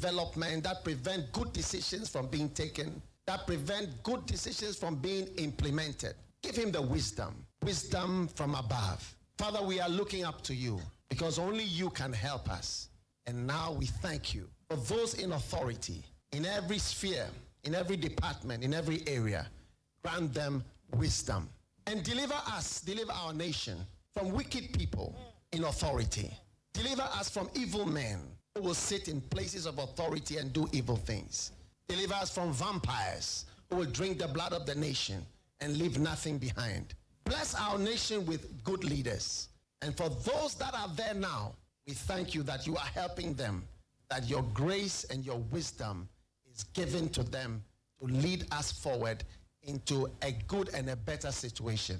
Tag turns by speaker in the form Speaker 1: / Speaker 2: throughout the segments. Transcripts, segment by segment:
Speaker 1: development, that prevent good decisions from being taken, that prevent good decisions from being implemented. Give him the wisdom from above. Father, we are looking up to you because only you can help us. And now we thank you for those in authority, in every sphere, in every department, in every area. Grant them wisdom and deliver our nation from wicked people in authority. Deliver us from evil men who will sit in places of authority and do evil things. Deliver us from vampires who will drink the blood of the nation and leave nothing behind. Bless our nation with good leaders. And for those that are there now, we thank you that you are helping them, that your grace and your wisdom is given to them to lead us forward into a good and a better situation.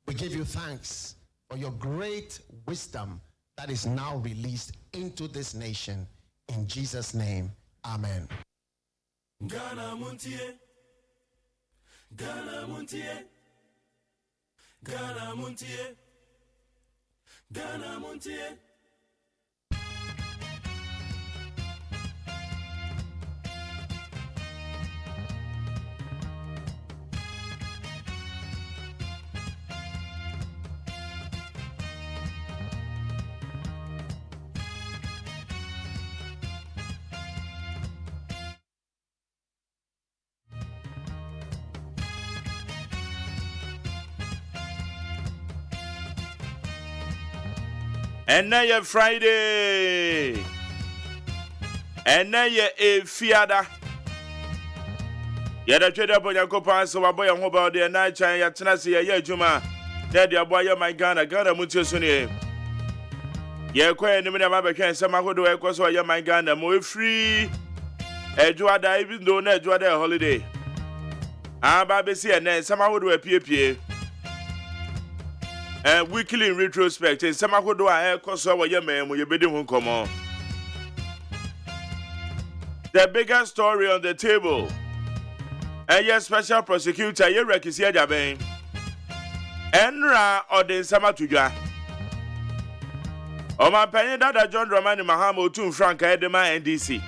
Speaker 1: We give you thanks for your great wisdom that is now released into this nation. In Jesus' name, amen.
Speaker 2: Ghana Montie, Ghana Montie, Ghana Montie, Ghana Montie.
Speaker 3: And now you're Friday. And now you're a fiada. Yada trade up on your coupon, so I boy a mobile day and night china tenacity a juma. Daddy, a boy, my Ghana Mutusuni. Ye quay in the middle of my can, some who do a course or your my Ghana more free. Edgewater, even though Edgewater holiday. Ah, Baby, see, and then somehow do a PPA. And weekly in retrospect, and some who do I cause our young man when you bid him come on. The bigger story on the table. And your special prosecutor, you rekisia Jaben. Enra or the Samatuja. O my penny that John Romani Mahamo to Frank Edema NDC.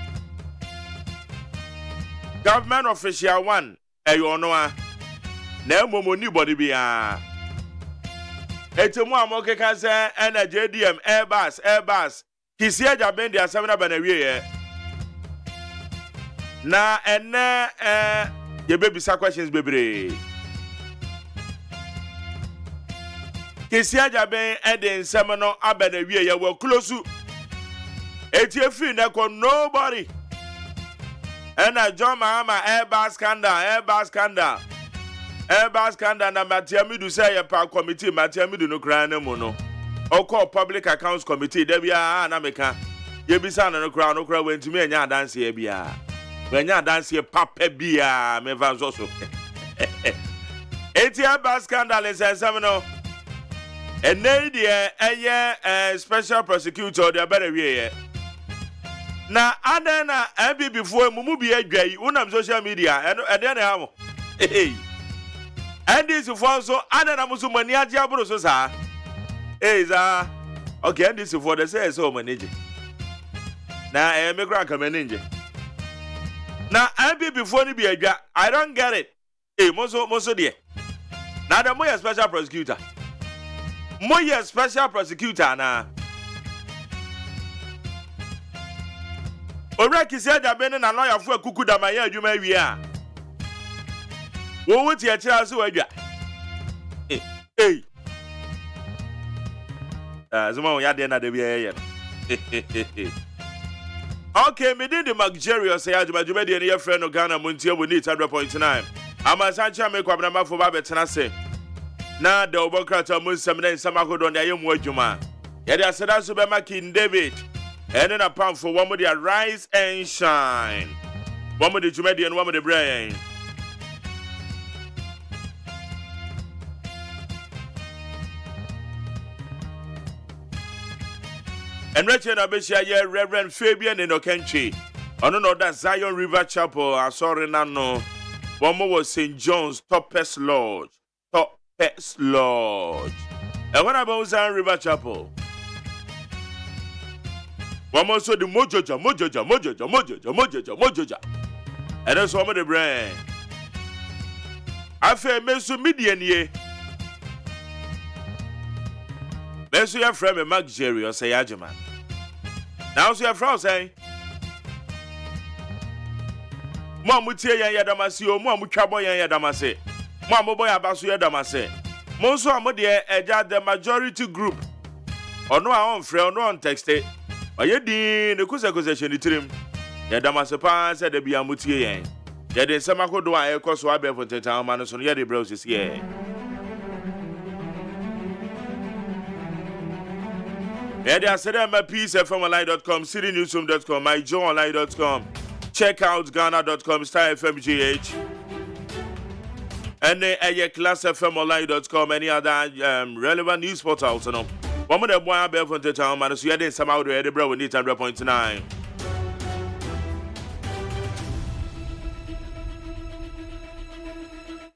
Speaker 3: Government official one, Ayonoa. No more nobody be a. Etemu amoke kase na JDM Airbus kisia jaben dia 7 na banawie na ene ye bebisa questions bebre kisia jaben eden nsem no abanawie ye wa close etie free na ko nobody ena John Mahama Airbus scandal Airbus scandal na Matiamidu say pa committee Matiamidu no kra na mu no. Oko public accounts committee da bia na meka. Ye bisa na no kra wentumi anya adanse ya bia. Wanya adanse papa bia me vanzo so. Eti Airbus scandal is some no. Ene dia eye special prosecutor de abere wie na adena abi before mumu bi adwai unam social media ede na ha mo. And this for so Anna Musumani Abro so sa. Okay, and this for the say so manage. Now me crack a manage. Now I be before you be a I don't get it. Moso dear. Now the more special prosecutor. More special prosecutor now. Oraki said that Ben and a lawyer for Kukuda Maya, you may be. What would you tell us? Hey, Zuma, ya dena de be. Okay, me did the luxurious say Ajumadi and your friend of Ghana Montie will need 100.9. I'm a Sancha make up number for Babet Tenase. Now the Obocrata Musam and Samako on the Ayam Wajuma. Yet I said that's King David. And then a pound for one with the rise and shine. One with the Jumedi and one with the brain. And Richard Abishaya, Reverend Fabian in Okenchi. I don't know that Zion River Chapel, I saw Renano. One more was St. John's Toppest Lodge. Toppest Lodge. And what about Zion River Chapel? One more so the mojoja. And that's one of the brand. I feel Mesu Midian ye. Mesu your friend, a Judiciary or say AGYEMAN. Now, so your friend say, Mamutia Yadamasi, or Mamuchabo Yadamase, Mamoboy Abasu Yadamase. Monso Amodia, the majority group. Or no, our own friend, no one texted. But you did the accusation to him. Yadamase said the Biamutia. Yadin Samako do I echo so I bear for the town man on Yadi Bros is here. Yadi said I'm a piece of FMLI.com, citynewsroom.com, myjoeonline.com. Check out Ghana.com, Star FMGH. And a class FMLI.com, any other relevant news portals. One of the boy I bear for the town man, so Yadin somehow the Edinburgh with 100.9.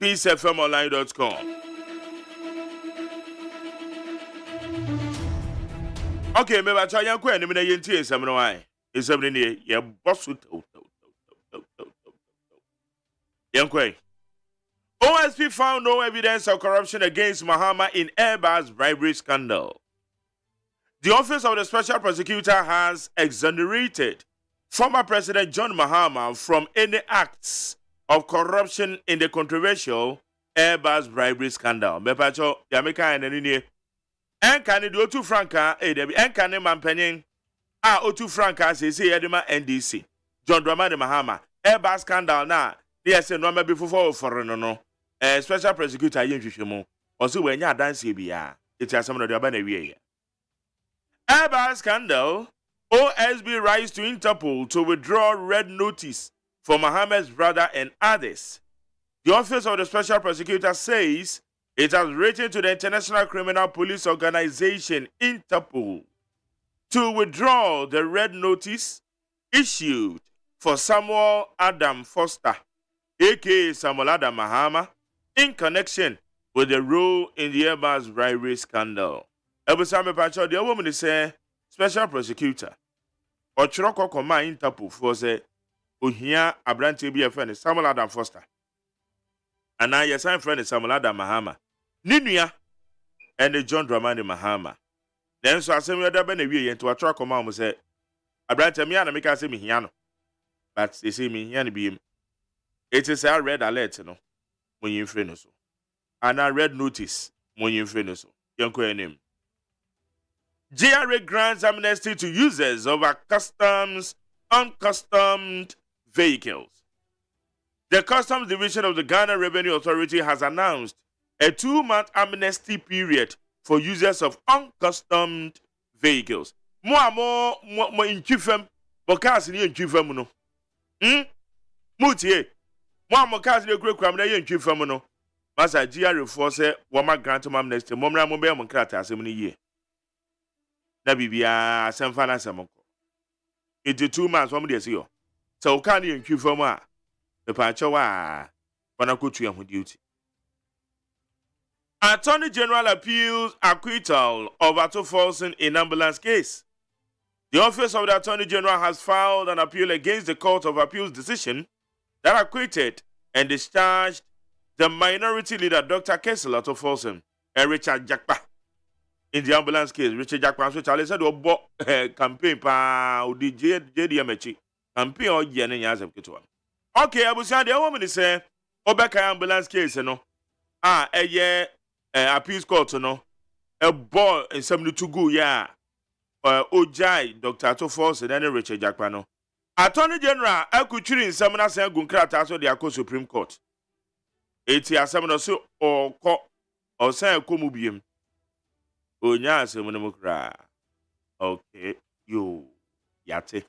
Speaker 3: peacefmonline.com. Okay, maybe I try to go and eliminate you in some way. It's something here. Yeah, boss with Yankwe. OSP found no evidence of corruption against Mahama in Airbus bribery scandal. The Office of the Special Prosecutor has exonerated former President John Mahama from any acts of corruption in the controversial Airbus bribery scandal. Mepacho, Yamika and Nini. And can it do to Franca, AW, and can a man penning? O2 Franca says, Edema NDC. John Dramani Mahama. Airbus scandal now. Yes, and no maybe for no. Special prosecutor Yin also when you dance here. It has some of the Abana. Airbus scandal. OSB writes to Interpol to withdraw red notice for Mohammed's brother and others. The Office of the Special Prosecutor says it has written to the International Criminal Police Organization, Interpol, to withdraw the red notice issued for Samuel Adam Foster, aka Samuel Adam Mahama, in connection with the role in the Airbus bribery scandal. Ebusame Pacho, the woman is a special prosecutor. Or Chiroko Command Interpol for the Uhia Abranti be a friend, Samuel Adam Foster. And now your son friend is Samuel Adam Mahama. Ninuya and the John Dramani Mahama. Then so I send you that Benny into a truck command say, Abranti Miana make us say me hiano. But they say me hiano be him. It is a red alert, no, when you finish. And a red notice when you finish. Young name. GRA grants amnesty to users of uncustomed vehicles. The Customs Division of the Ghana Revenue Authority has announced a 2-month amnesty period for users of uncustomed vehicles. More in Chifem, Bokas in Chifem, no. Mutie, more cars in the great crime in Chifem, no. Massa GRA force Wama grant amnesty, Momra Mobile Moncrata, 70 years. Na bibia semfana semoko. Into 2 months one dey see yo. So can you from a the pacho wa wana kutu ya duty. Attorney General appeals acquittal of Ato Folsom in ambulance case. The Office of the Attorney General has filed an appeal against the Court of Appeal's decision that acquitted and discharged the minority leader Dr. Kessel Ato Folsom and Richard Jakpa. In the ambulance case, Richard Jackman, which I said, campaign pa udi JDMH campaign or Yen as of Kituan. Okay, I was saying the woman is saying, Obeka ambulance case, no. A year appeals court, no. A boy in 72 go, yeah. Ojai, Dr. Atofos, and then Richard Jackman. Attorney General, I could treat in some of the Gunkrata, so the Supreme Court. 80 or 7 or so, or court, or say a Kumubium. Onya semunumukra. Okay, yo yate.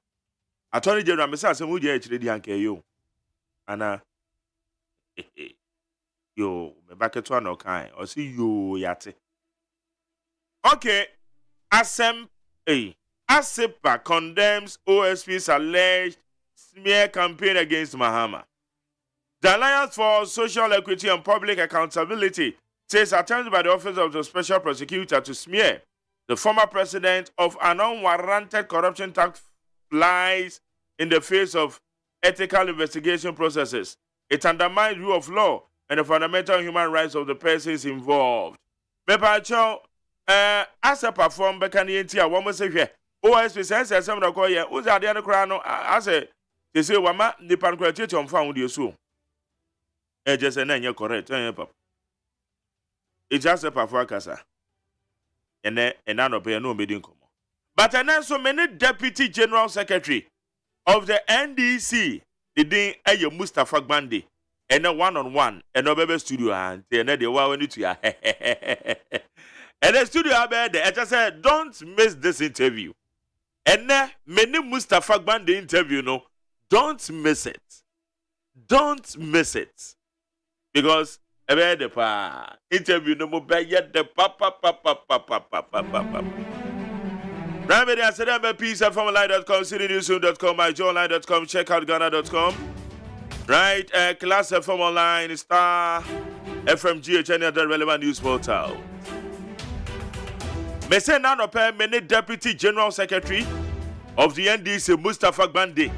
Speaker 3: Attorney General Mesa semu je chire di anke yo. Ana yo me baketo an okan. O si yo yate. Okay, ASEPA condemns OSP's alleged smear campaign against Mahama. The Alliance for Social Equity and Public Accountability says attempts by the Office of the Special Prosecutor to smear The former president of an unwarranted corruption tax flies in the face of ethical investigation processes. It undermines rule of law and the fundamental human rights of the persons involved. Mepacho, as a perform Becanientia, one must say, OSP says, some of the coy, who's at the other crown, as a they say, Wama, the pancreatum found you so. Just a name, you're correct. It's just a performance. And then, none of no meeting. But then so many deputy general secretary of the NDC, the day a Mustafa Gbandi, and a one-on-one, and no baby studio, and then they were when you and the studio there, I just said, don't miss this interview. And then many Mustafa Gbandi interview, no, don't miss it. Don't miss it. Because the interview no more yet the papa. Remember, I said, peace at formalize.com, citynewsroom.com, myjoyonline.com, checkoutghana.com. Right, Class FM Online, Star, FMGH, any other relevant news portal. Me say none of many Deputy General Secretary of the NDC, Mustafa Gbandi.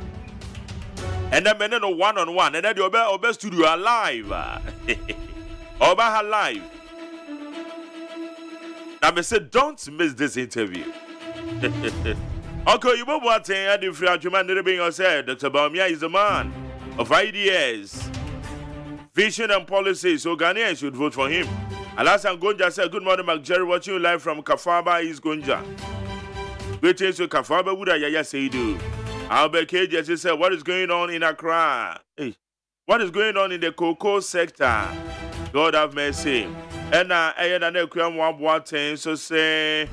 Speaker 3: And then many no one-on-one, and then the Obe studio are live. Oba her live. Now me say, don't miss this interview. Okay, you know what I did for AGYEMAN being said, Dr. Baumia is a man of ideas, vision and policies, so Ghanaians should vote for him. Alasan Gonja said, good morning, McJerry, watching you live from Kafaba, East Gonja. Greetings to Kafaba, Wuda Yaya Seidu. Albert KJ said, what is going on in Accra? Hey, what is going on in the cocoa sector? God have mercy. And I so say,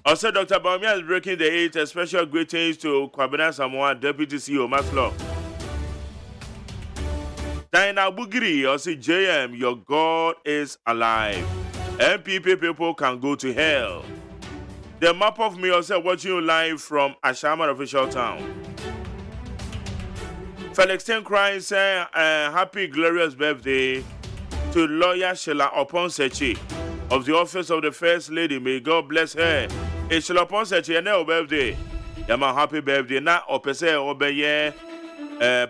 Speaker 3: also, Dr. Baumia is breaking the 8. A special greetings to Kwabena Samoa, Deputy CEO, Maslow. Diana Bugiri, also JM, your God is alive. MPP people can go to hell. The map of me also watching you live from Ashaman official town. Felix Tenkrai say happy glorious birthday to lawyer Sheila Oponsechi of the office of the First Lady. May God bless her. It's Sheila Oponsechi and her birthday. Yama happy birthday. Na opese obeye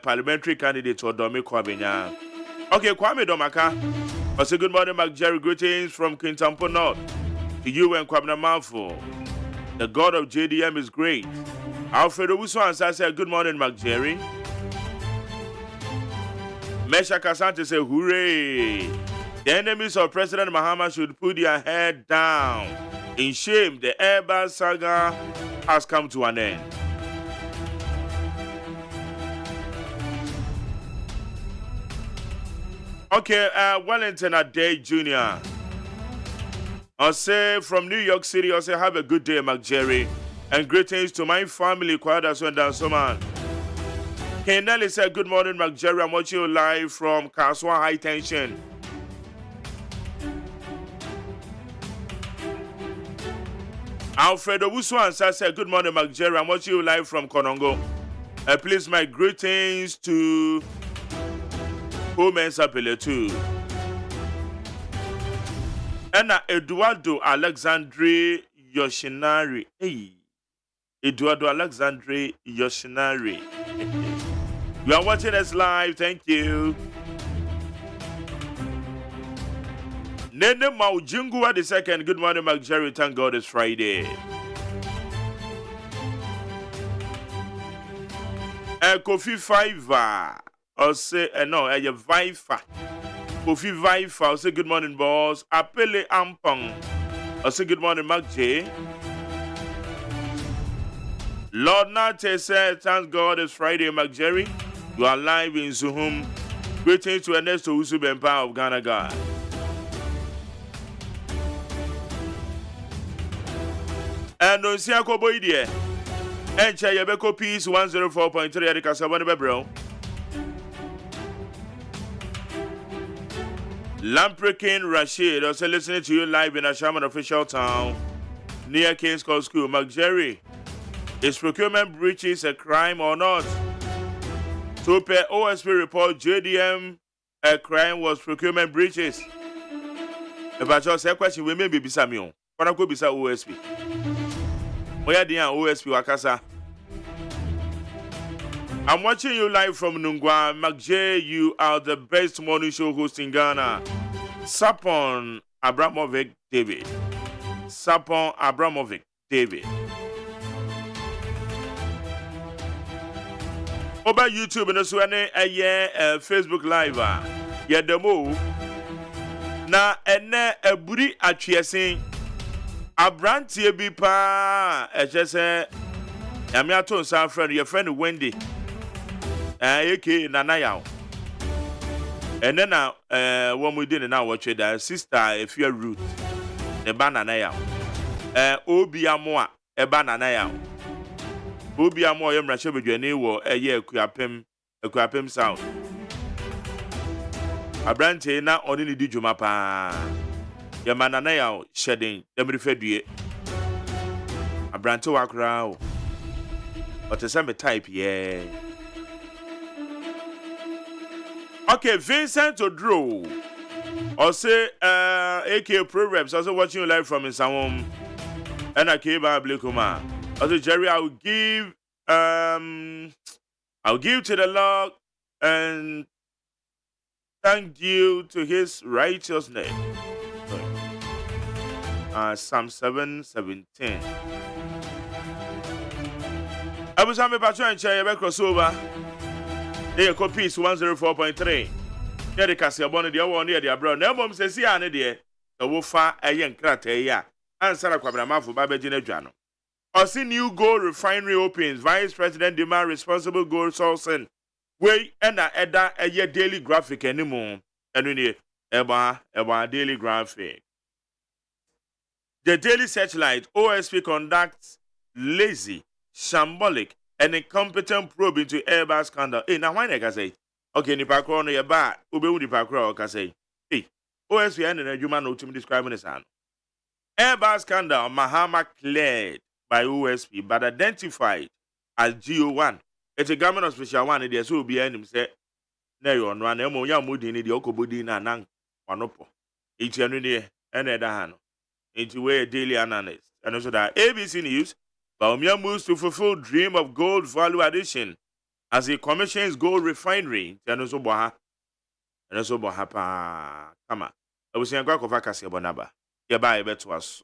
Speaker 3: parliamentary candidate or Domi Kwabenya. Okay, Kwame Domaka. I say good morning, McJerry. Greetings from Kintampo North. To you and Kwabena Malfo. The God of JDM is great. Alfredo Wusu said good morning, McJerry. Mesha Kasante said, hooray! The enemies of President Mahama should put their head down. In shame, the Airbus saga has come to an end. Okay, Wellington Ade Jr. I say from New York City, I say have a good day, McJerry. And greetings to my family, Kwadaso and Dansoman. Kenelli said, good morning, McJerry. I'm watching you live from Kaswa High Tension. Alfredo Wuswan said, good morning, McJerry. I'm watching you live from Konongo. Please, my greetings to Women's Appeal too. And Eduardo Alexandre Yoshinari. Hey, Eduardo Alexandre Yoshinari. You are watching us live. Thank you. Nene Maujingua the second. Good morning, McJerry. Thank God it's Friday. Kofi Fiver. I'll say, no, a Vifa. Kofi Vifa. I'll say, good morning, boss. Apele Ampong. I'll say, good morning, Mark J. Lord Nate said, thank God it's Friday, McJerry. You are live in Zuhum. Greetings to Ernesto Usubempa of Ghana God. And on Siako Boydie. And Chayabeko Peace 104.3 at the Casabana Bebro. Lamprekin Rashid, also listening to you live in Ashaman official town near King's College School. McJerry, is procurement breaches a crime or not? To per OSP report, JDM, a crime was procurement breaches. If I just say a question, we may be Samuel. Kwana ko bisa OSP. Oya dia OSP wakasa. I'm watching you live from Nungwa. McJ, you are the best morning show host in Ghana. Sapon Abramovic David. Sapon Abramovic David. Over YouTube and also Facebook Live. Yeah, the move. Na ene eburi atwiese abrantie bi pa ejese yame aton san friend your friend Wendy eke nana yaw ene na wo mu di na wo twe da sister efia root e ba nana yaw obi amoa e ba nana yaw obi amoa ye mrahye bedwane wo eye akuapem south Abrante na oni ni di djuma pa. Ya manana ya shedding dem refedue. Abrante wakra o. But some type yeah. Okay, Vincent Odro. Or say AK Proverbs also watching you live from in Samom. And I came by Blakuma. Also Jerry, I'll give to the Lord and thank you to his righteous name. Psalm 7:17. I was having a patron and chair crossover. They call Peace 104.3. Near the Cassia Bonnet, the one near the abroad. No mom says, yeah, dear. The Wofa, a young crater, yeah. And Sarah Quabrama for Baba Ginejano. Or new gold refinery opens. Vice President demand responsible gold sourcing. We and a year daily graphic anymore. And we need a daily graphic. The Daily Searchlight OSP conducts lazy, shambolic, and incompetent probe into Airbus scandal. Hey, now why I can say, okay, ni pakro no yeba, ube udi pakro can say, hey, OSP and a human no to me describing this hand. Airbus scandal, Mahama cleared by OSP, but identified as GO1. It's a government of special one, it is so be him say, no, you're on one, emo ya mudi in the okobudi na nang, wanopo. Each and other hand. Into a daily analyst. And also that ABC News, Baumia moves to fulfill dream of gold value addition as he commissions gold refinery. And also Boha. And also Boha pa. Come on. I was saying, Gako Vakasi Bonaba. Yabai bet to us.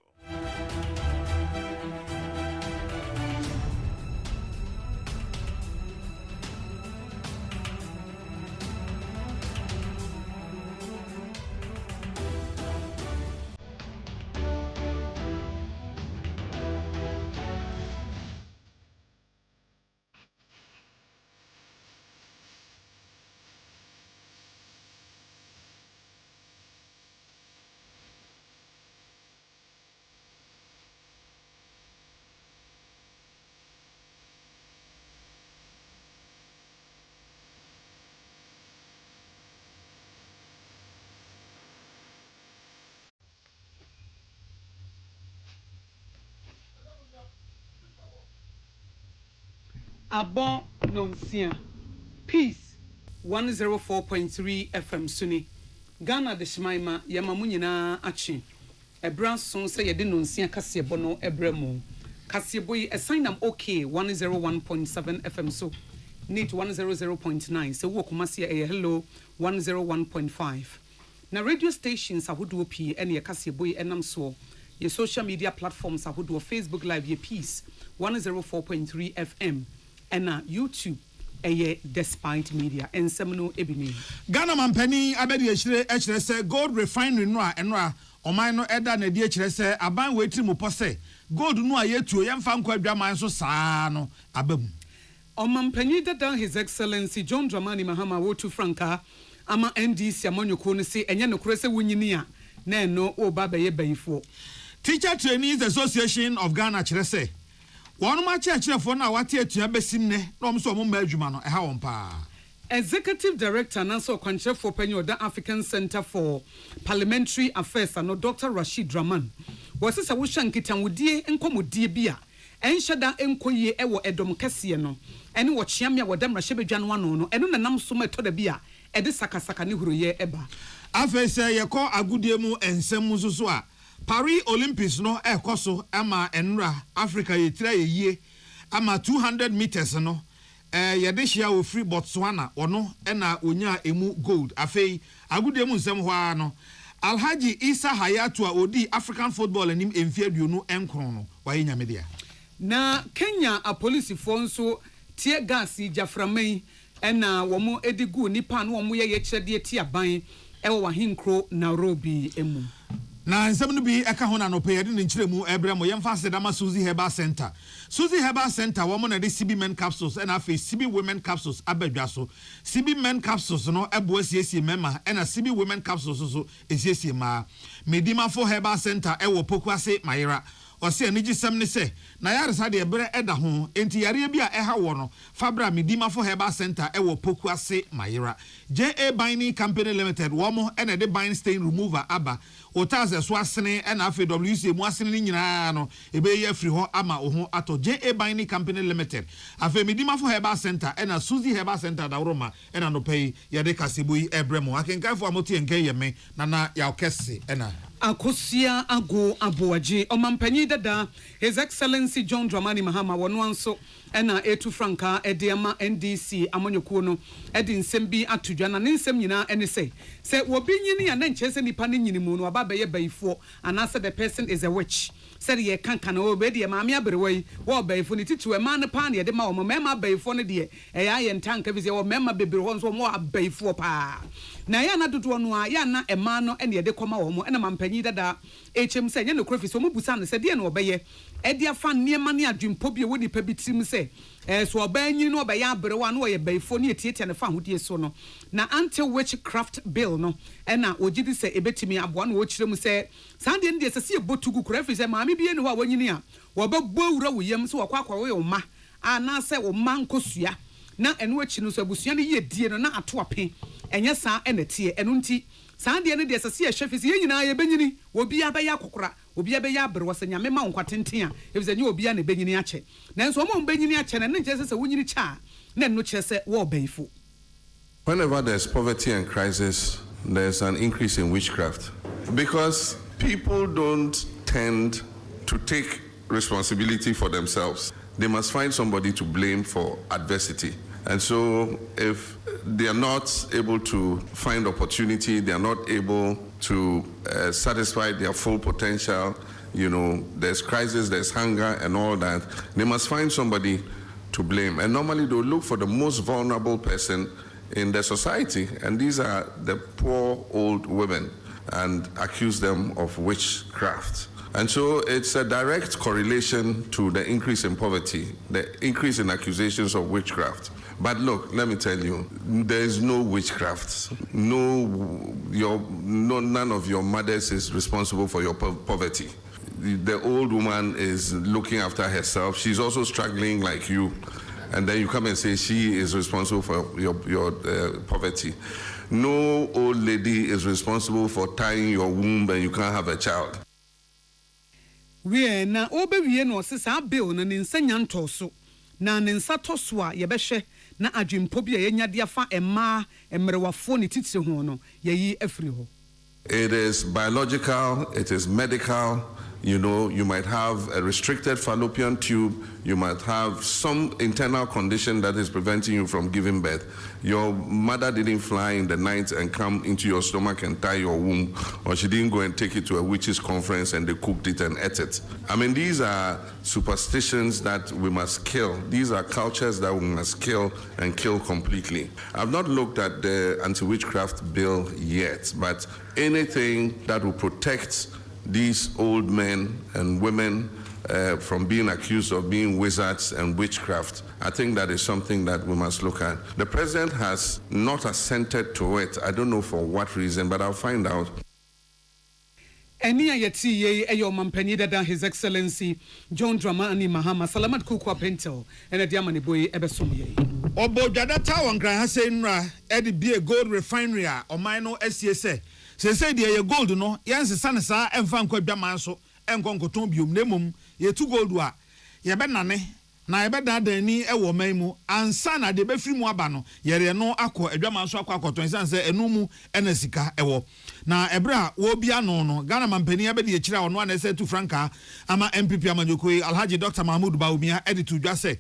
Speaker 4: Abon Nonsia Peace 104.3 FM Suni Ghana de Shmaima Yamamunina Achi Ebra son say yede Nonsia Kasebo no Ebremu Kasebo a sign am okay 101.7 FM so need 100.9 so wo Kumasi a hello 101.5 na radio stations ahodo pii ene ye Kasebo enam so ye social media platforms ahodo Facebook live ye Peace 104.3 FM and YouTube despite media and seminal ebini
Speaker 5: Ghana mampani abedi echire say gold refinery no a eno oman no eda na di echire say aban wetri mu pose gold no a yetuo yemfa nkwa adwaman so saa no abam
Speaker 4: omampani dada his excellency John Dramani Mahama wotu franka ama NDC amanyoko no say enye no kure say wunyini a na eno oba beye bayifo
Speaker 5: Teacher Trainees Association of Ghana chire say one ma chire for na wate atua besim ne no mso mo ma adwuma no eha won pa
Speaker 4: Executive Director Nanso Kwanche for Penyo the African Center for Parliamentary Affairs and Dr. Rashid Rahman was say wo hwankitan wodie enkomodie bia enhyeda enkoye ewo edom kese no ene wo chiamia wodam rahye no no eno nanam so metoda bia ede sakasaka ne huroye eba
Speaker 5: afese yeko agudie mu ensem mususu a Paris Olympics no ekoso ama enra Africa yetira yeye ama 200 meters no yedeshia wo free Botswana ono na onya emu gold afei agude mu nsem ho no Alhaji Isa Hayatu a odi African football anim emfiaduo no enkron no waye nyamedia
Speaker 4: na Kenya a police nso tie gas jaframai na womo edigu nipa no womo ye kyerede tie aban ewo wahinkro Nairobi emu
Speaker 5: na nsem no bi eka ho na no peyade ne nkyeremu ebremo yemfa sedama Suzy Herbal Center womo na de CB men capsules and afi CB women capsules abadwa so CB men capsules no ebo asiesie mema na CB women capsules so esiesie ma Medima for Herbal Center ewo Pokuase Mayera ose anigi sem ne se na yaresa de ebere eda ho enti yare bi a eha wo no Fabra Medima for Herbal Center ewo Pokuase Mayera JA Binding Company Limited womo na de bind stain remover aba otaze so asene na afi WC mu asene ni nyina no ebe ye free ho ama wo ho ato JA Binding Company Limited afi Medima for Herbal Center na Suzy Herbal Center da Roma na no pay ye de kasebo yi ebremo akenkan fo amoti enkan ye me na ya okese na
Speaker 4: Akosia ago aboaje omampanyi dada His Excellency John Dramani Mahama wono anso na etu franka ediama NDC amonyekuo no edi nsem bi atudwa na nsem nyina ene se wobi nyini ya na nkyese nipa ne nyini mu no aba beye bayifo anase the person is a witch said ye kanka na obedi e maame aberewai wo bayifo ni titu e man pa na ye de ma wo mema bayifo ne de e ya ye ntanka bi se wo mema bebere ho nso mo abayifo pa na ya na dodo no a ya na e man no ene ye de koma wo mo ena mampanyi dada HM se nye no krofi so mo busa ne se de na obeye edi afa niema ne adwempo bi woni pa bitim se so obanyi no obeye aberewa na oye bayifo ne tietia ne fa hodie so no na anti-witchcraft bill no ena ogidi se ebetimi aboa no wo kirem se sande ne de se se botugu krofi se maame bi ene ho a wanyini a wo bebo wura wo yam se wakwa wo ye ma ana se wo ma nkosua na eno achi no so abusua ne ye die no na ato ape enye sa enetie eno nti sande ne de se se hwefi se yenyina ye benyini obi abeya kokora obi abeya abere wasanya mema nkwatenten a ebize nye obi a ne benyini ache nanso mo benyini ache na ne nche se wunyini cha na eno kire se wo bayifo.
Speaker 6: Whenever there's poverty and crisis, there's an increase in witchcraft because people don't tend to take responsibility for themselves. They must find somebody to blame for adversity. And so if they are not able to find opportunity, they are not able to satisfy their full potential, there's crisis, there's hunger and all that, they must find somebody to blame. And normally they'll look for the most vulnerable person in the society, and these are the poor old women, and accuse them of witchcraft. And so it's a direct correlation to the increase in poverty, the increase in accusations of witchcraft. But look, let me tell you, there is no witchcraft. None of your mothers is responsible for your poverty. The old woman is looking after herself. She's also struggling like you. And then you come and say she is responsible for your poverty. No old lady is responsible for tying your womb and you can't have a child.
Speaker 4: We na obewie no se sa bill no ne nsanya ntoso na ne nsato so a ye behwe na adwempo bi a yenya de afa emma emrewafo ne titire ho no yeyi afiri ho.
Speaker 6: It is biological, it is medical. You might have a restricted fallopian tube. You might have some internal condition that is preventing you from giving birth. Your mother didn't fly in the night and come into your stomach and tie your womb, or she didn't go and take it to a witch's conference and they cooked it and ate it. I mean, these are superstitions that we must kill. These are cultures that we must kill and kill completely. I've not looked at the anti-witchcraft bill yet, but anything that will protect these old men and women from being accused of being wizards and witchcraft, I think that is something that we must look at. The president has not assented to it. I don't know for what reason, but I'll find out.
Speaker 4: Eni ayeti ye eyo mampani dada His Excellency John Dramani Mahama Salamat Kukwa Pentel ena diamani boy ebesom ye.
Speaker 5: Obo dwadata wankran ha se nra e de bie gold refinery a oman no asiese se de ye gold no yansesa ne sa emfa nkwa dwaman so enkonkoton biom nemum ye tu gold a ye be nane na ebeda dani ewo man mu ansa na de befiri mu aba no yere no akọ adwama so akọ akoton sanse enu mu ena sika ewo na ebra wo bia no Ghana mampani abedi ekira ono ana se tu franka ama MPP amanyokoi Alhaji Dr. Mahmoud Baumia editu dwa se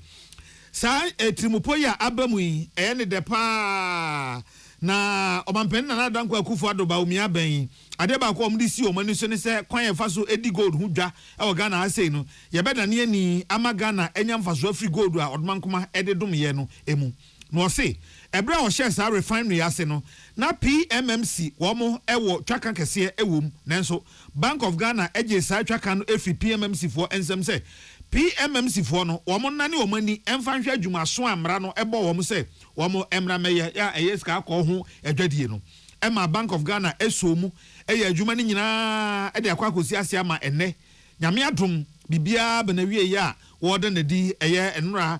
Speaker 5: sa etrimupo ya abamu yi ne de pa na omampani na danko akufo ado Baumia ben ade ba ko omdi si omani so ne se kwan fa so edi gold hu dwa e Ghana asei no ye beda ne ani ama Ghana enya mfaso afri gold a odomankoma ede dum ye no emu no se ebra o share sa refinery ase no na PMMC wo mo ewo twaka kese ewom nanso Bank of Ghana eje sa twaka no efi PMMC for ensem se PMMC for no wo mo nane wo mani emfa hwa adwuma so amra no ebo wo mo se wo mo emra meye ya eyeska akọ ho adwadie no ema Bank of Ghana esomu eye adwuma ni nyina ede akwa kosi ase ama enne nyame adom bibia banawie ya wo de nadi eye enra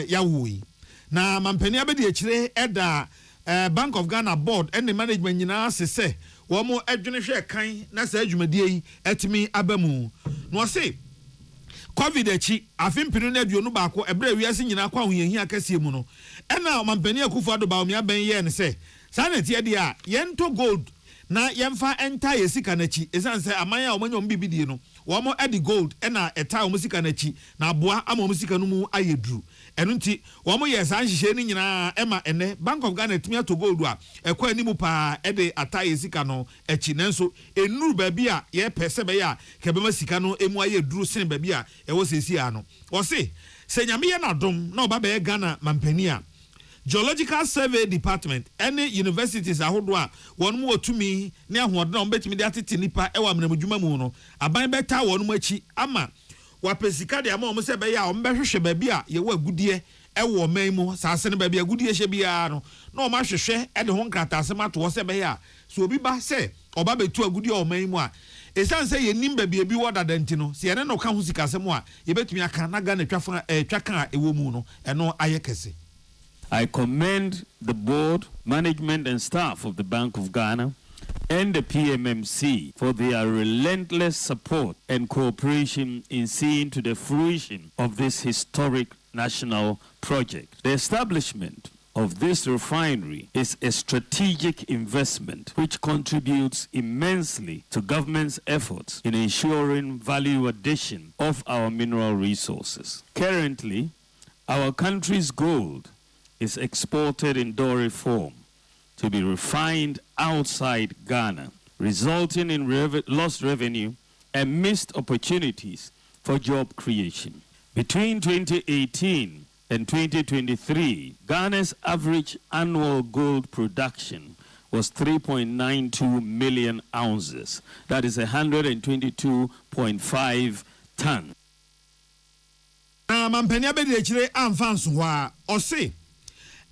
Speaker 5: ya woi na mampani abedi ekire eda Bank of Ghana board and the management nyina se wo mo adwene hwe kan na sa adwumadie yi etimi abamu no se COVID echi afimpinu na aduonu baako ebra wiase nyina kwa hoyehi akase mu no ena mampani akufo ado Baumia ben ye ne se sa na tie dia yento gold na yemfa enta yesika na chi esanse amanya omanya ombibidie no wo mo edi gold ena eta omusika na chi na aboa ama omusika no mu ayedru enu nti wo mo yes anhihye ni nyina ema ene Bank of Ghana timi ato gold a ekwa animu pa ede ata yesika no echi nenso enuru ba bi a ye pese be ya kebema sika no emu ayedru sen ba bi a ewo sesi a no wo se nyame ye na dom na oba be Ghana mampani a Geological Survey Department any universities ahodo a won mu otumi ne ahodo na betimi de atete nipa e wa menamudwuma mu no aban beta won mu achi ama wa pesika de ama o se be ya o mbehwehwe ba bi a ye wa gudie e wo man mu saase ne ba bi a gudie hye bia no na o ma hwehwe e de ho nkratase mato se be ya so obi ba se oba betu agudie o man mu a esan se ye nim ba bi bi woda danti no se ye ne no ka ho sikasem a ye betumi aka na ga na twaka e wo mu no e no ayekese.
Speaker 7: I commend the board, management and staff of the Bank of Ghana and the PMMC for their relentless support and cooperation in seeing to the fruition of this historic national project. The establishment of this refinery is a strategic investment which contributes immensely to government's efforts in ensuring value addition of our mineral resources. Currently, our country's gold is exported in doré form to be refined outside Ghana, resulting in lost revenue and missed opportunities for job creation. Between 2018 and 2023, Ghana's average annual gold production was 3.92 million ounces. That is 122.5 tons.
Speaker 5: Mampani abedi ekire amfanso wa ose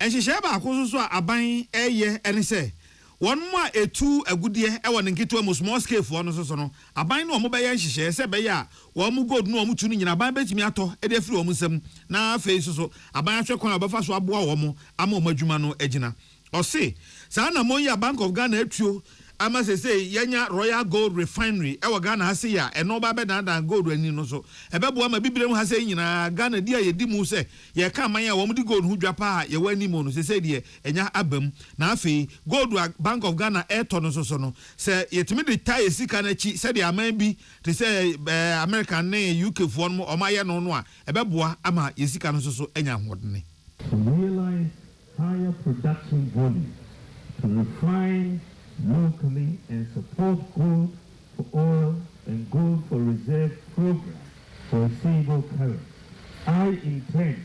Speaker 5: enhihye ba akoso so aban eye ene se won mu a etu agudie e won nkito mu small scale for no so no aban no mo be ye nhihye se be ya won mu gold no mo tu ni nyina aban betimi ato e de firi won nsam na afei so aban ahwe kon abafa so aboa wo mo ama o madwuma no agina ose sa na mo ya Bank of Ghana etuo ama se yenya Royal Gold Refinery e wo Ghana hase ya eno ba be dan gold ani no so e be bo ama bibire mu hase nyina Ghana dia ye di mu se ye ka man ya wo mu di gold hu dwa pa ye wani mu no se die enya abam na afi gold Bank of Ghana e to no so no se yetimi de tie sika na chi se de aman bi te se American ne UK fo no o ma ye no no a e be bo ama ye sika no so enya hodne.
Speaker 8: Realize higher production volume to refine locally and support gold for oil and gold for reserve program for a stable currency. I intend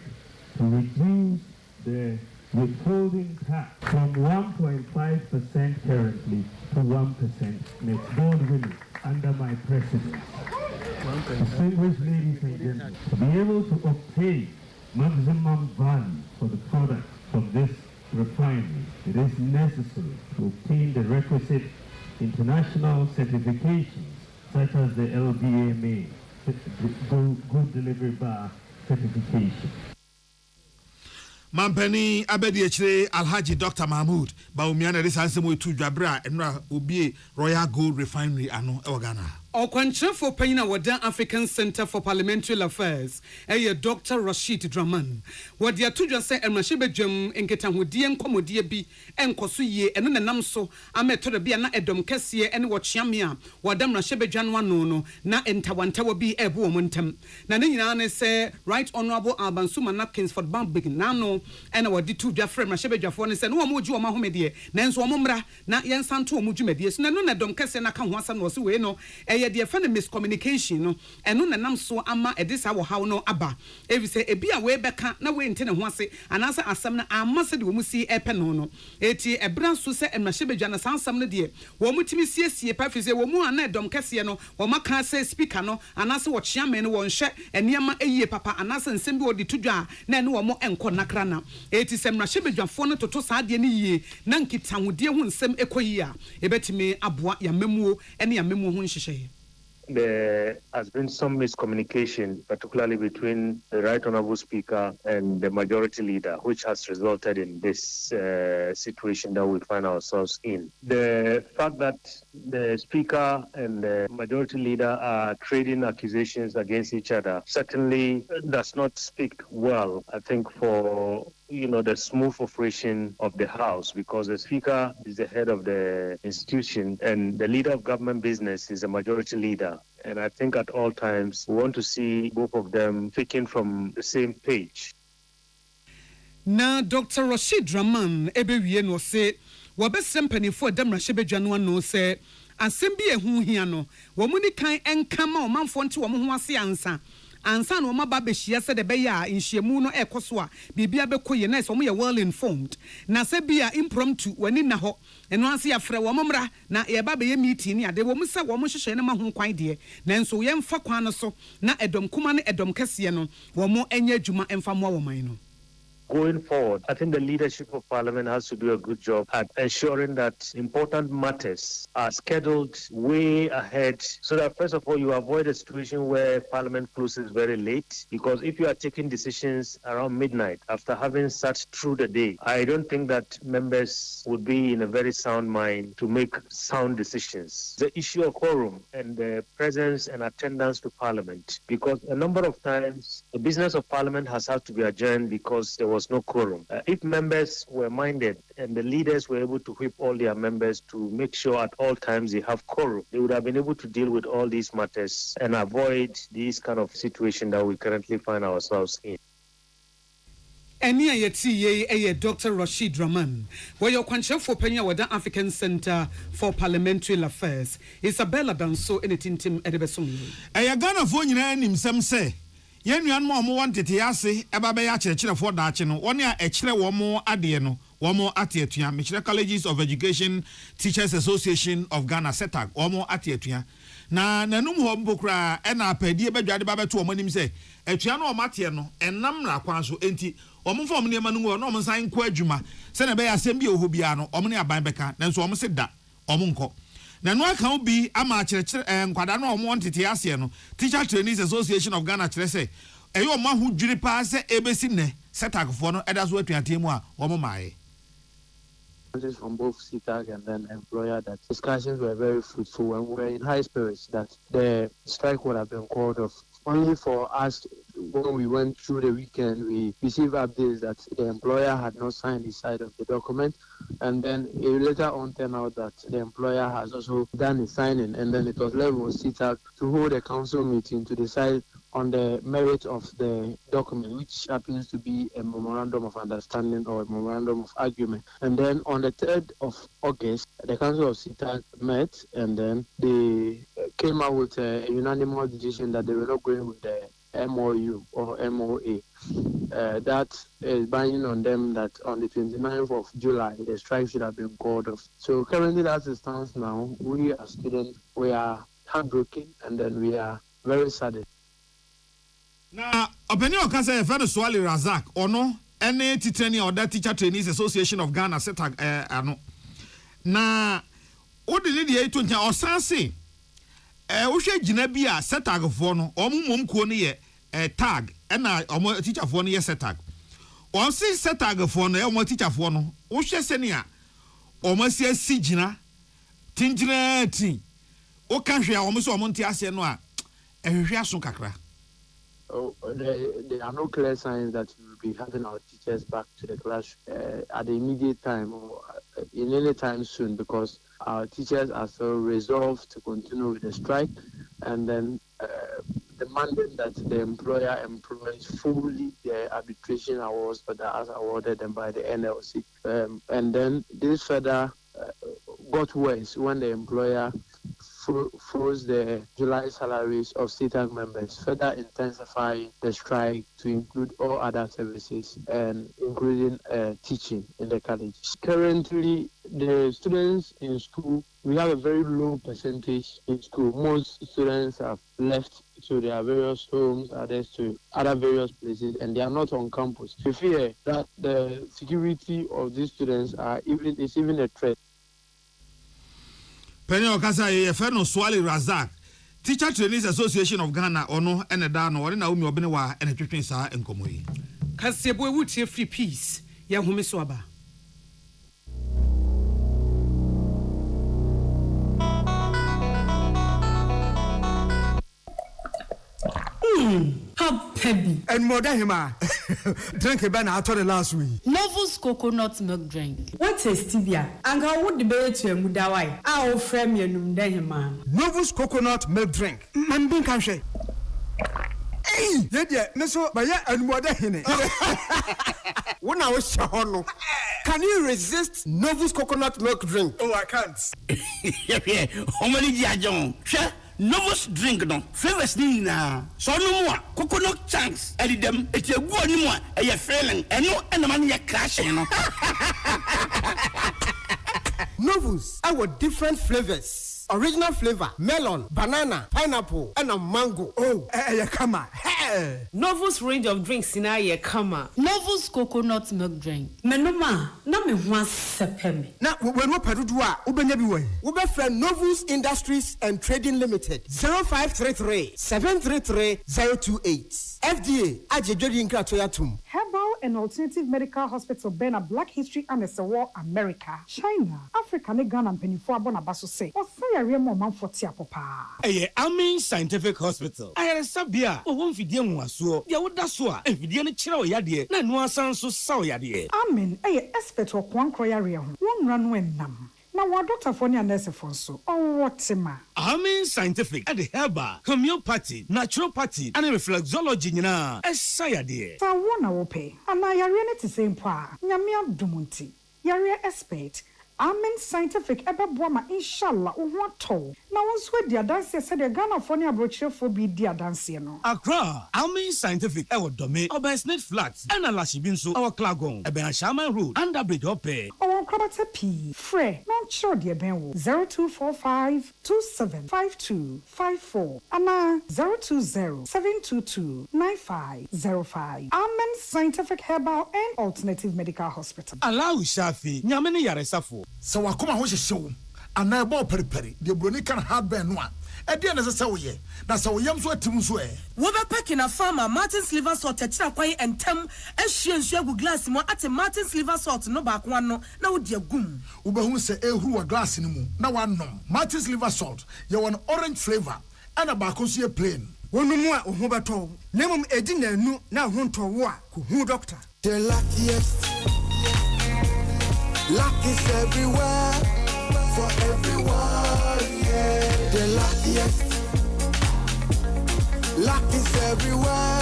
Speaker 8: to reduce the withholding tax from 1.5% currently to 1% next God willing under my presidency. Distinguished ladies and gentlemen, to be able to obtain maximum value for the product from this refinery, it is necessary to obtain the requisite international certifications such as the LBMA, Good Delivery Bar certification.
Speaker 5: Mampani abedi echire Alhaji Dr. Mahmoud Baumia na risa nsemo etu dwabra enra obi Royal Gold Refinery ano e Ghana.
Speaker 4: Okwanchefo Payina Wada African Center for Parliamentary Affairs, Dr. Rashid Draman. What ya tuja say Emashebe Jum enketa hodi enkomodie bi enkoso ye eno nenam so ametode bia na edom kese ene wo chiamia wadam Rashebe Janwa no na entawantawa bi ebo omontem. Na ne nyina ne say Right Honorable Albansuma Napkins for Bank Big Nano ene wadi tuja frame Rashebe Jafo ne say no mo ji o ma homedie na enso omomra na yensanto omu dwumadie so na no nedom kese na ka ho asam no so we no the offended miscommunication no eno nanam so ama edisa wo haw no aba evi say ebi a we beka na we ntene ho ase anasa asam na amase de wo musi epe no eti ebra so se emahye na sansam no de wo mutimi siesie pa fi say wo mu ana edom kese no wo maka say speaker no anasa wo chiame no wo nhye eniema eyie papa anasa nsem bi wo de tudwa na ene wo mo enko nakra na eti se emahye bedwafo no toto saade ne yie na nkita hodie ho nsem ekoyi a ebetimi aboa ya memuo ene ya memuo ho nhyehyeye.
Speaker 9: There has been some miscommunication, particularly between the Right Honorable Speaker and the Majority Leader, which has resulted in this situation that we find ourselves in. The fact that the Speaker and the Majority Leader are trading accusations against each other certainly does not speak well, I think, for the smooth operation of the House, because the Speaker is the head of the institution and the leader of government business is the Majority Leader. And I think at all times we want to see both of them speaking from the same page.
Speaker 4: Na Dr. Rashid Rahman ebewie no say wabesem panifo dem Rashid Janwa no say asem bi ehu hia no wo mu ni kan enkama o manfo nte wo ho ase ansa no maba be hia se de be ya nhyiemu no ekoso a bibia be koye na so mo ye well informed na se bia impromptu wani na ho eno ase ya frɛ wo momra na ye ba be ye meeting ni ade wo mse wo mo hyehyɛ na ma ho kwan de na nso ye mfa kwan no so na edom kuma ne edom kese no wo mo enya adwuma emfa mo wo man no.
Speaker 9: Going forward, I think the leadership of Parliament has to do a good job at ensuring that important matters are scheduled way ahead so that, first of all, you avoid a situation where Parliament closes very late. Because if you are taking decisions around midnight after having sat through the day, I don't think that members would be in a very sound mind to make sound decisions. The issue of quorum and the presence and attendance to Parliament, because a number of times the business of Parliament has had to be adjourned because there was no quorum. If members were minded and the leaders were able to whip all their members to make sure at all times they have quorum, they would have been able to deal with all these matters and avoid this kind of situation that we currently find ourselves in.
Speaker 4: Eni ayeti ye Dr. Rashid Rahman, where your Kwanchefo Penya Wada African Center for Parliamentary Affairs. Isabella Danso anything Tim Edebesum.
Speaker 5: Ghana fo nyina nim sem se yen nuan mo wantete ase eba be ya kyerɛkyerɛfo daache no wɔne a ɛkyerɛ wɔ mo ade no wɔ mo ate atua mekyerɛ Colleges of Education Teachers Association of Ghana SETAG wɔ mo ate atua na nanum hɔ mbokura ɛna apɛdie badwade ba beto wɔ manim sɛ atua no wɔ mate no ɛnam ra kwan so enti wɔn fam ne ma no wɔ no wɔn san kɔ adwuma sɛ na be ya asɛm bi ɛwɔ bia no wɔn ne aban bɛka nanso wɔn se da wɔn nkɔ na no account bi ama kyerɛkyerɛ nkwada no ɔmo ntete ase no Teacher Trainees Association of Ghana kyerɛ sɛ ɛyɛ ɔmo ahodwiri pa sɛ ebesi ne setagfo no ɛda so atuatem a ɔmo maaye
Speaker 10: from both CTAG and then employer that discussions were very fruitful and we were in high spirits that the strike would have been called off. Only for us, when we went through the weekend, we received updates that the employer had not signed his side of the document, and then it later on turned out that the employer has also done his signing, and then it was left with CTAG to hold a council meeting to decide on the merit of the document, which happens to be a memorandum of understanding or a memorandum of agreement. And then on the 3rd of August, the Council of CTAG met, and then they came out with a unanimous decision that they were not going with the MOU or MOA. That is binding on them that on the 29th of July, the strike should have been called off. So currently, as it stands now, we as students, we are heartbroken, and then we are very saddened.
Speaker 5: Na openi okasa e fe no Swali Razak ono ene titani or that Teacher Trainees Association of Ghana SETAG ano na odi ne de eto ntia osanse wo hwe gina bi a SETAG fo no omumom ko ne ye tag na omo teacher fo no ye SETAG on si SETAG fo no e omo teacher fo no wo hwe se ne a omo si gina tinjina tin O can't hear almost MONTIE ase no a ehwehwe aso kakra.
Speaker 10: Oh, there are no clear signs that we will be having our teachers back to the class at the immediate time or in any time soon, because our teachers are so resolved to continue with the strike, and then demanding that the employer employs fully the arbitration awards that are awarded them by the NLC. And then this further got worse when the employer froze the July salaries of CTAG members, further intensifying the strike to include all other services and including teaching in the college. Currently, the students in school, we have a very low percentage in school. Most students have left to their various homes, others to other various places, and they are not on campus. We fear that the security of these students is even a threat.
Speaker 5: Penny Okasa ye no Swali Razak. Teacher Trainees Association of Ghana ono ene da no na umi obene wa ene twetwen sa enkomo yi.
Speaker 4: Kasebo wutie free peace ya home so aba.
Speaker 11: How heavy.
Speaker 12: And more than him, drink a banana out of the last week.
Speaker 11: Novus coconut milk drink. What is stevia? And how would the baby to a mudawai? I'll frame you man.
Speaker 12: Novus coconut milk drink. Man, being country. Hey, yeah, no, so, but yeah, and more than him. When I was Shahono, can you resist Novus coconut milk drink? Oh, I can't.
Speaker 13: Yeah, how many John? Novus drink no flavors ni na so no mo coconut chunks edi dem eti egu ani mo e ye feeling eno enama ne ye crash no.
Speaker 12: Novus, our different flavors. Original flavor, melon, banana, pineapple, and a mango. Oh, come on.
Speaker 11: Novus range of drinks in a kama. Novus coconut milk drink. Menoma, na me wan sepemi.
Speaker 12: Na when we pedudua, ubenyabiwe. Ube friend Novus Industries and Trading Limited. 0533-733-028. FDA, Ajejodi Nkratoyatum.
Speaker 14: Herbal and Alternative Medical Hospital, Bena Black History and the War, America, China, Africa, Ghana, and Penifua Bonabaso say.
Speaker 15: AGYEMAN Scientific Hospital. I had a sabia. O won fidie nwaso. Ya woda so a fidie ne kire o yade. Na no asan so sa o yade.
Speaker 14: Amen. Expert o kwankro yare ho. Won ran nam. Na wa doctor for ni nurse for so. On what ma?
Speaker 15: AGYEMAN Scientific at the herbal, homeopathy, naturopathy, and reflexology nyina. Esa yade.
Speaker 14: Sa wona wo pe. Ana yare ne te same pa. Nyame adumunti. Yare expert. AGYEMAN Scientific Ebeboama inshallah uwato. Na wonswe dia dance said the Ghana for near brochure for be dia dance no.
Speaker 15: Accra, AGYEMAN Scientific Ewo Dome, Obersnet Flats, and Alashibinso, our Klagon, Ebenashaman Road, Underbridge Ope.
Speaker 14: Our Krabata P. Frey, non sure dear Benwo 0245-275254. Ana 020-722-9505. AGYEMAN Scientific Herbal and Alternative Medical Hospital.
Speaker 15: Allow Shafi, Nyamene Yaresafo.
Speaker 5: So wakoma ho hyehyew ana ebo periperi de broni kan hardware no a e de na sese wo ye na se wo yam so atim so e
Speaker 11: wo be pack na farmer Martin's liver salt akira kwan entem ahwie nsu agu glass mo ate Martin's liver salt no ba kwa no na wo de agum
Speaker 5: wo be hu se ehuru wa glass ni mu na wanom Martin's liver salt ye won orange flavor ana ba ko so ye plain
Speaker 12: wonu mu a ho beto na mum edi na anu na ho nto wo a ko hu doctor.
Speaker 16: The luckiest luck is everywhere, for everyone, yeah. The luckiest. Luck is everywhere,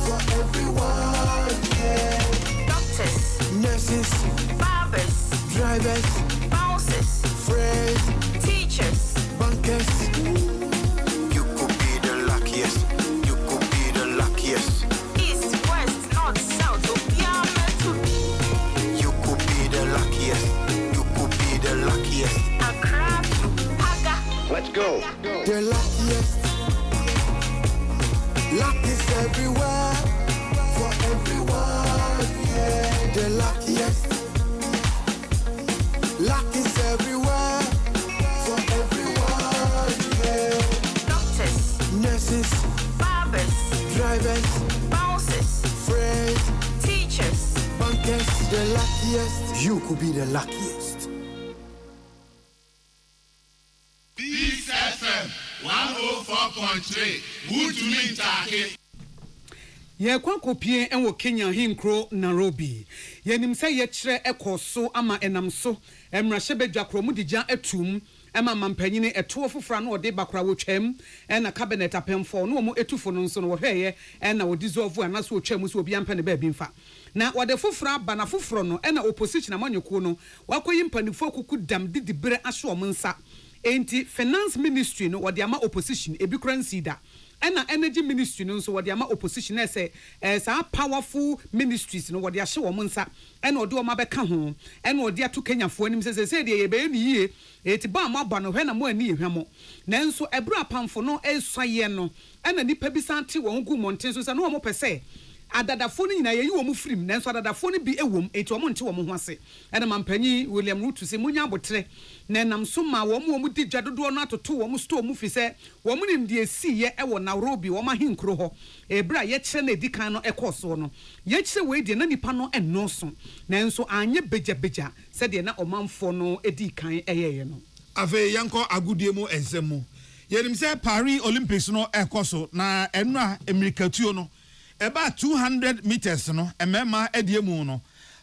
Speaker 16: for everyone, yeah.
Speaker 17: Doctors,
Speaker 16: nurses,
Speaker 17: barbers,
Speaker 16: drivers,
Speaker 17: bouncers,
Speaker 16: friends,
Speaker 17: teachers,
Speaker 16: bankers. You could be the luckiest. You could be the luckiest.
Speaker 17: East, west, north, south,
Speaker 16: you could be the luckiest. You could be the luckiest.
Speaker 17: Accra, Paga.
Speaker 16: Let's go. The luckiest. Luck is everywhere, for everyone, yeah. The luckiest. Luck is everywhere, for everyone, yeah.
Speaker 17: Doctors,
Speaker 16: nurses,
Speaker 17: barbers,
Speaker 16: drivers,
Speaker 17: bouncers,
Speaker 16: friends,
Speaker 17: teachers,
Speaker 16: bankers. The luckiest. You could be the luckiest.
Speaker 18: Peace FM. 104.3 wotumi ntake.
Speaker 4: Yɛkwa kopie ɛwɔ Kenya hinkro Nairobi. Yɛnim sɛ yɛkyerɛ ɛkɔ so ama ɛnam so. Mmarahyɛ badwa kromu digya atum. Ɛma mampanyini ɛtoɔ fofora no ɔde bakora wotwam. Ɛna cabinet apemfo no ɔmo etufo no nso no wɔhwɛɛ ɛna wɔde dissolve anaso wotwam so obi ampa ne baabi mfa. Na wɔde fofora aba na foforo no ɛna opposition amanyɔkuo no wakɔyi mpanifo kuku dam didibere ahwe ɔmo nsa. Enti finance ministry no wɔde ama opposition ebi kora nsida. Ɛna energy ministry no nso wɔde ama opposition ɛsɛ saa powerful ministries no wɔde ahye wɔn nsa ɛna ɔde wɔn abɛka ho ɛna ɔde ato Kenyafoɔ anim sɛ deɛ yɛbɛyɛ ne yie eti ba mo aba no hwɛ na mo ani ehwɛ mo nanso ɛbura apamfo no ɛsɔyɛ no ɛna nipa bi san te wɔn gu mmɔnten so sɛ no wɔn pɛ sɛ adadafo no nyina yɛyi wɔn firim nanso adadafo no bi ɛwom eti wɔn nte wɔn ho ase ɛna mampanyi William Ruto sɛ munya abotre na nam so ma wɔn di dwa dodoɔ no atoto wɔn store mu fi sɛ wɔn nim deɛ siye ɛwɔ Nairobi wɔn ahinkro hɔ ebra yɛkyerɛ na edikan no ɛkɔ so no yɛkyerɛ wei deɛ na nipa no ɛnɔso nanso anye begya sɛ deɛ na ɔmanfo no edikan ɛyɛyɛ no
Speaker 5: afei yɛnkɔ agudie mu ensɛm mu yɛnim sɛ Paris Olympics no ɛkɔ so na ɛno a emirikatuo no about 200 meters no emema ediemu no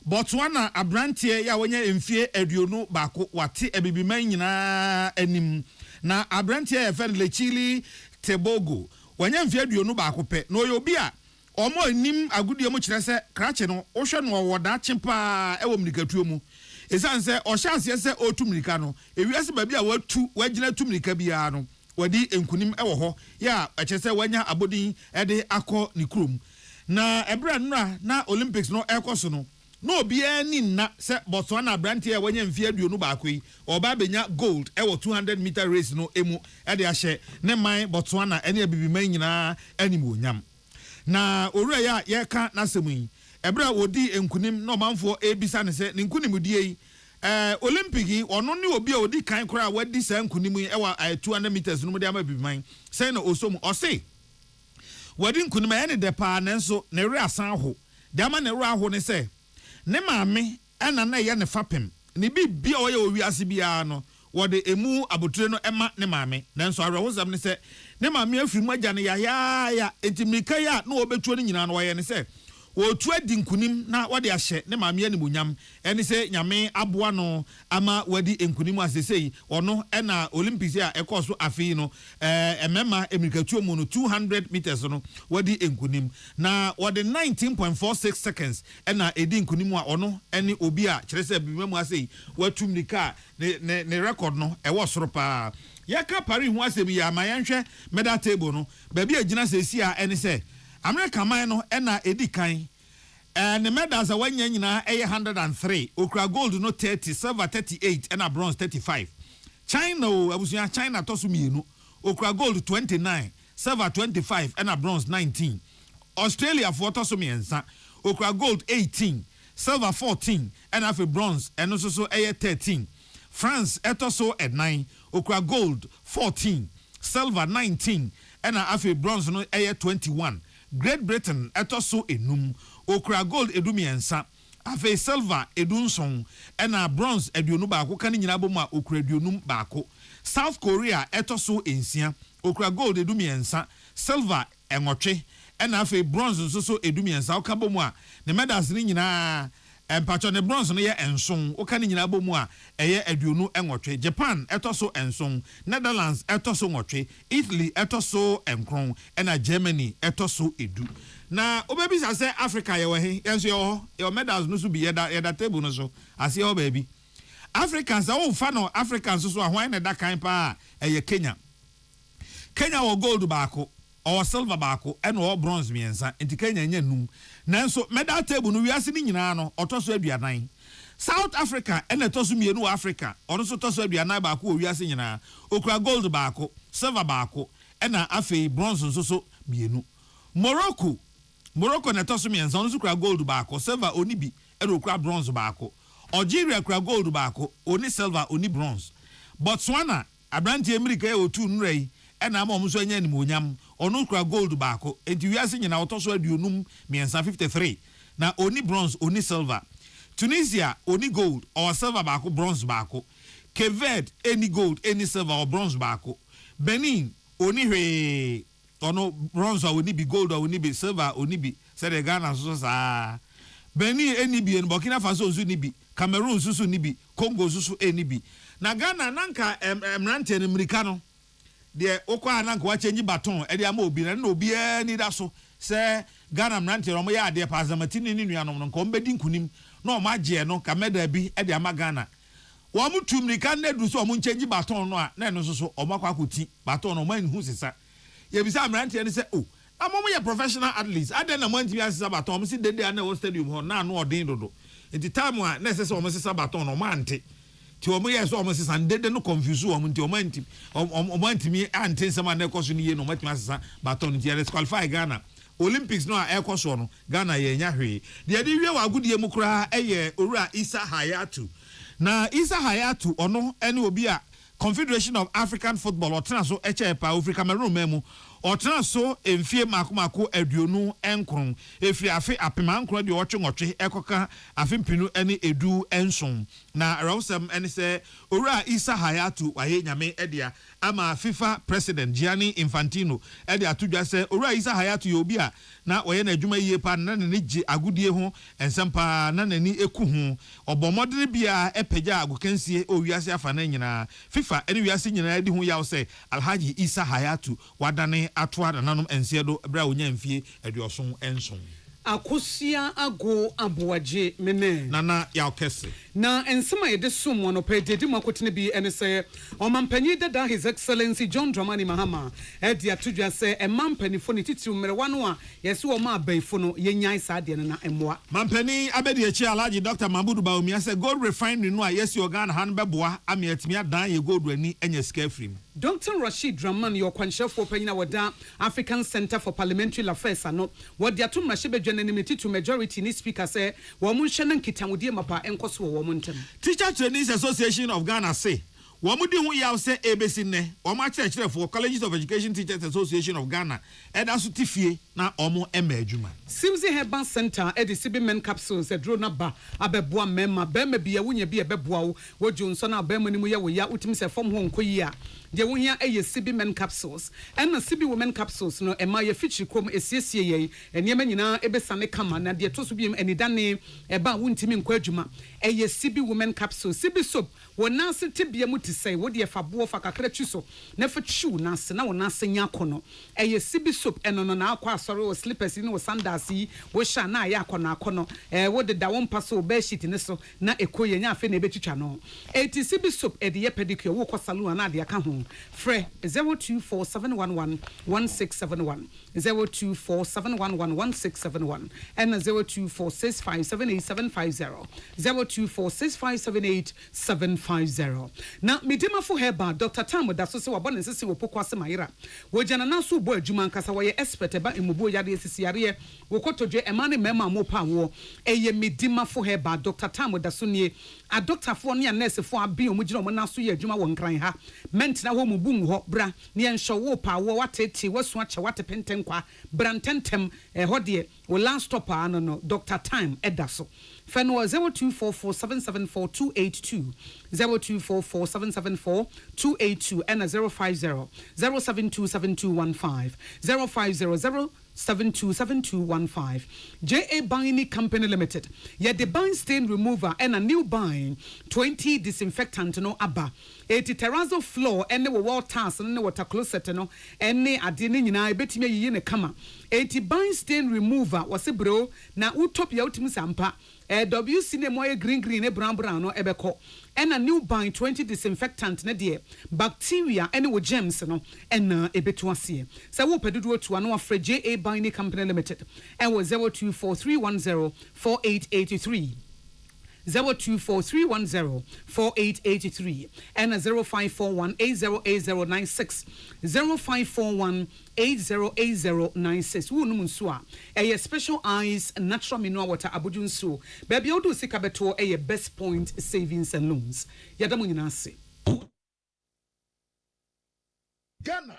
Speaker 5: Botswana abrantie ya wonye emfie aduonu baako wate ebibiman nyina anim na abrantie ya fe Lechili Tebogo wonye emfie aduonu baako pe no obi a omo anim agudie mu kire se krache no ohwe no woda chimpa ewo mnikatuo mu esan se ohyanse se otumnika no ewiase ba bi a wagina tumnika bia no wadi enkunim ewo ho ya echese wanya abodin ede akọ ni krom na ebra na Olympics no ekoso no no bia ni na se Botswana brante e wanya mfie aduonu baako yi oba benya gold ewo 200 meter race no emu ede ahye ne man Botswana ene abibiman nyina animu onyam na owura ya yeka na semu ebra wodi enkunim no manfo ebisa ne se ne nkunim die yi Olympic ono ni obi a odi kan kora wadi sa nkunim yi ewa 200 meters no de ama bibiman say na osom ose wadi nkunim ya ne depa nanso ne re asan ho de ama ne re aho ne se ne maame ena na ye ne fapem ne bi a oye owi ase bia no wode emu abotire no ema ne maame nanso awrehosam ne se ne maame afiri mu agya ne ya entimika ya na obetuo ne nyina no woye ne se wotu adi nkunim na wade ahye ne maame animunyam ene se nyame aboa no ama wadi enkunim asesei ono ena Olympics a ekoso afi no emema emirikatuo mu no 200 meters no wadi enkunim na wade 19.46 seconds ena edi nkunim a ono ene obi a kyerese bimemu asei watum nika ne record no ewo soro pa yaka Paris hu asemi ya mayenhwe medal table no ba bi agina sesi a ene se America man no ena edi kan the medals are wanya nyina 103 okra gold no 30 silver 38 and bronze 35 China abusuya China tosu mienu okra gold 29 silver 25 and bronze 19 Australia for tosu miensa okra gold 18 silver 14 and half a bronze and also so 13 France etoso at 9 okra gold 14 silver 19 and half a bronze no 21 Great Britain etoso enum okra gold edumiensa afi silver edunson ena bronze eduonu baako kan nyina bom a okra eduonum baako South Korea etoso ensia okra gold edumiensa silver enwotwe ena afi bronze nso so edumiensa okabom a ne medals ni nyina empacho ne bronze no ye enson oka ni nyina bom a eye eduonu enwotwe Japan etoso enson Netherlands etoso nwotwe Italy etoso enkron ena Germany etoso edu na obebi say Africa ye we enso your medals no so bi yeda table no so ase your baby Africans o fa no Africans so ahwan na da kan pa eye Kenya wo gold baako or silver baako and or bronze miensa enti Kenya nya num nanso medal table no wiase ni nyina no otoso aduanan South Africa and etoso mienu Africa ono so toso aduanan baako o wiase nyina okura gold baako silver baako na afi bronze so mienu Morocco na toso miensa ono so kura gold baako silver oni bi and okura bronze baako Algeria kura gold baako oni silver oni bronze Botswana abrantie America e otu nrai ena ama omuso anya ni monyam ono kura gold baako enti wiase nyina otoso aduonum miensa 53 na oni bronze oni silver Tunisia oni gold or silver baako bronze baako Cape Verde any gold any silver or bronze baako Benin oni hwe ono bronze oni bi gold oni bi silver oni bi said the Ghana so sa Benin eni bi en Burkina Faso so ni bi Cameroon so ni bi Congo so eni bi na Ghana nanka emrante America no de okwa nanka wa change baton e de ama obi na obi ni da so se Ghana emrante ro mo ya de pazamati ni nuanom no ko mbedi nkunim na o ma je no kameda bi e de ama Ghana wo mu tumrika na du so o mu change baton no a na no so o makwa akuti baton no man hu sisa ye bi sa emrante ni se oh amomo ye professional athletes aden na manti asisa baton mo si dede na wo stadium ho na no odin dodo enti time a na sese o mo sisa baton no mante ti o mo ye so o mo sisa dede no confuse o mo nti o manti mi ante nsema na ekoso ni ye no mati asisa baton nti ye qualify Ghana Olympics no a ekoso no Ghana ye nya hwe de de wie wa agudie mu kura eye Owura Isa Hayatu na Isa Hayatu ono ene obi a Confederation of African Football otena so echepa Africa Cameroon memu otena so emfie makomako aduonu enkron efiri afi apema nkron de otwe ekoka afi mpinu ene edu enson na rawsam ene se Owura Isa Hayatu waye nyame edia ama FIFA President Gianni Infantino edia tudwa se Owura Isa Hayatu yo obi a na waye na adwuma yie pa na ne gi agudie ho ensempa na nani eku ho obomodere bia epagya agokansie owiase afa na nyina FIFA ene wiase nyina edi ho yawo se Alhaji Isa Hayatu wadane atwa nanom ensiedo bra onya mfie aduoson enson
Speaker 4: akosia ago aboaje mene
Speaker 5: nana ya okese
Speaker 4: na ensema yede som no pe dedi makotene bi ene se omampanyi dada His Excellency John Dramani Mahama edi atudwa se emampanifo ne titiw mmerewa no a yesi wo ma abaifo no yenyan sa de na emmoa
Speaker 5: mampani abedi echi Alhaji Dr. Mabudu Baumia se gold refinery no a yesi organ han beboa amiatimi adan ye gold ani enya sika frim
Speaker 4: Dr. Rashid Draman your kwanshefo panyina wada African Center for Parliamentary Affairs ano wodi atum rahye bedwananimity to majority ni speaker say wo mun hye nan kitamudie mapa enkoso wo mun tem
Speaker 5: Teacher Trainees Association of Ghana say Wamudi hu yaw se ebesi ne wama kire for Colleges of Education Teachers Association of Ghana eda so tifie na omo ema adwuma
Speaker 4: Simzi Herbal Center edisibi men capsules edro na ba abeboa mema bema bia wunya bia beboa wo woju nso na bema ni mu ye wo ya utim se fom ho nkoyi a de wo hia eye sibi men capsules na sibi women capsules no ema ye fichi krom esiesie ye enema nyina ebesane kama na de to so biem enidane eba wuntimi nkwa adwuma eye sibi women capsules sibi soap wona se tebia mu tisai wo de fabo fa kakra twiso na fa twiu na se na wona se nya kono eye sibi soap eno no na akwa asore wo slippers ni wo sandals yi wo sha na ya akono wo de da won paso be sheet ni so na ekoye nya afi na ebetwitwa no eti sibi soap e de ye pedicure wo ko salon na de aka ho frɛ 0247111671 0247111671 and 0246578750 0246578750 na medima fo heba Dr. Tam da so se wabone sese wo pokwase mayira wo jana na so bo adwuma nkasa wo ye expert ba emubo yade esisi yare wo kotodwe emane mema mo pa wo eye medima fo heba Dr. Tam da so nie a doctor fo ne a nurse fo abi omugina mo na so ye adwuma wo nkran ha mentina wo mu bung ho bra ne enhwo wo pa wo watete wasu ache watepenten kwa brantentem ho de wo last stop ano no Dr. Time edaso Feno 0244774282 0244774282 and 050 0727215 050 727215 JA Buying Company Limited. Yeah, the buying stain remover and a new buying 20 disinfectant no aba. 80 terrazzo floor and the wall tiles and the water closet no any adini nyina betime yi ne kama. 80 buying stain remover was a bro na utopia ultim sampa. WC ne moye green e brown no ebeko and a new buying 20 disinfectant ne de bacteria any with germs no and ebetu asie so wo pedudu to ano afre JA Buying Company Limited and was 0243104883 0243104883 and 0541808096 0541808096 wonum nso a eye special eyes natural mineral water abudun nso baby odo sika beto eye best point savings and loans yadamu nyina ase
Speaker 19: Ghana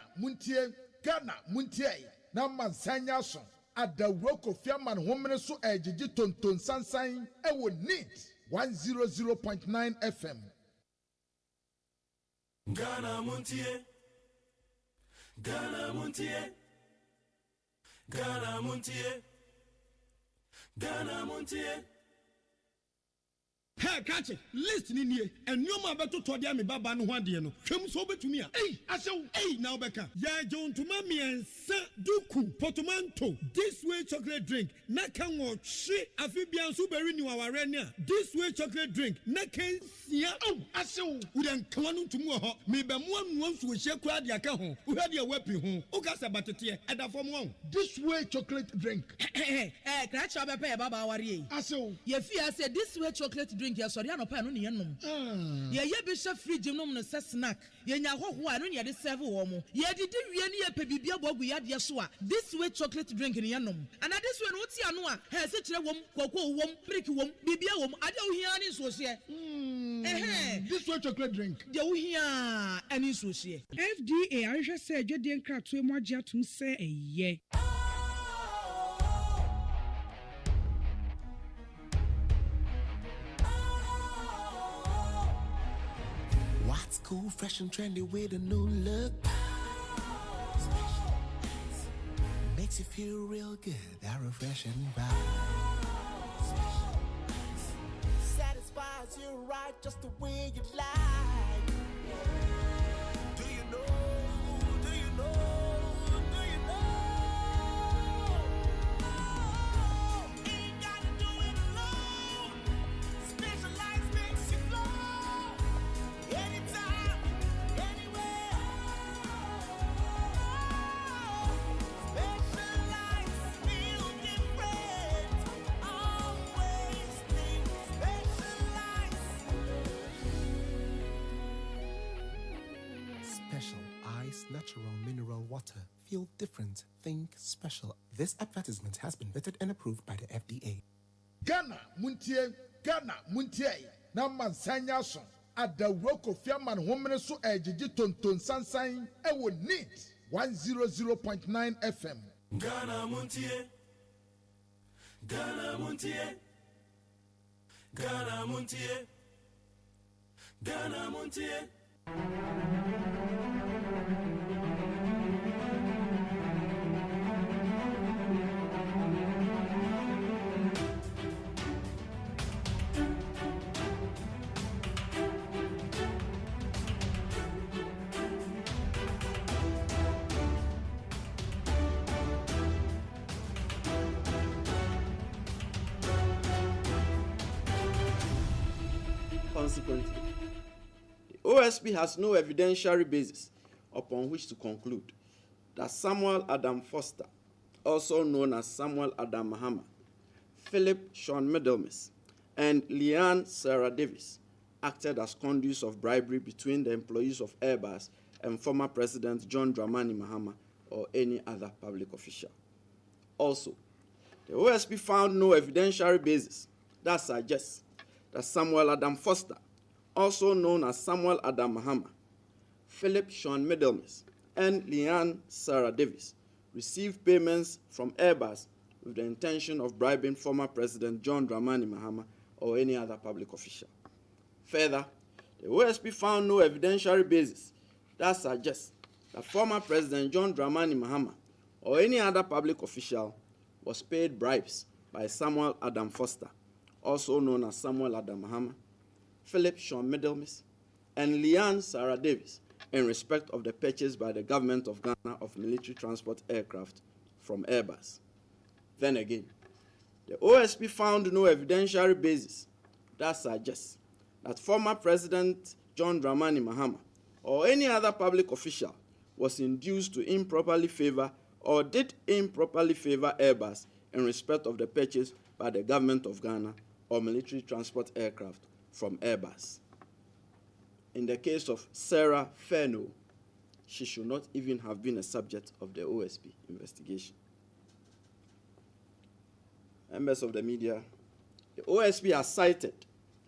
Speaker 19: muntie na mansanya so adawro kofiaman homene so ejiji tonton sansan ewo neat 100.9 FM
Speaker 2: Ghana muntie Ghana Montie, Ghana Montie, Ghana Montie.
Speaker 15: Hey, catch it. Listen in here. And you ma beto to dia me baba no ho ade no. Hwem so betumi a. Hey, asew. Hey, now beka. Ya John to mami en sa duku portmanteau. This way chocolate drink. Na kan wo hwe afibia so beri ni waware ne a. This way chocolate drink. Na kan sia. Oh, asew. Wo den kan no tumu ho. Me be mo anu nso hye kura de aka ho. Wo hwe de wapi ho. O ka sa batete. E da fom ho.
Speaker 19: This way chocolate drink.
Speaker 11: Kra cha be pe baba ware.
Speaker 19: Asew.
Speaker 11: Ye fi say this way chocolate drink. Ya sorry anopa no ne yenom ye be hye fridge nom no se snack ye nya hoho a no ne de serve wo mo ye didi wie ne ye pe bibia bogu ya de so a this way chocolate drink ne yenom and this way no ti ano a he se kire wom koko wom brick wom bibia wom ade wo hia ne so hye
Speaker 19: this way chocolate drink
Speaker 11: de wo hia ani so hye
Speaker 14: FDA ahwehwe se adwede nkratoe mo agye atum se eye
Speaker 20: What's cool, fresh and trendy with a new look? Makes you feel real good, that refreshing vibe. Satisfies you right just the way you like. Do you know? Do you know? Do you know? Ain't gotta do it alone. Specialized makes you flow. Anytime, anywhere. Specialized feel different. Always think specialized. Special Ice Natural Mineral Water. Feel different. Think special. This advertisement has been vetted and approved by the FDA.
Speaker 19: Ghana Montie, Ghana Montie. Na mansanya so. Adawro Kofiaman homene so ejiji tonton sansan e wo neat 100.9 FM.
Speaker 2: Ghana Montie, Ghana Montie, Ghana Montie, Ghana Montie.
Speaker 21: Consequently, the OSP has no evidentiary basis upon which to conclude that Samuel Adam Foster, also known as Samuel Adam Mahama, Philip Sean Middlemis, and Leanne Sarah Davis acted as conduits of bribery between the employees of Airbus and former President John Dramani Mahama or any other public official. Also, the OSP found no evidentiary basis that suggests that Samuel Adam Foster, also known as Samuel Adam Mahama, Philip Sean Middlemis, and Leanne Sarah Davis received payments from Airbus with the intention of bribing former President John Dramani Mahama or any other public official. Further, the OSP found no evidentiary basis that suggests that former President John Dramani Mahama or any other public official was paid bribes by Samuel Adam Foster, also known as Samuel Adam Mahama, Philip Sean Middlemis, and Leanne Sarah Davis in respect of the purchase by the government of Ghana of military transport aircraft from Airbus. Then again, the OSP found no evidentiary basis that suggests that former President John Dramani Mahama or any other public official was induced to improperly favor or did improperly favor Airbus in respect of the purchase by the government of Ghana or military transport aircraft from Airbus. In the case of Sarah Feno, she should not even have been a subject of the OSP investigation. Members of the media, the OSP has cited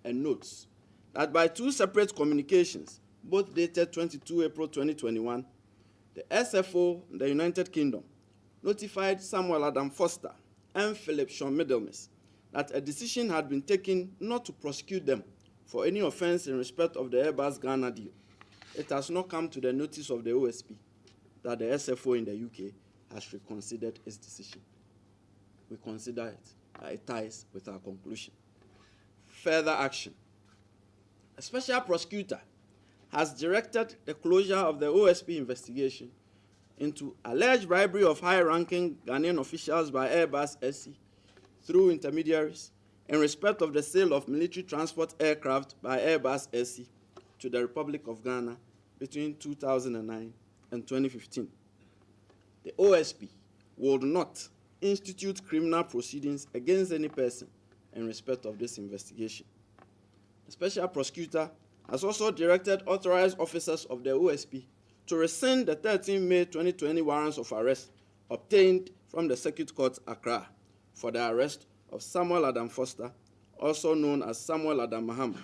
Speaker 21: and notes that by two separate communications, both dated 22 April 2021, the SFO in the United Kingdom notified Samuel Adam Foster and Philip Sean Middlemis that a decision had been taken not to prosecute them for any offense in respect of the Airbus Ghana deal. It has not come to the notice of the OSP. that the SFO in the UK has reconsidered its decision. We consider it ties with our conclusion. Further action. A special prosecutor has directed the closure of the OSP investigation into alleged bribery of high-ranking Ghanaian officials by Airbus SC through intermediaries in respect of the sale of military transport aircraft by Airbus SC to the Republic of Ghana between 2009 and 2015. The OSP would not institute criminal proceedings against any person in respect of this investigation. The special prosecutor has also directed authorized officers of the OSP to rescind the 13 May 2020 warrants of arrest obtained from the Circuit Court, Accra, for the arrest of Samuel Adam Foster, also known as Samuel Adam Mahama,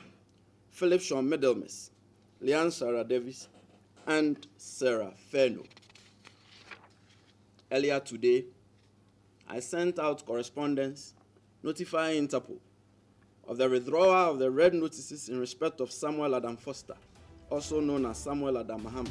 Speaker 21: Philip Sean Middlemas, Leanne Sarah Davis, and Sarah Feno. Earlier today, I sent out correspondence notifying Interpol of the withdrawal of the red notices in respect of Samuel Adam Foster, also known as Samuel Adam Mahama.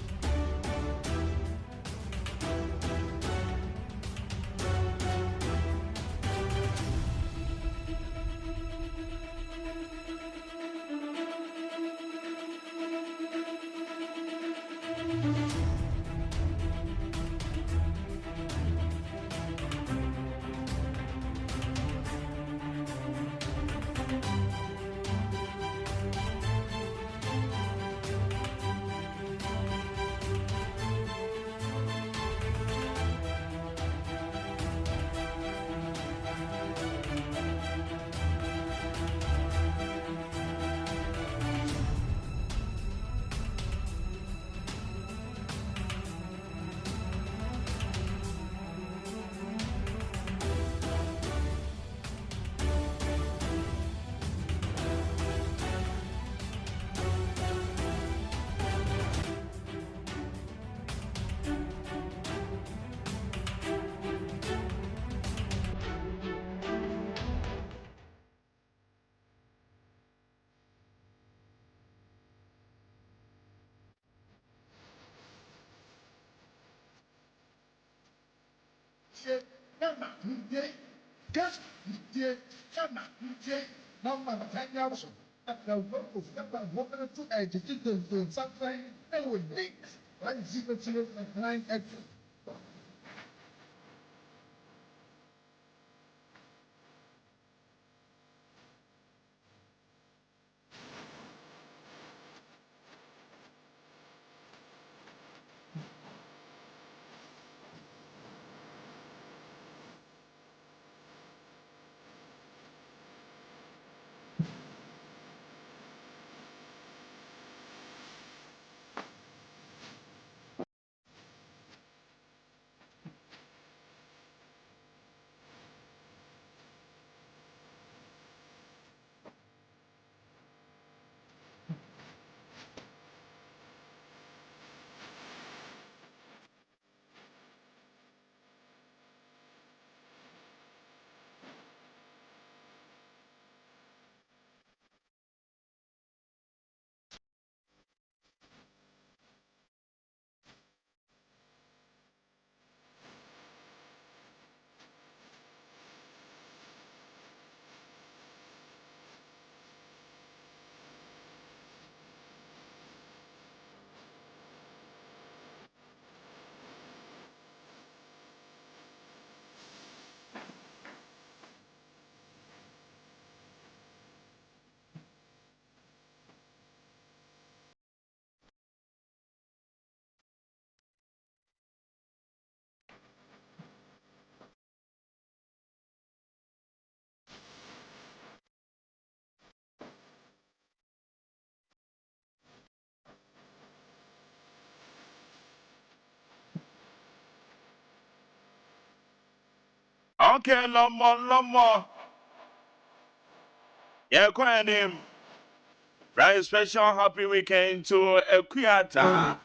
Speaker 3: Okay, no more, no more. Yeah, quiet him. Right, special happy weekend to Equiata.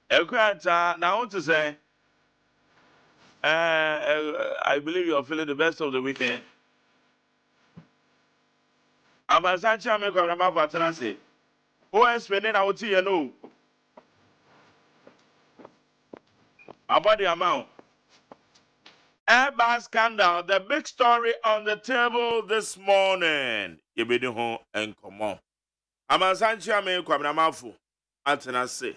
Speaker 3: Equiata, now I want to say, I believe you're feeling the best of the weekend. I'm a Sancha make a number of Atanasi. Who is spending out here? No. About the amount. Airbus scandal, the big story on the table this morning. You be the home and come on. I'm a Sanchi Ame Kwamamafu. Antena say.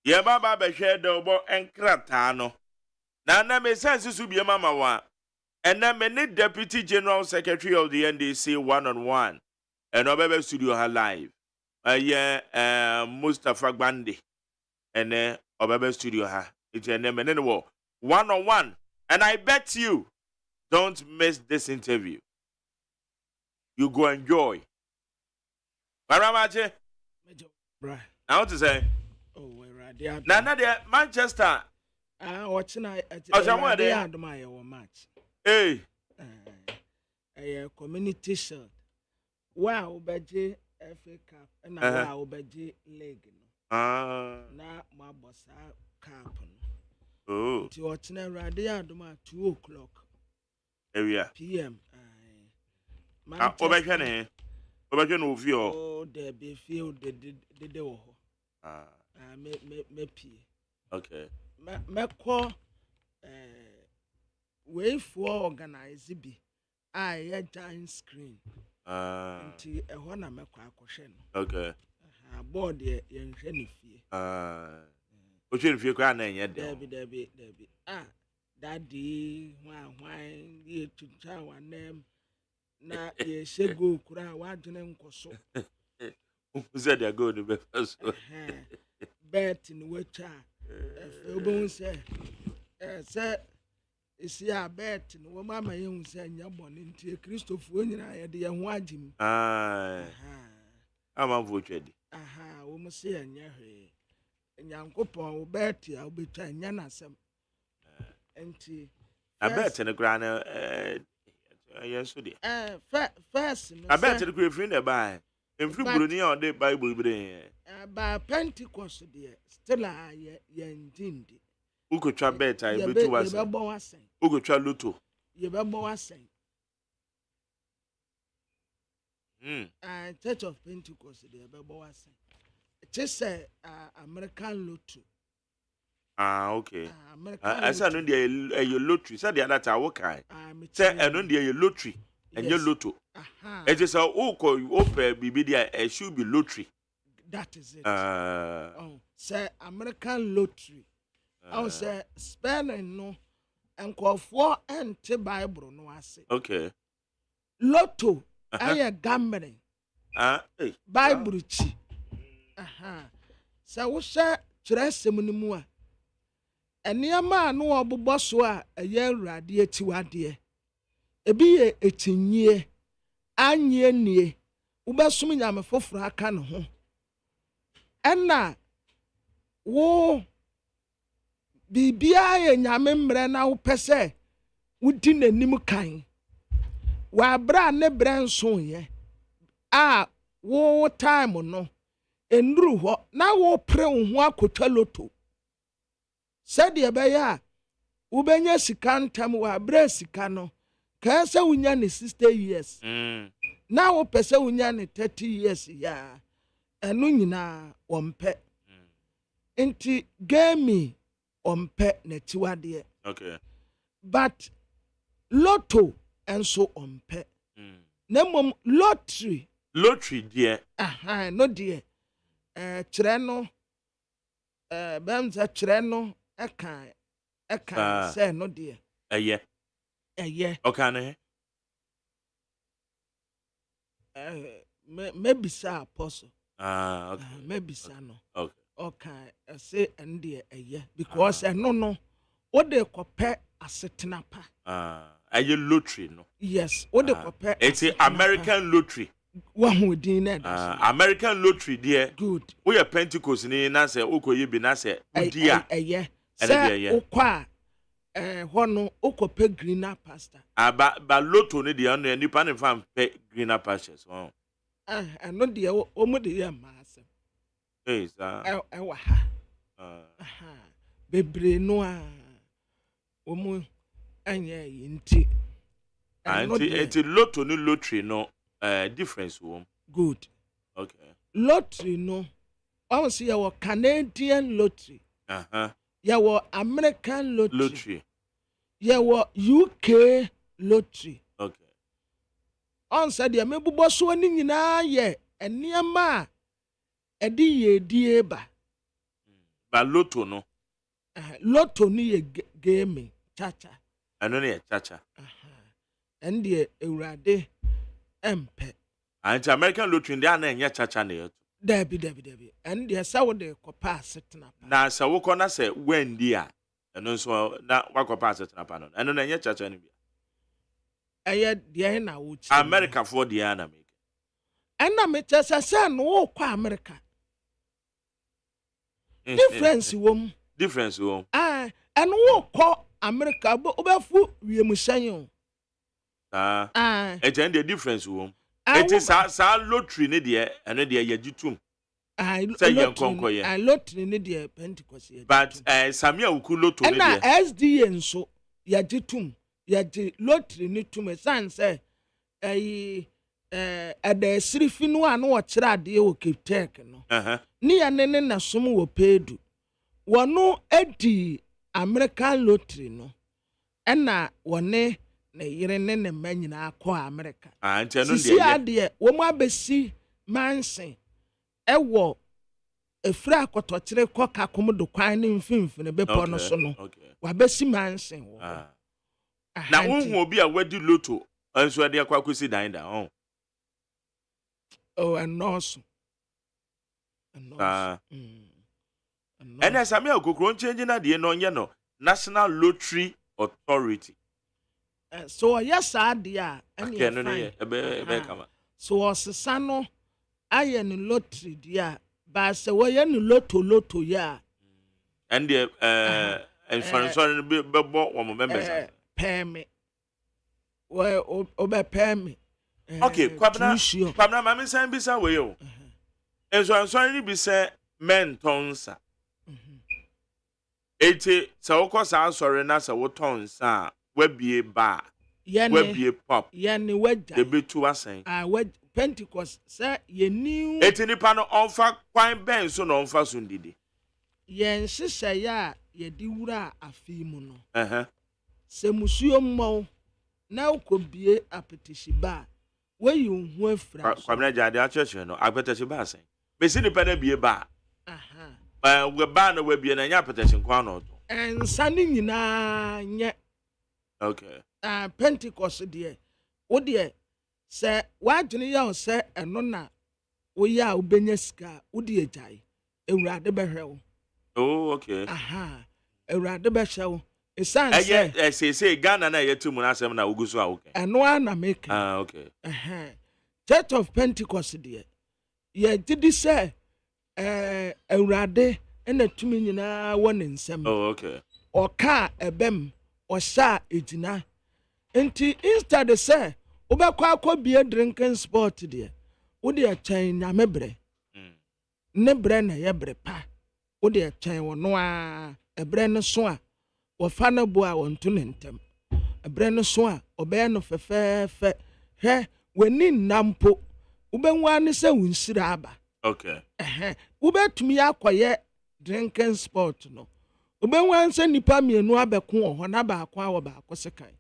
Speaker 3: Ye baba be share the obo enkratano. Na me sense su be mama wa. And then me Deputy General Secretary of the NDC one-on-one. And Obebe Studio ha live. Mustafa Gbandi. And then Obebe Studio ha. It's a name and one-on-one. And I bet you don't miss this interview. You go enjoy. Maramache?
Speaker 1: Right.
Speaker 3: I want to say.
Speaker 1: Oh, we're right.
Speaker 3: Nana de Manchester.
Speaker 1: Watching I match.
Speaker 3: Hey.
Speaker 1: A community shirt. Wow, Beji FA Cup and now Beji leg.
Speaker 3: Ah.
Speaker 1: Na my boss cap.
Speaker 3: Oh.
Speaker 1: To watching a radio 2 o'clock.
Speaker 3: Area.
Speaker 1: PM.
Speaker 3: Obekene. Obekene ovio.
Speaker 1: Oh, there be field the door. Me pie.
Speaker 3: Okay.
Speaker 1: Me call way for organize bi. A giant screen. Nti e ho na me kwa akohwe no.
Speaker 3: Okay.
Speaker 1: Board ye nhwe ne fie.
Speaker 3: O hwe ne fie kwa na enye de.
Speaker 1: Debi. Daddy hwan ye tucha wanem na ye shego kura wa dwene nkoso.
Speaker 3: Uze de go no be first.
Speaker 1: Bet in which Obon say isi a bet no mama yun say nyabon nti Christopher onyina ye de ho agim.
Speaker 3: Ama vochedi.
Speaker 1: Wo mo say anya hwe. Nyankopon wo bet a obetwa anya nasem. Enti
Speaker 3: I bet in the ground yes so there.
Speaker 1: First
Speaker 3: I bet the great friend buy. In free Bruni on the Bible brain.
Speaker 1: By Pentecost there still a yendindi.
Speaker 3: Who could try bet I bet was who could try Luto.
Speaker 1: You be saying. Church of Pentecost there be saying. Just say American lottery.
Speaker 3: Okay. I said no dey a lottery. Said the other time what kind? Say no dey a lottery and your lotto. It is a open bibi there it should be lottery.
Speaker 1: That is it. Say American lottery. Say spelling no and call for anti Bible no ase.
Speaker 3: Okay.
Speaker 1: Lotto I gambling.
Speaker 3: Hey.
Speaker 1: Bible chi. So we say kyerɛsɛm no mu a ɛnneɛma no ɔbobɔ so a ɛyɛ awurade atiwadeɛ ebi yɛ etinyie anyie nie wobɛsom nyame foforɔ aka ne ho ɛna wo biribiara yɛ nyame mmerɛ na wopɛ sɛ wodi n'anim kan wɔabrɛ a ne berɛ nso yɛ a wo time no enuru hɔ na wo pre wo ho akotwa loto sɛdeɛ bɛyɛ a wobɛnya sika ntam wɔ abrɛ sika no ka sɛ wonya ne 60 years na wo pɛ sɛ wonya ne 30 years ya ɛno nyinaa wɔmpɛ nti game ɔmpɛ n'atiwadeɛ
Speaker 3: okay
Speaker 1: but lotto enso ɔmpɛ na mmom lottery
Speaker 3: deɛ
Speaker 1: no deɛ kyerɛ no bɛmza kyerɛ no ɛka sɛ no deɛ ɛyɛ
Speaker 3: ɔka ne
Speaker 1: mɛbisa apostle
Speaker 3: okay
Speaker 1: mɛbisa no
Speaker 3: okay
Speaker 1: ɔka ɛsɛ ɛno deɛ ɛyɛ because ɛno no wode kɔpɛ asetena pa
Speaker 3: ɛyɛ lottery no
Speaker 1: yes wode kɔpɛ
Speaker 3: it's American lottery
Speaker 1: wahu din na
Speaker 3: American lottery deɛ
Speaker 1: good
Speaker 3: we are Pentecost ni na sɛ okoye bi na sɛ udia
Speaker 1: ɛyɛ sɛ okwa hɔ no okɔpɛ greener pasture
Speaker 3: ba lotto ne deɛ no nipa ne fa pɛ greener pastures
Speaker 1: ɛno deɛ ɔmo de yɛ maasɛm ɛwɔ ha bebree no a ɔmo anyɛ yi nti
Speaker 3: nti lotto ne lottery no difference wom
Speaker 1: good
Speaker 3: okay
Speaker 1: lottery no ɔmo sɛ yɛwɔ Canadian lottery Yɛwɔ American lottery.
Speaker 3: Lottery.
Speaker 1: Yɛwɔ UK lottery.
Speaker 3: Okay.
Speaker 1: On said deɛ mebobɔ so ne nyinaa yɛ nneɛma a ɛde yɛdie ba.
Speaker 3: Ba lotto no.
Speaker 1: Lotto ni yɛ gaming chacha.
Speaker 3: Ɛno ne yɛ chacha.
Speaker 1: And the Eurade MP.
Speaker 3: And American lottery ndi ana enye chacha na yeto.
Speaker 1: Debi. And the sawo de kopa setna.
Speaker 3: Na sa wo kɔ na sɛ wendi a ɛno nso na wakɔpa setna pa no. Ɛno na enye chacha ne bia.
Speaker 1: Ɛyɛ deɛ na wo chi.
Speaker 3: America for the ana make.
Speaker 1: Ɛna me kyesa sɛ no wo kɔ America. Difference wom.
Speaker 3: Difference wom.
Speaker 1: And wo kɔ America obefu wiemuhyɛn.
Speaker 3: It's the difference wom. It is sa lottery ne de eno de yagitum.
Speaker 1: Lottery ne de Pentecost.
Speaker 3: But Samia uku lotto ne de.
Speaker 1: Na SDA nso yagitum. Yagi lottery ne tum san say ada sirifi no a no wo kira ade wo Cape Tech no. Ni ya ne na som wo pedu. Wono edi American lottery no. Ɛna wone na yire ne ne manyina akɔ America.
Speaker 3: Nti no
Speaker 1: de ade wo mu abesi mansen ɛwɔ efra akɔtɔkyere kɔ kakom do kwan ne mfimfini bepɔ no so no. Wabesi mansen wo.
Speaker 3: Na wonhu obi a wadi lotto anso ade akwa kosi dan da on.
Speaker 1: Oh, and also.
Speaker 3: And as Samia kokro change na de no nye no National Lottery Authority.
Speaker 1: So yes adia and so osesa no aye no lottery dia ba se wo ye no lotto ya
Speaker 3: and the insurance be bo wo members
Speaker 1: pay me well obe pay me
Speaker 3: okay kwabna mama san bi sa we yo insurance bi se men tonsa ete se wo ko sa asore na se wo tonsa wabie ba wabie pop
Speaker 1: yani waja
Speaker 3: ebetu asen
Speaker 1: Pentecost say ye new
Speaker 3: ete nipa no onfa kwan ben so no onfa so ndidi
Speaker 1: yen hyehyɛ ya ye di wura afi mu no se musuo mmɔ na ukobie apetishi ba we yu hu afra
Speaker 3: kwamna jade achechwe no apetishi ba asen besi nipa na bie ba we ba na wabie na nya apetishi kwan no to
Speaker 1: ensa ni nyina nye.
Speaker 3: Okay.
Speaker 1: Pentecost dear. O dear, sir, why do you say a nonna? O ya ubenya ska, udi jai, a rather behel.
Speaker 3: Oh, okay.
Speaker 1: A rather behel. A son,
Speaker 3: say, Ghana, and I get 2 months, and I will go so okay.
Speaker 1: And one I make.
Speaker 3: Okay.
Speaker 1: Church of Pentecost dear. Ye did he say, a rather and a 2 million one in some.
Speaker 3: Oh, okay.
Speaker 1: Or car a bem. Or sha ejina enti instead say obekwa akọ bia drinking sport there wo de atwan na mebre ne bre na ye bre pa wo de atwan wo no a ebre ne so a wo fa na bo a wonto ne ntem ebre ne so a obe no fefefe he wani nampo ubenwa ne se wunsira aba
Speaker 3: okay
Speaker 1: ubetumi akoye drinking sport no ubenwa nse nipa mienu abeko ho na ba akwa wo ba akosekan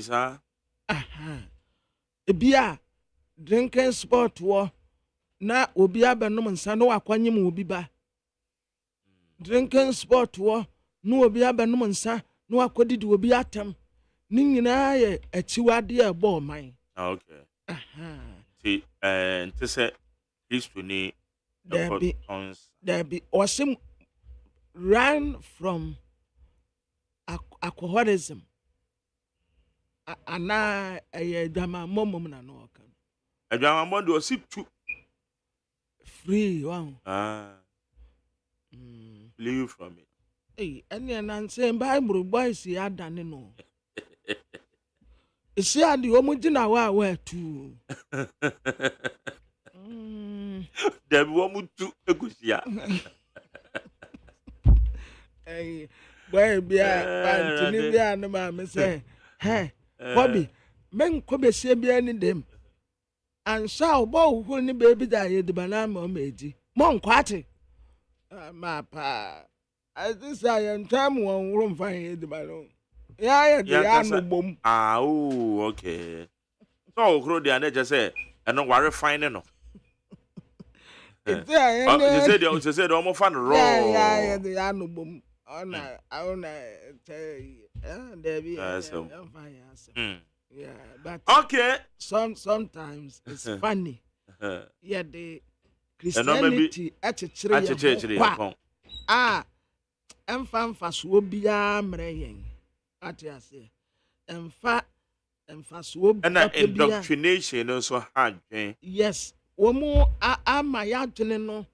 Speaker 3: sir
Speaker 1: ebia drinking sport wo na obi abenom nsa no akwanyem obi ba drinking sport wo no obi abenom nsa no akodidi obi atem ni nyina ye achiwade e bo man
Speaker 3: okay see to say Christo ni there be
Speaker 1: osim run from alcoholism ana dama momom na no kan
Speaker 3: dama mondo si tu
Speaker 1: free one
Speaker 3: leave from it
Speaker 1: any nan say Bible boys ya dane no isi ade o mu gina wa tu
Speaker 3: there be wo mu tu ekusia
Speaker 1: boy bia pantini bia no ma me say Bobby men ko be se bia ni dem ansa obo hu ni baby da ye de banana o meji mo nkwate ma pa I this I am time one room fine the balloon. Yeah, no boom.
Speaker 3: Ah, oh, okay. So, grow the ane say, and no worry fine no.
Speaker 1: It's there.
Speaker 3: You said almost fun raw.
Speaker 1: Yeah, the no boom. I Debbie. Yeah, but
Speaker 3: okay.
Speaker 1: Sometimes it's funny. Yeah, the Christianity at church. Ah, emfa so bia mreyen. Ati ase. Emfa so
Speaker 3: and that indoctrination also hard.
Speaker 1: Yes. Womo ama ya dwene no.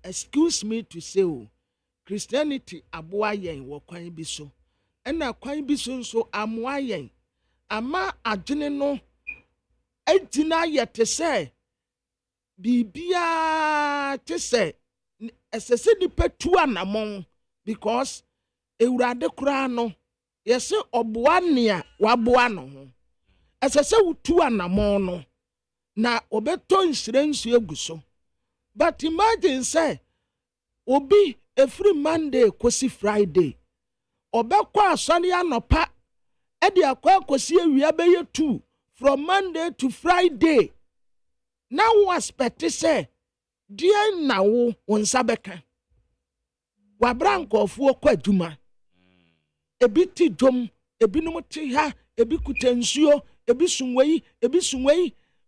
Speaker 1: Excuse me to say Christianity aboa yen wo kwan bi so. Ena kwan bi so amoa yen. Ama adwene no edina yete se bibia te se esese nipa tu anamon because ewurade kura no yese oboa nea waboa no ho esese wutu anamon no na obeto nsirensu eguso but imagine say obi every Monday kosi Friday obekwa asori anopa edi akwa kosi ewia beye 2 from Monday to Friday now was expect say dear now on sabeka wabrankofuo kwa adwuma ebi ti dwom ebi no ti ha ebi kutansuo ebi sunwei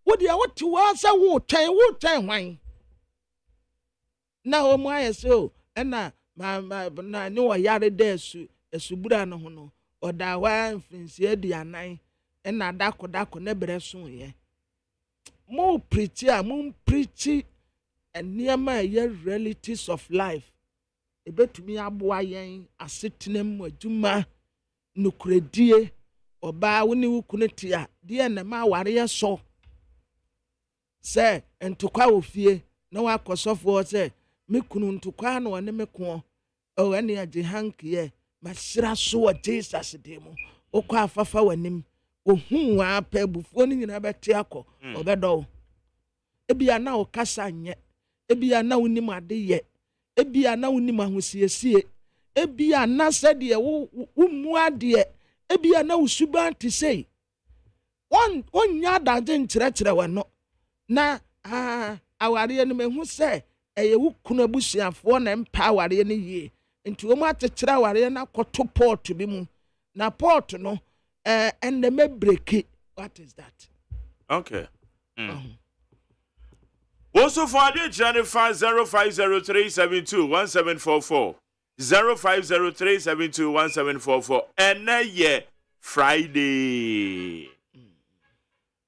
Speaker 1: wo dia wo ti wa sa wo twen hwan na o mu ayese o na na ni wo yare da esubura no ho no oda wa mfinsi aduanan na dako ne bere so ye mo preach eniema ye realities of life ebetumi aboa yen asetenam adwuma nukuredie oba woni wukunetia de na ma ware so se entokwa ofie na wakosofo se mekunu ntokwa na one meko o ene age hankie masira so Jesus demo okwa afafa wanim ohun wa pa bufuo ni nyina beti akọ obedo ebia na okasa nye ebia na unim ade ye ebia na unim ahosiesie ebia na sede wo mu ade ebia na usuba ti sei nya daje nkyerɛkyerɛ wano na aware no mehu sɛ ɛyɛ wo kunu abusuafoɔ na mpa aware no yie nti wo mu atekyerɛ aware na kɔto port bi mu na port no and the me break it. What is that?
Speaker 3: Okay. Also for the channel 0503721744 0503721744 and Friday.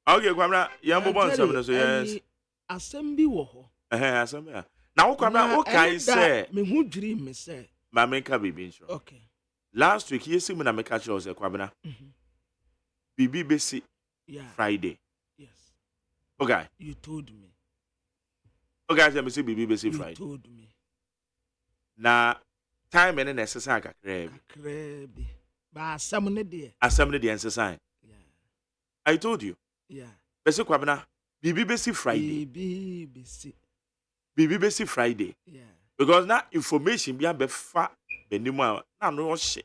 Speaker 3: Okay, Kwamna, yambo bon something so yes.
Speaker 1: Assembly wo ho.
Speaker 3: Assembly. Now Kwamna, okay say
Speaker 1: me hu dream me say.
Speaker 3: Ma menka bibi nso.
Speaker 1: Okay.
Speaker 3: Last week yesi mu na meka che o say Kwamna. Bibi besi Friday.
Speaker 1: Yes.
Speaker 3: Okay.
Speaker 1: You told me.
Speaker 3: Okay, so me say Bibi besi Friday.
Speaker 1: You told me.
Speaker 3: Na time and necessary kakrebi.
Speaker 1: Kakrebi. Ba asam ne de.
Speaker 3: Asam ne de necessary.
Speaker 1: Yeah.
Speaker 3: I told you.
Speaker 1: Yeah.
Speaker 3: Besi Kwabena, Bibi besi Friday. Bibi besi Friday.
Speaker 1: Yeah.
Speaker 3: Because na information be fa benimu na no hye.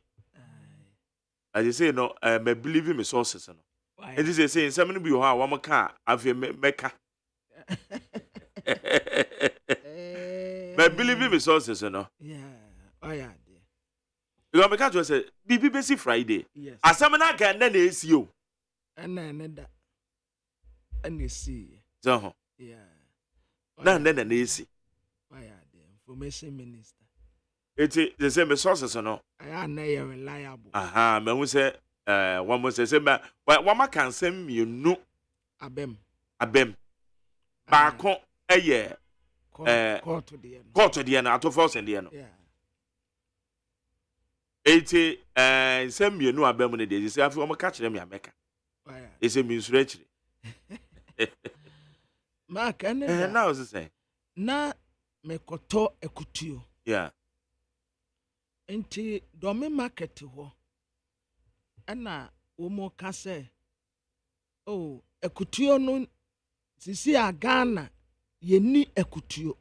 Speaker 3: As you say no, me believe in my sources no. It is saying some be ho a wo maka afi meka. Me believe in my sources no.
Speaker 1: Yeah. Oh yeah.
Speaker 3: You meka to say Bibi besi Friday.
Speaker 1: Yes.
Speaker 3: Asam na ga na esi o.
Speaker 1: Na da. And you see.
Speaker 3: So.
Speaker 1: Yeah.
Speaker 3: Na esi.
Speaker 1: Why are the information minister?
Speaker 3: It's the same sources no.
Speaker 1: I am not reliable.
Speaker 3: Aha, me hu say one more say ma one can send me no
Speaker 1: abem.
Speaker 3: Ba ko eye
Speaker 1: court to the end.
Speaker 3: Court to the end at force and the end.
Speaker 1: Yeah.
Speaker 3: Eti send me no abem no dey say afi o catch them ya meka.
Speaker 1: Why?
Speaker 3: It's a misreachry.
Speaker 1: Mark and
Speaker 3: now say
Speaker 1: na me koto ekutuo.
Speaker 3: Yeah.
Speaker 1: Nti domi market ho ana womo ka se ekutuo no sisi a Ghana yeni ekutuo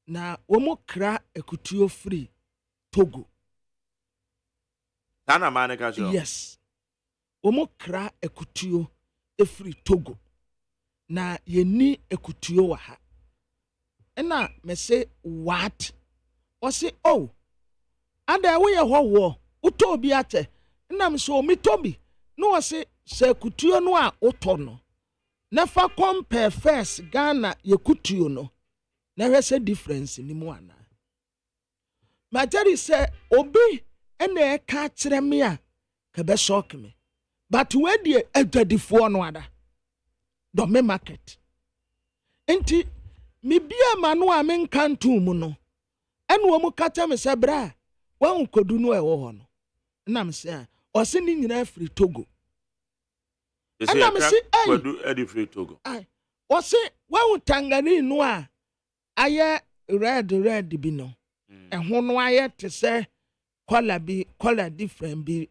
Speaker 1: na womo kra ekutuo free Togo.
Speaker 3: Tana manika jo.
Speaker 1: Yes. Omo kra ekutuo efiri Togo. Na yeni ekutuo wa ha. Ena me say what? O say oh. Ada we ye ho uto bi ate. Na me so mi tobi. No o say se ekutuo no a uto no. Na fa compare first Ghana ye kutuo no. Na we say difference ni mu ana. Majari say obi ene ka kire me a ka be shock me. But we die adwadifo no ada. Do me market. Enti me bia ma no a men kantu mu no. Eno mu kata me se bra. Wa nkodu no e wo ho no. Na me se o se ni nyina free Togo.
Speaker 3: Na me se kwadu edi free Togo.
Speaker 1: O se wa utangani no a aye red bi no. Ehun no aye te se color different bi.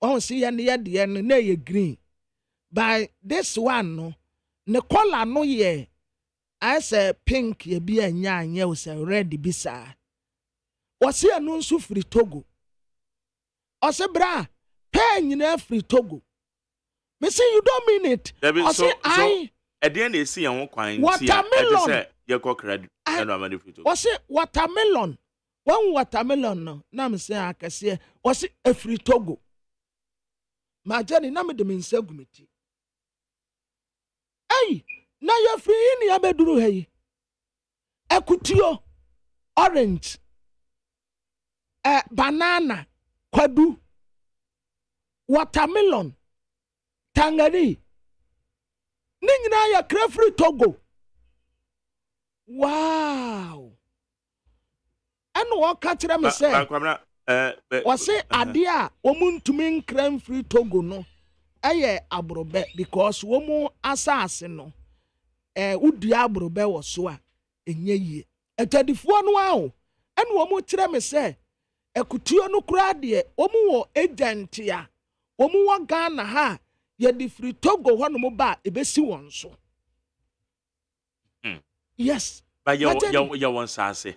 Speaker 1: On see ya de no na ye green. By this one no, ne color no ye I say pink ye bi anya o say red bi sa. O se anu nso free Togo. O se bra, pay nyina free Togo. Me say you don't mean it. O say I
Speaker 3: at the end they see on kwan
Speaker 1: watermelon.
Speaker 3: Ye ko credit and am free Togo.
Speaker 1: O say watermelon. One watermelon no, na me say akase. O say a free Togo. Majani na me de mensa gumeti. Ay, na ya free ni abeduru hey. Ekutuo orange. Banana, kwadu. Watermelon. Tangerine. Ni nyina ya kra free Togo. Wow. Eno wo ka kire me say. Wase ade a omuntumi nkran free Togo no eye abrobe because womu asase no udi abrobe wo so a enye yie etadifo no a o ene womu kire me say ekutuo no kura de womu wo agent ya womu wo Ghana ha ye di free Togo ho no ba ebesi won so. Yes,
Speaker 3: but you want sase.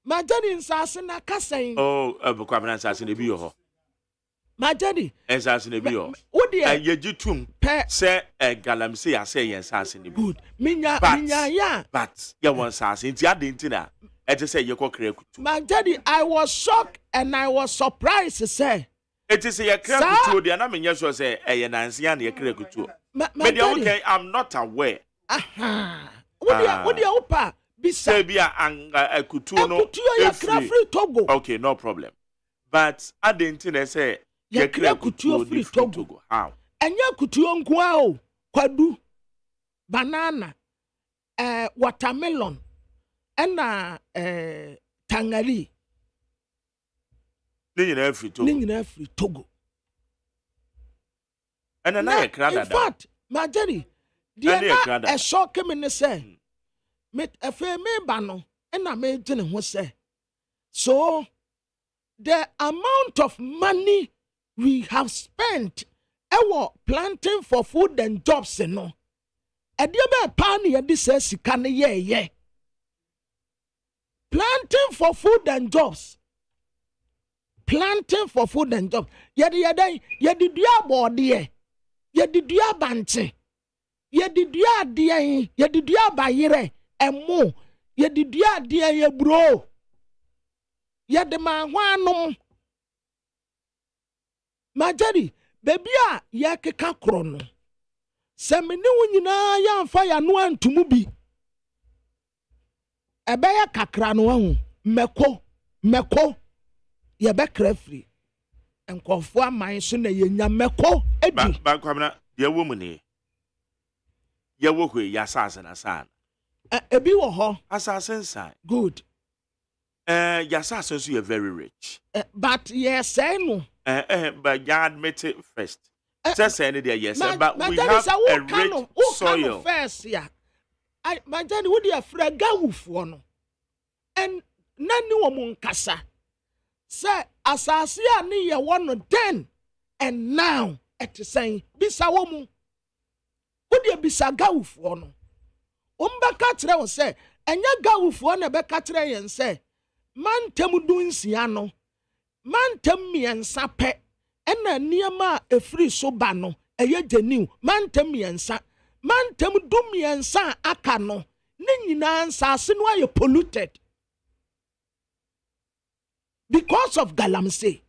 Speaker 1: Majani nsase na kasen.
Speaker 3: Oh, abukwabna nsase ne bi yo ho.
Speaker 1: Majani
Speaker 3: nsase ne bi yo.
Speaker 1: Wodi
Speaker 3: yejitum se galamse ya se nsase ne bi.
Speaker 1: Good. Minya ya.
Speaker 3: But you want sase nti ade nti na e te se ye kokra kutu.
Speaker 1: Majani, I was shocked and I was surprised to say.
Speaker 3: It is ye kra kutu de na menye so se ye nanse ya na ye kra kutu. Me dey okay, I'm not aware.
Speaker 1: Aha. Wodi opa.
Speaker 3: Sebia kutuo no
Speaker 1: free Togo.
Speaker 3: Okay, no problem. But I didn't say
Speaker 1: ye kra kutuo free Togo.
Speaker 3: How?
Speaker 1: Enya kutuo nko a o, kwadu, banana, watermelon, ena tangerine.
Speaker 3: Ni nyina free Togo. And na ye kra dada.
Speaker 1: In fact, Majari, a shock me say. Met a fair me bano, and I made him say. So, the amount of money we have spent our planting for food and jobs, you know. A dear pani and this says, can ye. Planting for food and jobs. Planting for food and jobs. Yedi dia body, yedi dia bante, yedi dia dia, yedi dia bayire. Emo ye didua dia ye bro ye de ma hwanum Majari baby a ye keka kro no se me ne wo nyina ya mfa ya no antumu bi ebe ya kakra no hu meko ye be kra free enkofo aman so na ye nya meko edi
Speaker 3: ba kwamna ye wo mu ne ye wo hwe ya sase na san
Speaker 1: ebi wo ho
Speaker 3: assassin side.
Speaker 1: Good.
Speaker 3: Your assassin so you're very rich.
Speaker 1: But yes, I know.
Speaker 3: But you admit it first. Just say there yes, but we have a rich soil.
Speaker 1: First, yeah. My daddy would be a fragile for no. And none woman kasa. Say assassin ni ya 1 10 and now at the saying bisa woman. Would you be sagau for no? Umbaka tre say enya gawufo na beka tre yen say man temu du nsia no mantam miɛnsa pɛ ɛna nneɛma a ɛfiri so ba no ɛyɛ genuine mantam miɛnsa mantam du miɛnsa a aka no ne nyinaa nsase no ayɛ polluted because of galamsey.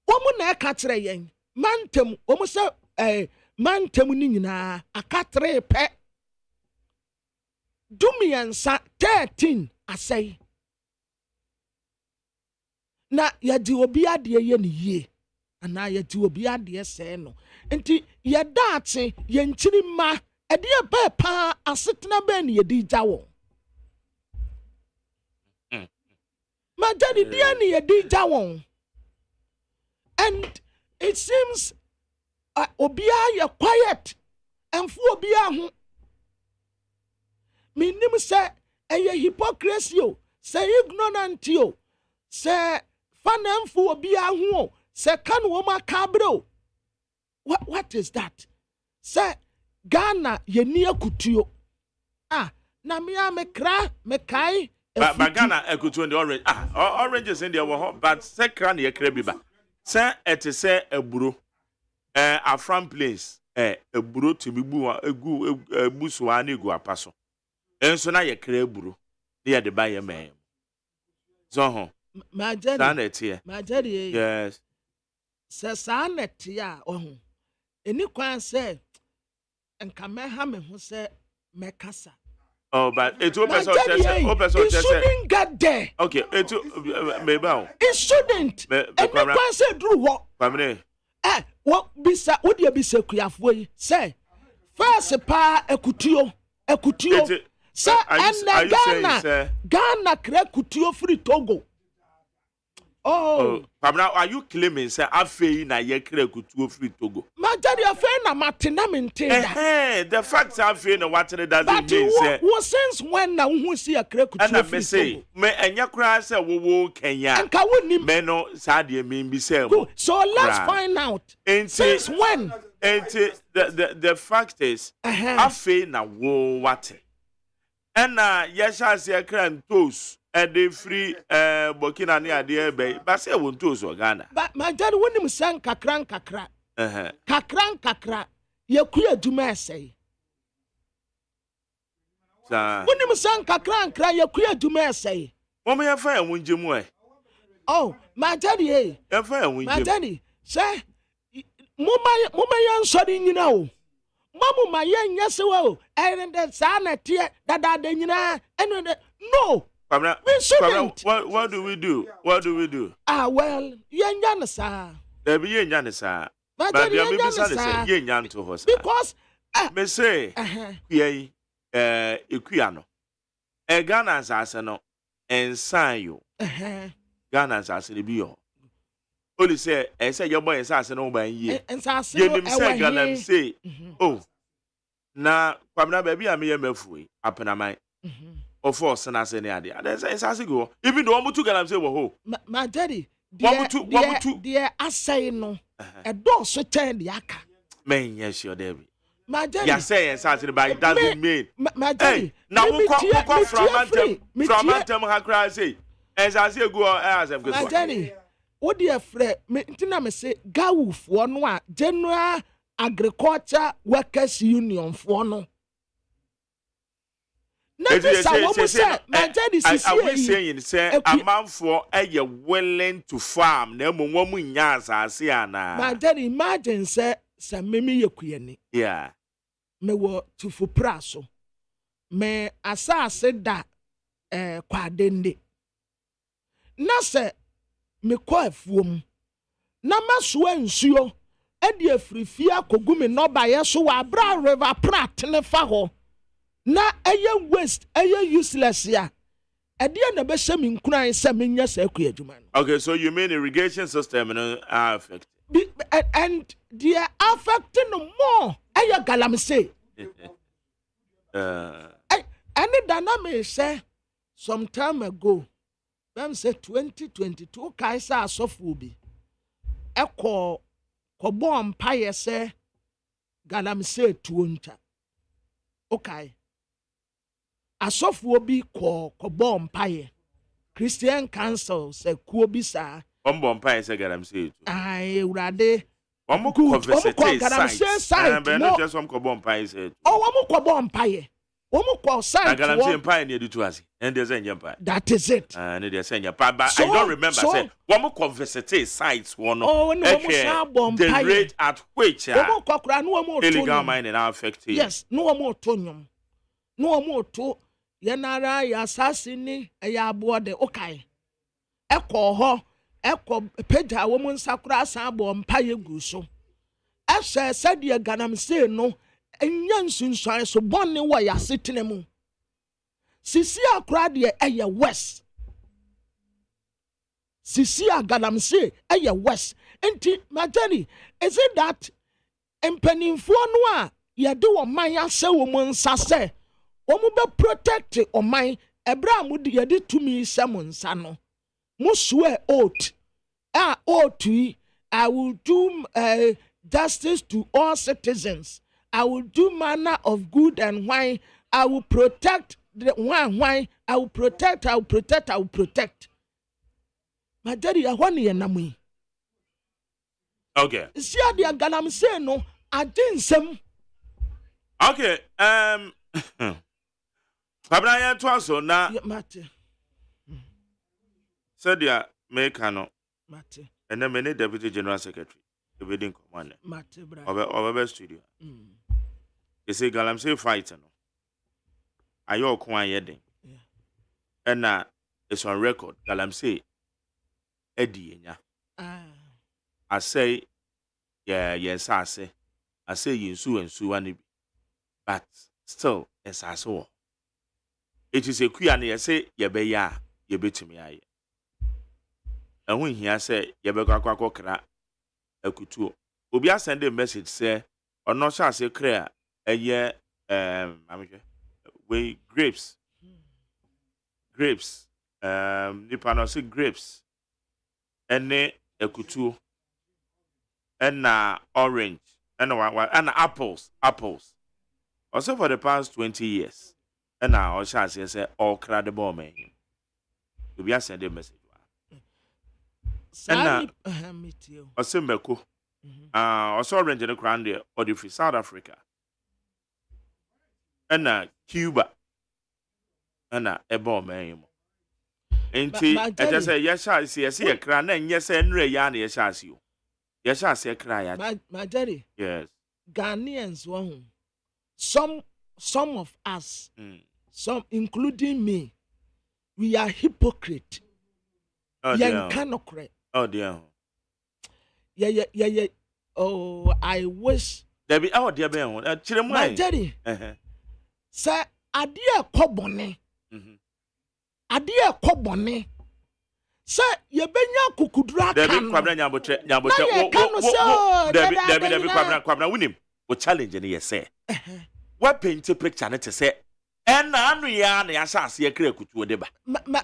Speaker 1: Wɔn na ɛka kyerɛ yɛn mantam wɔn sɛ mantam ne nyinaa aka 3 pɛ du miɛnsa 13 asɛe. Na yɛde obi adeɛ yɛ ne yie anaa yɛde obi adeɛ sɛɛ no nti yɛda ate yɛnkyiri mma ɛdeɛ bɛɛ paa asetena bɛɛ ne yɛde gya wɔn magyade deɛ ne yɛde gya wɔn and it seems obiara yɛ quiet ɛmfo obiara ho menim sɛ ɛyɛ hypocrisy o sɛ ignorant o sɛ fanamfo obiara ho sɛ ka no wɔn aka abrɛ o what is that sɛ Ghana yɛni akutuo na mea mekra mekai
Speaker 3: but Ghana akutuo the orange oranges in there were but sɛ kra na yɛkra bi ba sɛ ɛte sɛ aburo afram place aburo tumi bu egu so ana egu apaso enso na yɛkra aburo na yɛde ba yɛ mɛm so ho
Speaker 1: Majari.
Speaker 3: Yes.
Speaker 1: Sasanet ya Any kwan say Enkameha me who say Mekasa.
Speaker 3: Oh, but it shouldn't
Speaker 1: get there.
Speaker 3: Okay, it
Speaker 1: shouldn't. Any kwan say Drew what? What bisa would you be so clear say first pa ekutio. Sir, and Ghana crack kutio free Togo. Oh,
Speaker 3: Pamela, are you claiming say afei na ye kra kutuo free Togo?
Speaker 1: Majari afei na matina maintain.
Speaker 3: The fact afei na what doesn't mean say.
Speaker 1: What since when na who see a kra kutuo free Togo?
Speaker 3: Me enya kra say wo Kenya.
Speaker 1: Anka woni
Speaker 3: me no sadie me bi say.
Speaker 1: So let's find out. Since when?
Speaker 3: The fact is afei na wo what? And yesha say kra ntos and free Burkina ni ade be but say won to so Ghana
Speaker 1: but my dad wonim san kakran kakra yakuya aduma esay
Speaker 3: sa
Speaker 1: wonim san kakran yakuya aduma esay
Speaker 3: mo me yafa en wonjemu
Speaker 1: oh my daddy
Speaker 3: yafa en wonjemu
Speaker 1: my daddy say muma yan sori nyina o mamu ma yan yesewo and the sana tie dada de nyina and no
Speaker 3: Pamela, what do we do? What do we do?
Speaker 1: Well, yan sa.
Speaker 3: There be yan sa. But there be say yan to us.
Speaker 1: Because
Speaker 3: me say ye ekuano. Ghana asase no ensan yo. Ghana asase le bi yo. Only say say your boy asase no ban ye. Ye nim say Ghana say oh. Na Pamela baby am ye mafu apena man. Of course, and I say, it's go. Even though I'm too gonna say, "Whoa,
Speaker 1: my daddy, dear, I say no, a dog so turn the aka."
Speaker 3: Man, yes, your Debbie.
Speaker 1: My daddy,
Speaker 3: you're saying something about it doesn't mean.
Speaker 1: My daddy,
Speaker 3: now we come from Mantem, how cry say, as I say, go as I'm good.
Speaker 1: My daddy, what dear friend, me say, Gawuf, one General Agriculture Workers Union for no.
Speaker 3: Are we saying say a man for a willing to farm? No woman yas asiana.
Speaker 1: My daddy imagine say mimi yekuyeni.
Speaker 3: Yeah.
Speaker 1: Me wo to for praso. Me asa said that kwadende. Na se me kwa efuom. Na maso ensuo e de afrifia kogumi no ba yeso wa bra river prat ne fa ho. Na eye waste eye useless ya ade na be hye me nkuran se menya sa akua adwuma no.
Speaker 3: Okay, so you mean irrigation system no affect
Speaker 1: and they are affecting more eye galamsey any dynamic say some time ago them say 2022 kaisa asofo bi ekọ bomb empire say galamsey tuonta okay asofo bi ko bomb empire Christian Council say kuo bi saa.
Speaker 3: Bompa say galamsey.
Speaker 1: Ai urade.
Speaker 3: Omo conversate site. No just some ko bompa say.
Speaker 1: Oh, omo ko bompa ye. Omo ko site.
Speaker 3: Galamsey mpa near the two as. And there's any empire.
Speaker 1: That is it.
Speaker 3: And there's any empire. But I don't remember say omo conversate sites one.
Speaker 1: Oh, no,
Speaker 3: the rate at which illegal mining are affected.
Speaker 1: Yes, no more tonium. No more to Yanara ya assassin ya board okay. Echo ho, echo peja woman sakura sabo mpaye guso. Ese said ye ganam say no, and yansun so bonny way ya sitting mu. Sisi akra de eye west. Sisi aganam say eye west. Enti Majani, is it that empanimfo no a ye do o man ase wo mo nsa se omo be protect o man ebra mu de ye de tumi se mo nsa no mo swear oath I will do justice to all citizens. I will do manner of good and wine. I will protect the wine. I will protect. My daddy, I want you na me.
Speaker 3: Okay.
Speaker 1: See how the galam say no. I didn't some.
Speaker 3: Okay. Pabranya twaso na.
Speaker 1: Mate.
Speaker 3: Said ya make no.
Speaker 1: Mate.
Speaker 3: And then many deputy general secretary. The wedding commander.
Speaker 1: Mate bra.
Speaker 3: Over studio. You say galam say fight no. Ayo kwan yedin.
Speaker 1: Yeah.
Speaker 3: And it's on record. Galam say Eddie nya. I say yes I say yinsu and suwani. But still it's as well. It is a queer near say ye be ya ye betimi aye. And when he say ye be kwa kra akutuo. Obi a send a message say or not shall say clear ye we grapes. Nipa no say grapes. Ene akutuo. And orange. And apples. Also for the past 20 years. And now shall say all credible man. To be send a message. And also Meko. Also orange in the crown there or the free South Africa. And Cuba. And a bomb man. Ain't he? I just say yes, I see a crown and yes, and Ray Yanni, yes, I see you. Yes, I say cry.
Speaker 1: My daddy.
Speaker 3: Yes.
Speaker 1: Ghanaians one. Some of us, some including me, we are hypocrite.
Speaker 3: Oh
Speaker 1: dear.
Speaker 3: Oh dear.
Speaker 1: Yeah. Oh, I wish.
Speaker 3: There be oh dear Ben.
Speaker 1: My daddy. Sir, adia kobone. Adia kobone. Sir, ye benya kukudra
Speaker 3: kan. Debi kwabra nyabotre. Debi kwabra winim. O challenge ni ye say. What paint a picture na te say. And anu ya na yasase ye kra kutuo de ba.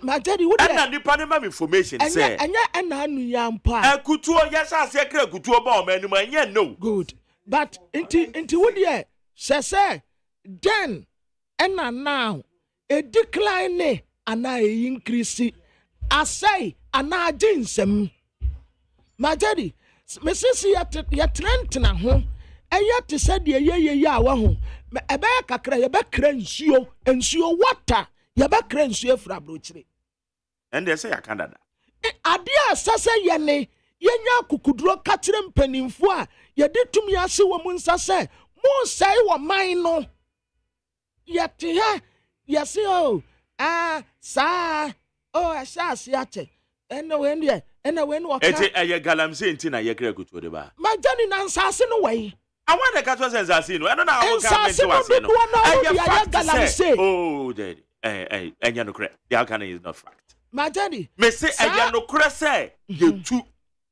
Speaker 1: My daddy would
Speaker 3: and nipa ne ma information say.
Speaker 1: And anu ya mpa.
Speaker 3: Kutuo yasase ye kra kutuo ba o manu ma nye no.
Speaker 1: Good. But inti would ye say then and now a decline and I increase. I say and I jinsem. My daddy, Mrs. Yat Trenton home. And yet to say ye wa ho. A back a cry, a back crencio, and sure water, your back crencio for a broochery.
Speaker 3: And they say a Canada.
Speaker 1: Adia Sasa Yane, Yanya Kukudro Catherine Peninfua, ye did to me as a woman say, more say what mine no. Yet, yes, sa, I shall see at and no end yet, and I went what
Speaker 3: a galam saint in a year to the bar.
Speaker 1: My daddy assassin away.
Speaker 3: I want the catch was assassino. I don't know how to say. Oh, daddy. And you're no correct. Yakana is not fact.
Speaker 1: My daddy.
Speaker 3: May say, and you're no correct. Say, you too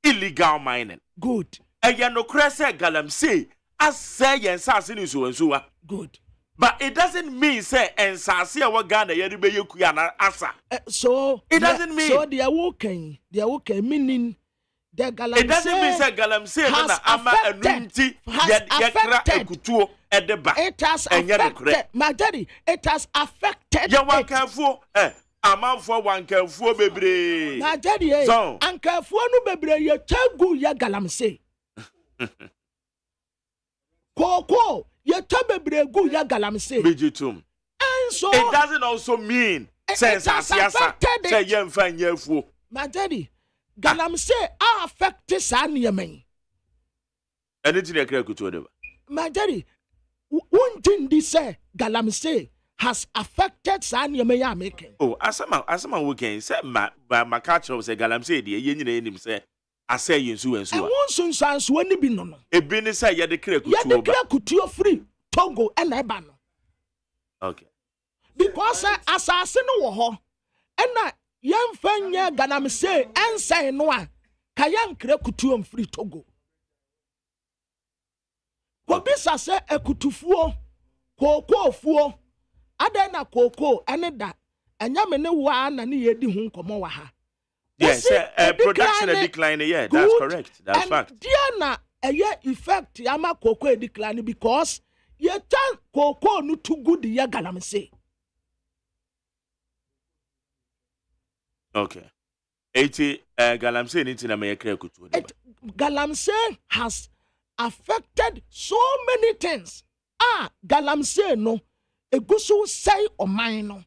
Speaker 3: illegal mining.
Speaker 1: Good.
Speaker 3: And you're no correct. Say, galam say, I say, and sassino so and so.
Speaker 1: Good.
Speaker 3: But it doesn't mean say and Sasia wa Ghana yeribe yukuyana asa.
Speaker 1: So
Speaker 3: it doesn't mean
Speaker 1: so they are walking meaning the galamsey.
Speaker 3: It doesn't mean say galamsey na ama enunti yekra ekutuo edeba.
Speaker 1: It has affected. My daddy, it has affected.
Speaker 3: You want careful amanfo wankanfo bebre
Speaker 1: na jadi ankanfo no bebre ye tagu ya galamse koko ye tabebre gu ya galamse
Speaker 3: bijitum
Speaker 1: so
Speaker 3: it doesn't also mean sense asiasa say yemfa nyafuo
Speaker 1: na jadi galamse affect sa niyemen
Speaker 3: anything dey kra kutu odeba
Speaker 1: na jadi untindi say galamse has affected sa niyemen ya making
Speaker 3: oh asama weekend say ma catch up say galamse dey ye nyina enim say asay yinsu ensu
Speaker 1: a won sunsanso ani bi no
Speaker 3: ebi ni say ye dey kra kutu
Speaker 1: oba ye dey kra kutu free Togo and eba no
Speaker 3: okay
Speaker 1: because asase no wo ho na yemfanya galamse ensan no a kayan kra kutu free Togo ko bisa se ekutufuo kokofuo adan na koko ene da anya me ne wa na ne yedi hu nkomo wa ha
Speaker 3: yes production decline yeah that's correct that's fact
Speaker 1: dia na effect yama koko decline because ye tan koko no too good ya galamse
Speaker 3: okay 80 galamse ni tina me kra kutu
Speaker 1: galamse has affected so many things galamse no egusu say oman no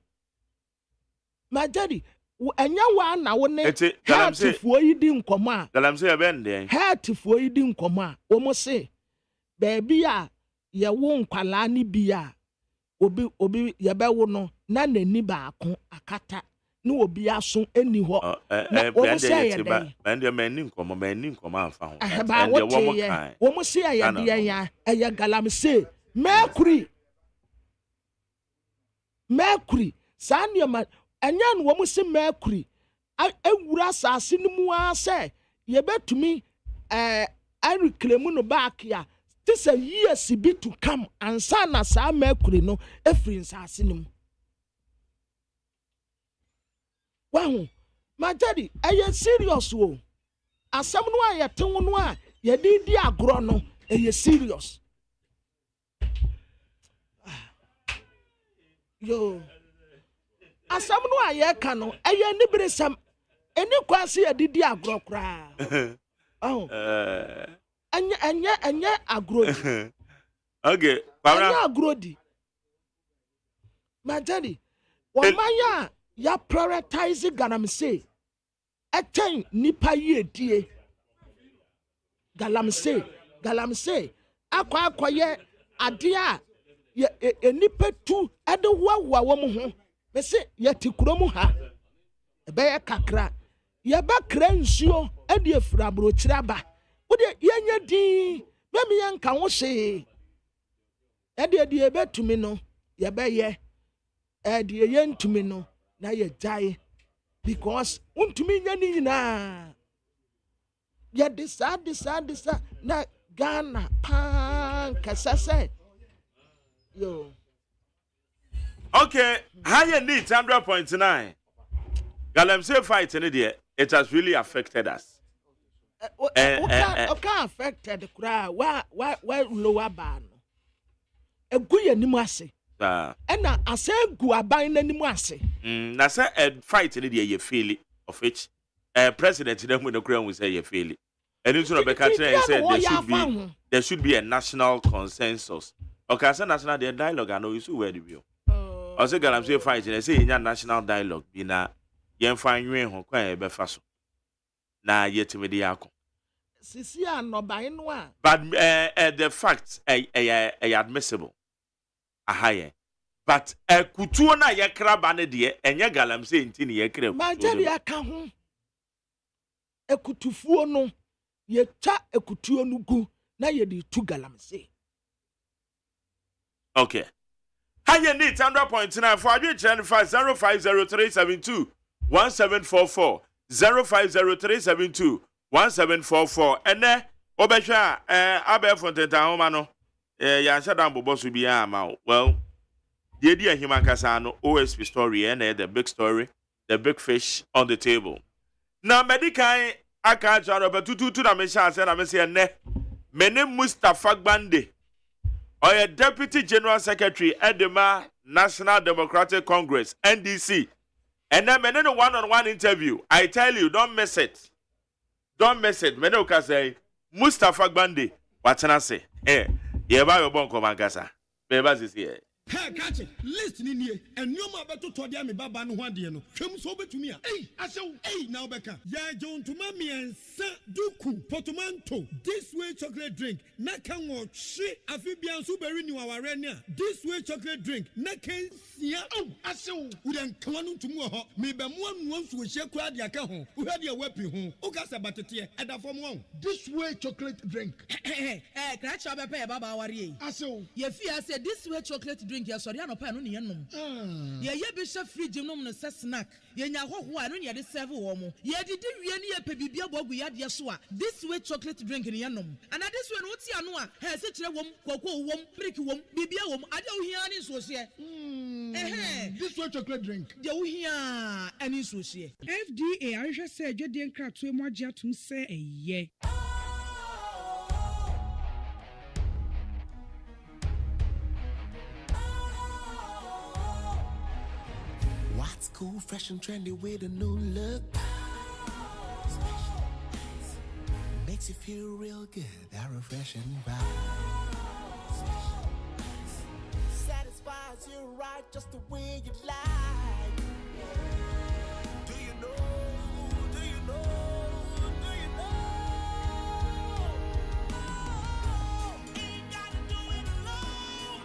Speaker 1: majari enya wa na wo ne healthfo yi di nkomo a
Speaker 3: galamse ya ben den
Speaker 1: healthfo yi di nkomo a wo mo se baby a ye wo nkwala ni bi a obi ye be wo no na nani baako akata ni obi aso eni ho wo mo se ye den
Speaker 3: ende mani nkomo amfa ho
Speaker 1: ende wo mo se ye de ya eye galamse mercury sanioma anya no wo mo se mercury ewura sase no mu a se ye betumi I reclaim no back ya this a years be to come and sana sa mercury no efrin sase no mu wow my daddy eye serious wo asam no a ye ten no a ye di agro no eye serious yo asam no aye ka no eye ni bresam eni kwase ye di agro kra oh anya agro
Speaker 3: okay
Speaker 1: anya agro di majari wa maya ya prioritize galamse eten nipa ye die galamse akwa ade a enipa tu ade wawa wo mo ho mese yati kurom ha ebe ye kakra ye ba kra nsuo ade efura bro kiraba wo de yenya din memi yanka wo hye ade de ebetumi no ye be ye ade ye ntumi no na ye jai because untumi nya ni nyina ye decide na Ghana pan kasase yo
Speaker 3: okay higher need 100.9 galamse fight in there it has really affected us
Speaker 1: okay affected kura wa lower ban egu ye nimu ase na ase gu aban na nimu ase
Speaker 3: na say fight in there ye feel of which president dem no kura we say ye feel and you know Becca said there should be a national consensus. Okay, I said national dialogue. I know you see where the view. I say galamse fight. I say in national dialogue. Bina yen find you ho kwa ebe faso. Na yet me diako.
Speaker 1: Sisi anoba inwa.
Speaker 3: But the facts admissible. Ahaye. But kutuo na ye kraba ne de enye galamse nti ne ye kra.
Speaker 1: Majari aka ho. Ekutufuo no ye cha ekutuo no gu na ye di tu galamse.
Speaker 3: Okay. Higher need 100.9 for you 050372 1744 050372 1744 and then obesha abe fontenta homa no ya shadam bobo so bia ma well the idea human kasa no OSP story and the big story the big fish on the table now medikai aka jaro betutu na me sha say na me say ne mene Mustafa Gbande or Deputy General Secretary Edema National Democratic Congress NDC And then men no one-on-one interview. I tell you, don't miss it. Don't miss it. Men can say Mustafa Gbande. What can I say? Eh, yeah, buy your bonko mangasa. Bebas is here.
Speaker 15: Hey, catch it. Listen in here. And you ma beto to dia me baba no hwade no. Hwem so betumi a. Hey, asew. Hey, now beka. Ya John to mami ensa duku portmanteau. This way chocolate drink. Na kan wo hwe afi bia so beri ni waware ne a. This way chocolate drink. Na kan sia. Oh, asew. Udan kwanu ntumu ho. Me be mo anu nsu hye kwa dia ka ho. Uhade a wapi ho. Ugasa batete. Eda fom ho.
Speaker 19: This way chocolate drink.
Speaker 11: Crash up a baba worry.
Speaker 19: Asew.
Speaker 11: Ye fear say this way chocolate drink ya sorry no pa no ne nom. Ye be chef fridge nom no se snack. Ye nya hoho a no ne de serve wo mo. Ye didi wie ne ye pe bibia bogu ya de so a. This way chocolate drink ne nom. And this way no ti ano a, he se kire wom, koko wom, milk wom, bibia wom, ade wo hia ne so se.
Speaker 19: This way chocolate drink.
Speaker 11: De wo hia ani so se.
Speaker 14: FDA ahwehwe se adwede nkratoe mo agye atum se eye.
Speaker 20: What's cool, fresh and trendy with a new look? Makes you feel real good, that refreshing vibe. Satisfies you right just the way you like. Do you know? Do you know? Do you know? Ain't gotta do it alone.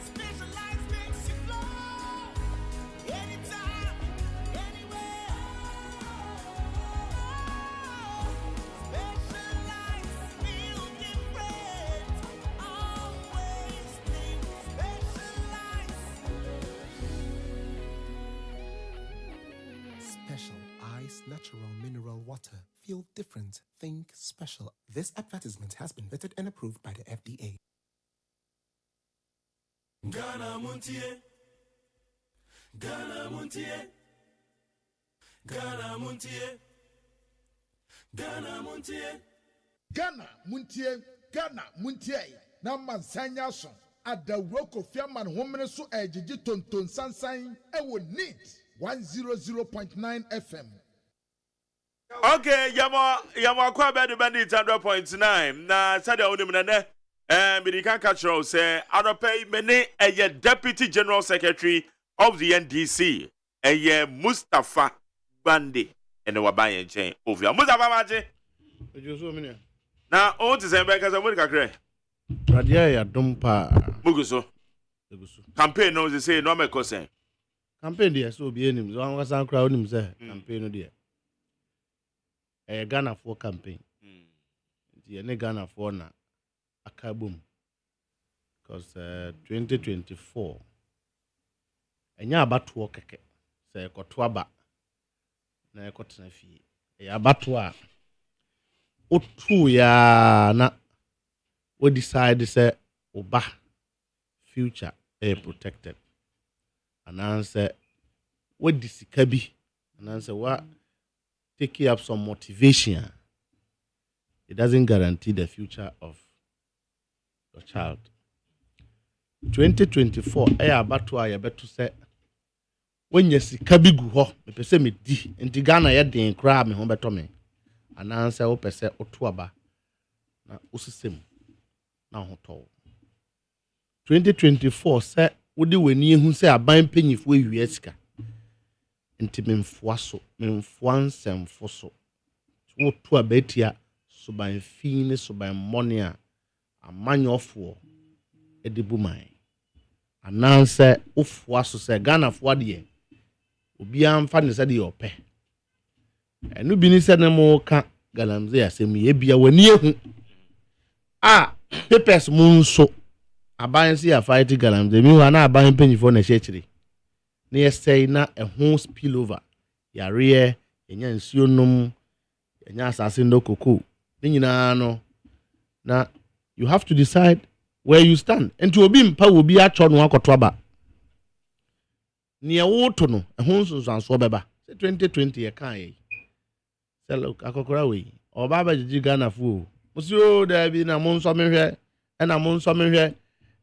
Speaker 20: Specialized makes you flow. Anytime, anywhere. Specialized feel different. Always think specialized. Special Ice Natural Mineral Water. Feel different. Think special. This advertisement has been vetted and approved by the FDA.
Speaker 2: Ghana Montie. Ghana Montie. Ghana Montie. Ghana Montie.
Speaker 19: Ghana Montie. Ghana Montie. Na mansanya so. Adawro Kofi Aman homene so ejiji tonton sansan ewo neat 100.9 FM.
Speaker 3: Okay, yamo kwa bedu bandit 100.9. Na sada unim na ne. We can catch you say Adope Mene a Deputy General Secretary of the NDC. A Mustafa Gbande and the Wabayan chain of your Mustafa Maji. Now, all to say because I'm going
Speaker 6: Radia Dumpa
Speaker 3: Muguso. Campaign knows they say no me cause.
Speaker 6: Campaign dear so be him. So I was on crowd him say campaign dear. A Ghana for campaign. The Ghana for na akabum. Because 2024 enya abatoɔ kɛkɛ sɛ ɛkɔto aba na ɛkɔtena fie ɛyɛ abatoɔ a otu ya na we decide sɛ oba future ɛyɛ protected anansɛ we disika bi anansɛ wa take up some motivation. It doesn't guarantee the future of your child. 2024 abatoa ya beto se wenya sika bi gu ho me pese me di enti Ghana ye den kra me ho beto me ananse wo pese oto aba na osisem na ho to 2024 se wodi wani ehu se aban panyifo ewie sika enti memfoa so memfoa nsemfo so wo to abatia suban fine suban money a amanyofo edibuman ananse ofoa so se Ghana fo de obi amfa ne se de opɛ enu bi ni se ne mo ka galamze asem ye bia wani ehu a papers mu nso aban se ya fight galamze mi wa na aban panyifo na hyekire na yesɛi na ɛho spill over yare enya nsuo nom enya asase ndo koko ni nyina no na you have to decide where you stand. Enti obi mpa obi acho no akoto aba. Ne woto no ehun sunsanso beba. Say 2020 ye kan ye. Say look akokora we. Oba ba jiji Ghana fu. Musi o da bi na mo nso mehwe. E na mo nso mehwe.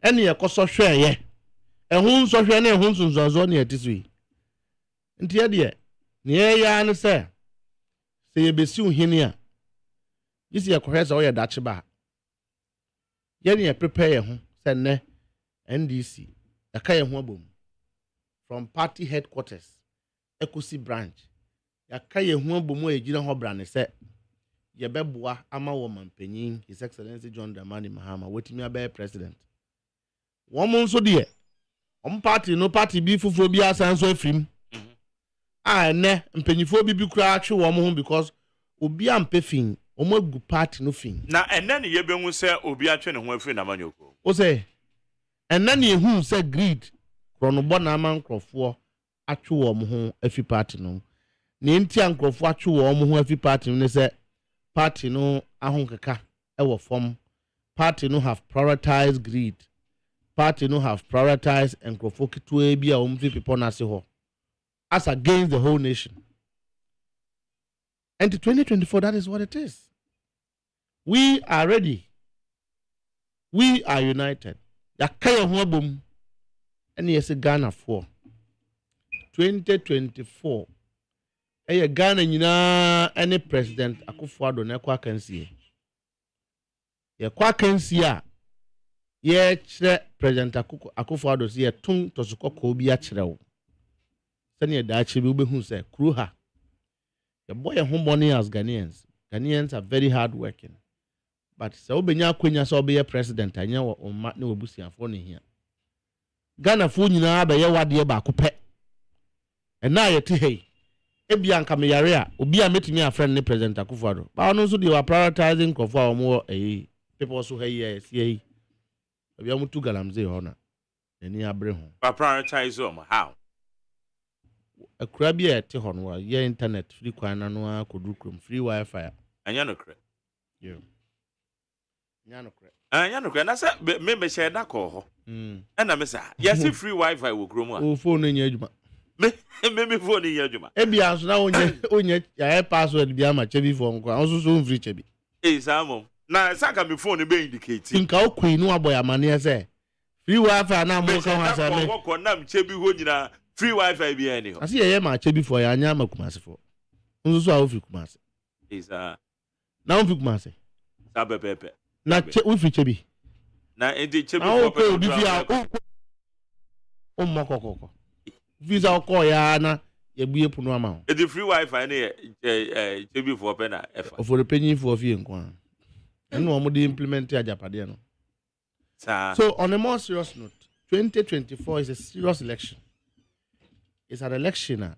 Speaker 6: E ne ye koso hwe ye. Ehun nso hwe na ehun sunsanso ne atisui. Nti ye de ne ya no se ye besi uhini a yisi ye kohwe se o ye dache ba ye ne prepare ye ho se ne NDC yaka ye ho abom from party headquarters Ekusi branch yaka ye ho abom e gina ho bra ne se ye beboa ama wo mampanyin His Excellency John Dramani Mahama wetimi abe president wo mo nso de party no party bi fufuro bi asan so afrim ne mpanyifo bi kura atwe wo mo ho because obi ampefin omagu party no fin
Speaker 3: na enne ne yebehu se obi atwe ne ho afiri na manyoko
Speaker 6: o say enne ne ehu se greed kronobo na ama nkrofo atwe wo mo ho afi party no ne nti ankrofo atwe wo mo ho afi party no se party no ahonkeka e wo form party no have prioritized greed party no have prioritized nkrofo kitwe bi a omfi people na se ho as against the whole nation. And to 2024, that is what it is. We are ready. We are united. Yakaya huabum. And yes, Ghana for 2024. Eye Ghana nyina any president Akufo-Addo na kwa kansie. Ye kwa kansie ye kire president Akufo-Addo se ye tung tosukoko bi a kire wo. Sani da achi bi ubehu se kru ha. The boy home money as Ghanaians. Ghanaians are very hard working. But so obenya kwenya so be president anya wo omma na obusiafo ne hia. Ghana fo nyina ba ye wade ba akopɛ. Ena ye te hei. Ebia nka me yare a obi a metimi a friend ne president Akufo-Addo. Ba ono so they were prioritizing krofo a omo people so hey yes ye. Obi amutu galamze ho na. Eni abre ho.
Speaker 3: Ba prioritize how?
Speaker 6: Akura bi a te ho no ye internet free kwan na no akodukrom free wifi
Speaker 3: anya no kre
Speaker 6: yeah anya no kre
Speaker 3: na say me share da ko ho na me say yes free wifi wo krom a
Speaker 6: o phone nya adwuma
Speaker 3: me phone nya adwuma
Speaker 6: e bia so na onye ya password bi ama chebi fo nko anso so free chebi
Speaker 3: samom na saka me phone be indicate
Speaker 6: nka o kwin no aboy amane say free wifi na mo ka ha say me
Speaker 3: ko na me chebi ho nyina free wifi bi any ho
Speaker 6: asi ye ma chebi fo ya anya makumase fo nso so a ofi kumase na ofi kumase
Speaker 3: sabepepe
Speaker 6: na ofi chebi
Speaker 3: na enti chebi fo
Speaker 6: pe bi fi a o mo kokoko visa ko ya na ye bue puno ama ho
Speaker 3: the free wifi na chebi fo pe na efa
Speaker 6: for the penny for fi nko an eno o mo dey implement ajapade no so on a more serious note 2024 is a serious election. It's an election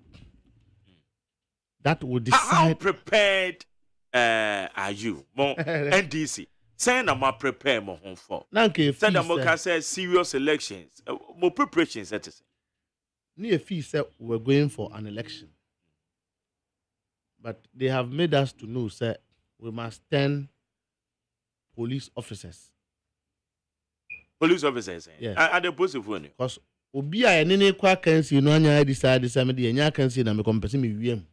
Speaker 6: that will decide.
Speaker 3: How prepared are you? Mon NDC. Say na ma prepare mo hon for. Say na mo can say serious elections. Mo preparations that is.
Speaker 6: Ni a fee said we're going for an election. But they have made us to know say we must turn police officers.
Speaker 3: Police officers.
Speaker 6: Yeah.
Speaker 3: Are they posted for you?
Speaker 6: Because obi a ene kwa kansi no anya decide me de anya kansi na me kompese me wiem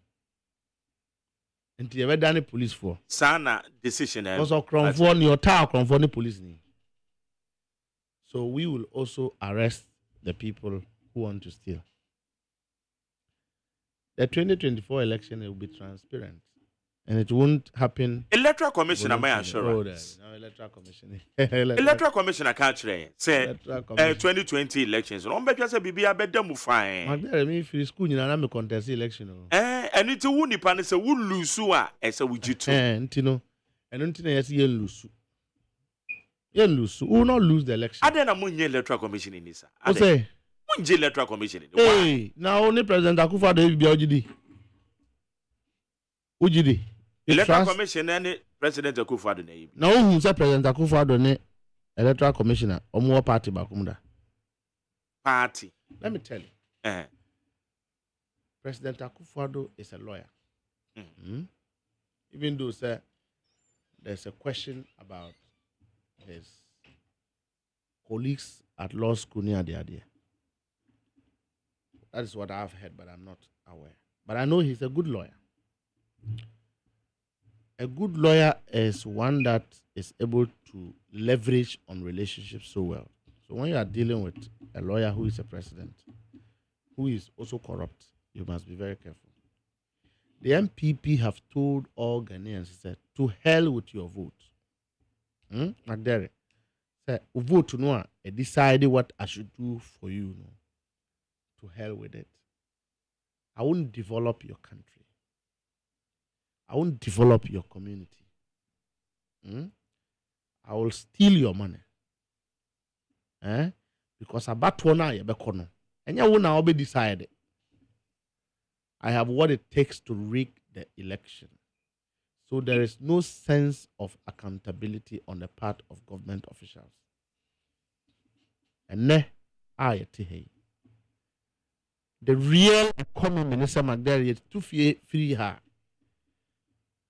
Speaker 6: enti e be dane police for
Speaker 3: sana decision
Speaker 6: because okronfo ni ota okronfo ni police ni so we will also arrest the people who want to steal. The 2024 election will be transparent and it won't happen.
Speaker 3: Electoral Commission am I assurance?
Speaker 6: No, Electoral Commission.
Speaker 3: Electoral Commission can't say 2020 elections. On be just be abedam fine.
Speaker 6: Magdalene me free school na me contest election.
Speaker 3: And it won nipa ne say wo lose a ese wo jitu.
Speaker 6: Ntino. Eno ntino yes ye lose. Ye lose. We will not lose the election.
Speaker 3: Ade na munye Electoral Commission in this.
Speaker 6: Say
Speaker 3: munye Electoral Commission.
Speaker 6: Hey, now only President Akufo-Addo be ojidi. Ujidi.
Speaker 3: Electoral Commission and President Akufo-Addo na yibi.
Speaker 6: Na who say President Akufo-Addo ne Electoral Commissioner omo party bakumda.
Speaker 3: Party.
Speaker 6: Let me tell you. President Akufo-Addo is a lawyer. Even though say there's a question about his colleagues at law school near the idea. That is what I've heard, but I'm not aware. But I know he's a good lawyer. A good lawyer is one that is able to leverage on relationships so well. So when you are dealing with a lawyer who is a president, who is also corrupt, You must be very careful. The MPP have told all Ghanaians that to hell with your vote. Magdare, say vote no, I decided what I should do for you. No, to hell with it. I won't develop your country. I won't develop your community. I will steal your money. Because about one eye, and you will now be decided. I have what it takes to rig the election. So there is no sense of accountability on the part of government officials. And the real economy minister Magdari is too free her.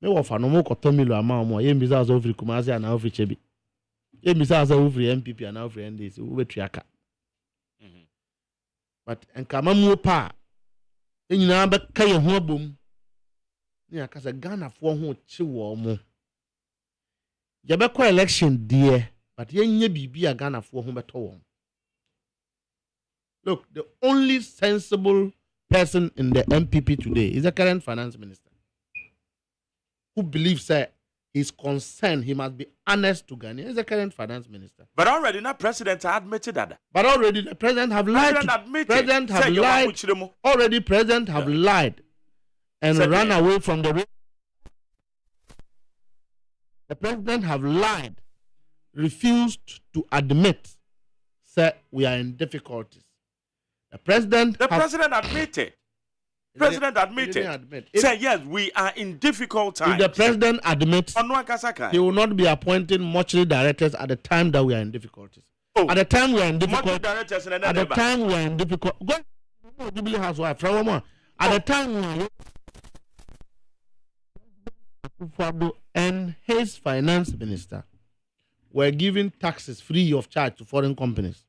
Speaker 6: Me wa fa no mo koto milo ama mo ye mbisa zo free Kumasi ana ofri chebi. Ye mbisa zo free MPP ana ofri NDC wo betuaka. But enkama mu pa enyina be ka ye ho abom. Ni akasa Ghana fo ho chi wo mo. Ye be ko election die but ye nya bibi a Ghana fo ho beto wo. Look, the only sensible person in the MPP today is the current finance minister, who believes that he's concerned, he must be honest to Ghana. He's the current finance minister.
Speaker 3: But already the president admitted that.
Speaker 6: But already the president have lied. President have lied. Already president have lied and run away from the. The president have lied, refused to admit, said we are in difficulties. The president
Speaker 3: admitted. President admitted. Say yes, we are in difficult times.
Speaker 6: If the president admits, he will not be appointing mortuary directors at the time that we are in difficulties. At the time we are in difficulties. At the time we are in difficult. Go Jubilee Housewife. At the time and his finance minister were giving taxes free of charge to foreign companies.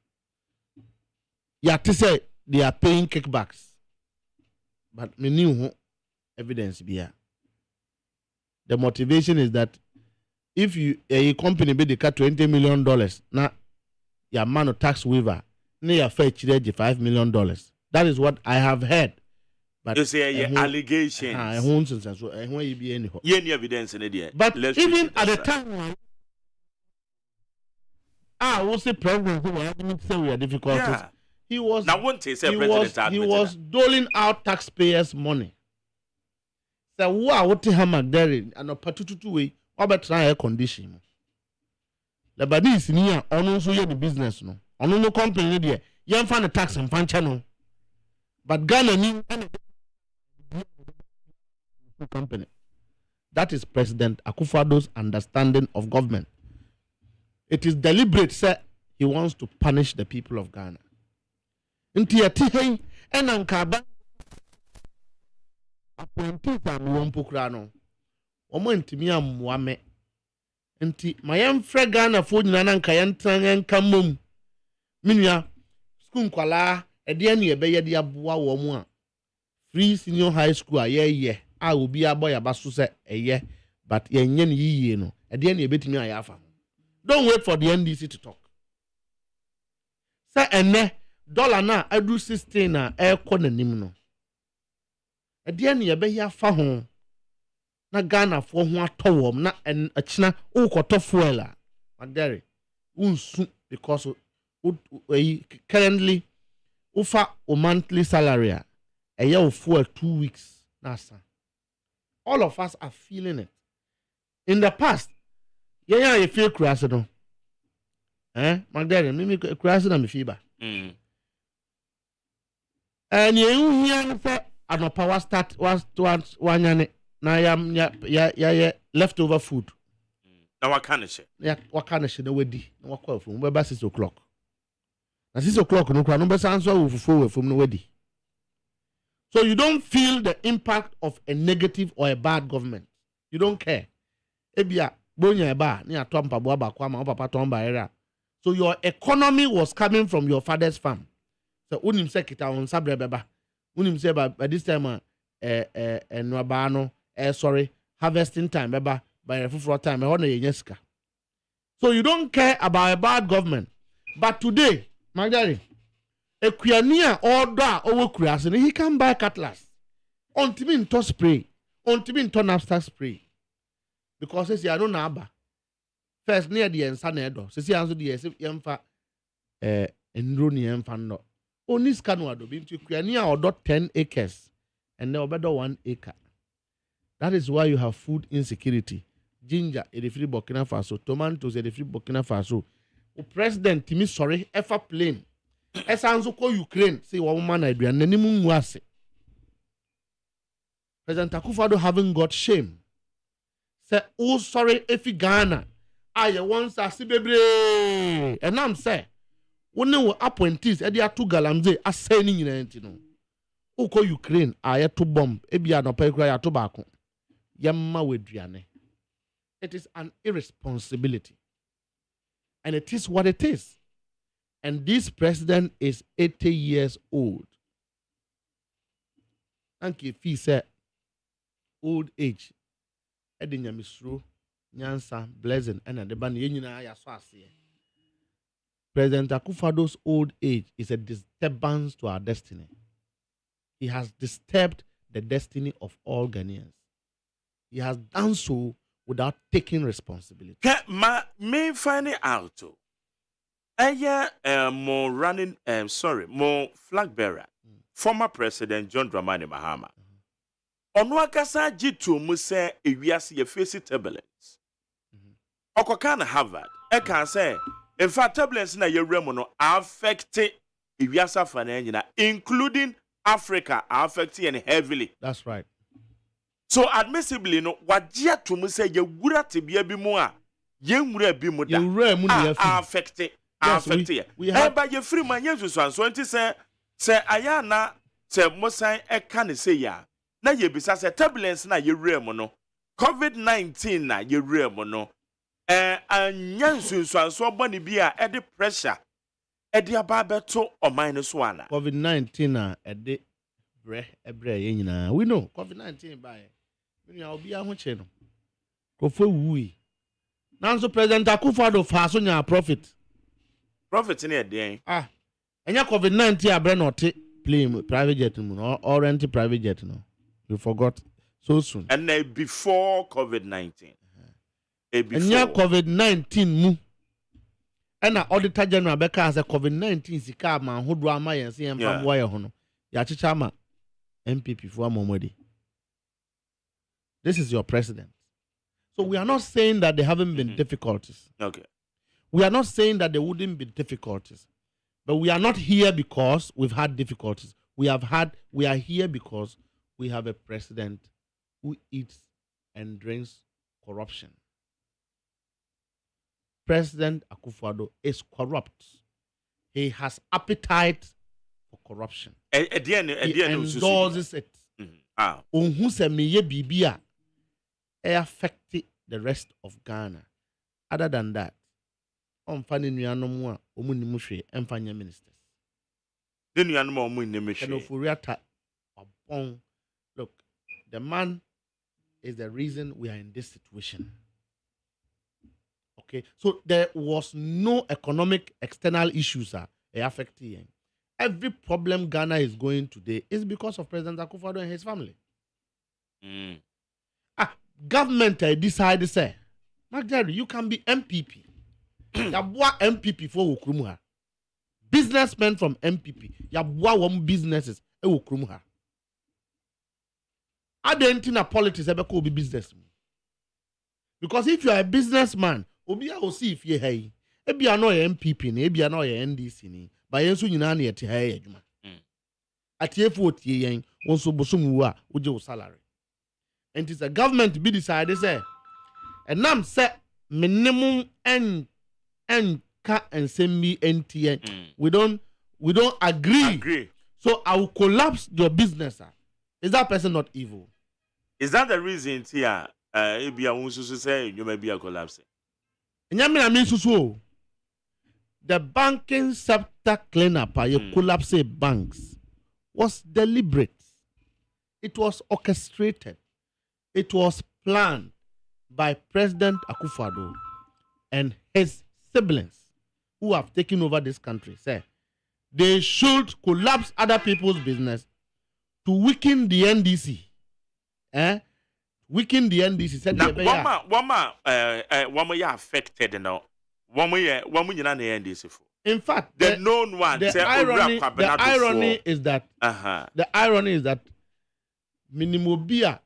Speaker 6: You have to say they are paying kickbacks. But me knew evidence be here. The motivation is that if you a company be the $20 million, now your man of tax waiver, now you fetch $5 million. That is what I have heard. But
Speaker 3: you say allegations. Any evidence in it.
Speaker 6: But even at the time, I will say president who were say we are difficulties. Yeah. He was doling out taxpayers' money. So what Magdari and a patutu way about try air condition. The body is near on so the business no. On no company there. You find a tax and fan channel. But Ghana need company. That is President Akufo-Addo's understanding of government. It is deliberate, sir. He wants to punish the people of Ghana. Nti ati enankaba appointees amwompo no omo ntimi amwame nti mayem frɛ Ghana fo nyina nanka yentran enkamom minua school nkwala ede ane ebeye de aboa wo mu a free senior high school a ye a obi aboya baso se eye but yenye ne yiye no ede ane ebetimi ayafa. Don't wait for the NDC to talk. Say ene dollar na adu 16 na ekọ na nim no ade ne ye be ya fa ho na Ghana fo ho atọwom na achina ukoto fuel a Magdari unsu because currently ufa o monthly salary a eye o fuel 2 weeks na sa. All of us are feeling it. In the past ye feel crazy no Magdari me crazy na me fiba. And you hear an power start was one na ya leftover food.
Speaker 3: Now what kind of shit?
Speaker 6: Yeah, what kind of shit no wedi. No what call from about 6 o'clock. At 6 o'clock no cry no be answer from no wedi. So you don't feel the impact of a negative or a bad government. You don't care. Ebia bonya eba ni atompa bo aba kwa ma papa tomba era. So your economy was coming from your father's farm. So unim se kita on sabre beba. Unim se by this time enwaba no sorry harvesting time beba by a full time e ho na yenyeska. So you don't care about a bad government. But today, Magdari, Ekuania order owo Kuriase, he can buy cutlass. Ontimi into spray. Ontimi into napster spray. Because says I don't know aba. First near the ensanedo. Says answer the yemfa endro ni yemfa no. Only scan wado be to near or 10 acres and now better 1 acre. That is why you have food insecurity. Ginger in the free Burkina Faso, tomatoes in the free Burkina Faso. O president Timi sorry ever plain. Esanzo ko Ukraine say one woman Adrian nenimu nwase. President Akufo-Addo haven't got shame. Say oh sorry if Ghana aye once asibebre. And I'm say when we appointees e dia to galamze asay ni nyina nti no. Uko Ukraine aye to bomb e bia no pa kura ya to baako. Yamma weduane. It is an irresponsibility. And it is what it is. And this president is 80 years old. Thank you. If he said old age, Edinya Misru, Nyansa, Blessing, and the Banyan President Akufo-Addo's old age is a disturbance to our destiny. He has disturbed the destiny of all Ghanaians. He has done so without taking responsibility.
Speaker 3: Me find it out. More running, more flag bearer, former President John Dramani Mahama. Onwakasa jitu muse ewiase ye face turbulence. Okokana Harvard, e can say, in fact, turbulence na ye remo no affect ewiase fananyina, including Africa, affecting heavily.
Speaker 6: That's right.
Speaker 3: So admissibly no wajia to mu say ye wura tebia bi mu a ye nwura bi mu da affect ye ba ye free man yesu so anti say aya na say mosan e ka ne say ya na ye bisa say turbulence na ye wura mu no COVID-19 na ye wura mu no anya nsunsuanso boni bi a e de pressure e de aba beto oman no so ana
Speaker 6: COVID-19 na e de ebre ye nyina we know COVID-19 by I'll be a huncheno. Go for we. Now, so President Akufo-Addo faso nya profit.
Speaker 3: Profit in a day.
Speaker 6: And your COVID-19 a brand not play private jet or rent private jet no. You forgot so soon.
Speaker 3: And before COVID-19.
Speaker 6: And your COVID-19 mu. And Auditor General Becca has a COVID-19 sika man who do ama yen see from wire hono. Ya chichama MPP for momodi. This is your president. So we are not saying that there haven't been difficulties.
Speaker 3: Okay.
Speaker 6: We are not saying that there wouldn't be difficulties. But we are not here because we've had difficulties. We are here because we have a president who eats and drinks corruption. President Akufo-Addo is corrupt. He has appetite for corruption. He endorses it. Affect the rest of Ghana. Other than that, on finding Nuanomwa, Omunimushe, and Fanya ministers.
Speaker 3: Then you are more Munimushe.
Speaker 6: Look, the man is the reason we are in this situation. Okay, so there was no economic external issues affecting. Every problem Ghana is going today is because of President Akufo-Addo and his family. Government decide to say, Magdari, you can be MPP. Yabwa MPP for Ukrumuha. Businessmen from MPP. Yabwa one businesses e Ukrumuha. Adentina politics ebe ko be business. Because if you are a businessman, obi a see if you hey, ebi ano ye MPP ni, ebi ano ye NDC ni, ba yensu nyina na ye te hey adwuma. Atiefu otie yen, wonso bosom wu a, uje wo salary. And it's a government be decided say and nam say minimum and ka and send me NTN. We don't agree. So I will collapse your business. Is that person not evil?
Speaker 3: Is that the reason here? If you want to say you may be a collapse.
Speaker 6: The banking sector cleanup you collapse banks was deliberate. It was orchestrated. It was planned by President Akufo-Addo and his siblings who have taken over this country. Say they should collapse other people's business to weaken the NDC weaken the NDC. Said
Speaker 3: Now, one ya affected now. One nyina na NDC for.
Speaker 6: In fact,
Speaker 3: the known one.
Speaker 6: The irony is that the irony is that minimobia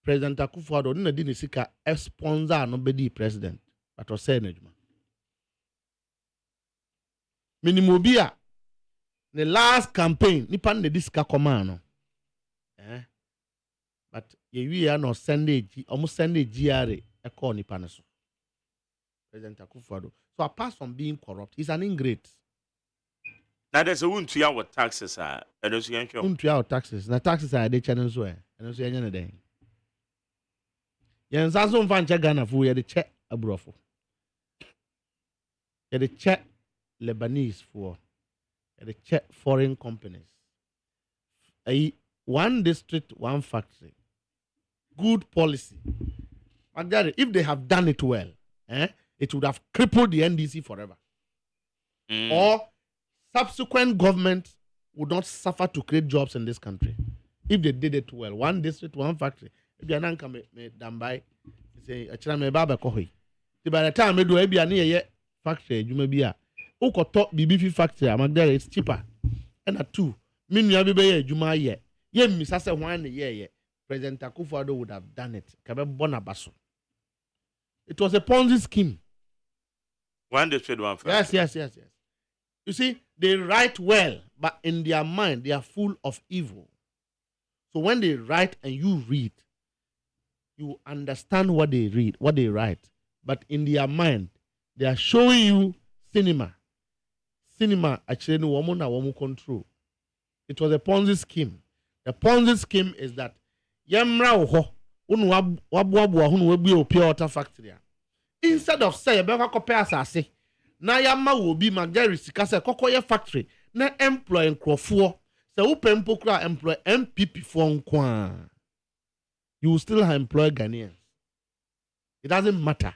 Speaker 6: President Akufo-Addo na di nisika sponsor no be president, but o say nejuma. Minimobia the last campaign nipa na di sika command no. But ye no Sunday almost Sunday GRA e call nipa na so. President Akufo-Addo. So apart from being corrupt, he's an ingrate.
Speaker 3: Now there's a won't to our taxes
Speaker 6: won't to our taxes. Now taxes are the channels where and also any day. Yen saso fan check Ghana for the check abrofo. The check Lebanese for the check foreign companies. One district, one factory. Good policy. And if they have done it well, it would have crippled the NDC forever. Or subsequent government would not suffer to create jobs in this country if they did it well. One district, one factory. If you are come dambai, say a china me baba kohi. By the time we do a factory, you may be a top BBF factory. It's cheaper. And a two, mean you be Juma ye. Ye Mrs. 1 year. President Akufo-Addo would have done it. Kabe Bonabaso. It was a Ponzi scheme.
Speaker 3: One district, one factory.
Speaker 6: Yes. You see, they write well, but in their mind, they are full of evil. So when they write and you read, you understand what they read, what they write. But in their mind, they are showing you cinema. Cinema actually no woman na woman control. It was a Ponzi scheme. The Ponzi scheme is that yemra ho unu wabuabu hu no webi pure water factory. Instead of say be ko pay asase na yama wo bi magari sika say kokoye factory na employ nkrofo say wo pempo kra employ MPP for nkwa. You will still employ Ghanaians. It doesn't matter.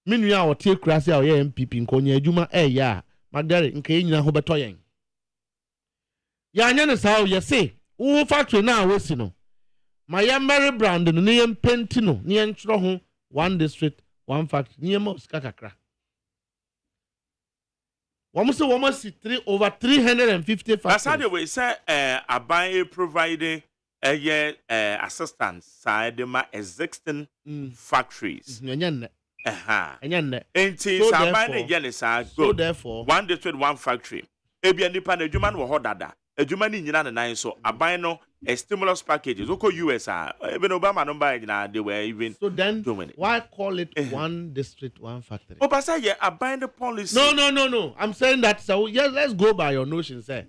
Speaker 6: Minua o tie kra say o ye MPP nkonya adwuma ya magari nke nyina ho beto yen. Ya nya ne say o say wo factory na wesi no my Mary brand no ne yem penti no ne yen twro ho one district one factory ne yem sika kakra womo see over 350 factories.
Speaker 3: That's how the way say aban providing assistance side ma existing factories.
Speaker 6: Enyanne.
Speaker 3: So therefore one district one factory. Ebi nipa na adwuma no ho dada. Adwuma ni nyina na nan so aban no stimulus packages oko US even Obama no buy na they were even
Speaker 6: so then why call it one district one factory?
Speaker 3: Oh but say yeah aban the policy.
Speaker 6: No. I'm saying that so yes, let's go by your notion say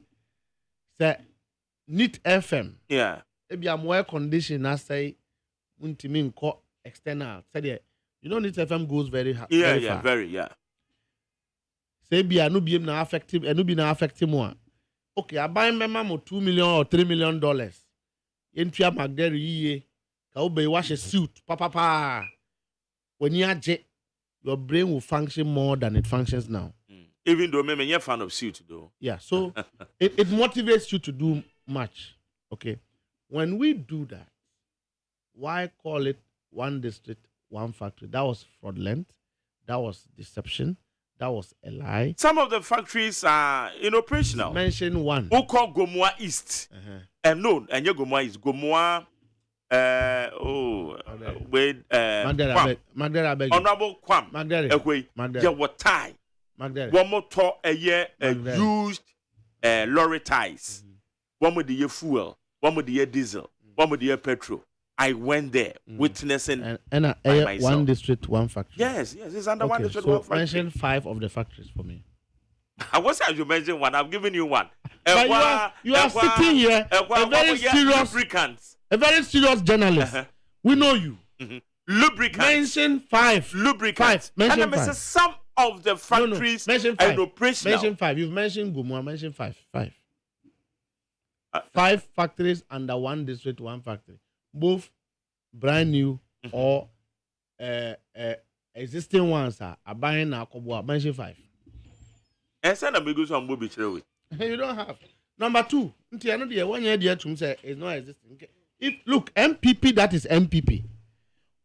Speaker 6: NIT FM.
Speaker 3: Yeah.
Speaker 6: Ebi am air condition na say untimi nko external. Say you know NIT FM goes very hard.
Speaker 3: Yeah, very.
Speaker 6: Say bi anu bi na affective enu bi na affective more. Okay, I buy my mama $2 million or $3 million. Yentua magderi ye. Ka ube wash a suit. Pa. When you are your brain will function more than it functions now.
Speaker 3: Even though you're a fan of suit though.
Speaker 6: Yeah, so it motivates you to do much. Okay. When we do that, why call it one district, one factory? That was fraudulent. That was deception. That was a lie.
Speaker 3: Some of the factories are inoperational.
Speaker 6: Mention one.
Speaker 3: Who call Gomoa East? No, and you Gomoa East. Gomoa.
Speaker 6: Magdalene.
Speaker 3: Honorable Kwam.
Speaker 6: Magdalene.
Speaker 3: Yeah, what tie?
Speaker 6: Magdalene.
Speaker 3: One more talk a year used lorry ties. One with the year fuel. One with the year diesel. One with the year petrol. I went there witnessing
Speaker 6: and one district, one factory.
Speaker 3: Yes, it's under one district, one factory.
Speaker 6: Mention 5 of the factories for me.
Speaker 3: I was as you mentioned one. I've given you one.
Speaker 6: You are sitting here, a very serious journalist. We know you.
Speaker 3: Lubricants.
Speaker 6: Mention 5.
Speaker 3: Lubricants.
Speaker 6: Mention
Speaker 3: and 5. Some of the factories
Speaker 6: mention 5. Operational. Mention 5. You've mentioned Gumua. Mention 5. 5 factories under one district, one factory. Both brand new or existing ones are buying now. Mention 5.
Speaker 3: And send a big one will be true.
Speaker 6: You don't have. Number 2. Until 1 year, dear, to say is not existing. if look MPP, that is MPP.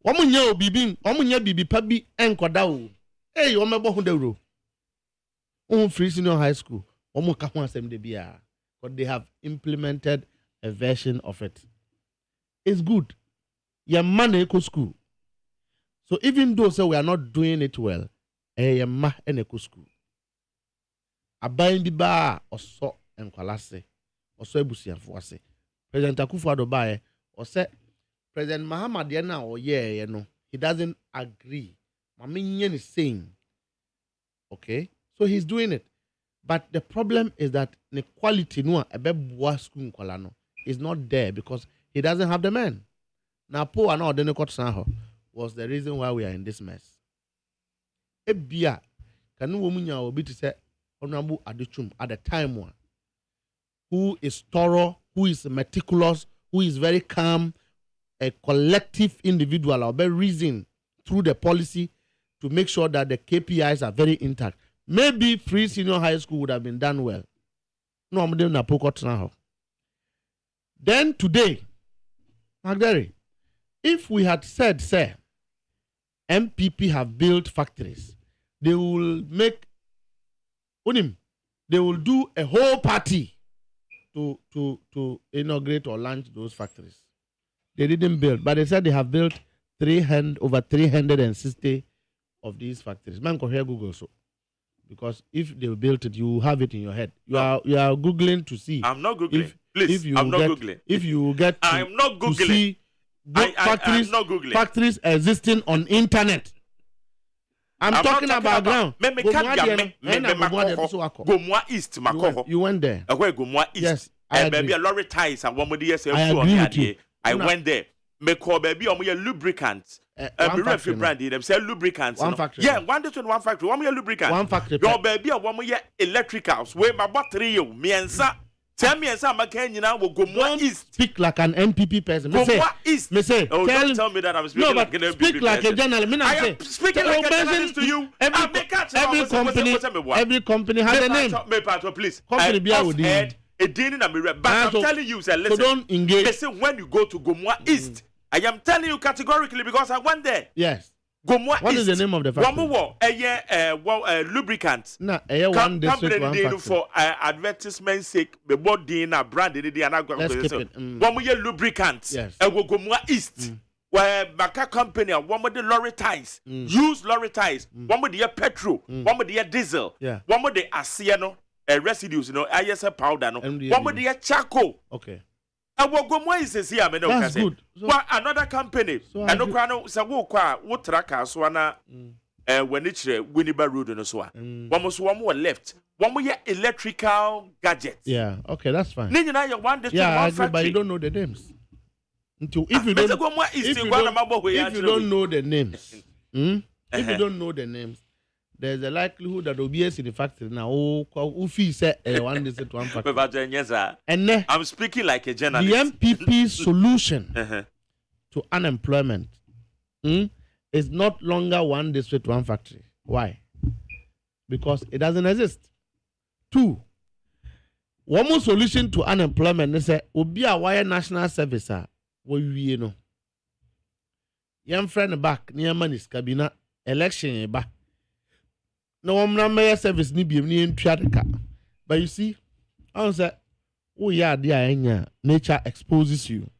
Speaker 6: Omunya obibi, omunya bibi pabi enkoda o. Hey, omebo hu dewro. Free senior high school. Omu ka ho asem de bia. But they have implemented a version of it. It's good. Your man eco school. So even though say we are not doing it well, your ma eco school. Abayin bi ba oso enkwalase. Oso ebusiafo ase. President Akufo-Addo ba or say President Muhammad Yena or yeah, no, he doesn't agree. Maminyen is saying, okay, so he's doing it. But the problem is that the quality no school is not there because he doesn't have the men. Now, poor and ordinary was the reason why we are in this mess. Ebia, can no woman will be to say Honorable Adichum at the time one, who is thorough, who is meticulous, who is very calm, a collective individual or very reason through the policy to make sure that the KPIs are very intact. Maybe free senior high school would have been done well. No, I'm doing a pocket now. Then today, Magdari, if we had said, sir, MPP have built factories, they will make, they will do a whole party to inaugurate or launch those factories. They didn't build, but they said they have built over 360 of these factories. Man, can hear Google so. Because if they built it, you have it in your head. You are Googling to see.
Speaker 3: I'm not Googling. Please, I'm not Googling.
Speaker 6: If you get to,
Speaker 3: I'm not Googling.
Speaker 6: To see factories,
Speaker 3: I'm not Googling.
Speaker 6: Factories existing on internet. I'm talking about ground.
Speaker 3: Gomwa East,
Speaker 6: you went there.
Speaker 3: Gomwa East.
Speaker 6: Yes,
Speaker 3: baby, a lorry ties and one more years.
Speaker 6: I agree with you.
Speaker 3: I went there. Me call baby on your lubricants. Refinery brandy them sell lubricants.
Speaker 6: One factory.
Speaker 3: Yeah, one factory. One more lubricants.
Speaker 6: One factory.
Speaker 3: Your baby one more electricals. Where my battery you me and sa. Tell me and some Kenya will go more East.
Speaker 6: Speak like an MPP person.
Speaker 3: Go more East.
Speaker 6: Me say.
Speaker 3: Oh, don't tell me that I'm speaking like an MPP
Speaker 6: speak like a journalist.
Speaker 3: I am speaking like a journalist to you.
Speaker 6: Every company has a name.
Speaker 3: Please.
Speaker 6: Company be out
Speaker 3: there. But I'm telling you, sir, listen.
Speaker 6: So don't engage.
Speaker 3: Listen, when you go to Gomwa East, I am telling you categorically because I went there.
Speaker 6: Yes.
Speaker 3: Gomwa East.
Speaker 6: What is the name of the factory?
Speaker 3: Lubricants.
Speaker 6: Nah, one district, one factory.
Speaker 3: For advertisement sake, the body na brand
Speaker 6: Let's keep it.
Speaker 3: One more lubricants.
Speaker 6: Yes.
Speaker 3: Gomwa East. Where Baka company, one more the lorry ties, use lorry ties, one more the petrol, one more the diesel, one more the asiano. Residues, I yes a powder, no. One more the charcoal.
Speaker 6: Okay.
Speaker 3: And what Gomwa is here, man.
Speaker 6: That's good.
Speaker 3: Well, another company. And no crano, what tracker, so when it's Winneba Road and so on. One more left. One more electrical gadgets.
Speaker 6: Yeah, okay, that's fine.
Speaker 3: Then you know you want this
Speaker 6: I agree, but you don't know the names. If you don't know the names, if you don't know the names, there's a likelihood that will be in the factory now. One factory. And
Speaker 3: I'm speaking like a journalist.
Speaker 6: The MPP solution to unemployment is not longer one district, one factory. Why? Because it doesn't exist. 2, one more solution to unemployment is say obi a wire national service we know. Young friend back near manis cabina election ba. No one service ni bi ni ntwa. But you see, I say, oh yeah, nature exposes you.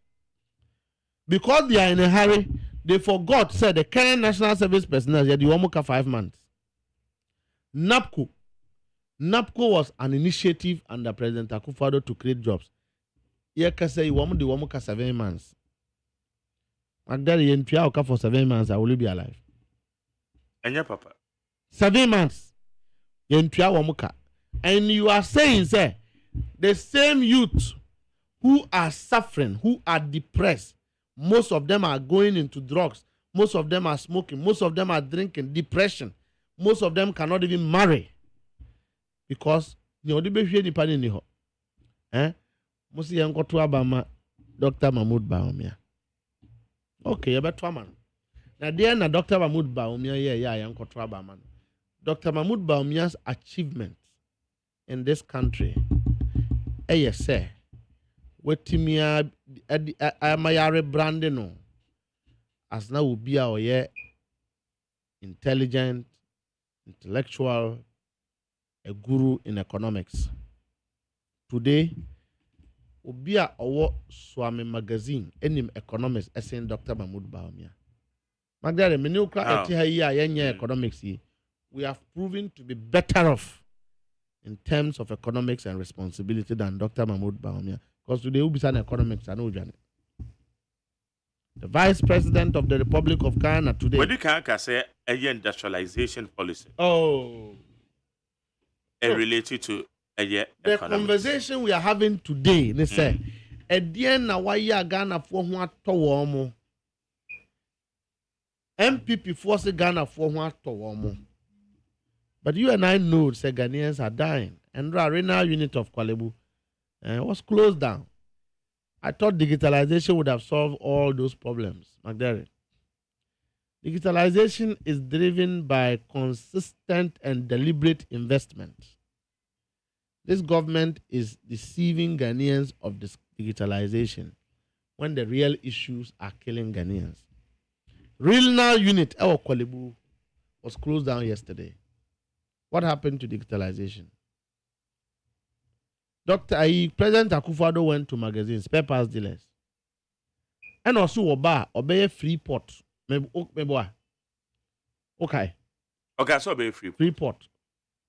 Speaker 6: Because they are in a hurry, they forgot said the current national service personnel the Womuka 5 months. NAPCO was an initiative under President Akufo-Addo to create jobs. Here can say Womuka 7 months. Magdari Yenpia for 7 months, I will be alive.
Speaker 3: And your papa.
Speaker 6: 7 months. Yenpia Womuka. And you are saying, sir, the same youth who are suffering, who are depressed, most of them are going into drugs, most of them are smoking, most of them are drinking, depression, most of them cannot even marry. Because Musi yanko to Abama, Dr. Mahmoud Baumia. Okay, you better man. Now, there na Dr. Mahmoud Baumia, yanko to Abama. Dr. Mahmoud Baumia's achievement in this country, yes, sir, wetimia amayare branding no as na obi a oye intelligent, intellectual, a guru in economics. Today, obi a owo Swami magazine enim economics essaying Dr. Mahmoud Bawumia. Magdalene, many ukra eti ha yi a yenye economics yi. We have proven to be better off in terms of economics and responsibility than Dr. Mahmoud Bawumia. Because today we be economics and Ujani. The Vice President of the Republic of Ghana today.
Speaker 3: What do you say a industrialization policy?
Speaker 6: Oh.
Speaker 3: Related to
Speaker 6: the conversation we are having today, they say, Edian na waya Ghana for what to MPP force Ghana for what to But you and I know say Ghanaians are dying. And the arena unit of Kwalebu was closed down. I thought digitalization would have solved all those problems, Magdalene. Digitalization is driven by consistent and deliberate investment. This government is deceiving Ghanaians of this digitalization when the real issues are killing Ghanaians. Regional unit, our Kwalebu, was closed down yesterday. What happened to digitalization? President Akufo-Addo went to magazines, spare parts dealers. And also obey free port. Okay.
Speaker 3: Okay, so obey free
Speaker 6: port.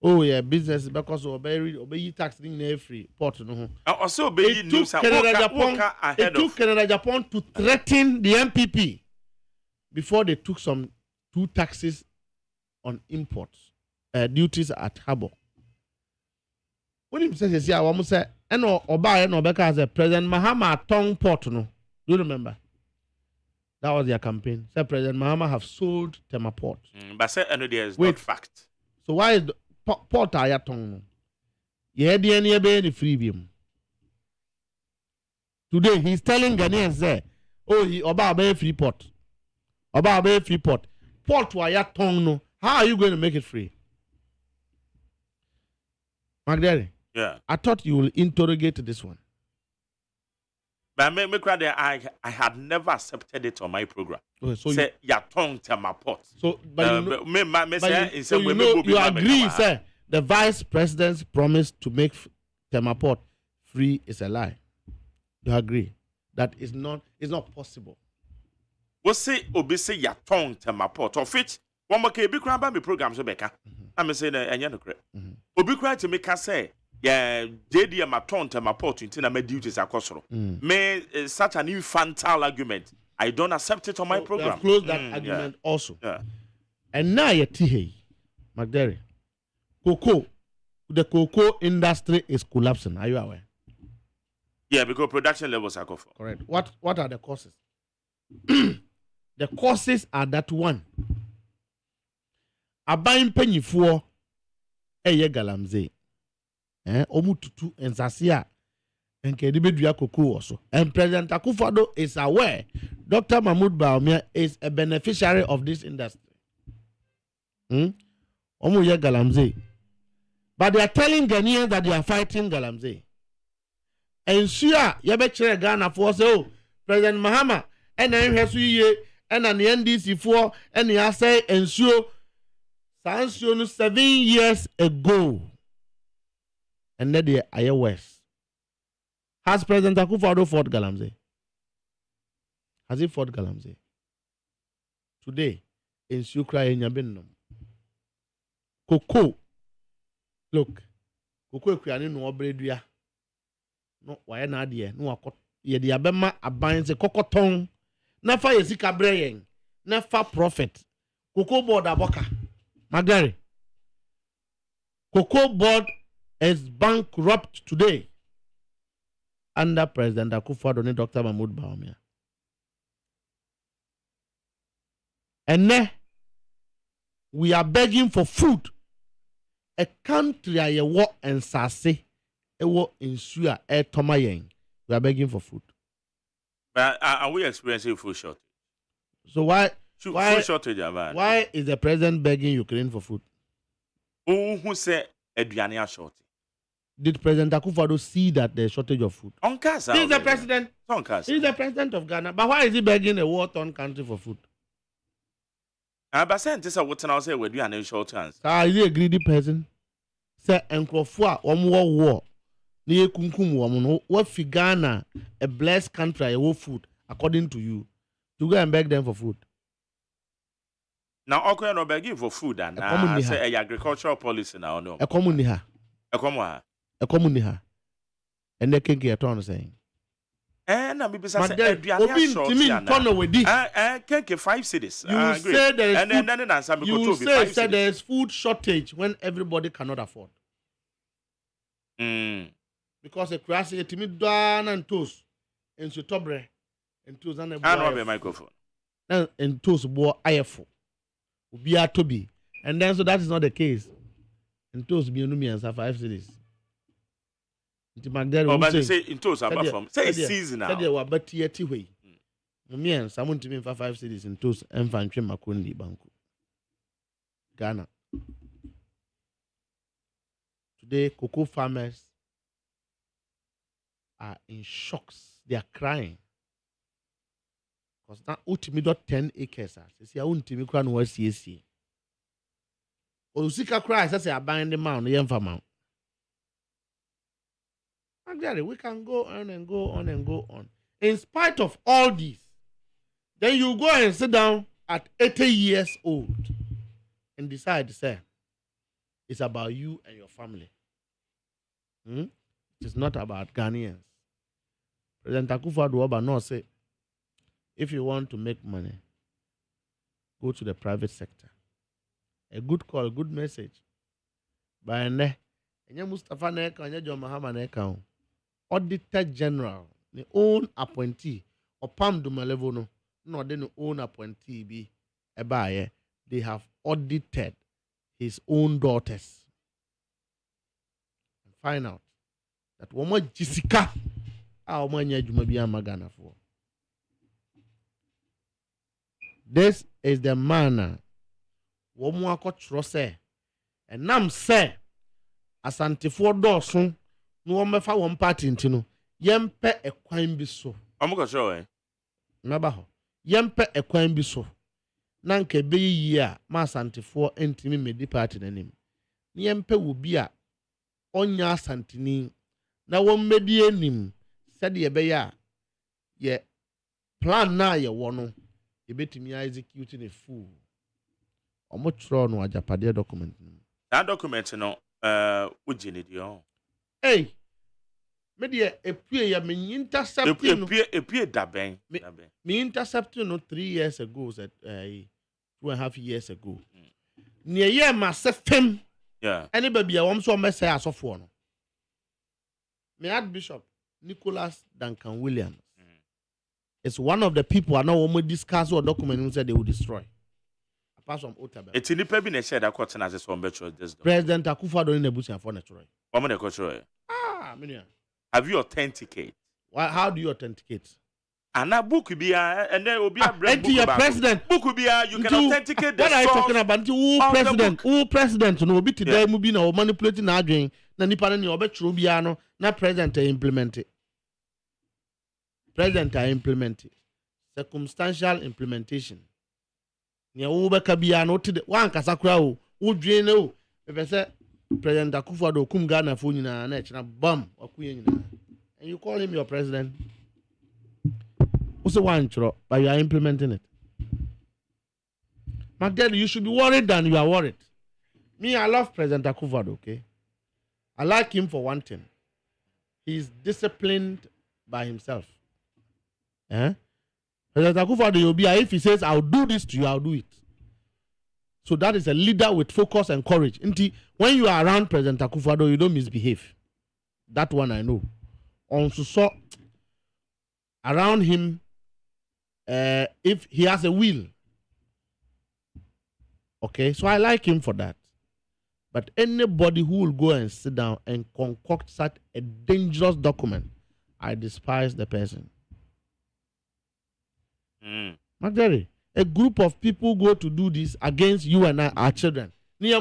Speaker 6: Oh yeah, business because obey tax in free port no.
Speaker 3: Also obey news
Speaker 6: It took Canada Japan to threaten the MPP before they took some 2 taxes on imports, duties at harbor. When he says, "Yeah, I want to say, and Oba and Obeka as a President Mahama tongue port no." Do you remember? That was their campaign. Say President Mahama have sold Tema Port.
Speaker 3: But say there is not fact.
Speaker 6: So why is the port aya tongue? Yeah, the any be any freebium. Today he's telling Ghanaians there, oh, he Oba be free port. Oba be free port. Port aya tongue no. How are you going to make it free? Magdalene.
Speaker 3: Yeah.
Speaker 6: I thought you will interrogate this one.
Speaker 3: But I had never accepted it on my program.
Speaker 6: Okay, so
Speaker 3: say your tongue to my pot.
Speaker 6: So, but you agree, sir. The Vice President's promise to make Temaport free is a lie. You agree that is not possible.
Speaker 3: We say obi say your tongue to my pot. Of which one more be crying about my program so beka. I'm saying no correct. Obi cry to make us say. Yeah, JD my tongue to my port into my duties across. May such an infantile argument. I don't accept it on my program.
Speaker 6: Have closed that argument also. Yeah. And now you see, Magdalene, the cocoa industry is collapsing. Are you aware?
Speaker 3: Yeah, because production levels are going.
Speaker 6: Correct. What are the causes? The causes are that one. A buying penny for a galamze. Omututu and Sasia and Kedibidria Cocoa also. And President Akufo-Addo is aware Dr. Mahmoud Bawumia is a beneficiary of this industry. Omuye Galamze. But they are telling Ghanaians that they are fighting Galamze. And sure, Yabechere Ghana for so President Mahama and then Hesuye and an NDC for and he say ensure sanction 7 years ago. And then they are West. Has President Akufo-Addo fought Galamze? Has he fought Galamze? Today, in Sukra in Yabinum. Cocoa. Look. Cocoa Kriani no obredua. No, why not dear? No, ye the Abema abines a cocoton. Never ye sika braying. Never profit. Cocoa board aboka. Magari. Cocoa board is bankrupt today under President Akufo-Addo and Dr. Mahmoud Bawumia. And now we are begging for food. A country a war and sase a war ensure a tomayeng. We are begging for food.
Speaker 3: But are we experiencing food shortage?
Speaker 6: So why
Speaker 3: food shortage?
Speaker 6: Why is the president begging Ukraine for food?
Speaker 3: Who say eduane shortage?
Speaker 6: Did President Akufo-Addo see that there's shortage of food?
Speaker 3: On Casa.
Speaker 6: He's the president.
Speaker 3: On Casa.
Speaker 6: He's the president of Ghana. But why is he begging a war-torn country for food?
Speaker 3: But saying this, what I say, we do an short chance.
Speaker 6: Is he a greedy person? Say, Nkrofo war. Niye kunkum woman. What fi Ghana, a blessed country, a food, according to you, to go and beg them for food?
Speaker 3: Now, okay, no begging for food and I say agricultural policy now. No,
Speaker 6: a communiha.
Speaker 3: A
Speaker 6: communiha. And they can get on saying.
Speaker 3: And I'm
Speaker 6: to me,
Speaker 3: can't get 5 cities.
Speaker 6: You say there is food shortage when everybody cannot afford. Because the crash is timid down and toast and so tobre and toast and
Speaker 3: a microphone
Speaker 6: and toast bore IFO. Be a to be, and then so that is not the case. And toast be and 5 cities.
Speaker 3: But say in toast about from say season now.
Speaker 6: Said they were but yet way. Me and someone to me for 5 cities in toast and fan Makundi Banku. Ghana. Today, cocoa farmers are in shocks. They are crying. Because now, ultimately, 10 acres. They say, I won't me cry no CSC. Osika cries, I say, I bind the mound, the farmer. We can go on and go on and go on. In spite of all this, then you go and sit down at 80 years old and decide to say, it's about you and your family. It is not about Ghanaians. President Akufo-Addo no say, if you want to make money, go to the private sector. A good call, a good message. By ne, Mustafa Neka, John Mahama Neka, Auditor General, the own appointee, or Pam Dumalevo no, they no own appointee be a buyer. They have audited his own daughters. And find out that woman Jessica, our man Yajumabia Magana for. This is the manner woman trust and nam say asante for dosun no mefa one party ntino yempe ekwan bi so
Speaker 3: amuko show
Speaker 6: naba ho yempe ekwan bi so na nka be yi a ma asante for ntimi medi party nanim yempe wo bi a onya asantini na wo medi anim sede ye be ya ye plan na ye wo no ye betimi executing a fool omo tro no ajapade document.
Speaker 3: That document no ujini dio.
Speaker 6: Hey, me de epue ya me intercept
Speaker 3: epue daben.
Speaker 6: Me intercept no 3 years ago, said 2.5 years ago. Near ye ma se fem.
Speaker 3: Yeah.
Speaker 6: Anybody a wom so me say asofo no. Me Archbishop Nicholas Duncan Williams is one of the people I know when discuss what document who said they will destroy. Apart from Otabel.
Speaker 3: It's in the pebble and said that question as a better.
Speaker 6: President Akufo-Addo in the bush and for natural.
Speaker 3: Have you authenticate?
Speaker 6: How do you authenticate?
Speaker 3: And that book be and there will be a
Speaker 6: president.
Speaker 3: Book will be you can authenticate the
Speaker 6: what are you talking about? Who president no be today moving or manipulating our dream. Na nipa na obe churu bia no na president implement it. President implement it. Circumstantial implementation. Nya wo be ka bia no te wan kasa kura o wo dwen na o be say President Akufo-Addo kum Ghana fo nyina na echina bam akuye nyina. And you call him your president. Also one chro, but you are implementing it. Magdalene, you should be worried than you are worried. Me, I love President Akufo-Addo, okay? I like him for one thing. He's disciplined by himself. President Akufo-Addo, you'll be, if he says, I'll do this to you, I'll do it. So that is a leader with focus and courage. When you are around President Akufo-Addo, you don't misbehave. That one I know. Also, so around him, if he has a will. Okay, so I like him for that. But anybody who will go and sit down and concoct such a dangerous document, I despise the person. Magdalene, a group of people go to do this against you and I, our children. Now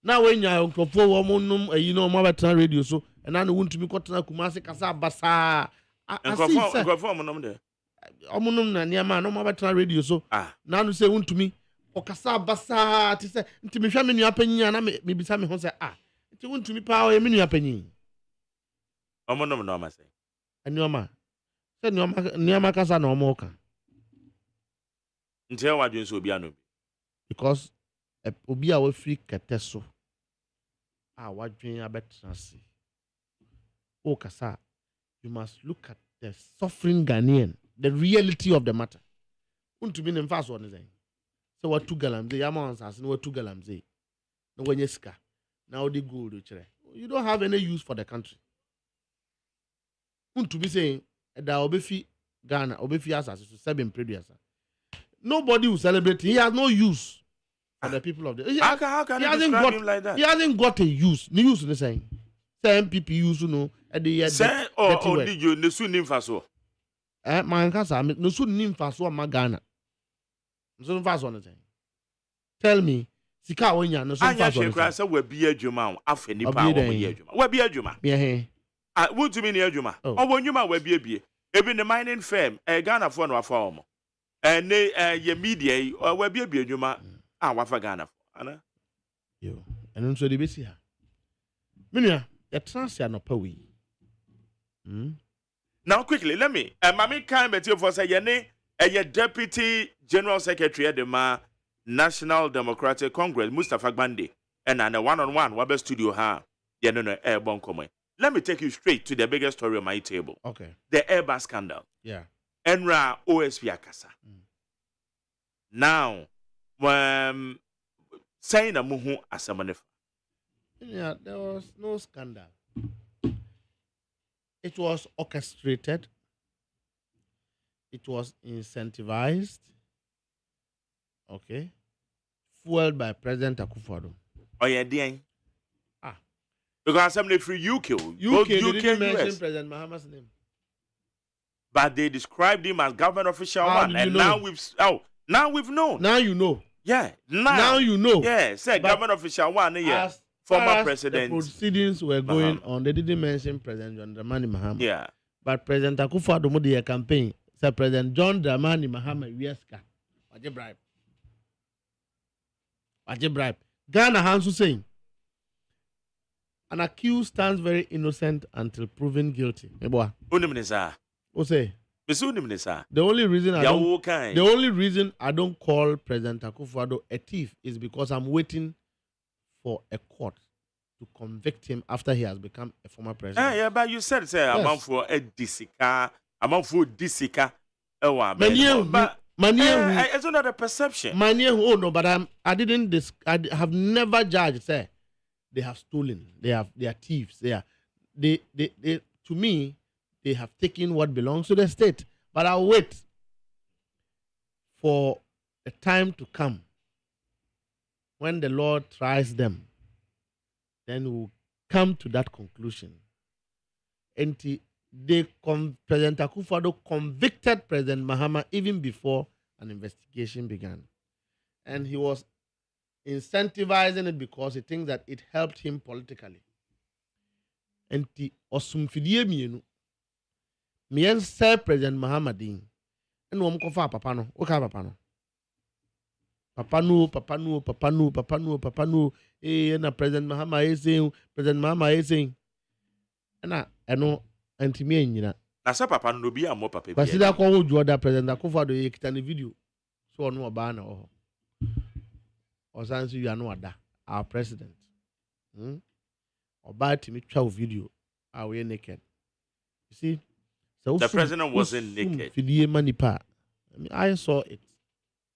Speaker 6: Now when you are for woman, you know, my radio so, and I want to be caught in a Kumasi Casa Basa.
Speaker 3: Go for them there.
Speaker 6: Omunum na niama no mabatra radio so na no say wontumi okasa basa ti say ntimi hwa me nua panyin na me bisa me ho say nti wontumi pa o me nua panyin
Speaker 3: omunum no ma say
Speaker 6: anioma say niama kasa na omo ka
Speaker 3: nti e wadwen so obi anom
Speaker 6: because obi a we free kete so wadwen abetra se o kasa you must look at the suffering Ghanaian, the reality of the matter. To be in fast one saying. So what 2 galamze, Yamans has no 2 galamze. No when you ska. Now they go to you don't have any use for the country. To be saying that Obefi Ghana, Obefi Asas to 7 previous. Nobody will celebrate. He has no use for the people of the.
Speaker 3: How can you describe him like that?
Speaker 6: He hasn't got a use. The use in the saying. Some people use at the year.
Speaker 3: Say did you no soon faso?
Speaker 6: My cancer, no soon nim faso ma Ghana. So fast on the thing. Tell me, Sika when you no so fast on the
Speaker 3: thing. We be adwuma afa nipa wo be adwuma. We be adwuma.
Speaker 6: Yeah.
Speaker 3: What do you mean adwuma? O when you ma we be. Even the mining firm, Ghana for no afa omo. And ye media we be adwuma wafa Ghana for. Ana?
Speaker 6: Yo. And so the besi ha. Minia, the transfer no pawi.
Speaker 3: Now quickly, let me. Mami kan beti for say ye Deputy General Secretary at the National Democratic Congress, Mustafa Gbande, and a one-on-one Wabe studio ha. Yeah, no, airborne comment. Let me take you straight to the biggest story on my table.
Speaker 6: Okay.
Speaker 3: The Airbus scandal.
Speaker 6: Yeah.
Speaker 3: Enra OSP Akasa. Now, saying a muhu asamanef.
Speaker 6: Yeah, there was no scandal. It was orchestrated. It was incentivized. Okay. Fueled by President Akufo-Addo.
Speaker 3: Oh, yeah, dear. Because somebody free UK.
Speaker 6: UK didn't mention President Mahama's name.
Speaker 3: But they described him as government official one. And now we've known.
Speaker 6: Now you know.
Speaker 3: Yeah.
Speaker 6: Now you know.
Speaker 3: Yeah, say government official one, yeah. Former president.
Speaker 6: The proceedings were going on. They didn't mention President John Dramani Mahama.
Speaker 3: Yeah.
Speaker 6: But President Akufo-Addo made a campaign. Said President John Dramani Mahama, Wieska. What's your bribe? What's your bribe? Ghana Hansu saying, an accused stands very innocent until proven guilty. The only reason I don't call President Akufo-Addo a thief is because I'm waiting for a court to convict him after he has become a former president.
Speaker 3: Yeah, but you said, amount for a disika, amount for disika. It's not a perception.
Speaker 6: But I have never judged. Say they have stolen. They are thieves. To me, they have taken what belongs to the state. But I'll wait for a time to come when the Lord tries them. Then we'll come to that conclusion. And President Akufo-Addo convicted President Mahama even before an investigation began. And he was incentivizing it because he thinks that it helped him politically. And the osumfidie mienu mien say President Mahama din and wo mkofa papa no wo ka papa no na President Mahama is saying na eno antimi enyina
Speaker 3: na sa papa no bi amo papa bi
Speaker 6: basi da ko wo da President Akufo-Addo ye kita ne video so ono oba na o osanso you are no ada our president oba timi twa video we naked. You see, so
Speaker 3: the president wasn't naked.
Speaker 6: I saw it.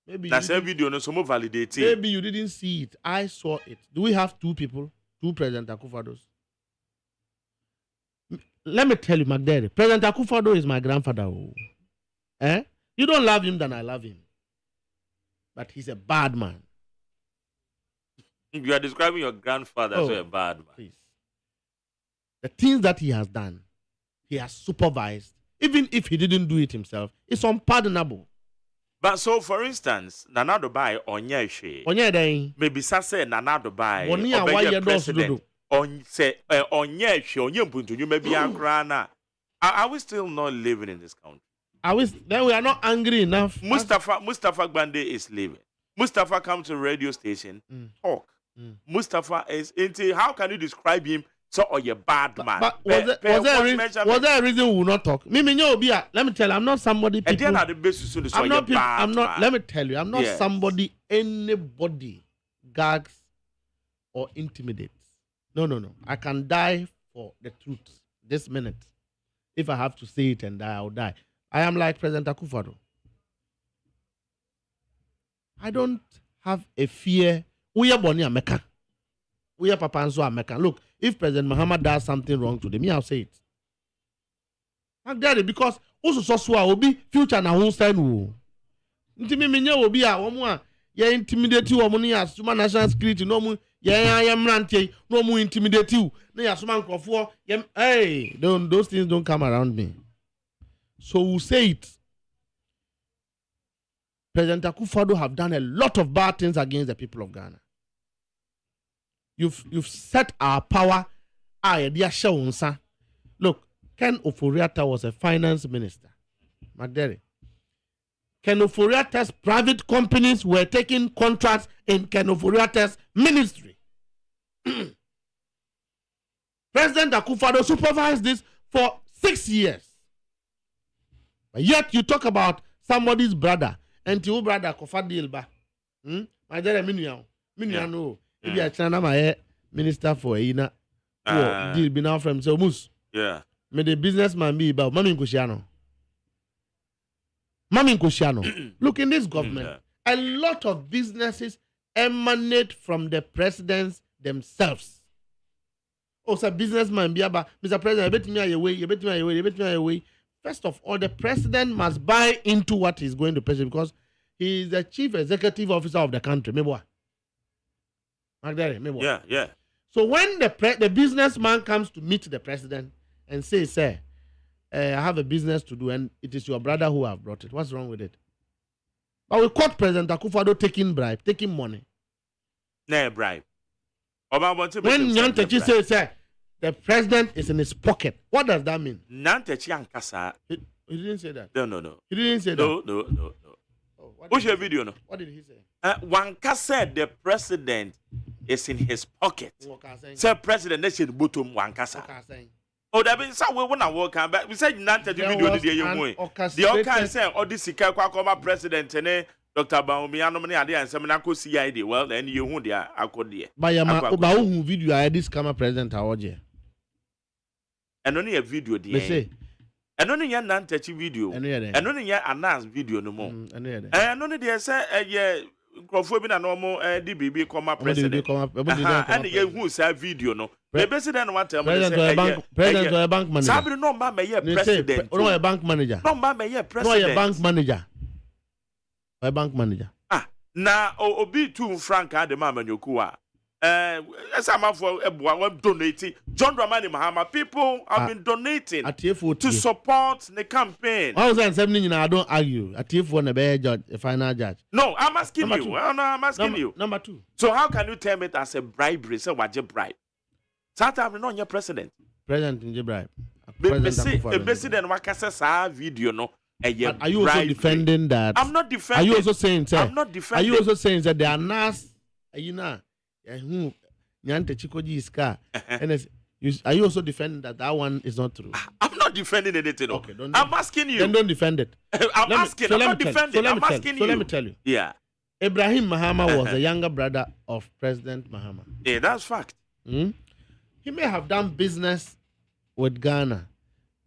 Speaker 6: Maybe
Speaker 3: that's a video no so validate.
Speaker 6: Maybe you didn't see it. I saw it. Do we have two people? Two President Akufo-Addos? Let me tell you, Magdalene, President Akufo-Addo is my grandfather. You don't love him than I love him. But he's a bad man.
Speaker 3: You are describing your grandfather as a bad man.
Speaker 6: Please. The things that he has done, he has supervised, even if he didn't do it himself, it's unpardonable.
Speaker 3: But so, for instance, Nana Dubai onye she.
Speaker 6: Onye den.
Speaker 3: Maybe say Nana Dubai.
Speaker 6: Boni a why you do.
Speaker 3: On say onye she onye mpuntu you maybe akrana. Are we still not living in this country?
Speaker 6: Then we are not angry enough.
Speaker 3: Mustafa Gbande is living. Mustafa comes to radio station, talk. Mustafa is into. How can you describe him? So or a bad man.
Speaker 6: But was there a reason we will not talk? Let me tell you, I'm not somebody people.
Speaker 3: I'm not.
Speaker 6: Let me tell you, I'm not
Speaker 3: Yes.
Speaker 6: somebody anybody gags or intimidates. No. I can die for the truth this minute. If I have to say it and die, I'll die. I am like President Akufo-Addo. I don't have a fear. We are born here, American. We are Papa and so American. Look, if President Muhammad does something wrong today, me, I'll say it. I'm daddy because also so will be future na whole stand wo. Nti me menye obi a wo mo a ye intimidate wo mo ne asuma national security no mo ye mrante no mo intimidate you na ya asuma nkofo hey those things don't come around me. So we'll say it. President Akufo-Addo have done a lot of bad things against the people of Ghana. You've set our power. Look, Ken Ofori-Atta was a finance minister. Magdere. Ken Ofori-Atta's private companies were taking contracts in Ken Ofori-Atta's ministry. President Akufo-Addo supervised this for 6 years. But yet you talk about somebody's brother and your brother Kofa Dilba. Magdere Minuya no. If you are China, my minister for Ina, deal be now from so Mus.
Speaker 3: Yeah.
Speaker 6: May the businessman be about Mami Nkushiano. Look, in this government, a lot of businesses emanate from the presidents themselves. Oh, so businessman be about Mr. President, you bet me away. First of all, the president must buy into what he's going to pay because he is the chief executive officer of the country.
Speaker 3: Yeah.
Speaker 6: So when the businessman comes to meet the president and say, "Sir, I have a business to do, and it is your brother who have brought it," what's wrong with it? But we caught President Akufo-Addo taking bribe, taking money.
Speaker 3: No bribe.
Speaker 6: When Nyantechi says, "Sir, the president is in his pocket," what does that mean?
Speaker 3: Nyantechi Ankasa.
Speaker 6: He didn't say that.
Speaker 3: No.
Speaker 6: He didn't say
Speaker 3: that.
Speaker 6: No.
Speaker 3: What's your video? No.
Speaker 6: What did he say?
Speaker 3: Wanka said the president is in his pocket. Say president, they should bottom Wanka sa. Oh, that means we want to work on. But we said Nyantechi video the you way. The Oka say, "Oh, this is Kakwa president and Dr. Baumi anomani ade ansem ko CID." Well, then you hu dia akode.
Speaker 6: Bayama oba hu video I this camera president awoje.
Speaker 3: And only a video there.
Speaker 6: Me say
Speaker 3: and only yan Nyantechi video. And only yan announce video no more. And only they say Crofo bi na normal DBB comma president. And ye hu say video no. The president want tell me say
Speaker 6: president or bank manager.
Speaker 3: Sabri no ma me president.
Speaker 6: No a bank manager.
Speaker 3: No ma me president.
Speaker 6: No a bank manager. A bank manager.
Speaker 3: Na obi tu frank ade ma manyoku a esama for eboa we donating John Dramani Mahama people have been donating to support the campaign.
Speaker 6: I was saying something I don't argue. Atiefo na be judge, a final judge.
Speaker 3: No, I'm asking you. Well, no, I'm asking you.
Speaker 6: Number 2.
Speaker 3: So how can you term it as a bribery? Say what you bribe? Sometimes not your president.
Speaker 6: President in bribe.
Speaker 3: President wakasa sa video no.
Speaker 6: Are you also defending that?
Speaker 3: I'm not defending.
Speaker 6: Are you also saying, sir?
Speaker 3: I'm not defending.
Speaker 6: Are you also saying that they are nice? You know, Nyantechi koji iska. Are you also defending that one is not true?
Speaker 3: I'm not defending anything.
Speaker 6: Okay,
Speaker 3: I'm asking you.
Speaker 6: Then don't defend it.
Speaker 3: I'm not defending. I'm asking you.
Speaker 6: So let me tell you.
Speaker 3: Yeah.
Speaker 6: Ibrahim Mahama was the younger brother of President Mahama.
Speaker 3: Yeah, that's fact.
Speaker 6: He may have done business with Ghana,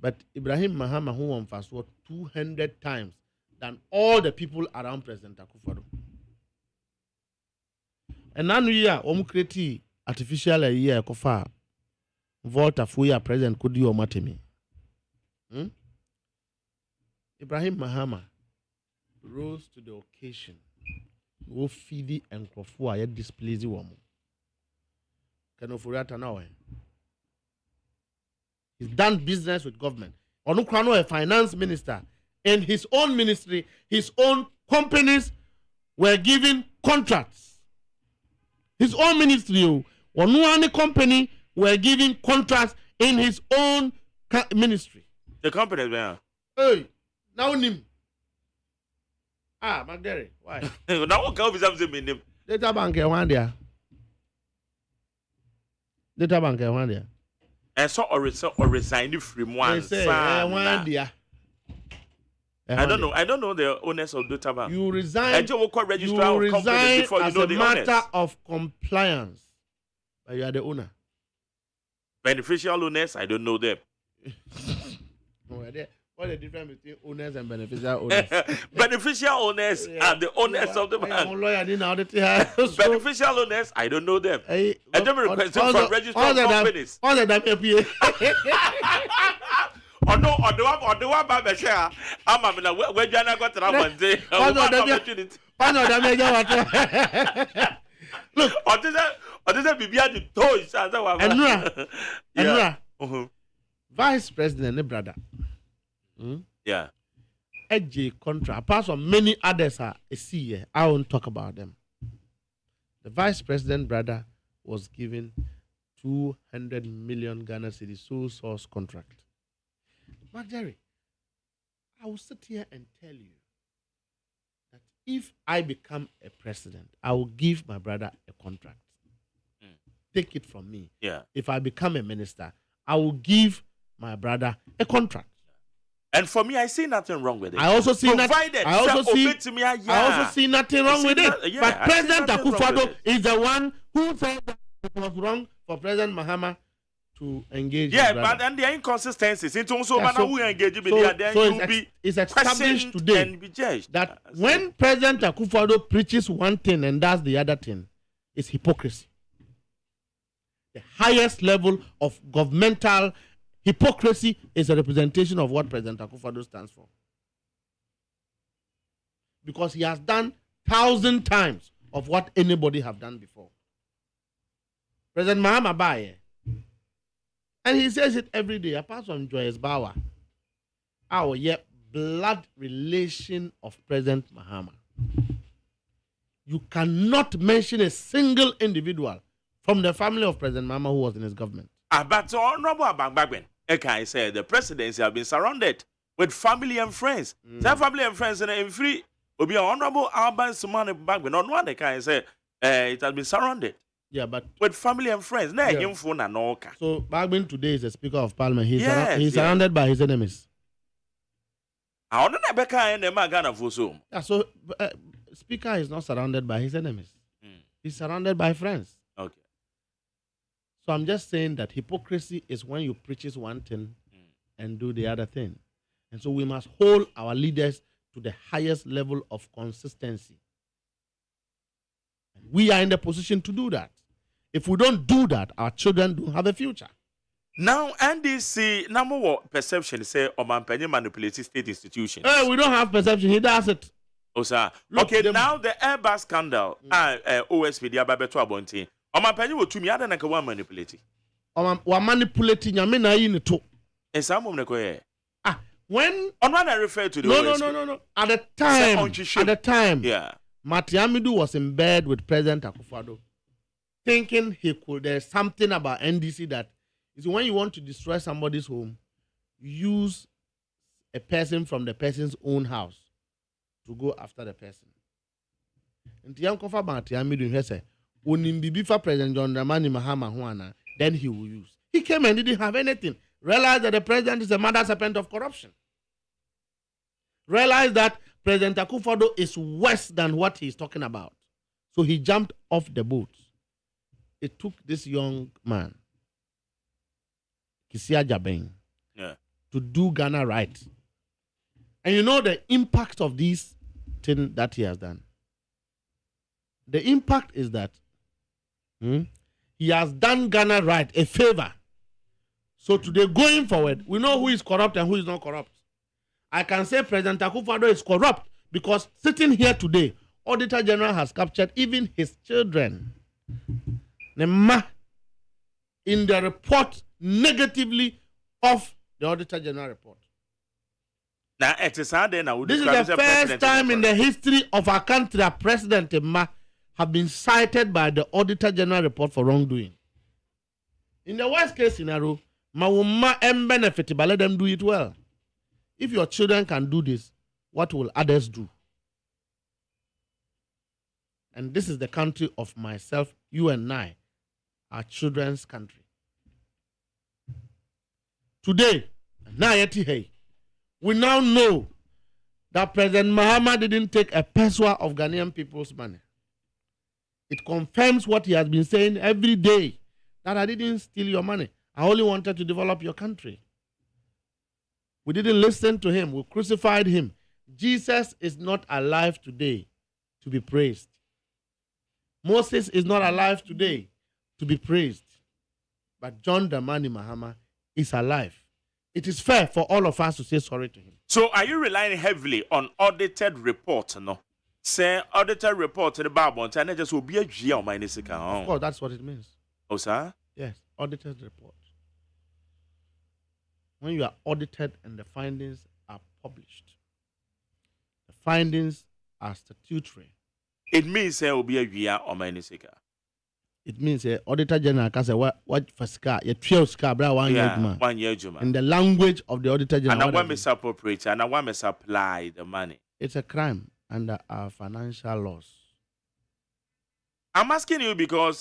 Speaker 6: but Ibrahim Mahama who won fast work 200 times than all the people around President Akufo-Addo. And now year, create artificial year kofa Volta Fuya President could do matemi. Ibrahim Mahama rose to the occasion. Wo feed and crofua yet displease woman. Can Ofori-Atta now? He's done business with government. Onukrano, a finance minister, in his own ministry, his own companies were given contracts. His own ministry, or no any company were given contracts in his own ministry.
Speaker 3: The companies, man.
Speaker 6: Hey, now him. McDerry, why?
Speaker 3: Now what can we say him?
Speaker 6: Data bank one there. Data bank one there.
Speaker 3: And so or resign from one.
Speaker 6: They say one there.
Speaker 3: I don't know. I don't know the owners of Data Bank.
Speaker 6: You resign.
Speaker 3: You
Speaker 6: resign
Speaker 3: before you
Speaker 6: as
Speaker 3: know
Speaker 6: a
Speaker 3: the
Speaker 6: matter
Speaker 3: owners.
Speaker 6: of compliance, but you are the owner.
Speaker 3: Beneficial owners, I don't know them.
Speaker 6: What's the difference between owners and beneficial owners?
Speaker 3: Beneficial owners are the owners of the bank. Beneficial owners, I don't know them. I don't request from registered companies. Or the one by the share. I'm a where Jana got opportunity. Look, or does that be behind the toys?
Speaker 6: Enra, Vice President, brother.
Speaker 3: Yeah.
Speaker 6: AG contract, apart from many others are a CA. I won't talk about them. The Vice President, brother, was given 200 million Ghana cedi sole source contract. But Jerry, I will sit here and tell you that if I become a president, I will give my brother a contract. Take it from me.
Speaker 3: Yeah.
Speaker 6: If I become a minister, I will give my brother a contract.
Speaker 3: And for me, I see nothing wrong with it.
Speaker 6: I also see nothing wrong with it.
Speaker 3: Yeah,
Speaker 6: but President Akufo-Addo is the one who said that it was wrong for President Mahama to engage.
Speaker 3: Yeah, but then there are inconsistencies. It's also who engage with then you'll be
Speaker 6: it's established today
Speaker 3: and be judged.
Speaker 6: That when President Akufo-Addo preaches one thing and does the other thing, it's hypocrisy. The highest level of governmental hypocrisy is a representation of what President Akufo-Addo stands for. Because he has done 1,000 times of what anybody have done before. President Mahama Baye, and he says it every day, apart from Joyce Bauer, our blood relation of President Mahama. You cannot mention a single individual from the family of President Mahama who was in his government.
Speaker 3: But Honorable Abang I said the presidency have been surrounded with family and friends. That family and friends in free will be Honorable Alban Sumane Bagben. On one can say it has been surrounded.
Speaker 6: Yeah, but
Speaker 3: with family and friends. So
Speaker 6: Bagben today is the Speaker of Parliament. He's surrounded by his enemies.
Speaker 3: I don't know.
Speaker 6: So Speaker is not surrounded by his enemies. He's surrounded by friends.
Speaker 3: Okay.
Speaker 6: So I'm just saying that hypocrisy is when you preach one thing and do the other thing. And so we must hold our leaders to the highest level of consistency. And we are in the position to do that. If we don't do that, our children don't have a future.
Speaker 3: Now, NDC, number one perception say Omanpenny manipulates state institutions.
Speaker 6: We don't have perception. He does it.
Speaker 3: Oh, sir. Okay, now the Airbus scandal, OSP, the Ababeto Abonti. Omanpenny will to me, I don't know one manipulating.
Speaker 6: Wa manipulating, I mean, I in it too.
Speaker 3: And some of them
Speaker 6: when
Speaker 3: on one I refer to the
Speaker 6: no. At the time,
Speaker 3: yeah,
Speaker 6: Matiamidu was in bed with President Akufo-Addo, thinking there's something about NDC that is when you want to destroy somebody's home, use a person from the person's own house to go after the person. And Tiankofa Matiamidu he said, "Unimbibi for President John Dramani Mahama Juana, then he will use." He came and didn't have anything. Realize that the president is a mother serpent of corruption. Realize that President Akufo-Addo is worse than what he's talking about. So he jumped off the boat. It took this young man, Kisia Jabeng, to do Ghana right. And you know the impact of this thing that he has done. The impact is that he has done Ghana right, a favor. So today, going forward, we know who is corrupt and who is not corrupt. I can say President Akufo-Addo is corrupt because sitting here today, Auditor General has captured even his children in the report negatively of the Auditor General report.
Speaker 3: Now, it is hard now.
Speaker 6: This is the first time in the history of our country that President Emma have been cited by the Auditor General report for wrongdoing. In the worst case scenario, Mawuma and benefit, but let them do it well. If your children can do this, what will others do? And this is the country of myself, you and I, our children's country. Today, we now know that President Mahama didn't take a peso of Ghanaian people's money. It confirms what he has been saying every day, that I didn't steal your money. I only wanted to develop your country. We didn't listen to him. We crucified him. Jesus is not alive today to be praised. Moses is not alive today to be praised. But John Dramani Mahama is alive. It is fair for all of us to say sorry to him.
Speaker 3: So are you relying heavily on audited reports? No? Say audited report to the Bible and just will be a G on my account.
Speaker 6: Of course, that's what it means.
Speaker 3: Oh, sir?
Speaker 6: Yes, audited report. When you are audited and the findings are published, the findings are statutory.
Speaker 3: It means there will be a year on my account.
Speaker 6: It means Auditor General can say what for ska, you 12 ska, bra 1 year man.
Speaker 3: 1 year man.
Speaker 6: In the language of the Auditor General.
Speaker 3: And I want me to appropriate and I want me to apply the money.
Speaker 6: It's a crime under our financial laws.
Speaker 3: I'm asking you because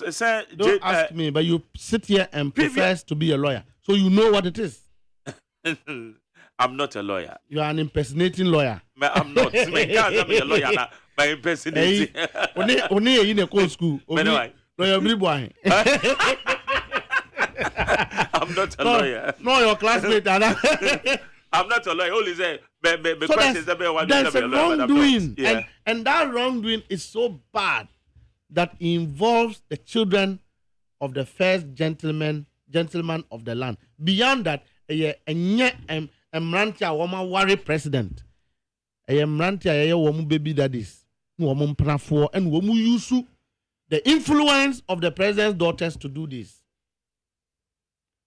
Speaker 6: don't ask me, but you sit here and profess to be a lawyer, so you know what it is.
Speaker 3: I'm not a lawyer.
Speaker 6: You are an impersonating lawyer.
Speaker 3: I'm not. I can't be a lawyer now. By impersonating.
Speaker 6: Only in a cold school. Lawyer boy.
Speaker 3: I'm not a lawyer.
Speaker 6: No, your classmate.
Speaker 3: I'm not a lawyer. Only say
Speaker 6: so there's a wrongdoing, and that wrongdoing is so bad that involves the children of the first gentleman of the land. Beyond that, a mrantia woman worry president. A mrantia woman baby daddies, woman prafo, and woman use the influence of the president's daughters to do this.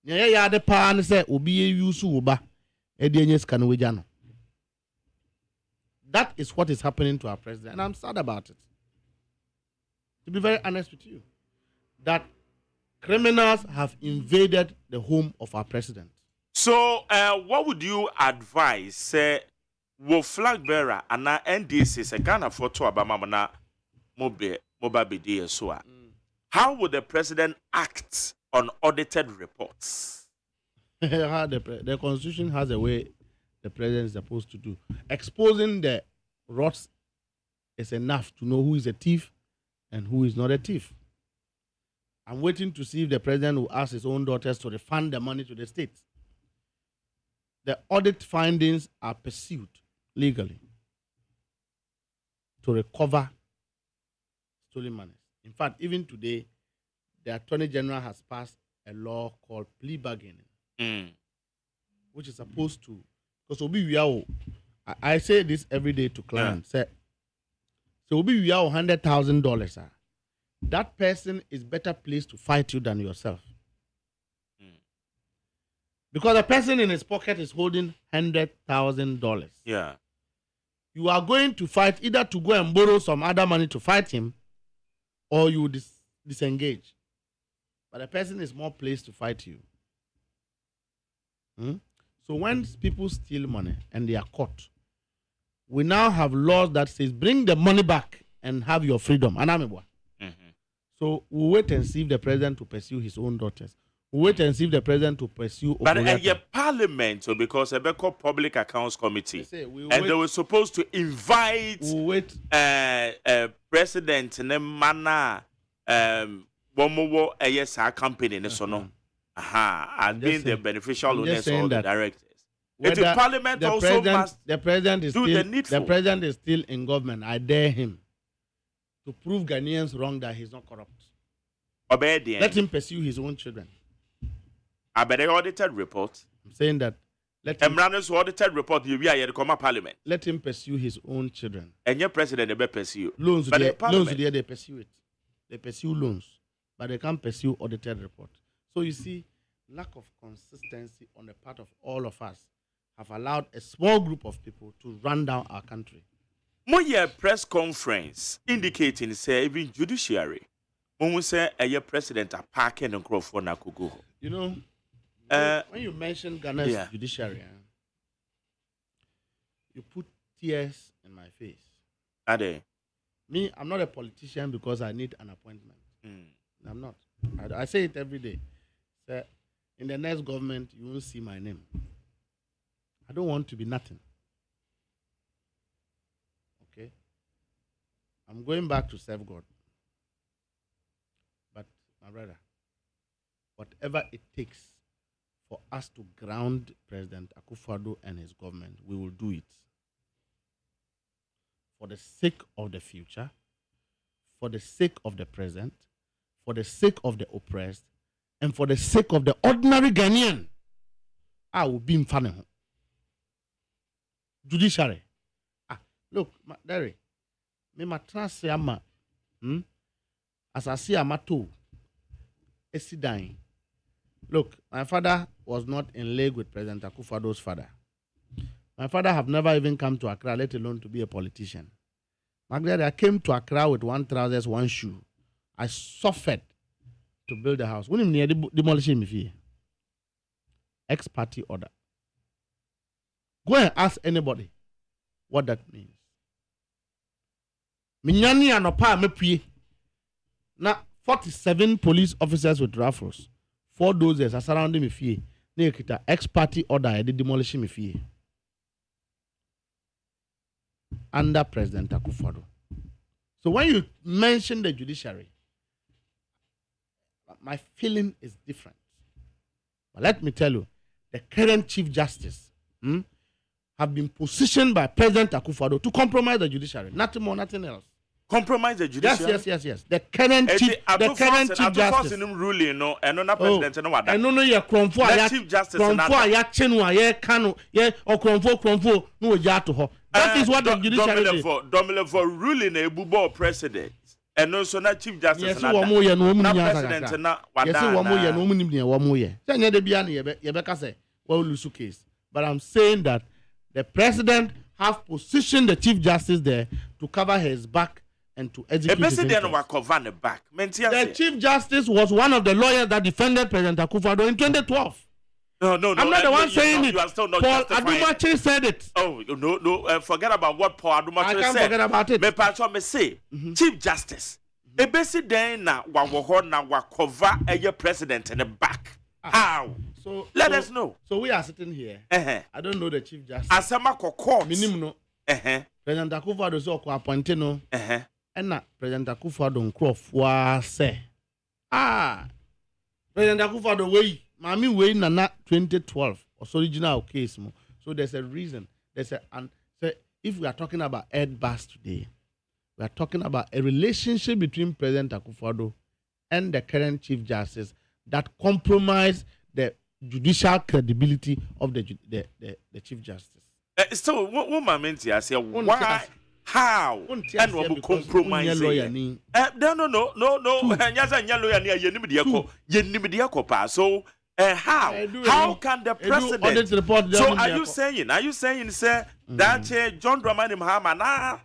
Speaker 6: Yeah, the pan say obi use uba. That is what is happening to our president, and I'm sad about it. To be very honest with you, that criminals have invaded the home of our president.
Speaker 3: So, what would you advise? Say, wo flag bearer and NDC say Ghana photo Obama na mobile BD so. How would the president act on audited reports?
Speaker 6: The constitution has a way the president is supposed to do. Exposing the rots is enough to know who is a thief and who is not a thief. I'm waiting to see if the president will ask his own daughters to refund the money to the state. The audit findings are pursued legally to recover stolen money. In fact, even today, the Attorney General has passed a law called plea bargaining, which is supposed to, because I say this every day to clients. So we have $100,000. That person is better placed to fight you than yourself. Because the person in his pocket is holding $100,000.
Speaker 3: Yeah.
Speaker 6: You are going to fight either to go and borrow some other money to fight him, or you disengage. But the person is more placed to fight you. So when people steal money and they are caught, we now have laws that says bring the money back and have your freedom. So we'll wait and see if the president will pursue his own daughters. We'll wait and see if the president will pursue.
Speaker 3: But Parliament, so because a Public Accounts Committee, they were supposed to invite President Nemana Bomowo ASR company, and being the beneficial owners or the directors. The Parliament also must
Speaker 6: the president is
Speaker 3: do
Speaker 6: still,
Speaker 3: the needful.
Speaker 6: The president is still in government. I dare him to prove Ghanaians wrong that he's not corrupt. Let him pursue his own children.
Speaker 3: I bet the audited report.
Speaker 6: I'm saying that let him
Speaker 3: audited report you be here to come Parliament.
Speaker 6: Let him pursue his own children.
Speaker 3: And your president they pursue.
Speaker 6: Loans they pursue it. They pursue loans, but they can't pursue audited report. So you see, lack of consistency on the part of all of us have allowed a small group of people to run down our country.
Speaker 3: Moye press conference indicating say even judiciary. When say a president a parking and crop for Nakugo.
Speaker 6: You know, when you mention Ghana's judiciary, you put tears in my face.
Speaker 3: Are they?
Speaker 6: Me, I'm not a politician because I need an appointment. I'm not. I say it every day. Say, in the next government, you won't see my name. I don't want to be nothing. Okay? I'm going back to serve God. But, my brother, whatever it takes for us to ground President Akufo-Addo and his government, we will do it. For the sake of the future, for the sake of the present, for the sake of the oppressed, and for the sake of the ordinary Ghanaian, I will be in front of him. Judiciary. Look, Derry, me matrase ama, as I see amato, esi dying. Look, my father was not in league with President Akufo-Addo's father. My father have never even come to Accra, let alone to be a politician. I came to Accra with 1 trousers, 1 shoe. I suffered to build a house. When you demolish me, ex-party order. Go and ask anybody what that means. Minyani anopa mepie. Na 47 police officers with rifles, 4 dozers are surrounding me fie. Ne kita ex-party order I did demolish me fie. Under President Akufo-Addo. So when you mention the judiciary, my feeling is different. But let me tell you, the current Chief Justice have been positioned by President Akufo-Addo to compromise the judiciary. Nothing more, nothing else.
Speaker 3: Compromise the judiciary?
Speaker 6: Yes. The current Chief Justice.
Speaker 3: Ruling, no, and no president, no one.
Speaker 6: I don't know your Cromfo,
Speaker 3: Chief Justice,
Speaker 6: Cromfo, no, Yato. That is what the judiciary is.
Speaker 3: Domile for ruling a bubo president. And also not Chief Justice.
Speaker 6: Yes, one more year, no
Speaker 3: president, and not
Speaker 6: one more year, no one more year. Then you Yebeka say, well, lose case. But I'm saying that the president have positioned the Chief Justice there to cover his back and to execute his interest. The Chief Justice was one of the lawyers that defended President Akufo-Addo in 2012.
Speaker 3: No.
Speaker 6: I'm not the one saying it.
Speaker 3: You are still not
Speaker 6: Paul Adumachi said it.
Speaker 3: Oh, no. Forget about what Paul Adumachi said.
Speaker 6: I can't forget about it.
Speaker 3: Me pacho me say, Chief Justice. Ebesi den na wawoho na wakova eye president in the back. How?
Speaker 6: So
Speaker 3: let us know.
Speaker 6: So we are sitting here. I don't know the Chief Justice.
Speaker 3: Asama ko court.
Speaker 6: Minimum no. President Akufo-Addo so ko appoint no. And na President Akufo-Addo nkrofo say. President Akufo-Addo wey Mami way na 2012 or original case mo. So there's a reason. So if we are talking about Airbus today, we are talking about a relationship between President Akufo-Addo and the current Chief Justice that compromise the judicial credibility of the Chief Justice.
Speaker 3: So what MONTIE I say why? How? And what compromise? No. So how can the president? So are you saying, sir, that John Dramani Mahama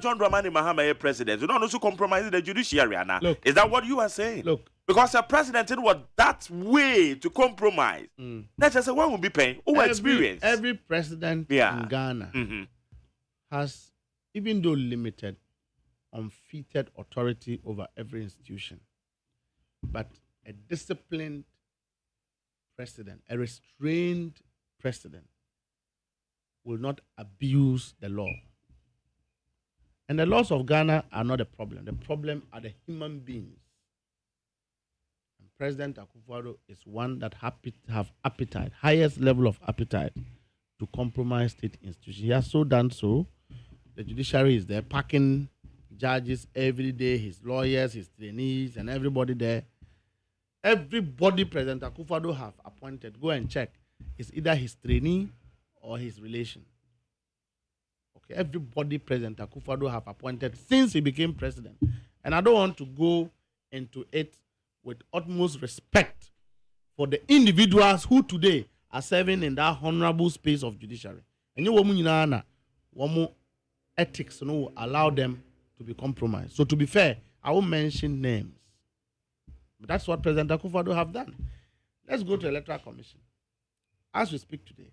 Speaker 3: John Dramani Mahama is president? You don't also compromise the judiciary now. Is that what you are saying?
Speaker 6: Look,
Speaker 3: because the president was that way to compromise. That's just one will be paying. Experience.
Speaker 6: Every president in Ghana has, even though limited, unfettered authority over every institution, but a disciplined president, a restrained president, will not abuse the law. And the laws of Ghana are not a problem. The problem are the human beings. And President Akufo-Addo is one that have appetite, highest level of appetite to compromise state institutions. He has so done so. The judiciary is there, packing judges every day, his lawyers, his trainees, and everybody there. Everybody President Akufo-Addo have appointed, go and check, is either his trainee or his relation. Okay, everybody President Akufo-Addo have appointed since he became president. And I don't want to go into it with utmost respect for the individuals who today are serving in that honorable space of judiciary. And you woman ethics no will allow them to be compromised. So to be fair, I won't mention names. But that's what President Akufo-Addo have done. Let's go to Electoral Commission. As we speak today,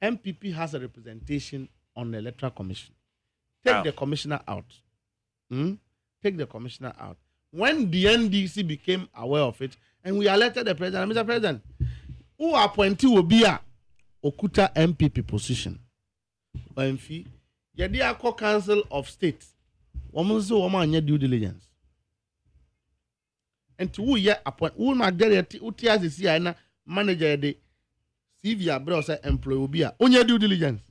Speaker 6: MPP has a representation on the Electoral Commission. Take the commissioner out. Take the commissioner out. When the NDC became aware of it, and we elected the president, Mr. President, who appointee will be a Okuta MPP position. OMFI, Yadiako Council of State, woman due diligence. And to who ye appoint, who Magdalene, who tears the CINA manager the CV browser employee will be a onye due diligence.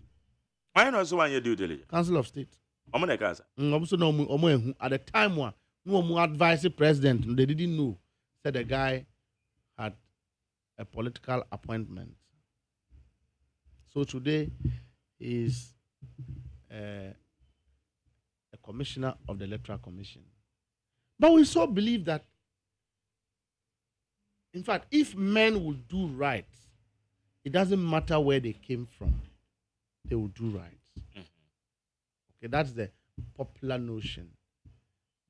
Speaker 3: Why not so one due diligence?
Speaker 6: Council of State.
Speaker 3: I'm gonna casa.
Speaker 6: Also no at the time one no more advice the president. They didn't know. Said the guy had a political appointment. So today is a commissioner of the Electoral Commission. But we so believe that, in fact, if men will do right, it doesn't matter where they came from, they will do right. Okay, that's the popular notion.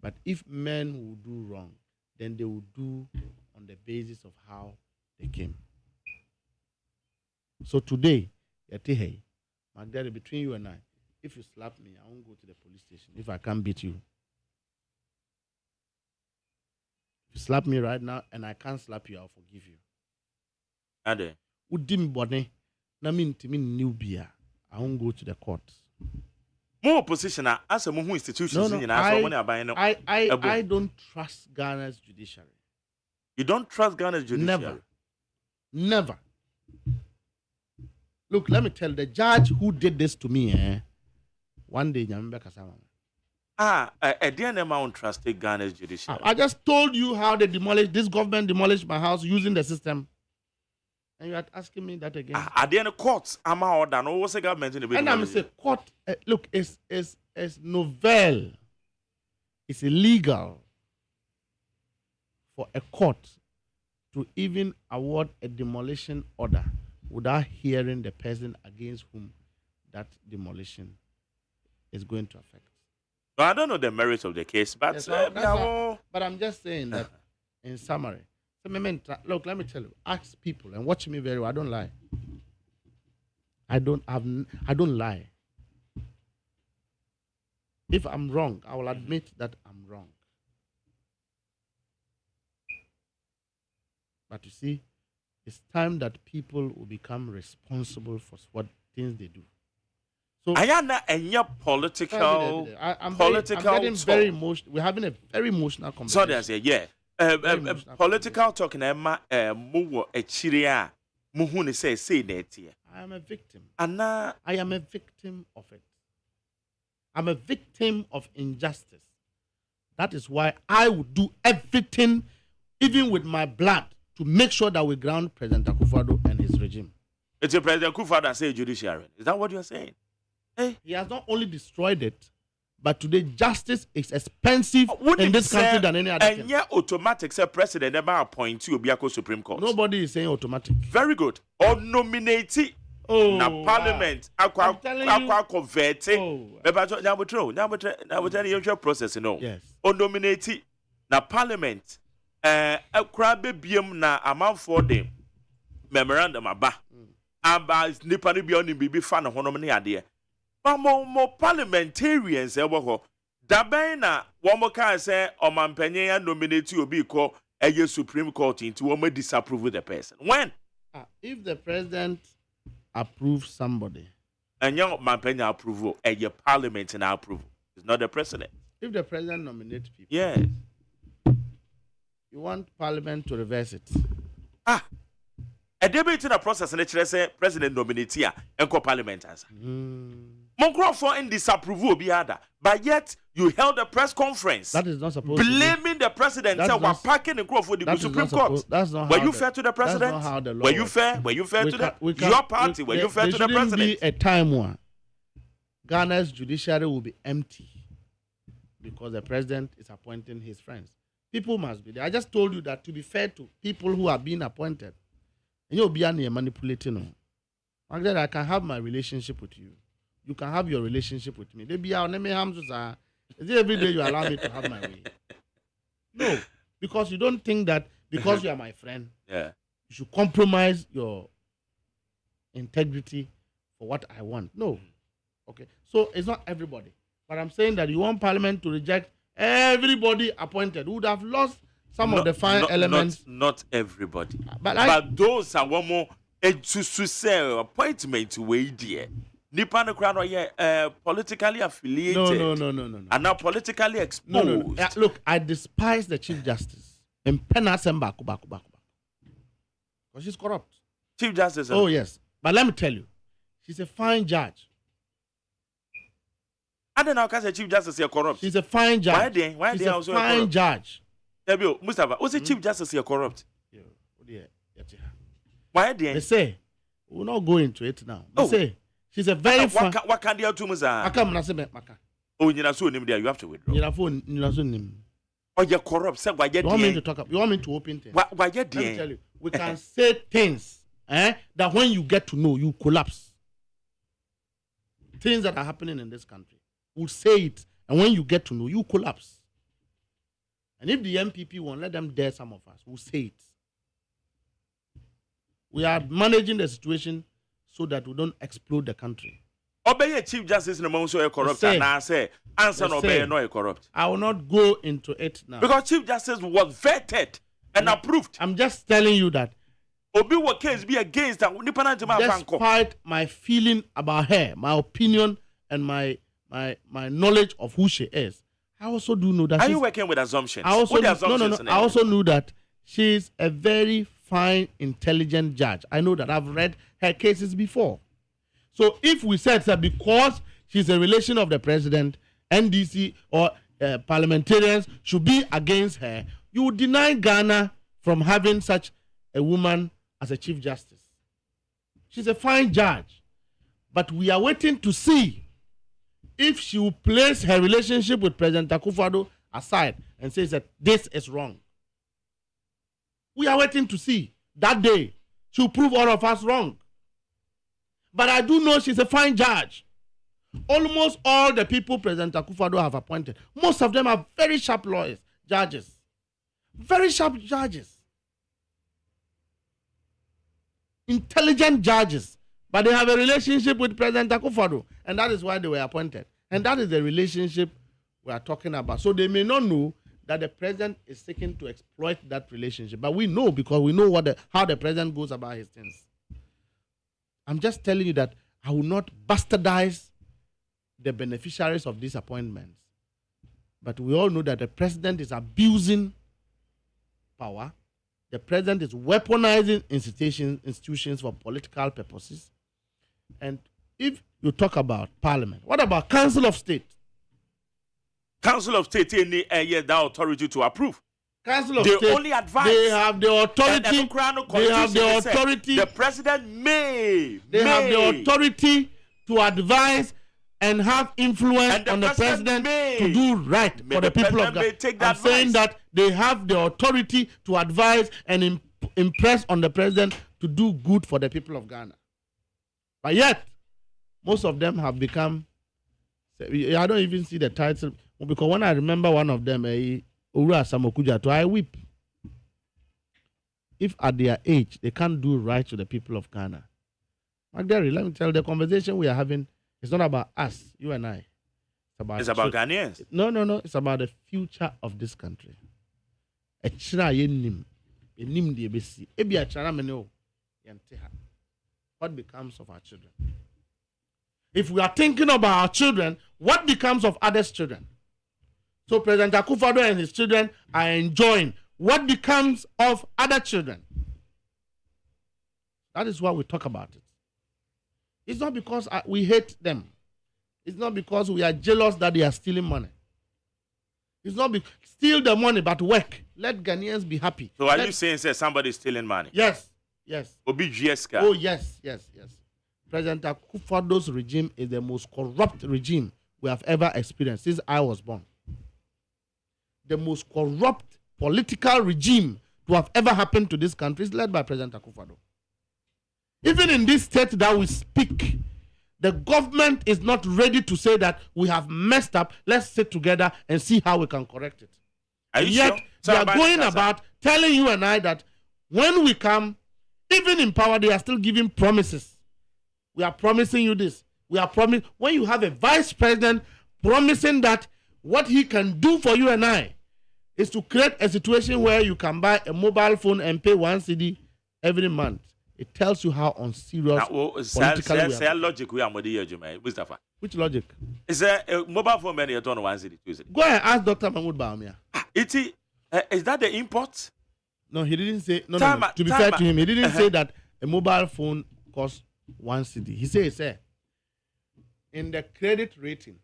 Speaker 6: But if men will do wrong, then they will do on the basis of how they came. So today, Magdalene, between you and I, if you slap me, I won't go to the police station if I can't beat you. If you slap me right now and I can't slap you, I'll forgive you.
Speaker 3: Ade.
Speaker 6: Udim bone, na min timi new beer. I won't go to the court.
Speaker 3: More position as a Muhu institutions in
Speaker 6: I don't trust Ghana's judiciary.
Speaker 3: You don't trust Ghana's judiciary?
Speaker 6: Never. Look, let me tell the judge who did this to me, one day,
Speaker 3: I didn't amount trust Ghana's judiciary.
Speaker 6: I just told you how they demolished, this government demolished my house using the system. And you are asking me that again.
Speaker 3: At the end of courts, I'm out and what's the government in the
Speaker 6: and I'm saying, court, look, it's novel. It's illegal for a court to even award a demolition order without hearing the person against whom that demolition is going to affect.
Speaker 3: Well, I don't know the merits of the case, but
Speaker 6: yes, but I'm just saying that in summary. So, look, let me tell you. Ask people and watch me very well. I don't lie. I don't lie. If I'm wrong, I will admit that I'm wrong. But you see, it's time that people will become responsible for what things they do. So
Speaker 3: I am not any political.
Speaker 6: I'm getting very emotional. We're having a very emotional conversation.
Speaker 3: So there's political talking. I
Speaker 6: am a victim. I am a victim of it. I'm a victim of injustice. That is why I would do everything, even with my blood, to make sure that we ground President Akufo-Addo and his regime.
Speaker 3: It's a President Akufo-Addo that say judiciary. Is that what you're saying? Hey.
Speaker 6: He has not only destroyed it, but today justice is expensive in this country than any other country.
Speaker 3: And yeah, automatic say president never appoint you Obiako Supreme Court.
Speaker 6: Nobody is saying automatic.
Speaker 3: Very good. Or nominate na parliament akwa convert. Now process no.
Speaker 6: Yes.
Speaker 3: Or nominate na parliament akwa bebiem na amount dem memorandum aba. Aba nipa no bi on bibi fa na honom ne ade. More parliamentarians daben na womo kan say omampanyen ya nominate obi ko eye Supreme Court into womo disapprove the person. When?
Speaker 6: If the president approves somebody
Speaker 3: and young omampanyen approval, eye parliament na approval. It's not the president.
Speaker 6: If the president nominates people.
Speaker 3: Yes.
Speaker 6: You want parliament to reverse it.
Speaker 3: A debate in a process and say president nominate here and call parliament answer. Moncroft in disapproval be other, but yet you held a press conference.
Speaker 6: That is not supposed
Speaker 3: blaming the president. Say we're packing the crowd for the Supreme Court.
Speaker 6: That's not.
Speaker 3: Were you fair to the president?
Speaker 6: That's not how the law
Speaker 3: were you fair? Were you fair to your party? Were you fair to the president?
Speaker 6: There shouldn't be a time when Ghana's judiciary will be empty because the president is appointing his friends. People must be there. I just told you that to be fair to people who are being appointed, And you'll be manipulating. No. Like that, I can have my relationship with you. You can have your relationship with me. They be our name Hamza. Is it every day you allow me to have my way? No, because you don't think that because you are my friend,
Speaker 3: you
Speaker 6: should compromise your integrity for what I want. No. Okay. So it's not everybody. But I'm saying that you want Parliament to reject everybody appointed who would have lost some of the fine elements.
Speaker 3: Not everybody.
Speaker 6: But
Speaker 3: those are one more to say appointment way dear. Nipa no crowd politically affiliated.
Speaker 6: No.
Speaker 3: And now politically exposed.
Speaker 6: No. Look, I despise the Chief Justice. And Penasemba Kuba. Because she's corrupt.
Speaker 3: Chief Justice.
Speaker 6: Oh, yes. But let me tell you, she's a fine judge.
Speaker 3: I don't know how Chief Justice is corrupt.
Speaker 6: She's a fine judge.
Speaker 3: Why
Speaker 6: she's
Speaker 3: they
Speaker 6: a
Speaker 3: also
Speaker 6: fine
Speaker 3: corrupt?
Speaker 6: Judge.
Speaker 3: Mustafa, what's the Chief Justice is corrupt?
Speaker 6: Yeah.
Speaker 3: Why they?
Speaker 6: They say, we'll not go into it now. They say, she's a very fine.
Speaker 3: What can they do, Musa? Oh, you know, so there you have to withdraw. Oh, you're corrupt. Say, why you
Speaker 6: want me to talk up? You want me to open things?
Speaker 3: Why you
Speaker 6: Let me tell you, we can say things that when you get to know, you collapse. Things that are happening in this country. We'll say it, and when you get to know, you collapse. And if the MPP won't let them dare some of us, we'll say it. We are managing the situation so that we don't explode the country.
Speaker 3: Obey Chief Justice in the moment so corrupt, and I say, answer obey no corrupt.
Speaker 6: I will not go into it now.
Speaker 3: Because Chief Justice was vetted and approved.
Speaker 6: I'm just telling you that.
Speaker 3: Obi what case be against that?
Speaker 6: Despite my feeling about her, my opinion, and my knowledge of who she is, I also do know that.
Speaker 3: Are you working with assumptions?
Speaker 6: I also I also knew that she's a very fine, intelligent judge. I know that. I've read her cases before. So if we said that because she's a relation of the president, NDC or parliamentarians should be against her, you would deny Ghana from having such a woman as a Chief Justice. She's a fine judge. But we are waiting to see if she will place her relationship with President Akufo-Addo aside and says that this is wrong. We are waiting to see. That day, she will prove all of us wrong. But I do know she's a fine judge. Almost all the people President Akufo-Addo have appointed, most of them are very sharp lawyers, judges. Very sharp judges. Intelligent judges. But they have a relationship with President Akufo-Addo, and that is why they were appointed. And that is the relationship we are talking about. So they may not know that the president is seeking to exploit that relationship. But we know because we know how the president goes about his things. I'm just telling you that I will not bastardize the beneficiaries of these appointments. But we all know that the president is abusing power. The president is weaponizing institutions for political purposes. And if you talk about Parliament, what about Council of State?
Speaker 3: Council of State need that authority to approve.
Speaker 6: Council of
Speaker 3: they
Speaker 6: State
Speaker 3: only advise.
Speaker 6: They have the authority. They have the authority.
Speaker 3: The president may.
Speaker 6: They have the authority to advise and have influence on the president to do right for the people of Ghana. I'm saying that they have the authority to advise and impress on the president to do good for the people of Ghana. But yet, most of them have become. I don't even see the title because when I remember one of them, Ura Samokuja, I weep. If at their age they can't do right to the people of Ghana, Magdari, let me tell you, the conversation we are having is not about us, you and I.
Speaker 3: It's about Ghanaians.
Speaker 6: No. It's about the future of this country. What becomes of our children? If we are thinking about our children, what becomes of others' children? So President Akufo-Addo and his children are enjoying. What becomes of other children? That is why we talk about it. It's not because we hate them. It's not because we are jealous that they are stealing money. It's not steal the money, but work. Let Ghanaians be happy.
Speaker 3: So are you saying somebody is stealing money?
Speaker 6: Yes.
Speaker 3: OBGSK.
Speaker 6: Oh, yes. President Akufo-Addo's regime is the most corrupt regime we have ever experienced since I was born. The most corrupt political regime to have ever happened to this country is led by President Akufo-Addo. Even in this state that we speak, the government is not ready to say that we have messed up. Let's sit together and see how we can correct it.
Speaker 3: Are you
Speaker 6: Yet,
Speaker 3: sure?
Speaker 6: they are going about telling you and I that when we come, even in power, they are still giving promises. We are promising you this. We are promising. When you have a vice president promising that what he can do for you and I is to create a situation where you can buy a mobile phone and pay 1 cedi every month. It tells you how unserious politically we are.
Speaker 3: Logic we are Mustafa.
Speaker 6: Which logic?
Speaker 3: Is there a mobile phone many you turn 1 cedi, 2 cedi?
Speaker 6: Go ahead and ask Dr. Mahmoud Baumia.
Speaker 3: Is that the import?
Speaker 6: No, he didn't say. No. To be fair to him, he didn't say that a mobile phone costs 1 cedi. He says, in the credit rating,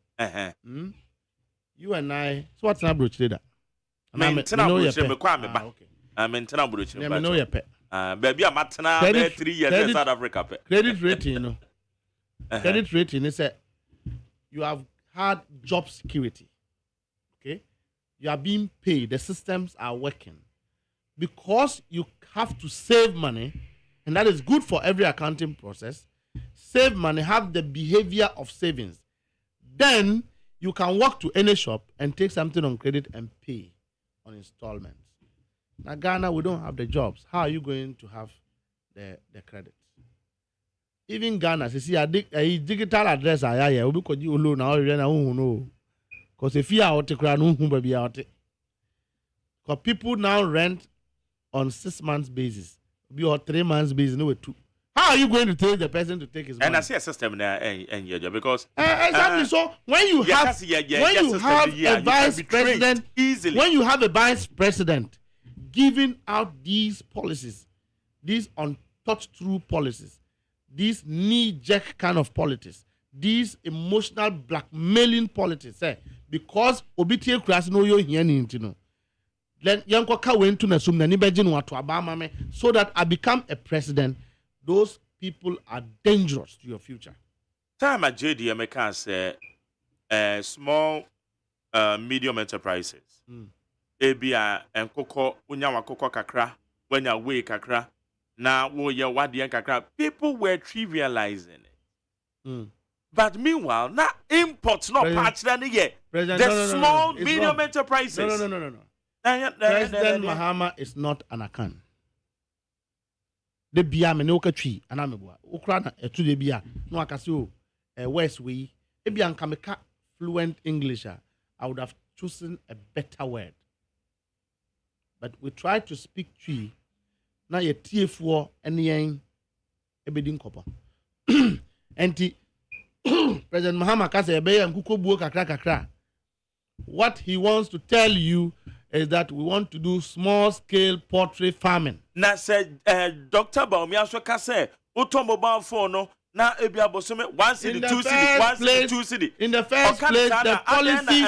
Speaker 6: you and I. So what's not broach that?
Speaker 3: I know your pet. Baby, I'm at 3 years in South Africa.
Speaker 6: Credit rating, you know. Credit rating is you have had job security. Okay, you are being paid. The systems are working because you have to save money, and that is good for every accounting process. Save money, have the behavior of savings. Then you can walk to any shop and take something on credit and pay on installments. Now, Ghana, we don't have the jobs. How are you going to have the credit? Even Ghana, you see, a digital address, we could you alone now, no. Because if you are out, because people now rent on 6 months basis, be on 3 months basis, no 2. How are you going to tell the person to take his money?
Speaker 3: And I see a system there, because
Speaker 6: exactly. So when you have a vice president, easily. When you have a vice president giving out these policies, these unthought through policies, these knee-jerk kind of politics, these emotional blackmailing politics, because obitie kras no yo hiani intino. Then yanko ka went na sum na ni beje no ato abama me so that I become a president. Those people are dangerous to your future.
Speaker 3: Time at JDM can say small medium enterprises. Ebia and Coco Unyawa Coco Kakra, when you wake Kakra, now wo ya wadi Kakra, people were trivializing it. But meanwhile, not imports, not patch than yet. The small medium enterprises.
Speaker 6: No. President Mahama is not an account. The bia me no katwi anameboa okra na etu de bia no akase o west way e bia nka meka fluent English I would have chosen a better word, but we try to speak twi na ye tiefo ene yen ebedi nkopo enti President Mahama kase be ya nkuko buo kakra. What he wants to tell you is that we want to do small scale poultry farming.
Speaker 3: Na said Dr. Baumia so ka say mobile phone no na ebia bosome 1 cedi 2 cedi 1 cedi 2 cedi.
Speaker 6: In the first place, the policy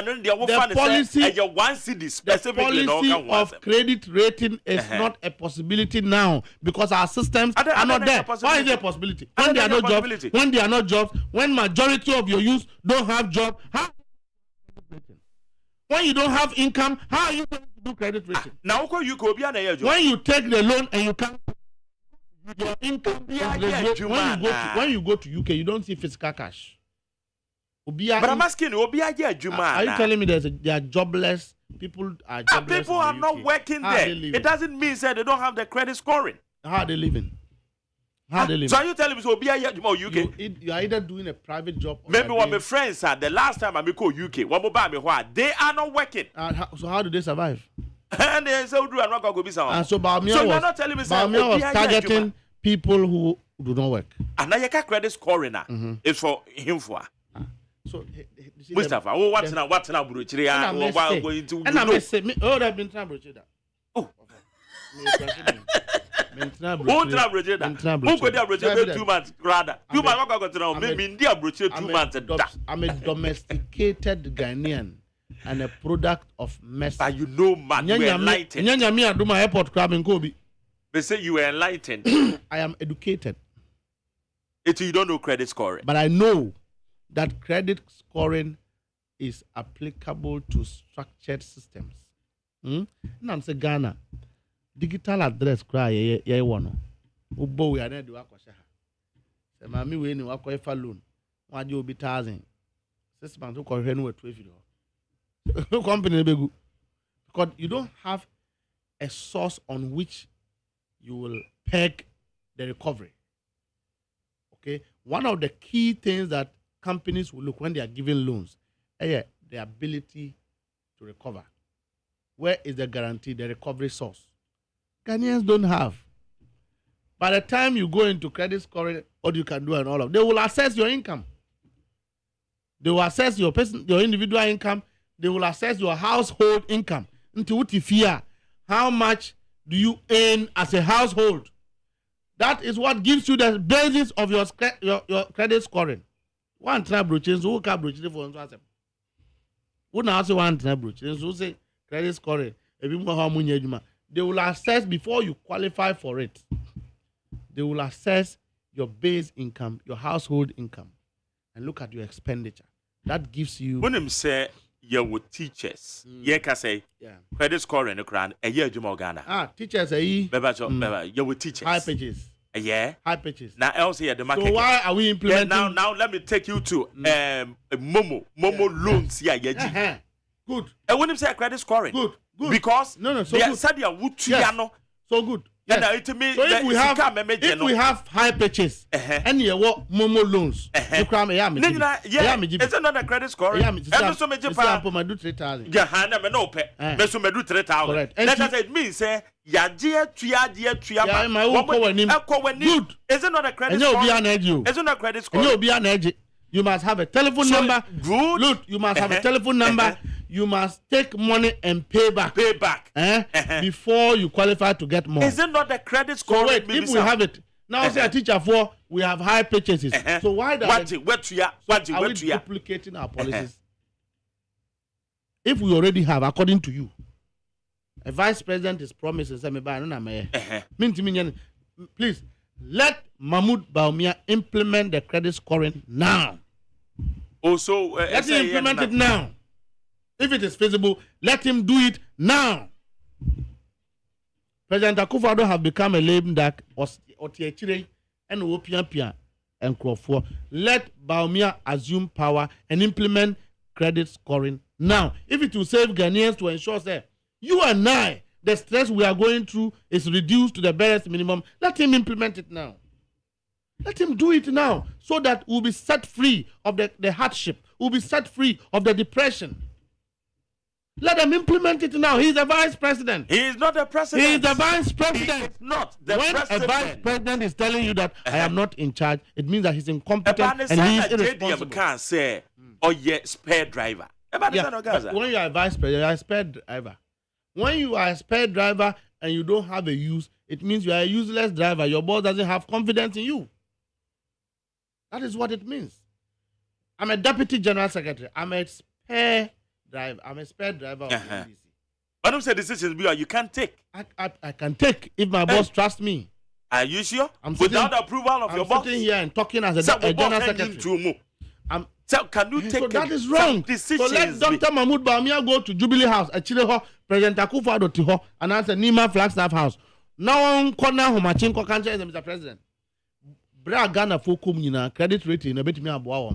Speaker 6: of credit rating is not a possibility now because our systems are not there. Why is there a possibility? When there are no jobs, when majority of your youth don't have job, how? When you don't have income, how are you going to do credit rating?
Speaker 3: Now, when you
Speaker 6: take the loan and you can't, your income when you go to UK, you don't see physical cash.
Speaker 3: But I'm asking you,
Speaker 6: are you telling me they are jobless? People are jobless.
Speaker 3: People are not working there. It doesn't mean that they don't have the credit scoring.
Speaker 6: How are they living?
Speaker 3: So are you telling me so be UK?
Speaker 6: You are either doing a private job.
Speaker 3: Maybe what my friends said the last time I go UK, they are not working.
Speaker 6: So how do they survive?
Speaker 3: And they say do not go be
Speaker 6: and so Baumia was targeting people who do not work.
Speaker 3: And now your credit scoring is for him for.
Speaker 6: So
Speaker 3: Mustafa, what's now Bruchria?
Speaker 6: And I say I've been trying to that.
Speaker 3: Oh.
Speaker 6: I'm a domesticated Ghanaian and a product of mess.
Speaker 3: But you know, man, you are enlightened.
Speaker 6: I do my airport crab in Kobe.
Speaker 3: They say you were enlightened.
Speaker 6: I am educated.
Speaker 3: You don't know credit scoring.
Speaker 6: But I know that credit scoring is applicable to structured systems. I'm saying Ghana. Digital address cry ye wono. Ubo we are do akosha. Say mami we ni wa kwa loan. Wa je obi 1,000. 6 months ko hwe no wa 12. Company be good. Because you don't have a source on which you will peg the recovery. Okay? One of the key things that companies will look when they are giving loans, the ability to recover. Where is the guarantee, the recovery source? Ghanaians don't have. By the time you go into credit scoring, what you can do and all of, they will assess your income. They will assess your individual income. They will assess your household income. Into what you fear, how much do you earn as a household? That is what gives you the basis of your credit scoring. One try broaching, so who can broach for one? Who now say one try broaching, so say credit scoring. They will assess before you qualify for it. They will assess your base income, your household income, and look at your expenditure. That gives you.
Speaker 3: When him say you with teachers, you can say credit scoring the crown a year Juma Ghana.
Speaker 6: Teachers
Speaker 3: you with teachers.
Speaker 6: High pages.
Speaker 3: Yeah.
Speaker 6: High pages.
Speaker 3: Now else here the market.
Speaker 6: So why are we implementing?
Speaker 3: Now let me take you to Momo loans. Yeah.
Speaker 6: Good.
Speaker 3: And when him say credit scoring.
Speaker 6: Good.
Speaker 3: Because
Speaker 6: so
Speaker 3: they
Speaker 6: good.
Speaker 3: said you would
Speaker 6: so good.
Speaker 3: Yes.
Speaker 6: So if we have high pitches and you want Momo loans, you come here.
Speaker 3: Is it not a credit scoring?
Speaker 6: I'm so much I do 3,000.
Speaker 3: Yeah, I'm no pay. So me do 3,000. Let us say it means say ya dear tria. Good. Is it not a credit scoring? Is it not a credit scoring?
Speaker 6: You must have a telephone number.
Speaker 3: Good.
Speaker 6: Look, you must have a telephone number. You must take money and pay back. Before you qualify to get more.
Speaker 3: Is it not the credit score?
Speaker 6: So wait, if we have it now, say a teacher for we have high purchases. So why are we duplicating our policies? If we already have, according to you, a vice president is promising please let Mahmoud Bawumia implement the credit scoring now.
Speaker 3: Also,
Speaker 6: let him implement it now. If it is feasible, let him do it now. President Akufo-Addo have become a lame duck or and Opian and Crawford. Let Bawumia assume power and implement credit scoring now. If it will save Ghanaians to ensure that you and I, the stress we are going through is reduced to the barest minimum, let him implement it now. Let him do it now so that we'll be set free of the hardship. We'll be set free of the depression. Let them implement it now. He's the vice president.
Speaker 3: He is not the president.
Speaker 6: He is the vice president.
Speaker 3: He is not the
Speaker 6: when
Speaker 3: president.
Speaker 6: A vice president is telling you that I am not in charge, it means that he's incompetent and he is irresponsible.
Speaker 3: Can't say, oh yeah, spare driver.
Speaker 6: When you are a vice president, you are a spare driver. When you are a spare driver and you don't have a use, it means you are a useless driver. Your boss doesn't have confidence in you. That is what it means. I'm a deputy general secretary. I'm a spare driver. I'm a spare driver of the NDC.
Speaker 3: But don't say decisions you can't take.
Speaker 6: I can take if my boss trusts me.
Speaker 3: Are you sure? Without the approval of your boss?
Speaker 6: I'm sitting here and talking as a general secretary.
Speaker 3: So can you take
Speaker 6: so that is wrong. So let Dr. Mahmoud Bawumia go to Jubilee House, Achileho, President Akufo-Addo Tiho, and answer Nima Flagstaff House. Now, corner Homachinko Kancha is Mr. President. Bra Ghana for credit rating a bit me aboa.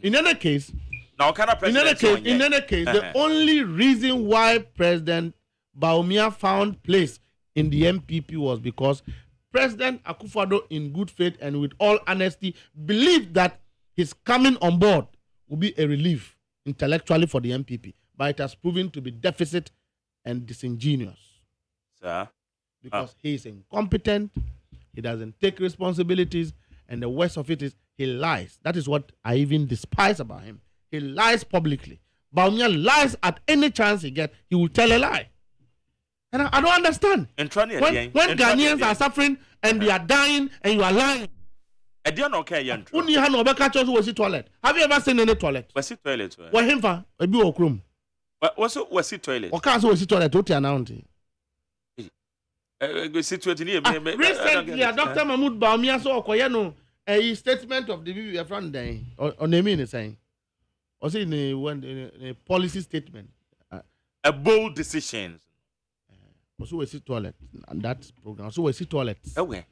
Speaker 6: In any case, the only reason why President Bawumia found place in the MPP was because President Akufo-Addo, in good faith and with all honesty, believed that his coming on board will be a relief intellectually for the MPP, but it has proven to be deficit and disingenuous.
Speaker 3: Sir?
Speaker 6: Because he is incompetent, he doesn't take responsibilities, and the worst of it is he lies. That is what I even despise about him. He lies publicly. Bawumia lies at any chance he gets, he will tell a lie. And I don't understand. When Ghanaians are suffering and they are dying and you are lying.
Speaker 3: I don't know. Okay,
Speaker 6: toilet. Have you ever seen any toilet?
Speaker 3: Was it toilet?
Speaker 6: What him for? A big room.
Speaker 3: Was it toilet?
Speaker 6: Or can't was it toilet? What you announced?
Speaker 3: Recently,
Speaker 6: Dr. Mahmoud Bawumia saw a statement of the VV front day on the mean saying, or say in a policy statement,
Speaker 3: a bold decision.
Speaker 6: Also, we see toilet and that program. So we see toilets.
Speaker 3: Okay.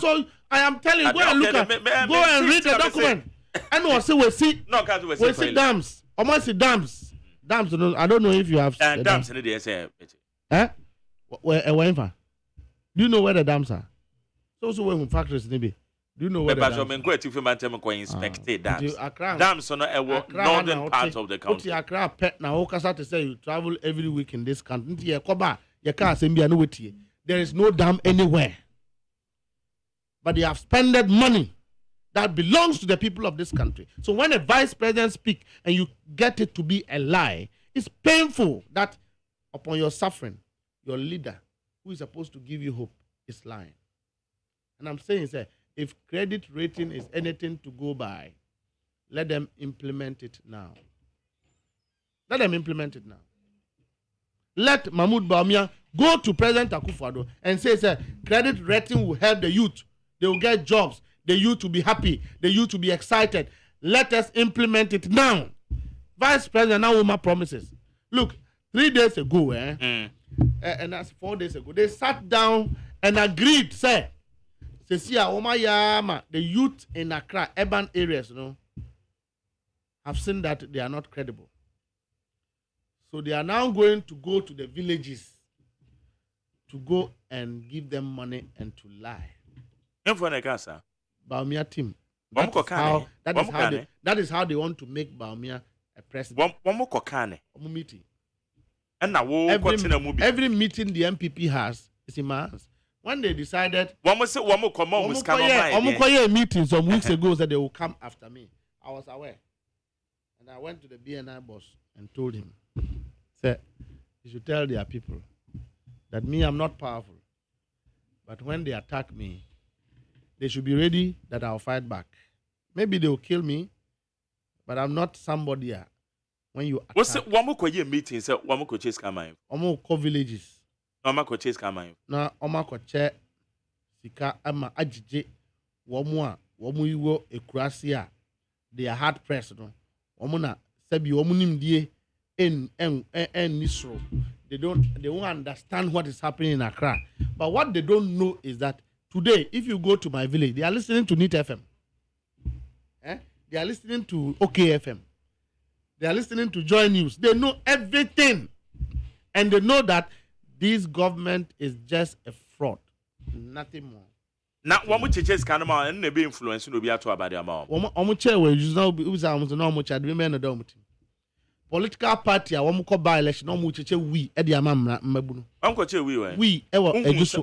Speaker 6: So I am telling you, go and look at, go and read the document. And also we see dams. Almost see dams. Dams. I don't know if you have
Speaker 3: dams. In the say.
Speaker 6: Where? Do you know where the dams are? So when factories maybe. Do you know where the dams are?
Speaker 3: Dams are not northern part of the country.
Speaker 6: Accra pet now. To say you travel every week in this country. There is no dam anywhere. But they have spent money that belongs to the people of this country. So when a vice president speaks and you get it to be a lie, it's painful that upon your suffering, your leader, who is supposed to give you hope, is lying. And I'm saying, sir, if credit rating is anything to go by, let them implement it now. Let them implement it now. Let Mahmoud Bawumia go to President Akufo-Addo and say, sir, credit rating will help the youth. They will get jobs. The youth will be happy. The youth will be excited. Let us implement it now. Vice President Nawuma promises. Look, 3 days ago, and that's 4 days ago, they sat down and agreed, say, the youth in Accra, urban areas, have seen that they are not credible. So they are now going to go to the villages to go and give them money and to lie. Bawumia team. That is how they want to make Bawumia a president. Meeting. Every meeting the MPP has is in my hands. When they decided, a meeting some weeks ago that they will come after me, I was aware. And I went to the BNI boss and told him, sir, you should tell their people that me, I'm not powerful. But when they attack me, they should be ready that I'll fight back. Maybe they will kill me, but I'm not somebody. When you attack.
Speaker 3: What's it? Meeting? Say, chase Kamai.
Speaker 6: Villages.
Speaker 3: Chase Kamai.
Speaker 6: Na chase Sika ama ajije. Iwo ekrasia. They are hard pressed. No. Na sebi nimdie en nisro. They won't understand what is happening in Accra. But what they don't know is that today, if you go to my village, they are listening to NIT FM. They are listening to OKFM. They are listening to Joy News. They know everything. And they know that this government is just a fraud. Nothing more.
Speaker 3: Now, one much chase Kanama and never influence will be out about their mouth.
Speaker 6: Political party, I want to by election. No much we at the Amam Mabunu.
Speaker 3: Uncle Che, we
Speaker 6: ever I just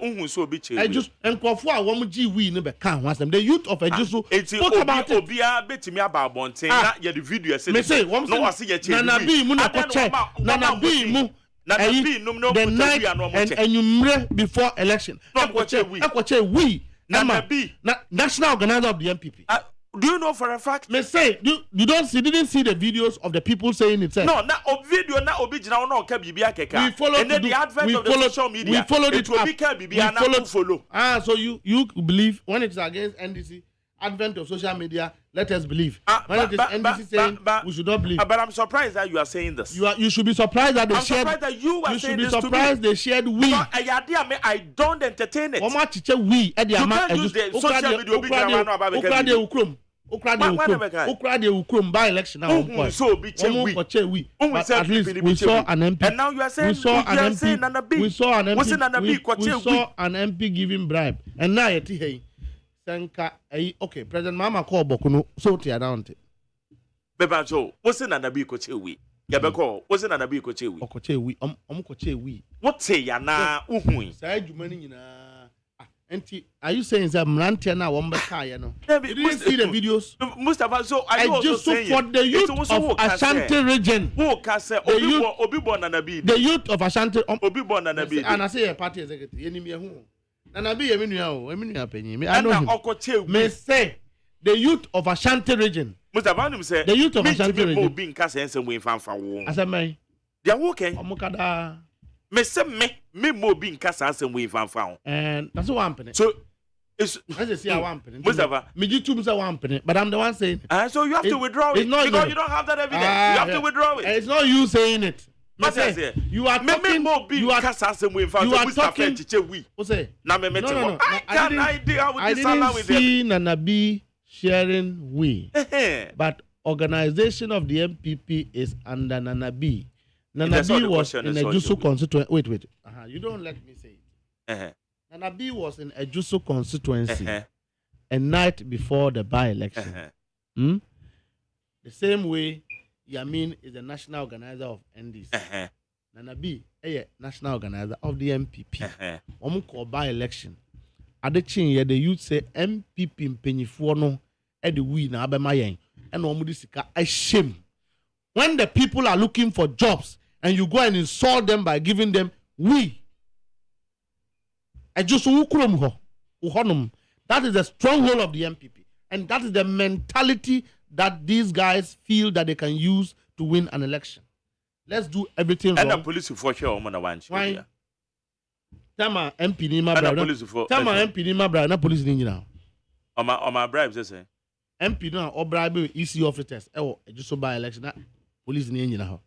Speaker 6: and Kofu, I want to we never can once them. The youth of Ejusu.
Speaker 3: It's about to be a bit me about Bonte. Not yet the video. Say, no, I see a change. Nana B, Munakoche, Nana B, Mu, the night and you before election. We, Nana B, national organizer of the MPP. Do you know for a fact?
Speaker 6: Me say, you didn't see the videos of the people saying it.
Speaker 3: No, not a video, not original, no,
Speaker 6: we followed
Speaker 3: and then the advent of the social media.
Speaker 6: We followed it.
Speaker 3: We follow.
Speaker 6: So you believe when it's against NDC, advent of social media, let us believe. When it is NDC saying we should not believe.
Speaker 3: But I'm surprised that you are saying this.
Speaker 6: You should be surprised that they shared.
Speaker 3: Surprised that you are saying this to me.
Speaker 6: You should be surprised they shared we.
Speaker 3: I don't entertain it.
Speaker 6: You can't
Speaker 3: use the social media.
Speaker 6: Ukra by election now.
Speaker 3: So be
Speaker 6: we. But at least we saw an MP.
Speaker 3: And now you are saying we saw an
Speaker 6: MP giving bribe. And now you see Senka okay, President Mama call Bokuno so tear down it.
Speaker 3: Beba so what's in Nanabi Kochewi? Yabeko, what's in Nanabi Kochewi?
Speaker 6: Kochewi.
Speaker 3: What say ya na uhui?
Speaker 6: Say you money na. Are you saying that Mrantia now one back? No, you didn't see the videos.
Speaker 3: Mustafa, so
Speaker 6: I just for the youth of Ashanti region.
Speaker 3: Who can say Obi-Bon Nanabi?
Speaker 6: The youth of Ashanti
Speaker 3: Obi-Bon Nanabi.
Speaker 6: And I say a party executive. Enemy who? Nanabi, I know him. May say the youth of Ashanti region.
Speaker 3: Mustafa, say
Speaker 6: the youth of Ashanti region.
Speaker 3: Being cast and some way fan for war.
Speaker 6: As I may,
Speaker 3: they are okay.
Speaker 6: Omukada.
Speaker 3: Me more being cast and some way fan found.
Speaker 6: And that's what I'm penny.
Speaker 3: So it's
Speaker 6: as I say, I want penny. Mustafa, me you two say one penny, but I'm the one saying.
Speaker 3: So you have to withdraw it because you don't have that evidence. You have to withdraw it.
Speaker 6: It's not you saying it. You are talking. You are talking.
Speaker 3: No.
Speaker 6: I didn't see Nana B sharing we, but organization of the MPP is under Nana B. Nana B was in a Juso constituency. Wait. You don't let me say it. Nana B was in a Juso constituency a night before the by-election. The same way Yamin is the national organizer of NDC. Nana B is national organizer of the MPP. Omu call by-election. Adechin, the youth say MPP mpenyifuo no the we na abemayen. And omu disika a shame. When the people are looking for jobs and you go and insult them by giving them we. That is the stronghold of the MPP. And that is the mentality that these guys feel that they can use to win an election. Let's do everything wrong.
Speaker 3: And the police for sure,
Speaker 6: why? Tama MP ni ma bribe. Tama MP ni ma bribe. Na police ni nyina.
Speaker 3: On my bribes, say.
Speaker 6: MP no o bribe EC officers. Just by election. Na police ni nyina ho.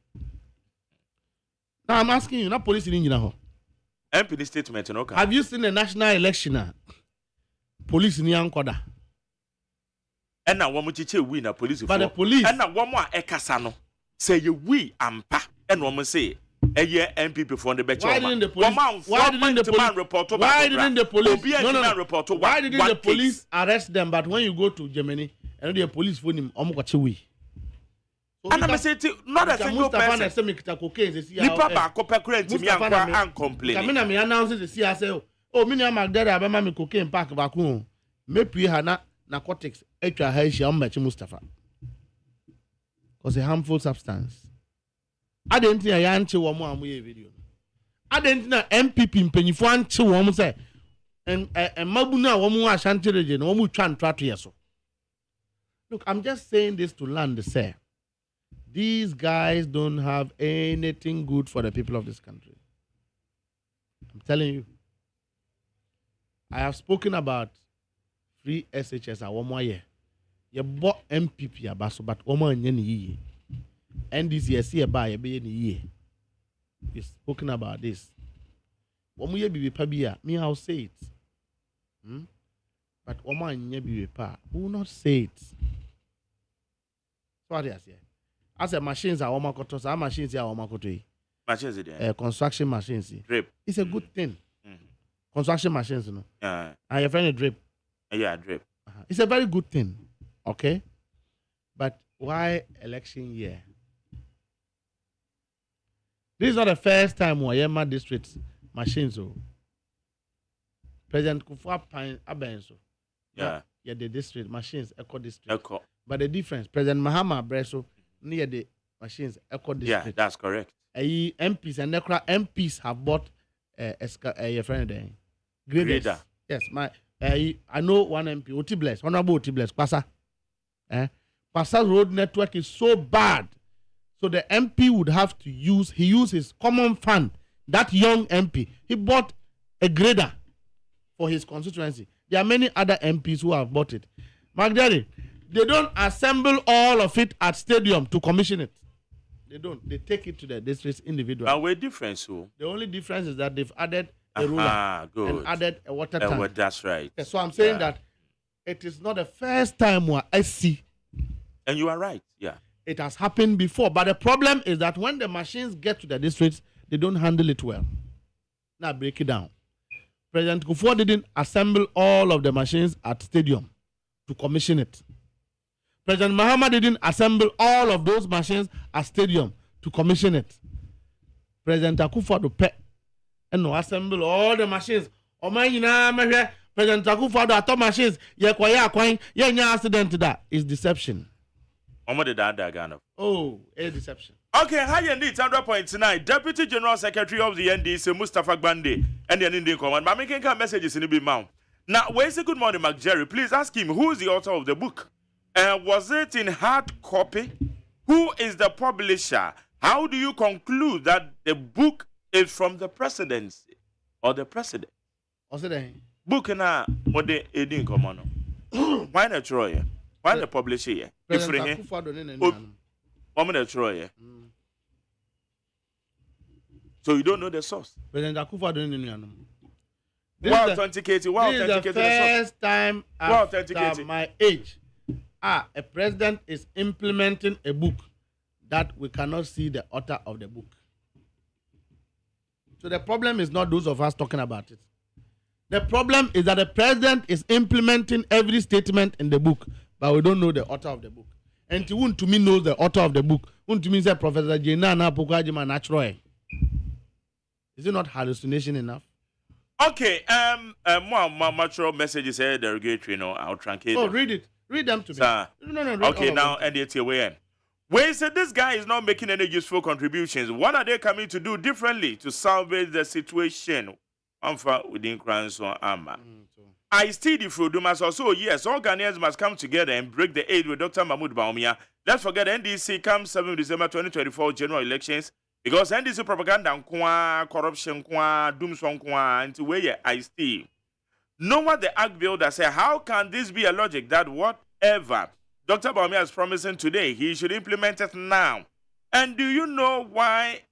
Speaker 6: Now I'm asking you, na police ni nyina ho.
Speaker 3: MP statement no.
Speaker 6: Have you seen a national election? Police ni ankoda.
Speaker 3: And now one chiche we na police.
Speaker 6: But the police.
Speaker 3: And now one more ekasa no. Say you we ampa. And one say a year MPP for the betcha.
Speaker 6: Why didn't the police? Why didn't the police arrest them? But when you go to Germany, and the police phone him, we.
Speaker 3: And I'm saying not a single person. Nipa ba kopekure ntimi anko and complain.
Speaker 6: Kamina me announce the see say, oh, me na Magdara abema me cocaine pack back me pui ha na narcotics etwa ha hia mmachi Mustafa. Cause a harmful substance. I didn't think I anche wo mo amoye video. I didn't na MPP mpanyifo anche wo mo say and mabu na wo mo Ashanti region wo mo twa ntwa to yeso. Look, I'm just saying this to land the say. These guys don't have anything good for the people of this country. I'm telling you. I have spoken about free SHS at 1 more year. You bought MPP abaso, but 1 more year. NDC see about a year. We've spoken about this. 1 more year be pabia. Me, I'll say it. But 1 more year be pa. Who will not say it? So what I say? I said machines are omakotos. Our machines are omakoto.
Speaker 3: Machines there.
Speaker 6: Construction machines.
Speaker 3: Drip.
Speaker 6: It's a good thing. Construction machines, you know. And your friend a drip.
Speaker 3: Yeah, drip.
Speaker 6: It's a very good thing. Okay? But why election year? This is not the first time Wayema district machines. President Kufuor Abenso.
Speaker 3: Yeah.
Speaker 6: Yeah, the district machines, Eco district.
Speaker 3: Eco.
Speaker 6: But the difference, President Mahama Breso near the machines, Eco district.
Speaker 3: Yeah, that's correct.
Speaker 6: MPs and MPs have bought a friend there. Grader. Yes, I know one MP, Otibles, Honorable Otibles, Pasa. Pasa's road network is so bad. So the MP would have to use his common fund, that young MP. He bought a grader for his constituency. There are many other MPs who have bought it. Magdalene, they don't assemble all of it at stadium to commission it. They don't. They take it to the districts individually.
Speaker 3: And we're different, so.
Speaker 6: The only difference is that they've added a ruler and added a water tank.
Speaker 3: Well, that's right.
Speaker 6: So I'm saying that it is not the first time I see.
Speaker 3: And you are right, yeah.
Speaker 6: It has happened before. But the problem is that when the machines get to the districts, they don't handle it well. Now break it down. President Kufuor didn't assemble all of the machines at stadium to commission it. President Mahama didn't assemble all of those machines at stadium to commission it. President Akufo-Addo and no assemble all the machines. President Akufo-Addo ato machines. Accident that is deception. Oh, a deception.
Speaker 3: Okay, how you need 100.9 Deputy General Secretary of the NDC Mustafa Gbande and the Indian Command. I'm making messages in the big mouth. Now, where's the good morning, Jerry? Please ask him who is the author of the book. Was it in hard copy? Who is the publisher? How do you conclude that the book is from the presidency or the president?
Speaker 6: What's it?
Speaker 3: Book na what the Indian Command. Why not Troy? Why the publisher here?
Speaker 6: President Akufo-Addo
Speaker 3: Woman Troy. So you don't know the source.
Speaker 6: President Akufo don't know.
Speaker 3: Why authenticating? Why
Speaker 6: This is the
Speaker 3: authenticating the source?
Speaker 6: first time
Speaker 3: Why
Speaker 6: after
Speaker 3: authenticating?
Speaker 6: my age, a president is implementing a book that we cannot see the author of the book. So the problem is not those of us talking about it. The problem is that the president is implementing every statement in the book, but we don't know the author of the book. And to me knows the author of the book. To me say Professor Jena na AGYEMAN natural. Is it not hallucination enough?
Speaker 3: Okay, more mature messages here derogatory, I'll truncate.
Speaker 6: Oh, read it. Read them to me.
Speaker 3: Sir.
Speaker 6: No. Read
Speaker 3: Okay,
Speaker 6: all
Speaker 3: now
Speaker 6: of
Speaker 3: end it away. Where said this guy is not making any useful contributions. What are they coming to do differently to salvage the situation? Within Crown's Armor. I still the Frudumas also, yes, all Ghanaians must come together and break the aid with Dr. Mahmoud Baumia. Let's forget NDC comes 7 December 2024 general elections because NDC propaganda, corruption, doomsong, into where I still. Know what the act builder say, how can this be a logic that whatever Dr. Baumia is promising today, he should implement it now? And do you know why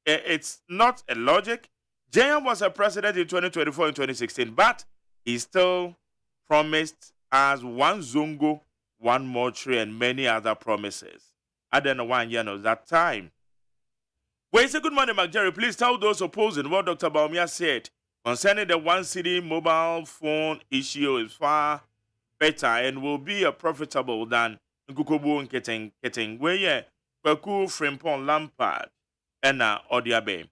Speaker 3: it's not a logic? JM was a president in 2024 and 2016, but he still promised us one Zongo, one mortuary, and many other promises. I don't know why that time. Well, it's a good morning, McJerry. Please tell those opposing what Dr. Baumia said concerning the one city mobile phone issue is far better and will be a profitable than Nkukobu and Ketting, where Kwaku Frimpon Lampard and Odiabe.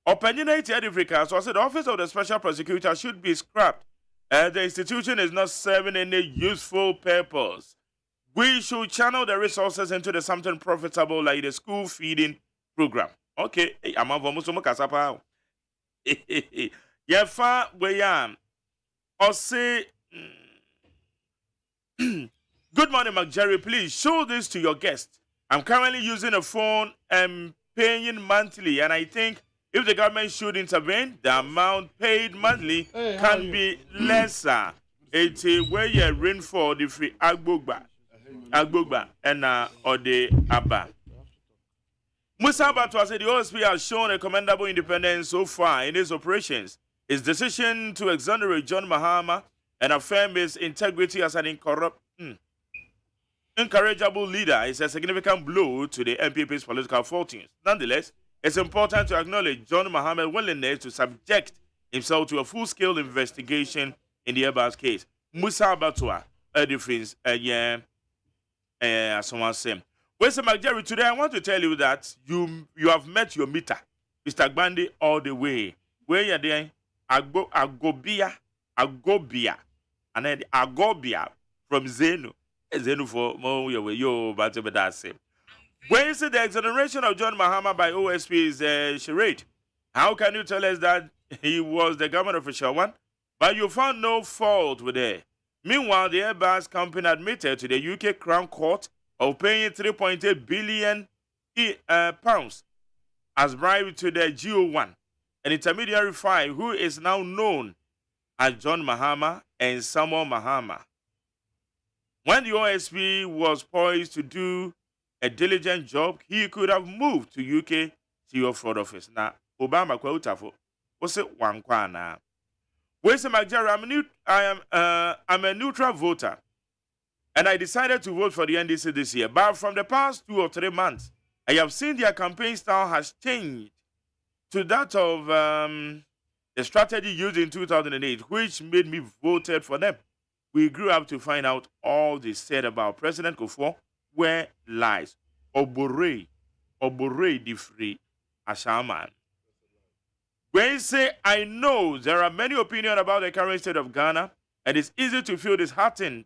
Speaker 3: Opinionated Africa, so I said the office of the special prosecutor should be scrapped. The institution is not serving any useful purpose. We should channel the resources into the something profitable like the school feeding program. Okay, I'm a vomusumo kasapa. Yefa weyam. Ose. Good morning, McJerry. Please show this to your guest. I'm currently using a phone and paying monthly, and I think if the government should intervene, the amount paid monthly can be lesser. It's where you rainfall the free Agbogba, and Ode Abba. Musa Batwa said the OSP has shown a commendable independence so far in its operations. His decision to exonerate John Mahama and affirm his integrity as an incorrigible leader is a significant blow to the MPP's political fortunes. Nonetheless, it's important to acknowledge John Mahama's willingness to subject himself to a full-scale investigation in the Airbus case. Musa Batwa, a difference, as someone said. Well, Mr. McJerry, today I want to tell you that you have met your meter, Mr. Gbandi, all the way. Where you're there, Agobia, and then Agobia from Zenu. Zenu for more yo, but that's it. When you say the exoneration of John Mahama by OSP is charade, how can you tell us that he was the government official one, but you found no fault with it? Meanwhile, the Airbus company admitted to the UK Crown Court of paying 3.8 billion pounds as bribe to the GO1, an intermediary 5 who is now known as John Mahama and Samuel Mahama. When the OSP was poised to do a diligent job, he could have moved to UK CEO fraud office. Now, Obama kwa utafo. What's it one kwana? Where's the McJerry? I'm a neutral voter, and I decided to vote for the NDC this year. But from the past 2 or 3 months, I have seen their campaign style has changed to that of the strategy used in 2008, which made me voted for them. We grew up to find out all they said about President Kufuor were lies. Obore the free Ashaman. When you say, I know there are many opinions about the current state of Ghana, and it's easy to feel disheartened,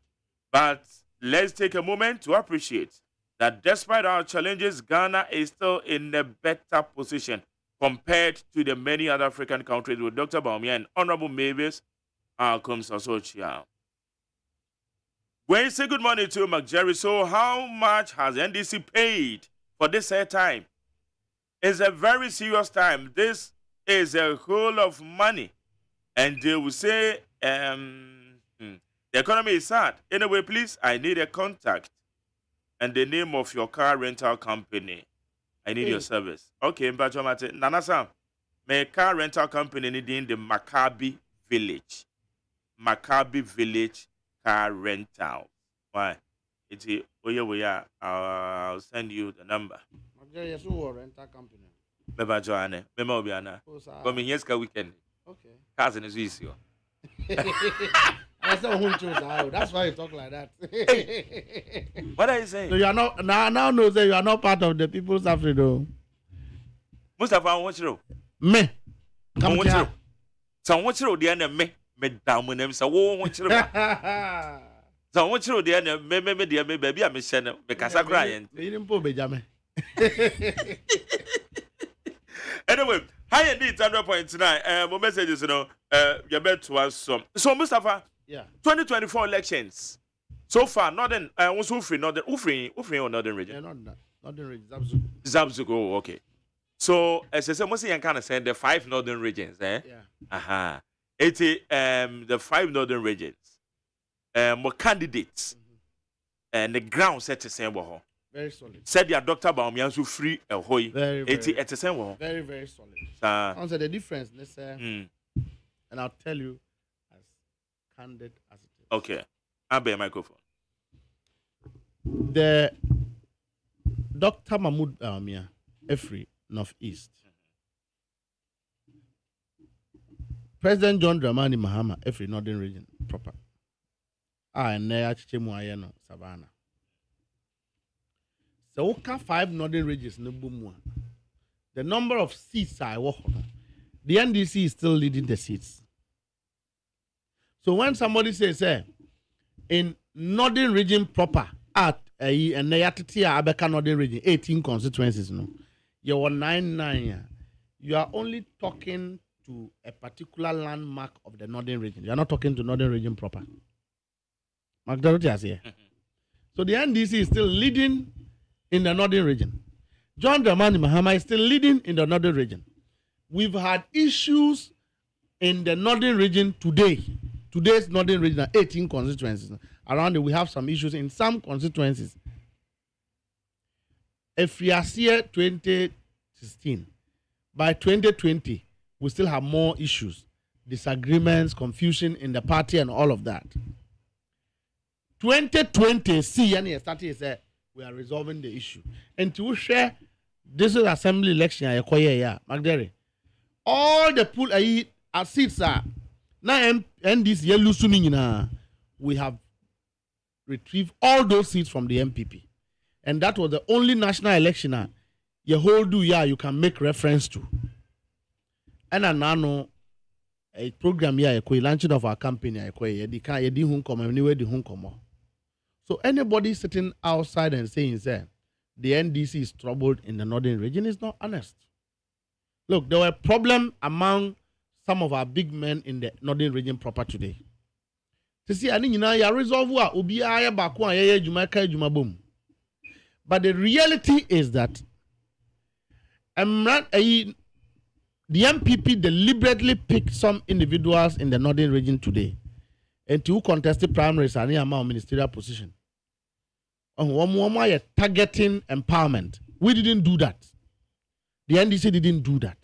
Speaker 3: but let's take a moment to appreciate that despite our challenges, Ghana is still in a better position compared to the many other African countries with Dr. Baumia and Honorable Mavis Kumsasochia. When you say good morning to McJerry, so how much has NDC paid for this time? It's a very serious time. This is a whole of money. And they will say, the economy is sad. Anyway, please, I need a contact and the name of your car rental company. I need your service. Okay, Mbacho Mate. Nana Sam, my car rental company in the Maccabi Village. Maccabi Village car rental. Why? It's I'll send you the number.
Speaker 6: Yes, rental company.
Speaker 3: Meba Joanne, Memo Biana. Come in yeska weekend.
Speaker 6: Okay.
Speaker 3: Cousin is easy.
Speaker 6: I said who chose out. That's why you talk like that.
Speaker 3: What are you saying?
Speaker 6: So you are not now knows that you are not part of the People's Africa.
Speaker 3: Mustafa, what you
Speaker 6: me?
Speaker 3: Come what you? So what you the end me down when them say what you? So what you the end me the me baby I'm saying me kasa crying.
Speaker 6: You didn't put Benjamin.
Speaker 3: Anyway, high indeed 100.9. My messages, you know, you bet to us some. So Mustafa,
Speaker 6: yeah,
Speaker 3: 2024 elections. So far, northern, what's Ufri, northern, Ufri or northern region?
Speaker 6: Yeah, not that. Northern region, Zabzugu.
Speaker 3: Zabzugu, oh, okay. So, as I said, most of you kind of saying the 5 northern regions, eh?
Speaker 6: Yeah.
Speaker 3: Aha. It's the 5 northern regions. More candidates. And the ground set to say, well,
Speaker 6: very solid.
Speaker 3: Said your doctor Baumiansu free a hoy.
Speaker 6: Very,
Speaker 3: very,
Speaker 6: very solid.
Speaker 3: Answer
Speaker 6: the difference, let's say, and I'll tell you as candid as it is.
Speaker 3: Okay. I'll be a microphone.
Speaker 6: The Dr. Mahmoud Baumia, Efri, Northeast. President John Dramani Mahama, Efri, Northern Region, proper. And Nea Chichemuayeno, Savannah. So, 5 northern regions no boom. The number of seats I walk on, the NDC is still leading the seats. So when somebody says, in northern region proper at and Abeka northern region 18 constituencies, no, you are 9. You are only talking to a particular landmark of the northern region. You are not talking to northern region proper. Magdalene is here. So the NDC is still leading in the northern region. John Dramani Mahama is still leading in the northern region. We've had issues in the northern region today. Today's northern region, 18 constituencies. Around it, we have some issues in some constituencies. If we are here 2016, by 2020, we still have more issues, disagreements, confusion in the party and all of that. 2020, see, and started say we are resolving the issue. And to share this is assembly election, Magdalene. All the pool seats are now NDC yellow. We have retrieved all those seats from the MPP, and that was the only national election you can make reference to. And I now a program here, launching of our company, so anybody sitting outside and saying the NDC is troubled in the northern region is not honest. Look, there were problems among some of our big men in the northern region proper today. To see, I think resolve but the reality is that the MPP deliberately picked some individuals in the northern region today and to contested primaries and amount ministerial position. Targeting empowerment. We didn't do that. The NDC didn't do that.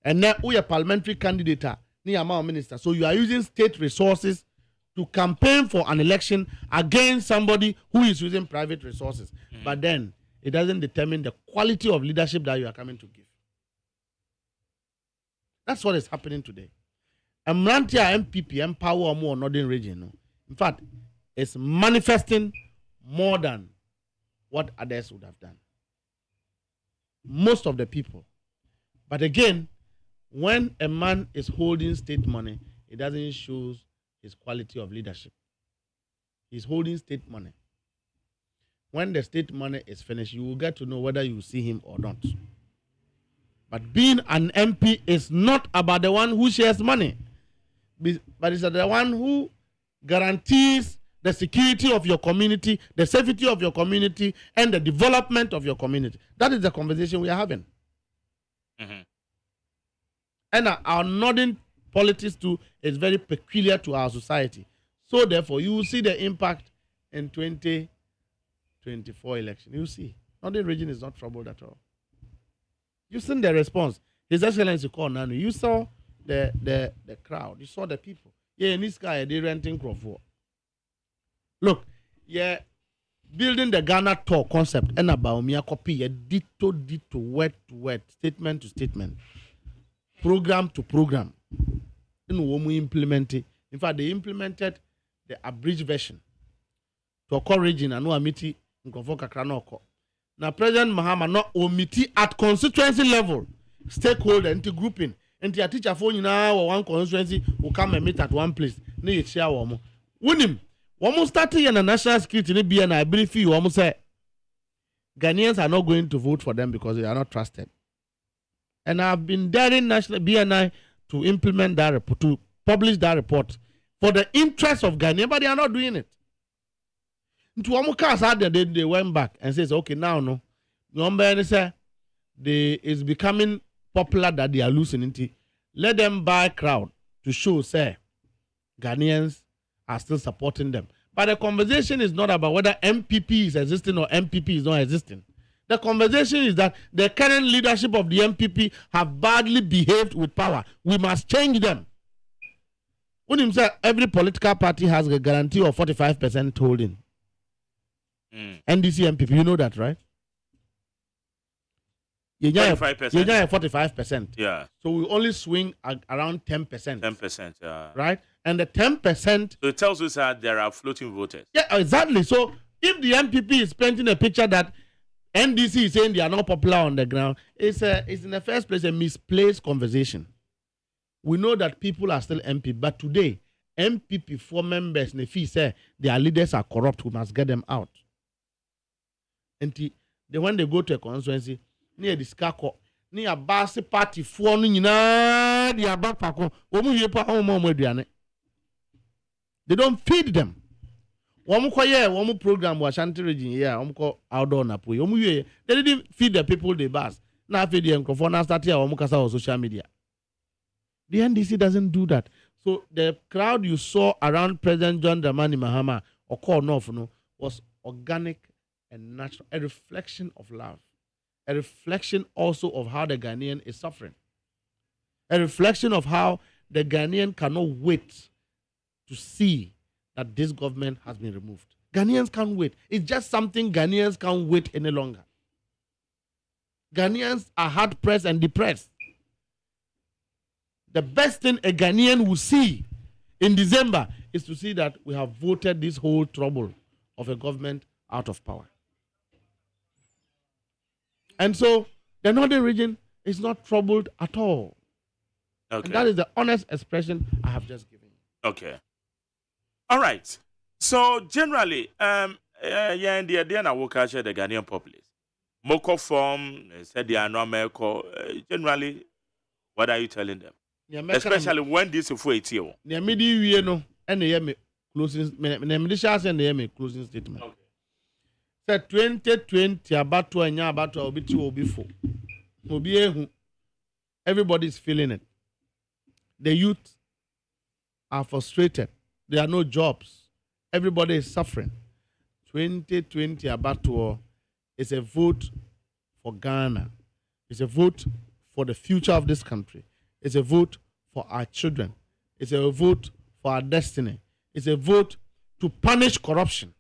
Speaker 6: And now we are parliamentary candidate near our minister. So you are using state resources to campaign for an election against somebody who is using private resources. But then it doesn't determine the quality of leadership that you are coming to give. That's what is happening today. Mrantia MPP empower more northern region. In fact, it's manifesting more than what others would have done. Most of the people. But again, when a man is holding state money, it doesn't show his quality of leadership. He's holding state money. When the state money is finished, you will get to know whether you see him or not. But being an MP is not about the one who shares money, but it's the one who guarantees the security of your community, the safety of your community, and the development of your community. That is the conversation we are having. And our northern politics too is very peculiar to our society. So therefore, you will see the impact in 2024 election. You see, northern region is not troubled at all. You seen the response. His Excellency called Nanu. You saw the crowd. You saw the people. Yeah, in this guy, they renting Crawford. Look, yeah, building the Ghana tour concept and about me a copy, a ditto, word to word, statement to statement, program to program. And when we implement it, in fact, they implemented the abridged version to occur region and no amiti in Crawford Kakranoko. Now, President Mahama not omiti at constituency level, stakeholder into grouping. And the teacher phone now or one constituency will come and meet at one place. Need share one. Win almost starting in the national security be and I brief you almost say Ghanaians are not going to vote for them because they are not trusted. And I've been daring national BNI to implement that report, to publish that report for the interest of Ghanaians, but they are not doing it. To Amuka they went back and says, okay, now no. Number say it's becoming popular that they are losing it. Let them buy crowd to show, say, Ghanaians are still supporting them. But the conversation is not about whether MPP is existing or MPP is not existing. The conversation is that the current leadership of the MPP have badly behaved with power. We must change them. When him say every political party has a guarantee of 45% holding. NDC MPP, you know that, right?
Speaker 3: 45%.
Speaker 6: You get 45%.
Speaker 3: Yeah.
Speaker 6: So we only swing around 10%.
Speaker 3: 10%. Yeah.
Speaker 6: Right? And the 10%.
Speaker 3: So it tells us that there are floating voters.
Speaker 6: Yeah, exactly. So if the MPP is painting a picture that NDC is saying they are not popular on the ground, it's in the first place a misplaced conversation. We know that people are still MP, but today, MPP 4 members, Nefi say their leaders are corrupt, we must get them out. And when they go to a constituency, near the Skako, near Basi Party, 4 nina, the Abapako, they don't feed them. One program was Shanti region here, outdoor Napu. They didn't feed the people they bus. Now feed the microphone start here on social media. The NDC doesn't do that. So the crowd you saw around President John Dramani Mahama or call North was organic and natural, a reflection of love, a reflection also of how the Ghanaian is suffering, a reflection of how the Ghanaian cannot wait to see that this government has been removed. Ghanaians can't wait. It's just something Ghanaians can't wait any longer. Ghanaians are hard-pressed and depressed. The best thing a Ghanaian will see in December is to see that we have voted this whole trouble of a government out of power. And so the northern region is not troubled at all.
Speaker 3: Okay.
Speaker 6: And that is the honest expression I have just given you.
Speaker 3: Okay. All right. So generally, yeah, in the idea na work the Ghanaian populace. Moko form said they are not Meko. Generally, what are you telling them? Especially when this is for it here.
Speaker 6: The media no and the closing closing statement. Okay. Said 2020 about to and about to be 2 or before. Everybody is feeling it. The youth are frustrated. There are no jobs. Everybody is suffering. 2020 about to is a vote for Ghana. It's a vote for the future of this country. It's a vote for our children. It's a vote for our destiny. It's a vote to punish corruption.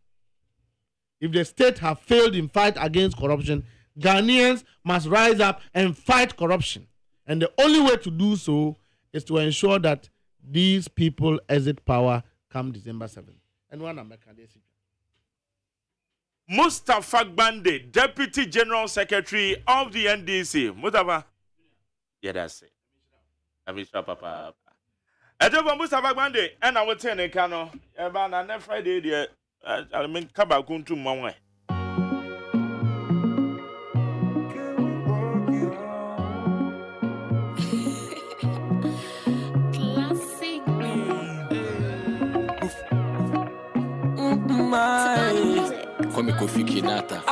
Speaker 6: If the state have failed in fight against corruption, Ghanaians must rise up and fight corruption. And the only way to do so is to ensure that these people exit power come December 7th. And one American.
Speaker 3: Mustafa Gbande, Deputy General Secretary of the NDC. Mustafa. Yeah, that's it. I mean, Papa. Mustafa Gbande, and I will tell you, Kano, about next Friday, I mean, Kabakun to Mongwe.
Speaker 7: Come Kofi Kinata.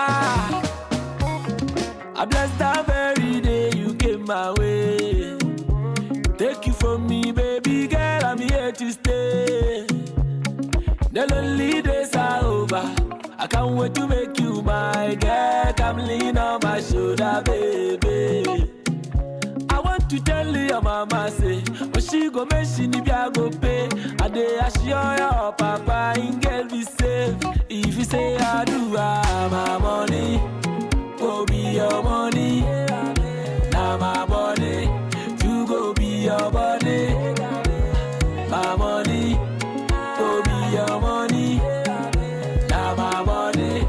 Speaker 7: I bless that very day you came my way. Take you from me, baby girl, I'm here to stay. The lonely days are over. I can't wait to make you my girl. Come lean on my shoulder, baby. to tell your mama say, but she go mention if I go pay. I dey assure your papa and girl be safe. If you say I do, my money go be your money. Now my body, you go be your body. My money go be your money. Now my body,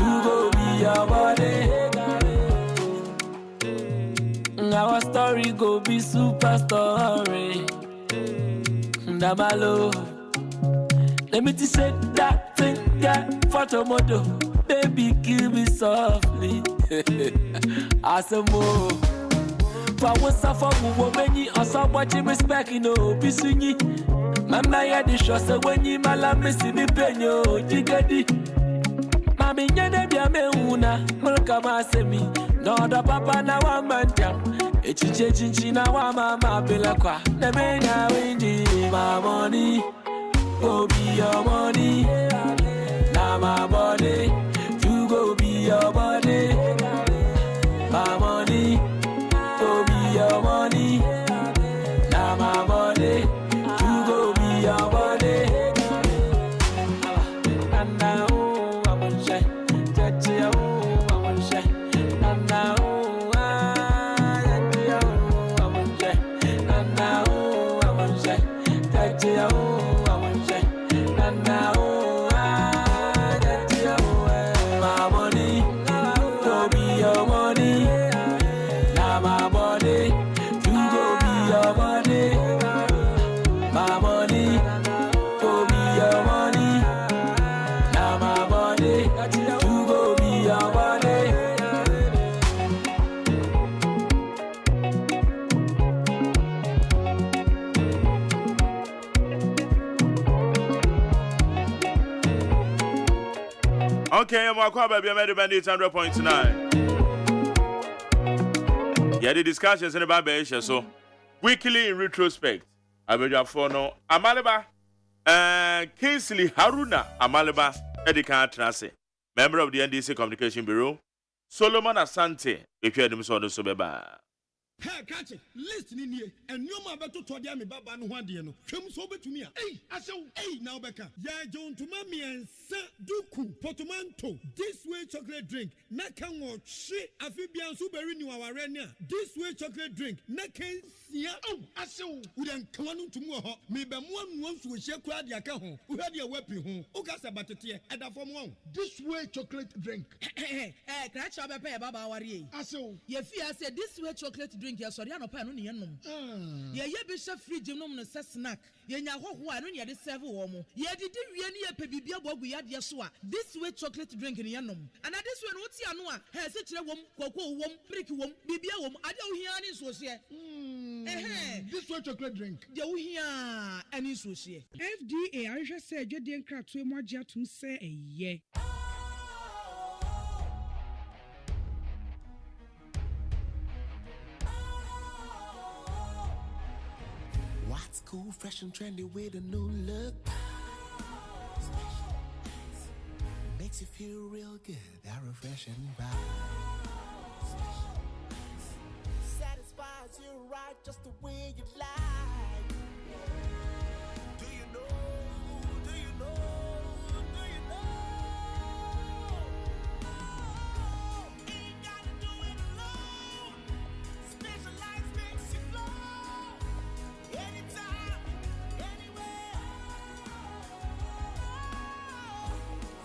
Speaker 7: you go be your body. Our story go be super story. Damalo, let me just say that thing, yeah, photo model. Baby, kill me softly. Asamo. For once I fuck with women, I saw watching respect, you know, be swingy. Mama, yeah, the show, so when you malam, missing me, penyo, jigadi. Mami, nyane, bia me una, mulkama semi. No, the papa, now I'm man down. Echiche na wa mama bela kwa. Na me na windy. My money, go be your money. Now my body, you go be your body. My money, go be your money. Now my body, you go be your body. And now I'm on shine, touch you, I'm on shine. And now I'm on shine, and now I'm on shine, touch you, I'm on shine. And now my money, go be your money. Now my body, you go be your body. My money, go be your money. Now my body, you go be your body.
Speaker 3: Okay, I'm going to be a 100.9. Yeah, the discussions in the Bible, so weekly in retrospect. I will have for no Amaliba Kingsley Haruna Amaliba Edika Trase, member of the NDC Communication Bureau, Solomon Asante, if you had him so the Sobeba.
Speaker 15: Hey, catch it. Listen in here. And you ma beto to dia me baba no hwade no. Hwem so betumi a. Hey, ase hey now beka. Ya John to mami en duku portmanteau. This way chocolate drink. Na kan wo hwe afi bia so beri ni waware ne a. This way chocolate drink. Na kan sia. Oh, ase wo den kwanu tumu ho. Me be mo anu nsu hye kura dia ka ho. Wo hwe dia wapi ho. O ka sa batete e da fom ho. This way chocolate drink.
Speaker 11: Kra cha be pe baba ware.
Speaker 15: Ase wo.
Speaker 11: Ye fi ase this way chocolate drink. Ya sorry anopa no ne yenom ye be hye fridge nom no se snack ye nya hoho a no ne de serve wo mo ye didi wie ne ye pe bibia bogu ya de so a this way chocolate drink ne yenom and this way no ti ano a he se kire wom koko wom brick wom bibia wom ade wo hia ne so hye
Speaker 15: this way chocolate drink
Speaker 11: de wo hia ani so hye
Speaker 14: FDA ahwehwe se adwede nkratoe mo agye atum se eye.
Speaker 20: What's cool, fresh and trendy with a new look? Makes you feel real good, that refreshing vibe. Satisfies you right just the way you like. Do you know? Do you know? Do you know? Ain't gotta do it alone. Specialized makes you flow. Anytime, anywhere.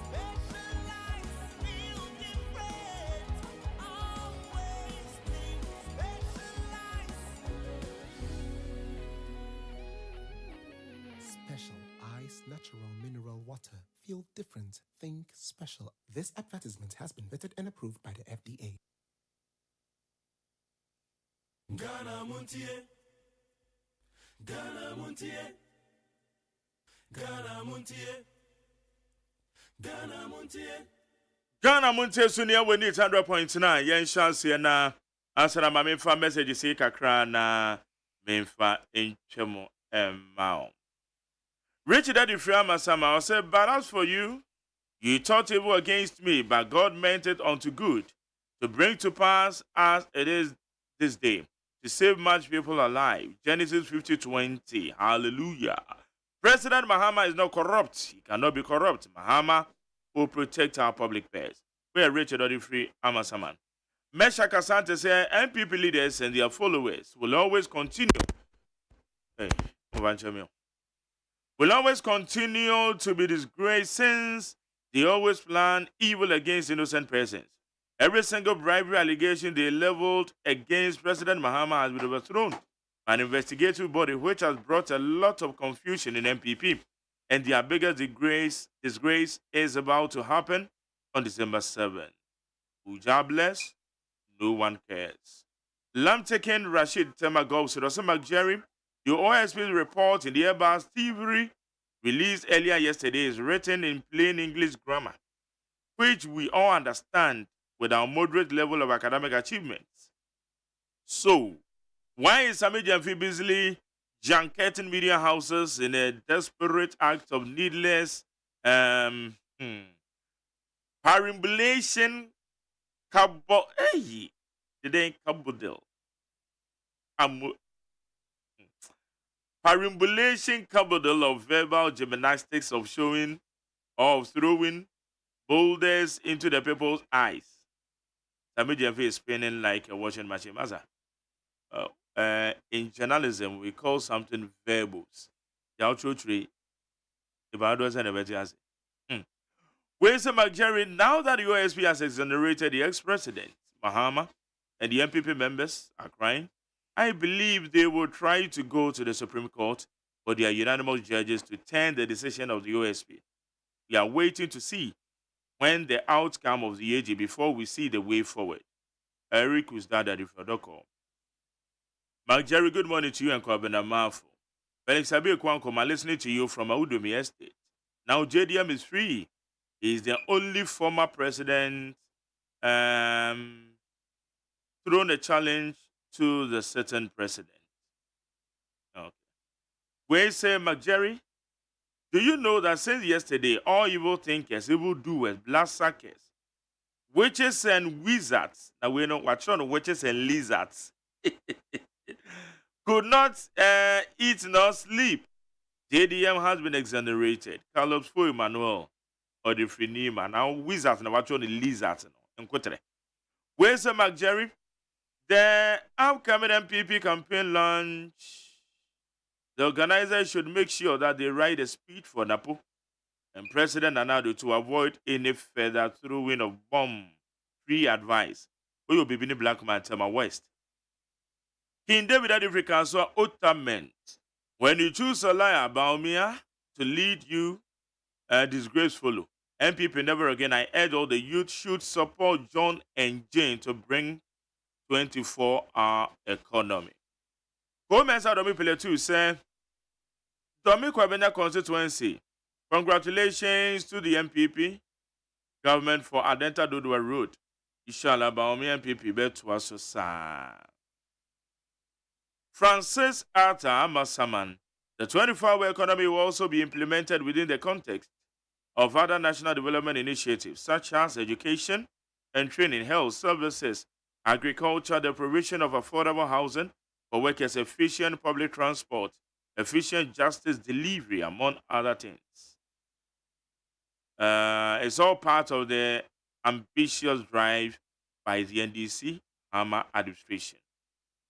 Speaker 20: Specialized, feel different. Always think specialized. Special Ice Natural Mineral Water. Feel different. Think special. This advertisement has been vetted and approved by the FDA.
Speaker 2: Ghana Montie. Ghana Montie. Ghana Montie. Ghana Montie.
Speaker 3: Ghana Montie Sunia we need 100.9. Yen chance na answer ma memfa message say kakra na memfa enchemo mao. Rich Daddy Friama Sama said, but as for you, you thought evil against me, but God meant it unto good, to bring to pass as it is this day, to save much people alive. Genesis 50:20. Hallelujah. President Mahama is not corrupt. He cannot be corrupt. Mahama will protect our public purse. We are Richard Odifree Amasaman. Mesha Kasante said NPP leaders and their followers will always continue. Will always continue to be disgraced since they always plan evil against innocent persons. Every single bribery allegation they leveled against President Mahama has been overthrown. An investigative body which has brought a lot of confusion in MPP, and their biggest disgrace is about to happen on December 7th. Who jobless? No one cares. Lamtekin Rashid Temagov Sirosamak Jerry, the OSP's report in the Airbus thievery released earlier yesterday is written in plain English grammar, which we all understand with our moderate level of academic achievements. So, why is Sami Jamfi busily junketing media houses in a desperate act of needless perambulation? Perambulation cabodel of verbal gymnastics of showing or of throwing boulders into the people's eyes. Sami Jamfi is spinning like a washing machine. In journalism, we call something verbose. The outro tree, the Bados and the Betias. Where's the McJerry? Now that the OSP has exonerated the ex-president, Mahama, and the MPP members are crying, I believe they will try to go to the Supreme Court for their unanimous judges to turn the decision of the OSP. We are waiting to see when the outcome of the AG before we see the way forward. Eric Uzdada, the Frodoko. Mark Jerry, good morning to you and Kwabena Mafu. Felix Abe Kwankoma listening to you from Audumi Estate. Now JDM is free. He is the only former president thrown a challenge to the certain president. Okay. We say, Mark Jerry, do you know that since yesterday, all evil thinkers, evil doers, bloodsuckers, witches and wizards, now we know what's on witches and lizards, could not eat nor sleep. JDM has been exonerated. Carlos Fo Emmanuel or the Finima. Now wizards now what's on the lizards. Where's the Mark Jerry? The upcoming MPP campaign launch. The organizers should make sure that they write a speech for Napo and President Anado to avoid any further throwing of bomb. Free advice. We will be in Black Man Tema West. King David Adifri Council Otament. When you choose a liar about me to lead you disgracefully, MPP never again, I urge all the youth should support John and Jane to bring 24-hour economy. Comments out of me Pele 2 say, Domi Kwabena constituency, congratulations to the MPP government for Adenta Dodua Road. Inshallah, Baomi MPP bet to us so Francis Arthur Amasaman. The 24-hour economy will also be implemented within the context of other national development initiatives such as education and training, health services, agriculture, the provision of affordable housing for workers, efficient public transport, efficient justice delivery, among other things. It's all part of the ambitious drive by the NDC Hama administration.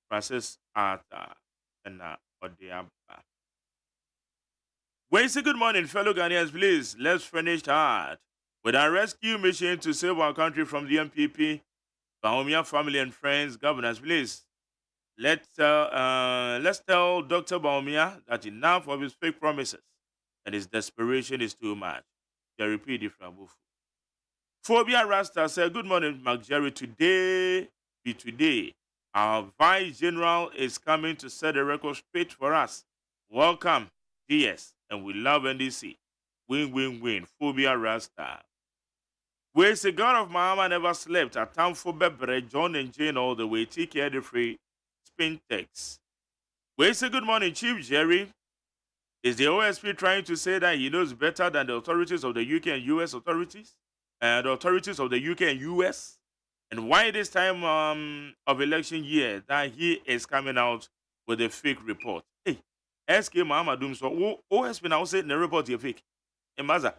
Speaker 3: Francis Arthur and Odiaba. Wednesday, good morning, fellow Ghanaians. Please, let's finish hard with our rescue mission to save our country from the MPP, Bahomia family and friends, governors. Please, let's tell Dr. Bahomia that enough of his fake promises and his desperation is too much. I repeat it from Bufu. Phobia Rasta said, good morning, Mark Jerry. Today. Our Vice General is coming to set the record straight for us. Welcome, DS, and we love NDC. Win, win, win. Phobia Rasta. Where's the God of Mahama never slept? A town for Bebre, John and Jane all the way. Take care of the free spin text. Where's the good morning, Chief Jerry? Is the OSP trying to say that he knows better than the authorities of the UK and US authorities? The authorities of the UK and US? And why this time of election year that he is coming out with a fake report? Hey, SK Mama Doom so OSP now said the report is fake. Hey, Maza.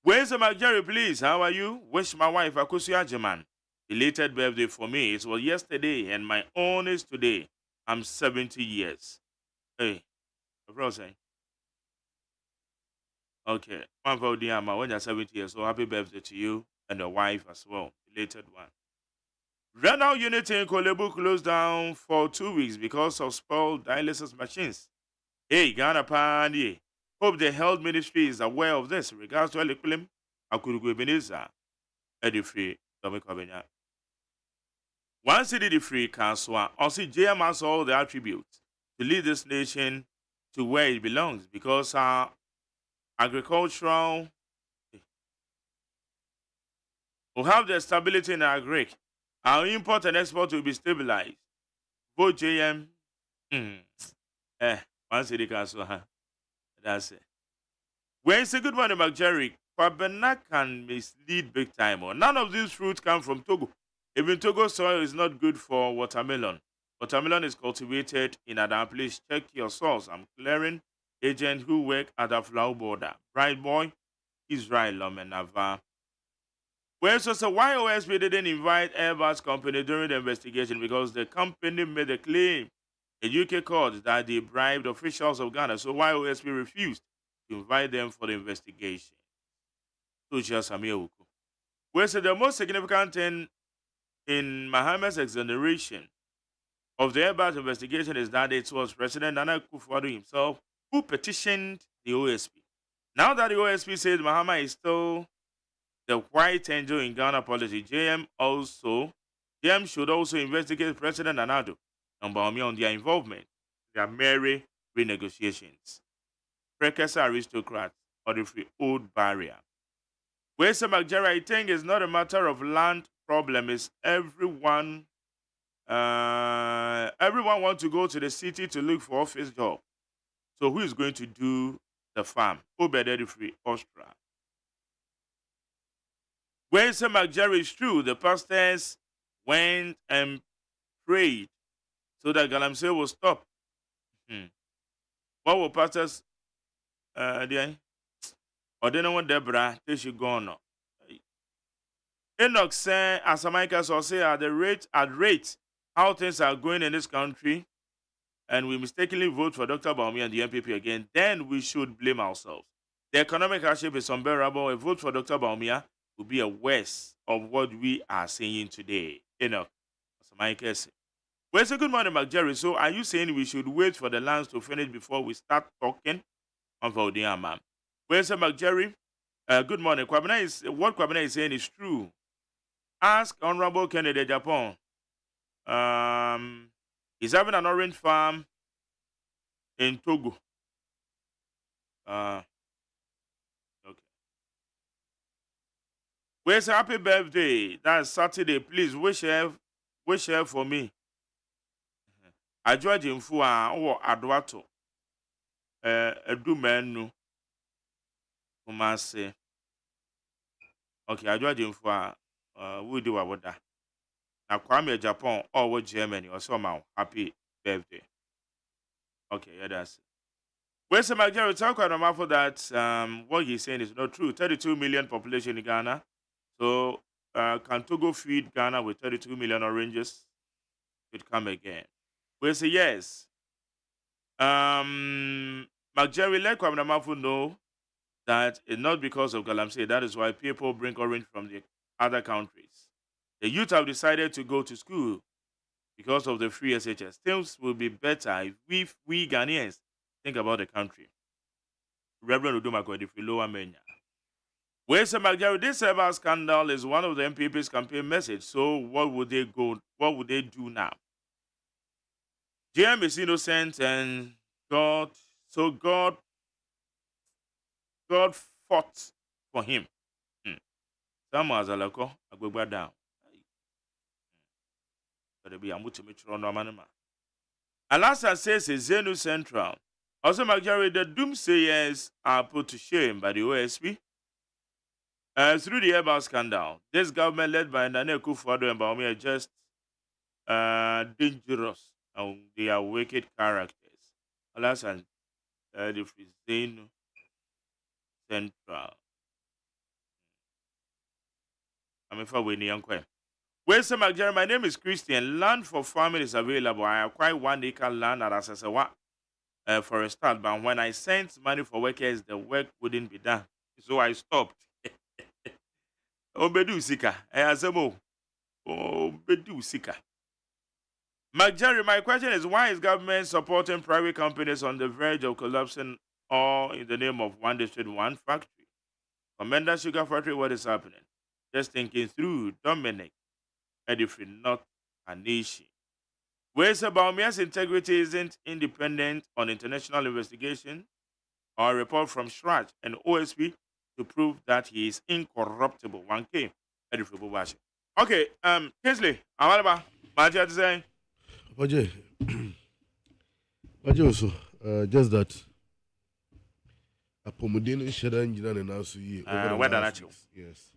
Speaker 3: Where's the McJerry, please? How are you? Wish my wife AGYEMAN. Belated birthday for me. It was yesterday and my own is today. I'm 70 years. Hey, what saying? Okay, when you're 70 years old, happy birthday to you and your wife as well. Belated one. Renal unit in Kolebu closed down for 2 weeks because of spoiled dialysis machines. Hey, Ghana Pandi. Hope the health ministry is aware of this. Regards to Eliquilim, Akurugu Ebenezer, Edifree, Domikobenya. One city the free council, also JM has all the attributes to lead this nation to where it belongs because our agricultural will have the stability in our agric. Our import and export will be stabilized. Vote JM. One city council, that's it. When it's a good one, McJerry, Kwabena can mislead big time. Or none of these fruits come from Togo. Even Togo soil is not good for watermelon. Watermelon is cultivated in other place. Check your source. I'm clearing agent who work at the flower border. Bright boy, Israel Lomenava. Well, so why OSP didn't invite Airbus company during the investigation? Because the company made a claim in UK court that they bribed officials of Ghana. So why OSP refused to invite them for the investigation? Well, so the most significant thing in Mohammed's exoneration of the Airbus investigation is that it was President Nana Akufo-Addo himself who petitioned the OSP. Now that the OSP says Mohammed is still the white angel in Ghana policy, JM should also investigate President Nana and Bawumia on their involvement in their merry renegotiations. Precursor aristocrats or the free old barrier. Where some McJerry, I think it's not a matter of land problem, is everyone wants to go to the city to look for office job. So who is going to do the farm? Obededi free Austria. When some McJerry is true, the pastors went and prayed so that Galamsey will stop. What will pastors doing? Or they don't want Deborah till she gone. Enoch said, as America so say, at rate how things are going in this country, and we mistakenly vote for Dr. Bawumia and the MPP again, then we should blame ourselves. The economic hardship is unbearable. A vote for Dr. Bawumia will be a worse of what we are saying today. Enoch, as America said. Well, it's a good morning, McJerry. So, are you saying we should wait for the lands to finish before we start talking? On Vaudiama. Well, it's McJerry. Good morning. What Kwabena is saying is true. Ask Honorable Kennedy Japan. He's having an orange farm in Togo. Okay. Where's happy birthday? That's Saturday. Please wish her for me. Ajwa Jimfu or Adwato. Edu menu. Kumase. Okay, Ajwa Jimfu we do what that. Now Kwame Japan or Germany or somehow happy birthday. Okay, yeah, that's it. Where's the majority talk about for that? What he's saying is not true. 32 million population in Ghana. So can Togo feed Ghana with 32 million oranges? It come again. We say yes. McJerry let Kwame Namafu know that it's not because of Galamsey. That is why people bring orange from the other countries. The youth have decided to go to school because of the free SHS. Things will be better if we Ghanaians think about the country. Reverend Uduma if we lower Menya. Where's the McJerry? This Airbus scandal is one of the MPP's campaign message. So what would they do now? JM is innocent and God fought for him. Someone has a loco, I go back down. But be a multimeter no manama. Alasa says it's Zenu Central. Also, McJerry, the doomsayers are put to shame by the OSP. Through the Airbus scandal, this government led by Nana Akufo-Addo and Bawumia are just dangerous and they are wicked characters. Alas, and the Frizeno Central. I'm a Winnie Uncle. Well, sir, my name is Christian. Land for farming is available. I acquired 1 acre land at Asasewa for a start, but when I sent money for workers, the work wouldn't be done. So I stopped. Obedu Sika. Azemo. Obedu Sika. Jerry, my question is why is government supporting private companies on the verge of collapsing all in the name of one district, one factory? Commander Sugar Factory, what is happening? Just thinking through, Dominic, Edifin, not a nation. Where's about Baumia's integrity isn't independent on international investigation or a report from Scratch and OSP to prove that he is incorruptible. 1K. Okay, Kingsley, Amalaba, Maja design.
Speaker 8: Oje, also, just that Apomodino Shada Engineer and now so ye.
Speaker 3: Weather natural.
Speaker 8: Yes.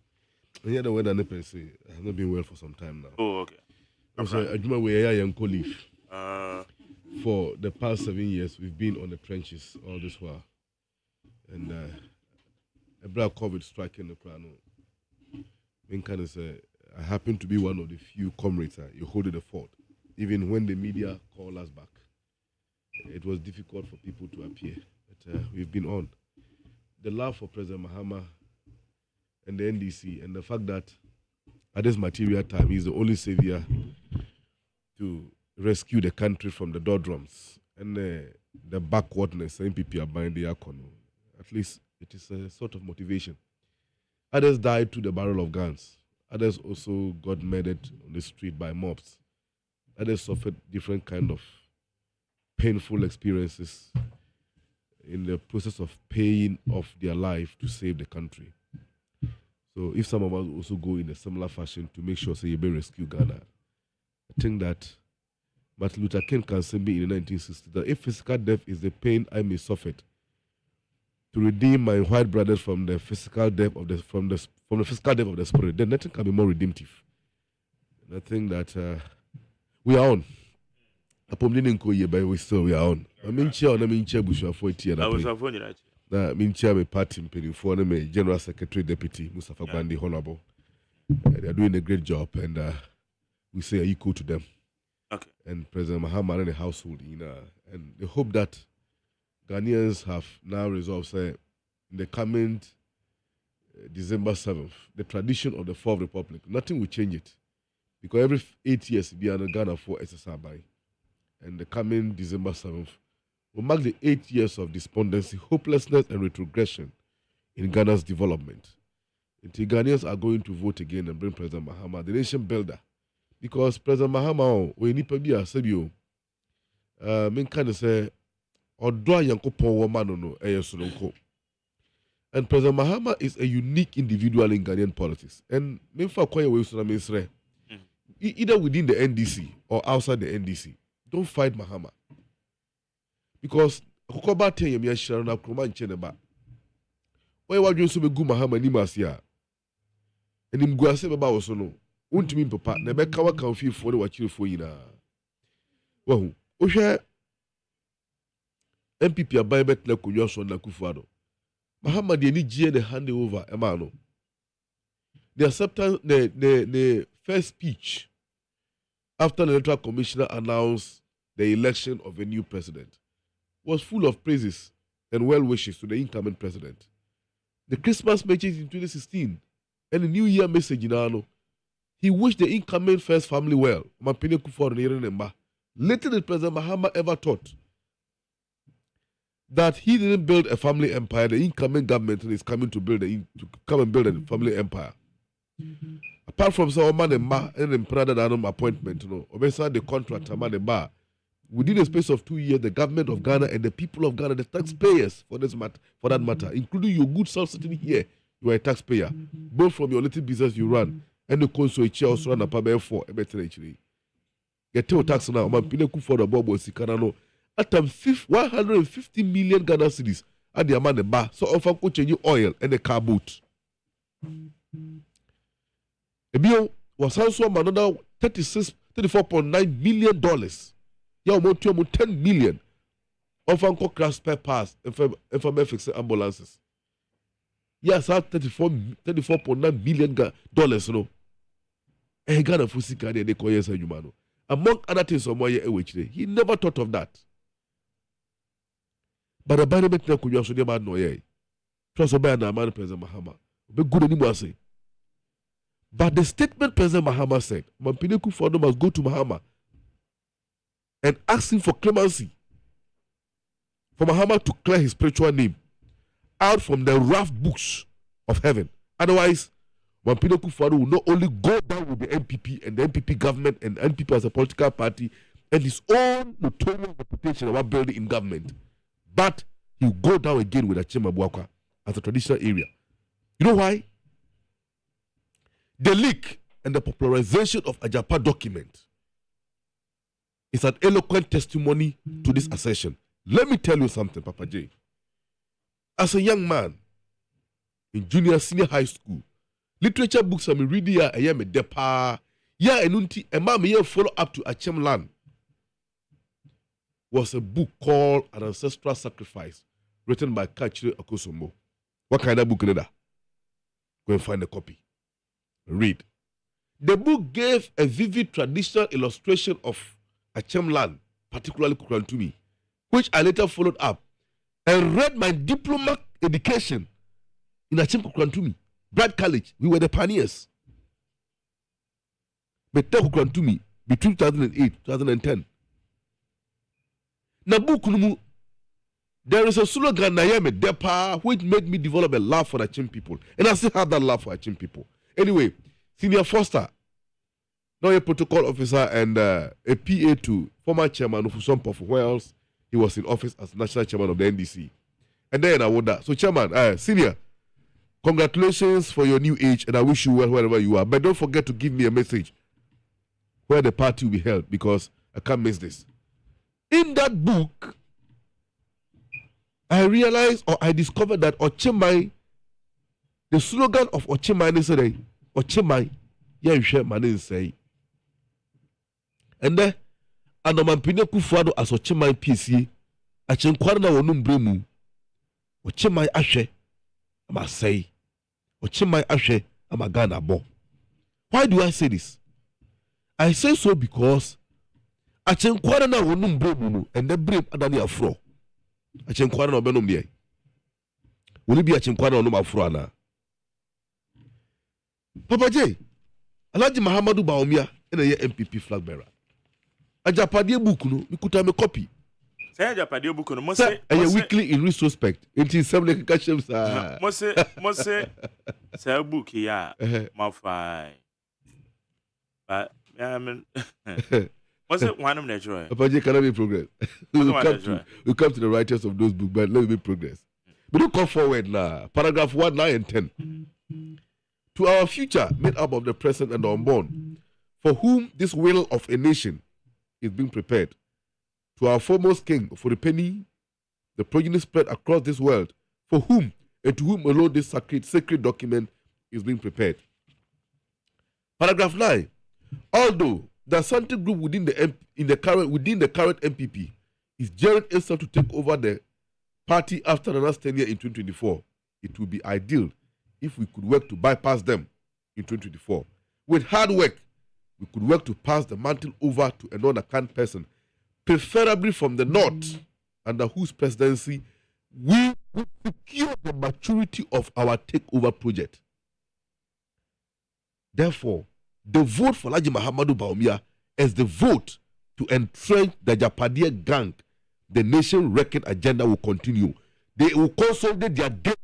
Speaker 8: And yet the weather never say has not been well for some time now.
Speaker 3: Oh, okay.
Speaker 8: Also, Ajuma we are young colleague. For the past 7 years, we've been on the trenches all this while. And a black COVID striking the plano. I happen to be one of the few comrades you hold the fort. Even when the media called us back, it was difficult for people to appear. But we've been on. The love for President Mahama and the NDC and the fact that at this material time he's the only savior to rescue the country from the doldrums and the backwardness NPP are buying the economy. At least it is a sort of motivation. Others died to the barrel of guns. Others also got murdered on the street by mobs. Others suffered different kind of painful experiences in the process of paying off their life to save the country. So if some of us also go in a similar fashion to make sure you may rescue Ghana, I think that Martin Luther King can say me in the 1960s that if physical death is the pain I may suffer to redeem my white brothers from the physical death of the physical death of the spirit, then nothing can be more redemptive. And I think that we are on. We still we are on. I mean, Bushra for it. I was a party for me, General Secretary Deputy Mustafa Bandi Honorable. They are doing a great job, and we say equal to them.
Speaker 3: Okay.
Speaker 8: And President Mahama and the household, and they hope that Ghanaians have now resolved, say, in the coming December 7th, the tradition of the Fourth Republic, nothing will change it. Because every 8 years, we are in Ghana for SSR. And the coming December 7th will mark the 8 years of despondency, hopelessness, and retrogression in Ghana's development. Until Ghanaians are going to vote again and bring President Mahama, the nation builder. Because President Mahama, when he be a Sebio, men kind of say, or draw Yankopon woman no, and President Mahama is a unique individual in Ghanaian politics. And men for quite a way, either within the NDC or outside the NDC, don't fight Mahama. Because Kokoba ten yemi ashira na kroma nche ba. Why wadwe so begu Mahama ni masia. Enim guase beba wo so no. Untimi papa na be kawa kan fifo ne wakirefo yina. Wahu, ohwe MPP abai betla konwa so na Akufo-Addo. Mahama de ni gie the hand over ema no. The acceptance the first speech after the electoral commissioner announced the election of a new president was full of praises and well wishes to the incoming president. The Christmas message in 2016 and the New Year message in Ano, he wished the incoming first family well. Little did President Mahama ever thought that he didn't build a family empire. The incoming government is coming to build a family empire. Apart from some man and ma and then appointment, obviously the contract man and bar. Within a space of 2 years, the government of Ghana and the people of Ghana, the taxpayers for that matter, including your good self sitting here, you are a taxpayer, both from your little business you run and the console chair also run a payment for a better actually. Get your tax now, man. Pineku for the Bobo Sikanano at 150 million Ghana cedis at the amount of bar, so often coaching you oil and a car boot. Ebio was also another $34.9 million. Yeah, almost $10 million of Uncle Crash spare parts and for fixed ambulances. Yes, $34.9 million, no. Ghana Fusika de Koyes Humano. Among other things, he never thought of that. But the Bible makes no question about no ye. Trust obey na man President Mahama. Be good anymore say. But the statement President Mahama said, Mampineku Fodo must go to Mahama and ask him for clemency. For Mahama to clear his spiritual name out from the rough books of heaven. Otherwise, Mampineku Fodo will not only go down with the MPP and the MPP government and MPP as a political party and his own notorious reputation about building in government, but he will go down again with Achema Buakwa as a traditional area. You know why? The leak and the popularization of Ajapa document is an eloquent testimony to this assertion. Let me tell you something, Papa J. As a young man in senior high school, literature books I'm reading here, I am a depa. Yeah, enunti, and mama follow up to Achem land was a book called An Ancestral Sacrifice, written by Kachire Akosomo. What kind of book is that? Go and find a copy. Read. The book gave a vivid traditional illustration of Achem land, particularly Kukrantumi, which I later followed up and read my diploma education in Achem Kukrantumi, Brad College. We were the pioneers. But Kukrantumi between 2008 2010. Nabukunumu, there is a slogan Nayame Depa which made me develop a love for Achem people. And I still have that love for Achem people. Anyway, Senior Foster, now a protocol officer and a PA to former chairman of some of Wales. He was in office as national chairman of the NDC. And then I wonder, so chairman, Senior, congratulations for your new age and I wish you well wherever you are. But don't forget to give me a message where the party will be held because I can't miss this. In that book, I realized or I discovered that Ochemai, the slogan of Ochemai is today, Ochemai, yeah, you share my name say. And then, and the Mampineku Fado as Ochemai PC, Achenkwana Wonum Bremu, Ochemai Ashe, I must say, Ochemai Ashe, I'm a Ghana bo. Why do I say this? I say so because Achenkwana na Wonum Bremu, and the brave Adani Afro. Achenkwana no Benum ye. Will it be Achenkwana no Afro na? Papa J, Alhaji Mahamadou Bawumia and a MPP flag bearer. Ajapadie book no, we could have a copy.
Speaker 3: Say Ajapadie book no, must
Speaker 8: say a weekly in retrospect. It is some like cashiers.
Speaker 3: Must say a book here, my fine. But I mean, what's it one of natural?
Speaker 8: Papa J cannot be progress. We come to the writers of those books, but let me be progress. We don't come forward now. Paragraph 1, 9, and 10. To our future, made up of the present and the unborn, for whom this will of a nation is being prepared. To our foremost king, for the penny, the progeny spread across this world, for whom and to whom alone this sacred document is being prepared. Paragraph 9. Although the Asante group within the current MPP is gearing itself to take over the party after the last 10 years in 2024, it would be ideal if we could work to bypass them in 2024. With hard work, we could work to pass the mantle over to another kind person, preferably from the north, under whose presidency we will secure the maturity of our takeover project. Therefore, the vote for Alhaji Mahamadou Bawumia is the vote to entrench the Japadie gang. The nation-wrecking agenda will continue. They will consolidate their debt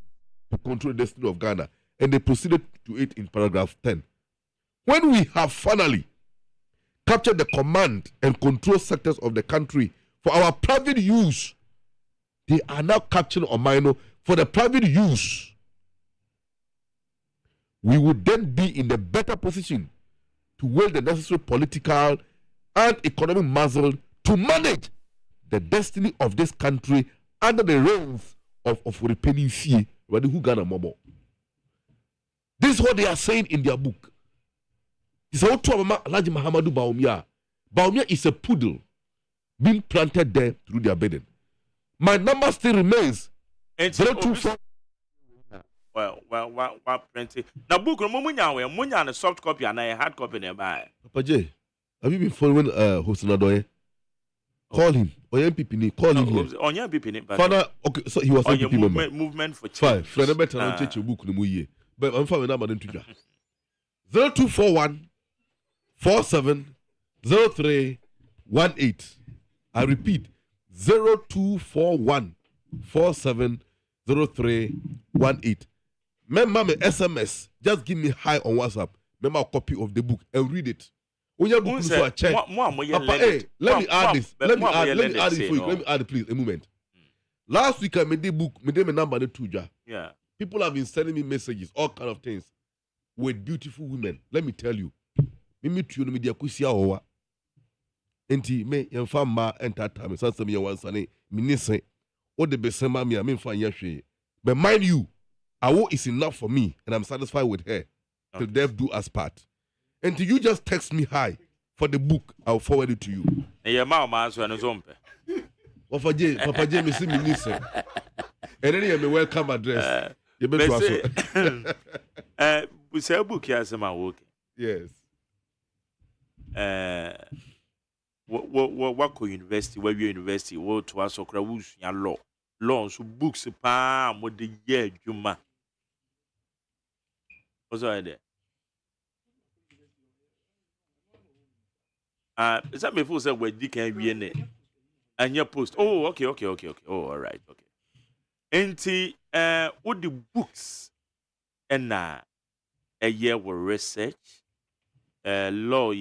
Speaker 8: to control the destiny of Ghana, and they proceeded to it in paragraph 10. When we have finally captured the command and control sectors of the country for our private use, they are now capturing Omaino for the private use. We would then be in a better position to wield the necessary political and economic muscle to manage the destiny of this country under the reins of Oripeni Fie, who Ghana Mobo. This is what they are saying in their book. It's how to Alhaji Mahamadou Bawumia. Bawumia is a poodle being planted there through their bedding. My number still remains 024.
Speaker 3: Well, plenty. Now, book, Munya, and a soft copy and a hard copy nearby.
Speaker 8: Papa J, have you been following Hosna Doye? Call him. MPP, call him here.
Speaker 3: On your MPP,
Speaker 8: Father, okay, so he was
Speaker 3: on
Speaker 8: MPP
Speaker 3: your
Speaker 8: member.
Speaker 3: movement for change.
Speaker 8: Fine. Friend, I better not change your book no more. But I'm fine with that, man. 0241 47 0318. I repeat, 0241 47 0318. Remember me SMS. Just give me hi on WhatsApp. Remember a copy of the book and read it. When you book so I check. Papa, hey, let me add this. Let me add it for you. Let me add it, please. A moment. Last week I made the book. Made my number the tuja.
Speaker 3: Yeah.
Speaker 8: People have been sending me messages, all kind of things, with beautiful women. Let me tell you. Me tu no media kusia owa. Enti me yemfa ma enter time. Sansa me wansane. Me nise. O de besema me me fa yehwe. But mind you, Awo is enough for me, and I'm satisfied with her. Till death do us part. Until you just text me hi for the book, I'll forward it to you.
Speaker 3: And your mama so no zompe.
Speaker 8: Papa J, me see me listen. And then you have a welcome address. You better
Speaker 3: we say book here as my work.
Speaker 8: Yes.
Speaker 3: What university, where you university, what to us okra wus ya law so books pa mo de ye adwuma. What's right there? Is that before say where you can be in it? And your post. Oh, okay. Oh, all right, okay. Enti what the books and a year were research law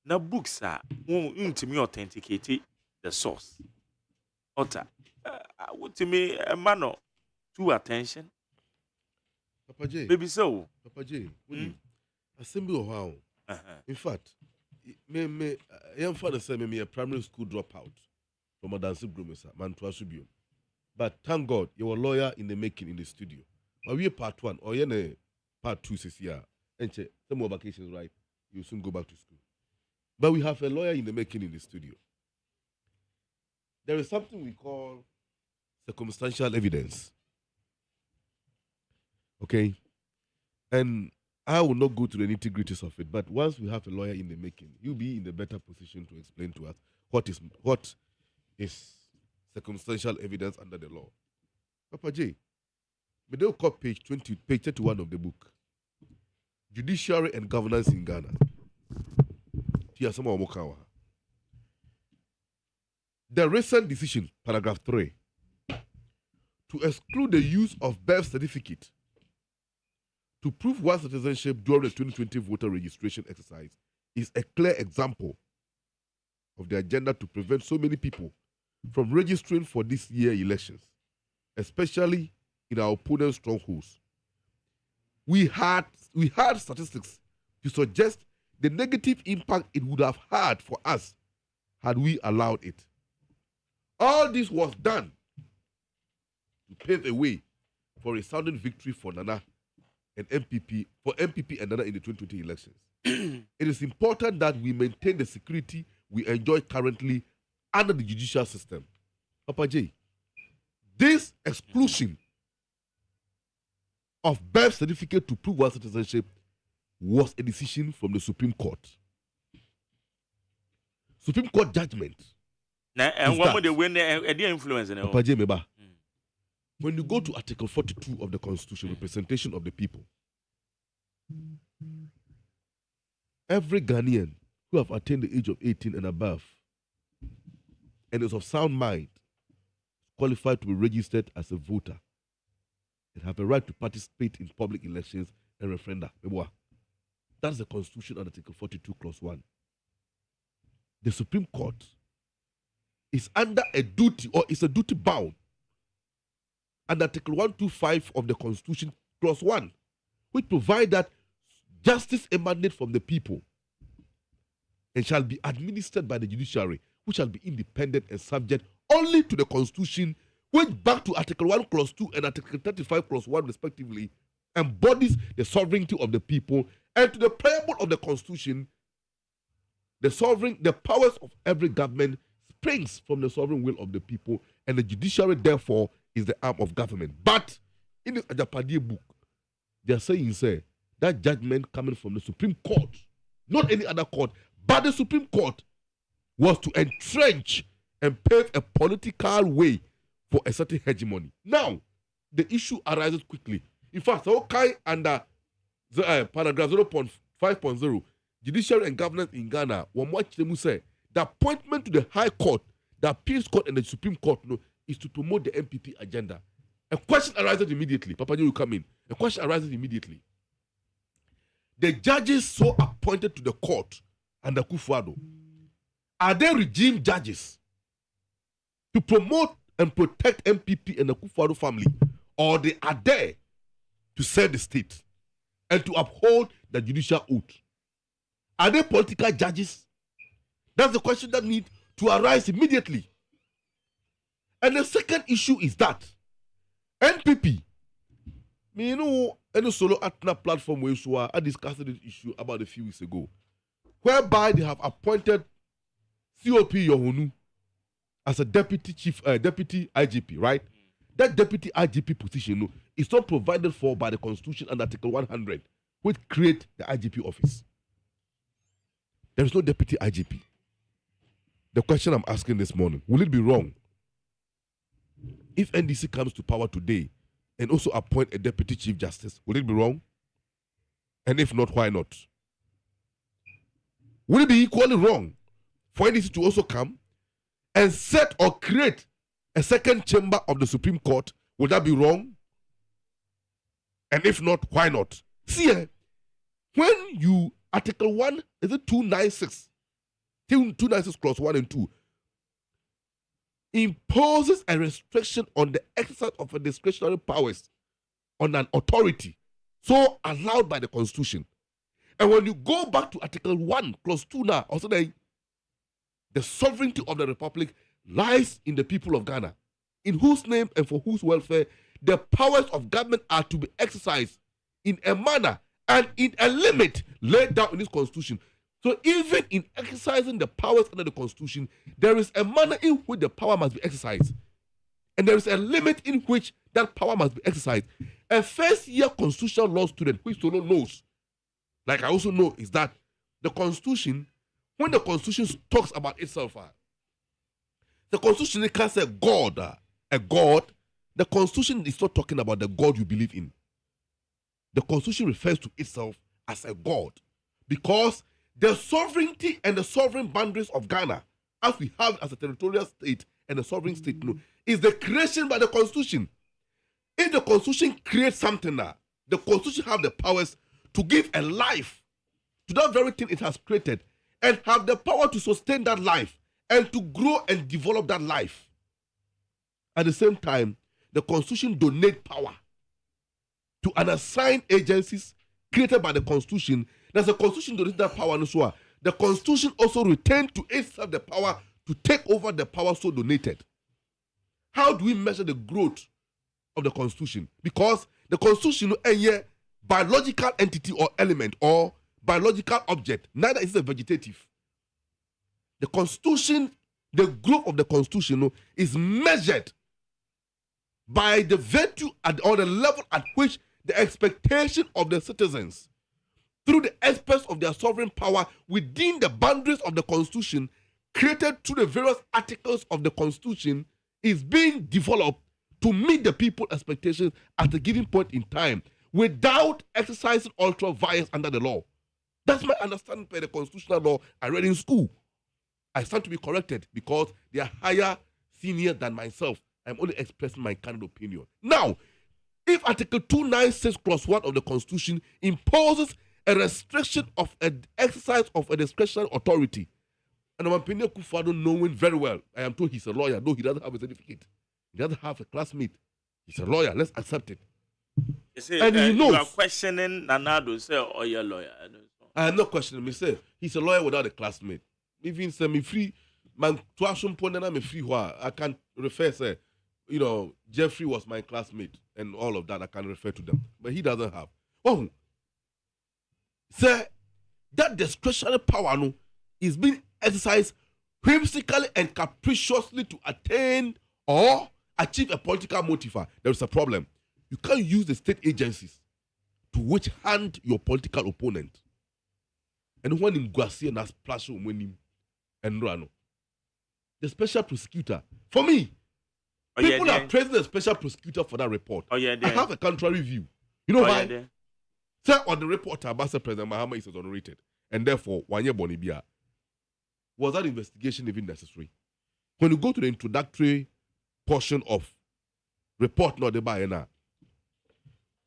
Speaker 3: na books are to me authenticate the source. Otta what to me a man to attention.
Speaker 8: Papa J.
Speaker 3: Maybe so.
Speaker 8: Papa J. Assembly of how? In fact, me young father said me a primary school dropout from a dancing gromesa, Mantua Subium. But thank God you're a lawyer in the making in the studio. But we are part 1 or you part 2 this year. And some more vacations, right? You soon go back to school. But we have a lawyer in the making in the studio. There is something we call circumstantial evidence. Okay? And I will not go to the nitty-gritties of it, but once we have a lawyer in the making, you'll be in a better position to explain to us what is circumstantial evidence under the law. Papa J, may they call page 31 of the book. Judiciary and Governance in Ghana. The recent decision, paragraph 3, to exclude the use of birth certificate to prove one's citizenship during the 2020 voter registration exercise is a clear example of the agenda to prevent so many people from registering for this year's elections, especially in our opponent's strongholds. We had statistics to suggest the negative impact it would have had for us had we allowed it. All this was done to pave a way for a resounding victory for Nana and MPP and Nana in the 2020 elections. It is important that we maintain the security we enjoy currently under the judicial system. Papa J, this exclusion of birth certificate to prove one's citizenship was a decision from the Supreme Court. Supreme Court judgment.
Speaker 3: Now, and what would they win the influence in it?
Speaker 8: Papa J, Meba. When you go to Article 42 of the Constitution, representation of the people, every Ghanaian who have attained the age of 18 and above and is of sound mind qualified to be registered as a voter and have a right to participate in public elections and referenda. That's the Constitution under Article 42, Clause 1. The Supreme Court is under a duty, or is a duty bound, under Article 125 of the Constitution, Clause 1, which provide that justice emanates from the people and shall be administered by the judiciary, which shall be independent and subject only to the Constitution, which back to Article 1, Clause 2 and Article 35, Clause 1, respectively, embodies the sovereignty of the people, and to the preamble of the Constitution, the powers of every government springs from the sovereign will of the people, and the judiciary, therefore, is the arm of government. But in this Ajapadi book, they are saying, say, that judgment coming from the Supreme Court, not any other court, but the Supreme Court, was to entrench and pave a political way for a certain hegemony. Now, the issue arises quickly. In fact, okay, under paragraph 0.5.0, Judiciary and Governance in Ghana, one watch them say the appointment to the High Court, the Appeals Court, and the Supreme Court is to promote the MPP agenda. A question arises immediately. Papa, you come in. A question arises immediately. The judges so appointed to the court under Kufuor, are they regime judges to promote and protect MPP and the Kufuor family, or they are there to serve the state and to uphold the judicial oath? Are they political judges? That's the question that needs to arise immediately. And the second issue is that NPP, you know, any solo Atna platform where I discussed this issue about a few weeks ago, whereby they have appointed COP Yohunu as a deputy IGP, right? That deputy IGP position is not provided for by the Constitution under Article 100, which create the IGP office. There is no deputy IGP. The question I'm asking this morning, will it be wrong if NDC comes to power today and also appoint a deputy chief justice? Will it be wrong? And if not, why not? Will it be equally wrong for NDC to also come and set or create a second chamber of the Supreme Court? Would that be wrong? And if not, why not? See, when you, Article 1, is it 296? 296 clause 1 and 2 imposes a restriction on the exercise of a discretionary powers on an authority so allowed by the Constitution. And when you go back to Article 1, clause 2 now, also the sovereignty of the Republic lies in the people of Ghana, in whose name and for whose welfare the powers of government are to be exercised in a manner and in a limit laid down in this Constitution. So even in exercising the powers under the Constitution, there is a manner in which the power must be exercised. And there is a limit in which that power must be exercised. A first-year constitutional law student, which Solo knows, like I also know, is that the Constitution, when the Constitution talks about itself, the Constitution can't say God, a God. The Constitution is not talking about the God you believe in. The Constitution refers to itself as a God, because the sovereignty and the sovereign boundaries of Ghana, as we have as a territorial state and a sovereign state, is the creation by the Constitution. If the Constitution creates something now, the Constitution have the powers to give a life to that very thing it has created and have the power to sustain that life and to grow and develop that life. At the same time, the Constitution donates power to unassigned agencies created by the Constitution. There's a Constitution donates that power. The Constitution also retains to itself the power to take over the power so donated. How do we measure the growth of the Constitution? Because the Constitution is a biological entity or element or biological object. Neither is it vegetative. The Constitution, the growth of the Constitution is measured by the virtue or the level at which the expectation of the citizens through the exercise of their sovereign power within the boundaries of the Constitution created through the various articles of the Constitution is being developed to meet the people's expectations at a given point in time without exercising ultra vires under the law. That's my understanding by the constitutional law I read in school. I stand to be corrected because they are higher senior than myself. I'm only expressing my candid opinion. Now, if Article 296 clause 1 of the Constitution imposes a restriction of an exercise of a discretionary authority, and my opinion, Kufuor knowing very well, I am told he's a lawyer, though he doesn't have a certificate. He doesn't have a classmate. He's a lawyer. Let's accept it.
Speaker 3: You see,
Speaker 8: and he knows.
Speaker 3: You are questioning Nanado, say, oh, you're a lawyer.
Speaker 8: I am not questioning him. Say he's a lawyer without a classmate. Even say me free, man, to action point and I'm free. I can refer say Jeffrey was my classmate and all of that. I can refer to them, but he doesn't have. Oh, sir, that discretionary power no is being exercised whimsically and capriciously to attain or achieve a political motive. There is a problem. You can't use the state agencies to which hand your political opponent. And when in Guasi and splash when him and Rano, the special prosecutor, for me, people are praising the special prosecutor for that report. I have a contrary view. You know why? Sir, on the report, Ambassador President Mahama is exonerated, and therefore, Wanye Bonibia. Was that investigation even necessary? When you go to the introductory portion of report not the Bayana,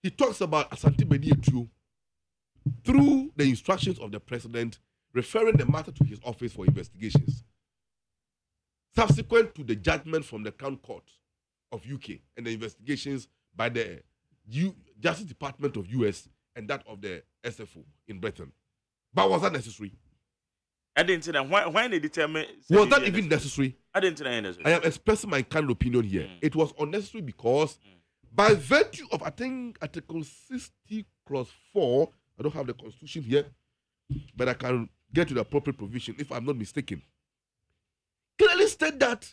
Speaker 8: he talks about Asante Bedietu through the instructions of the president, referring the matter to his office for investigations. Subsequent to the judgment from the Crown Court of UK and the investigations by the Justice Department of US and that of the SFO in Britain. But was that necessary?
Speaker 3: I didn't know when they determine.
Speaker 8: Was that even necessary?
Speaker 3: I didn't know.
Speaker 8: I am expressing my kind of opinion here. It was unnecessary because, by virtue of, I think, Article 60 Clause 4, I don't have the Constitution here, but I can get to the appropriate provision if I'm not mistaken. Clearly state that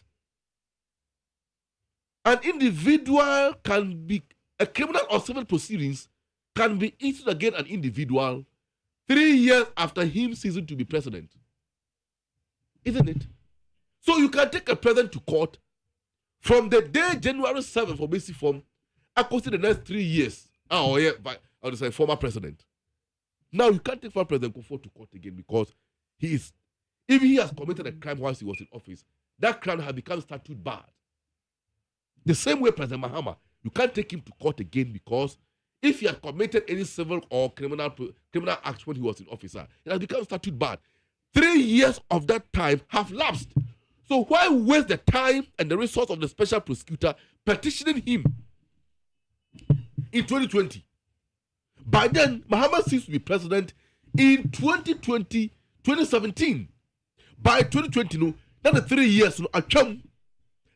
Speaker 8: an individual can be, a criminal or civil proceedings can be issued against an individual 3 years after him ceasing to be president. Isn't it? So you can take a president to court from the day January 7th for basic form, across the next 3 years. I would say former president. Now you can't take former President Kufuor to court again because if he has committed a crime whilst he was in office, that crime has become statute barred. The same way President Mahama, you can't take him to court again because if he had committed any civil or criminal act when he was in office, it has become statute barred. 3 years of that time have lapsed. So why waste the time and the resource of the special prosecutor petitioning him in 2020? By then, Mahama ceased to be president in 2017. By 2020, no, not the 3 years, no,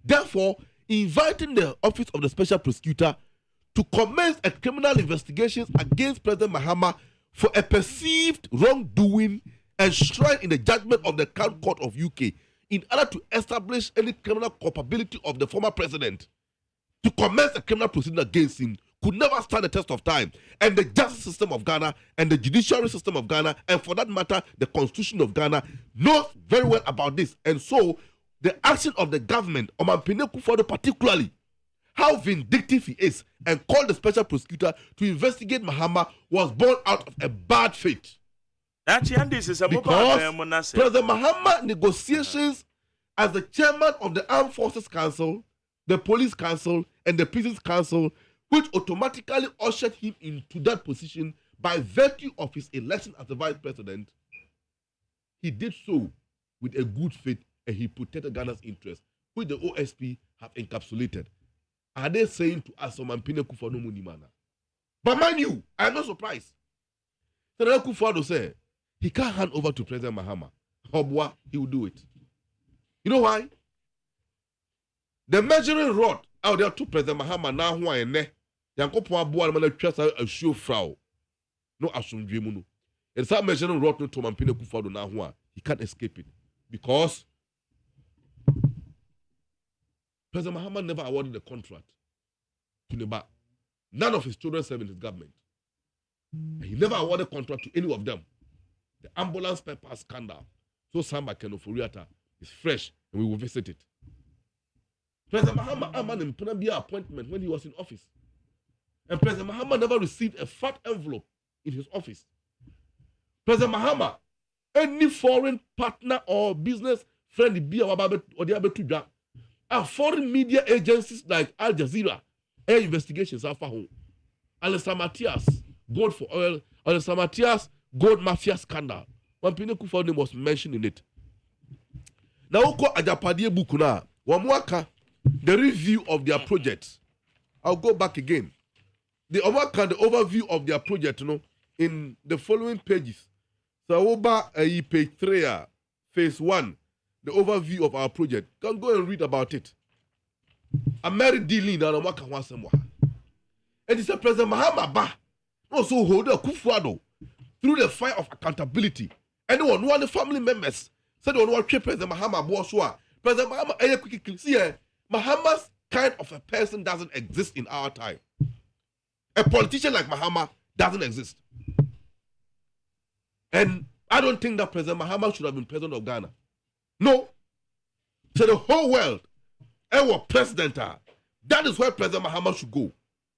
Speaker 8: therefore, inviting the office of the special prosecutor to commence a criminal investigation against President Mahama for a perceived wrongdoing enshrined in the judgment of the Crown Court of UK in order to establish any criminal culpability of the former president. To commence a criminal proceeding against him could never stand the test of time. And the justice system of Ghana and the judiciary system of Ghana, and for that matter, the constitution of Ghana, knows very well about this. And so, the action of the government, Omampene Kufuor particularly, how vindictive he is, and called the special prosecutor to investigate Mahama was born out of a bad faith. Because President Mahama negotiations as the chairman of the Armed Forces Council, the Police Council, and the Prisons Council, which automatically ushered him into that position by virtue of his election as the vice president, he did so with a good faith and he protected Ghana's interests, which the OSP have encapsulated. Are they saying to us, Omampene Kufuor no munimana? But mind you, I am not surprised. Senator Kufuor said he can't hand over to President Mahama. Hobwa, he will do it. You know why? The measuring rod out there to President Mahama now who are ne. Yankopo abuwa na trust a show frau. No asumdwe mu no. It's that measuring rod no to Omampene Kufuor now who he can't escape it because President Mahama never awarded the contract to Neba. None of his children serve in his government. He never awarded contract to any of them. The ambulance paper scandal. So Samba Kenoforiata is fresh and we will visit it. President Mahama Aman in Penabia appointment when he was in office. And President Mahama never received a fat envelope in his office. President Mahama, any foreign partner or business friend, foreign media agencies like Al Jazeera, air investigations are for home. Alessa Matias, gold for oil, Alessa Matias, gold mafia scandal. Omampene Kufuor name was mentioned in it. Now, Oko Ajapadie Bukuna, Wamwaka, the review of their projects. I'll go back again. The overview of their project, in the following pages. So, page 3, phase 1, the overview of our project. Can go and read about it. a married dealing na waka ho asem wa. And it's a President Mahama ba also hold a Kufuado through the fire of accountability. Anyone one of the family members said on what President Mahama was President Mahama quickly see Mahama's kind of a person doesn't exist in our time. A politician like Mahama doesn't exist. And I don't think that President Mahama should have been president of Ghana. No. So the whole world, our president, that is where President Mahama should go.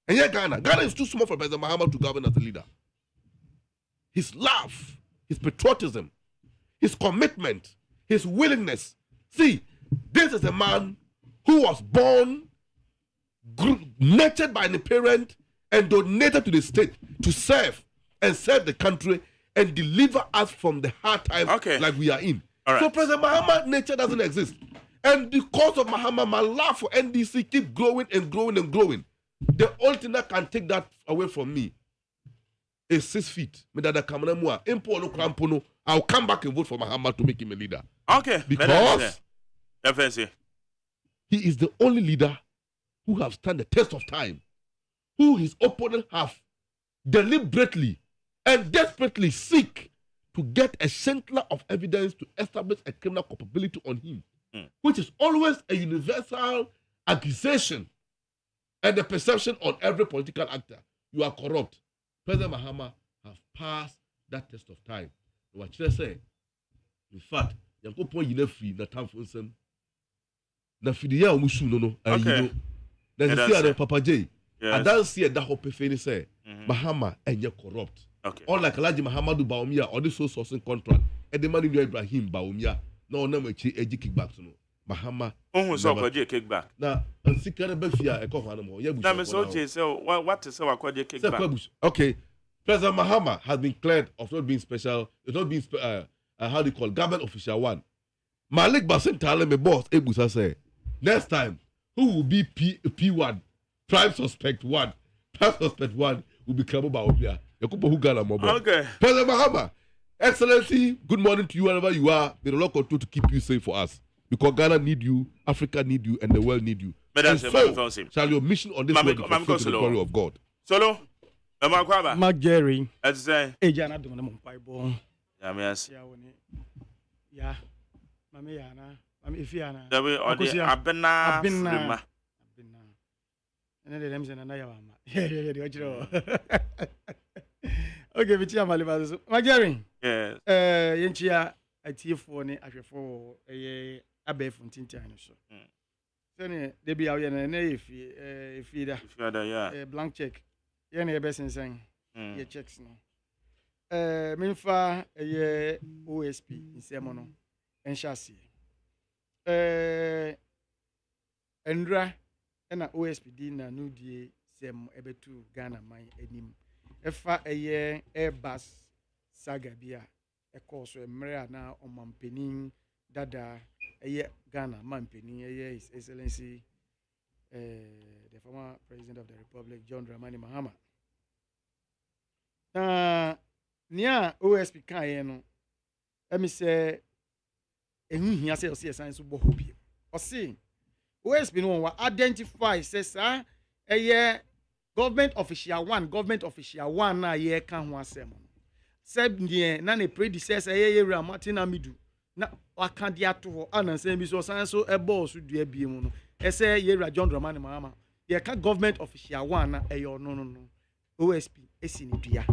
Speaker 8: And yeah, Ghana is too small for President Mahama to govern as a leader. His love, his patriotism, his commitment, his willingness. See, this is a man who was born, nurtured by the parent, and donated to the state to serve the country and deliver us from the hard times like we are in.
Speaker 3: All right.
Speaker 8: So President Mahama nature doesn't exist. And because of Mahama, my love for NDC keep growing and growing and growing. The only thing that can take that away from me is 6 feet. I'll come back and vote for Mahama to make him a leader.
Speaker 3: Okay.
Speaker 8: Because
Speaker 3: FNC.
Speaker 8: He is the only leader who has stand the test of time, who his opponents have deliberately and desperately seek to get a central of evidence to establish a criminal culpability on him, which is always a universal accusation and the perception on every political actor. You are corrupt. President Mahama have passed that test of time. What should I say? In fact, you go point you free na time for some. Na fidiya omushu no. Okay. Na see Papa J. I don't see that hope feni say Mahama enye corrupt.
Speaker 3: Okay.
Speaker 8: Unlike Alhaji Mahamadou Bawumia or this sourcing contract, and the man in Ibrahim Bawumia, no one ever kickback to no. Mahama.
Speaker 3: So kickback.
Speaker 8: Now, and see kind of befia eko hwano.
Speaker 3: Na me so je say what is our kickback?
Speaker 8: Okay. President Mahama has been cleared of not being special, not being how do you call government official one. Malik Basin Tale me boss Ebusa say next time who will be P1 prime suspect 1 will be Krabo Bawumia. Okay. President Mahama, Excellency, good morning to you wherever you are. May the Lord continue to keep you safe for us. Because Ghana need you, Africa need you, and the world need you. And so, shall your mission on this world be fulfilled to the glory of God.
Speaker 3: Solo,
Speaker 12: Mark Jerry.
Speaker 3: Let's say.
Speaker 12: Ejana do na Bible.
Speaker 3: Yeah, yes.
Speaker 12: Yeah. Mami yana. Mami ifiana.
Speaker 3: Dawe odi abena.
Speaker 12: And then them say na ya mama. Yeah. Okay, we chia malibazo. Mark Jerry.
Speaker 3: Yes.
Speaker 12: Yenchia atifo ni ahwefo abefo ntintan no so. Sene de bia we na efi da.
Speaker 3: Yeah.
Speaker 12: Blank check. Ye na ebesensen. Ye checks no. Minfa OSP nsemo no. Enshasi. Endra na OSP di na no die sem ebetu Ghana man anim. Efa Airbus saga bia ekoso emre na omampenin dada Ghana mampenin His Excellency the former President of the Republic John Dramani Mahama. Nia OSP kan no emi say ehu hia say o san so bo hobi o say OSP no wa identify says government official one na ye kan ho asem said na ne predecessor Yewura Martin Amidu na waka dia to ho anansan bi so san so boss dua bie mu no say Yewura John Dramani Mahama ye ka government official one na no OSP esi ni dua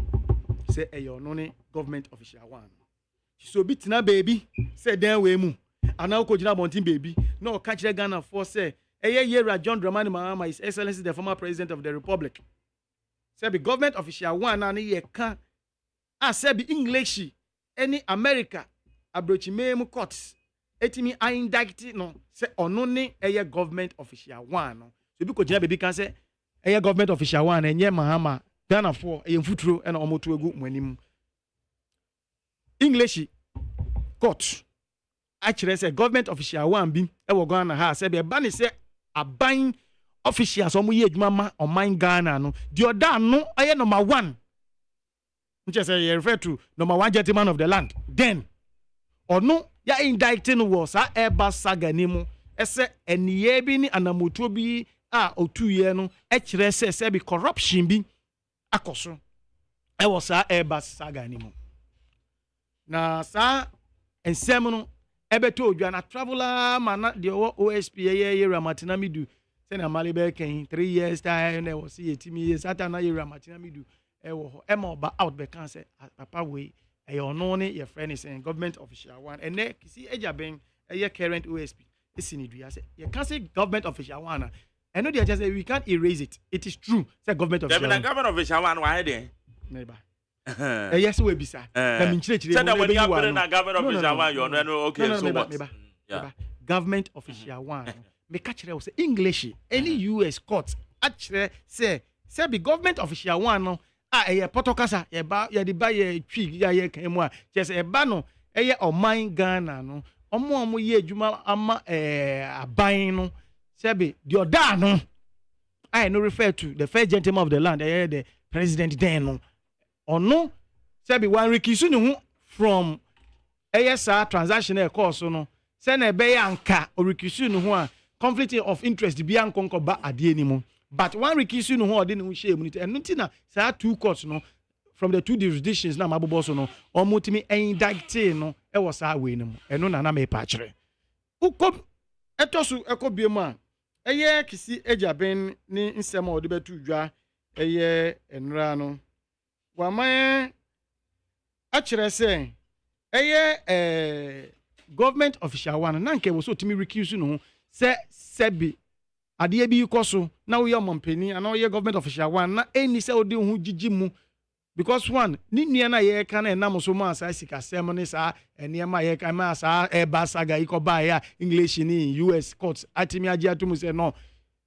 Speaker 12: say no ne government official one so bitina baby say den we mu ana ko jina montin baby no ka kire Ghana for say Yewura John Dramani Mahama His Excellency the former President of the Republic say the government official one na ye ka say be English any America abrochimem courts etimi indict no say ono ne government official one no so bi ko jina baby kan say government official one enye Mahama Ghana for mfuturo na omoto egu mwanim English court actually say government official one bi wo Ghana ha say be ba ne say aban officials omo ye adwuma ma oman Ghana no the other no number 1 which say you refer to number 1 gentleman of the land then or no ya indicting was Airbus saga ni mu ese eniye bi ni anamoto bi
Speaker 9: o 2 year no e kire se be corruption bi akoso e wo sa Airbus saga ni mu na sa ensem no ebeto odwa na traveler man de OSP ye Ramatinamidu se na mali be kan 3 years time na wo se yetimi years ata na ye Ramatinamidu e wo ho e ma oba out be kan se papa we e ono ne your friend is in government official one and ne kisi Agyaben e current OSP isini dua se ye kan say government official one I know they just say we can't erase it. It is true. Say government official.
Speaker 3: The government official one why there?
Speaker 9: Neighbor. Yes, we bisa.
Speaker 3: Say that when you are putting a government official one, you know, okay, so what?
Speaker 9: Yeah. Government official one. Me catch you say English. Any US court actually say be government official one no. Potokasa ye ba ye di ba ye twi ya ye kan mu a just e ba no ye oman Ghana no. Omo ye adwuma ama aban no. Sebi the Odano. I no refer to the first gentleman of the land, the president then no. Or no, Sebi one rikisunu from ASR transactional course no. Send a bay anka or rikisunu conflict of interest be ankonko ba adie ni mo. But one rikisunu who didn't shame it and nutina sa 2 courts no from the 2 jurisdictions na maboboso no or mutimi indicted no e was our way no. E no na me patchere. Ukom etosu ekobiema eye kisi Agyaben ni nsema odi betu dwa eye enra no wamaye akire se eye government official one na nke wo so timi recuse no se sebi ade bi koso na wo ye mompani ana wo ye government official one na eni se odi hu gigi mu because one ni nua na ye ka na enam so ma asa sika sem ne sa eniema ye ka ma asa Airbus aga ikoba ya English ni US courts atimi agi atumu se no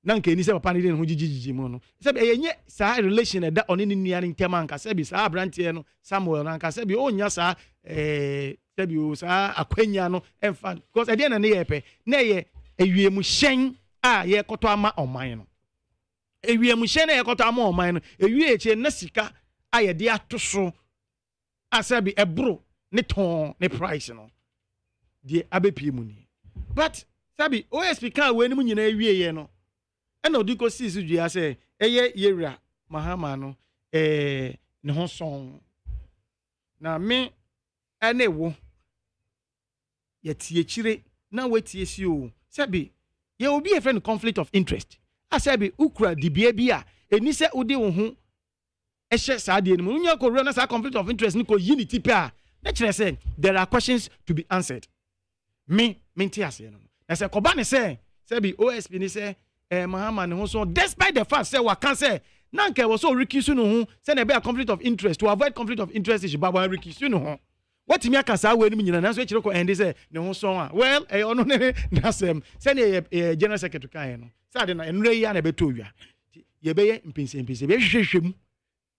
Speaker 9: na nke ni se papa ni den ho gigi mu no se be yenye sa relation da oni ni nua ni ntema nka se bi sa brantie no Samuel na nka se bi onya sa se bi o sa akwanya no emfa because e dey na ne ye pe na ye ewiemu hyen a ye koto ama oman no ewiemu hyen na ye koto ama oman no ewie eche na sika ayede atoso asabi ebro ne ton ne price no de abepie mu ni but sabi OSP kan we ni mu nyina awie ye no e na odiko sisi dua se eye yewra mahama no ne ho son na me ene wo ye tie chire na wetie si o sabi ye obi e friend conflict of interest asabi ukura dibia bia eni se odi wo ho ehye saade ni mu nya ko real na sa conflict of interest ni ko unity pa na kire say there are questions to be answered me nti ase no na say ko ba ne say be OSP ni say Mahama ne ho so despite the fact say wa kan say na nke wo so rikisu no ho say na be a conflict of interest to avoid conflict of interest is baba rikisu no ho what me aka sa we ni nyina na so kire ko end say ne ho so a well ono ne na sem say na general secretary kan no say de na enure yi na be to wia ye be ye mpinse be hwehwehwem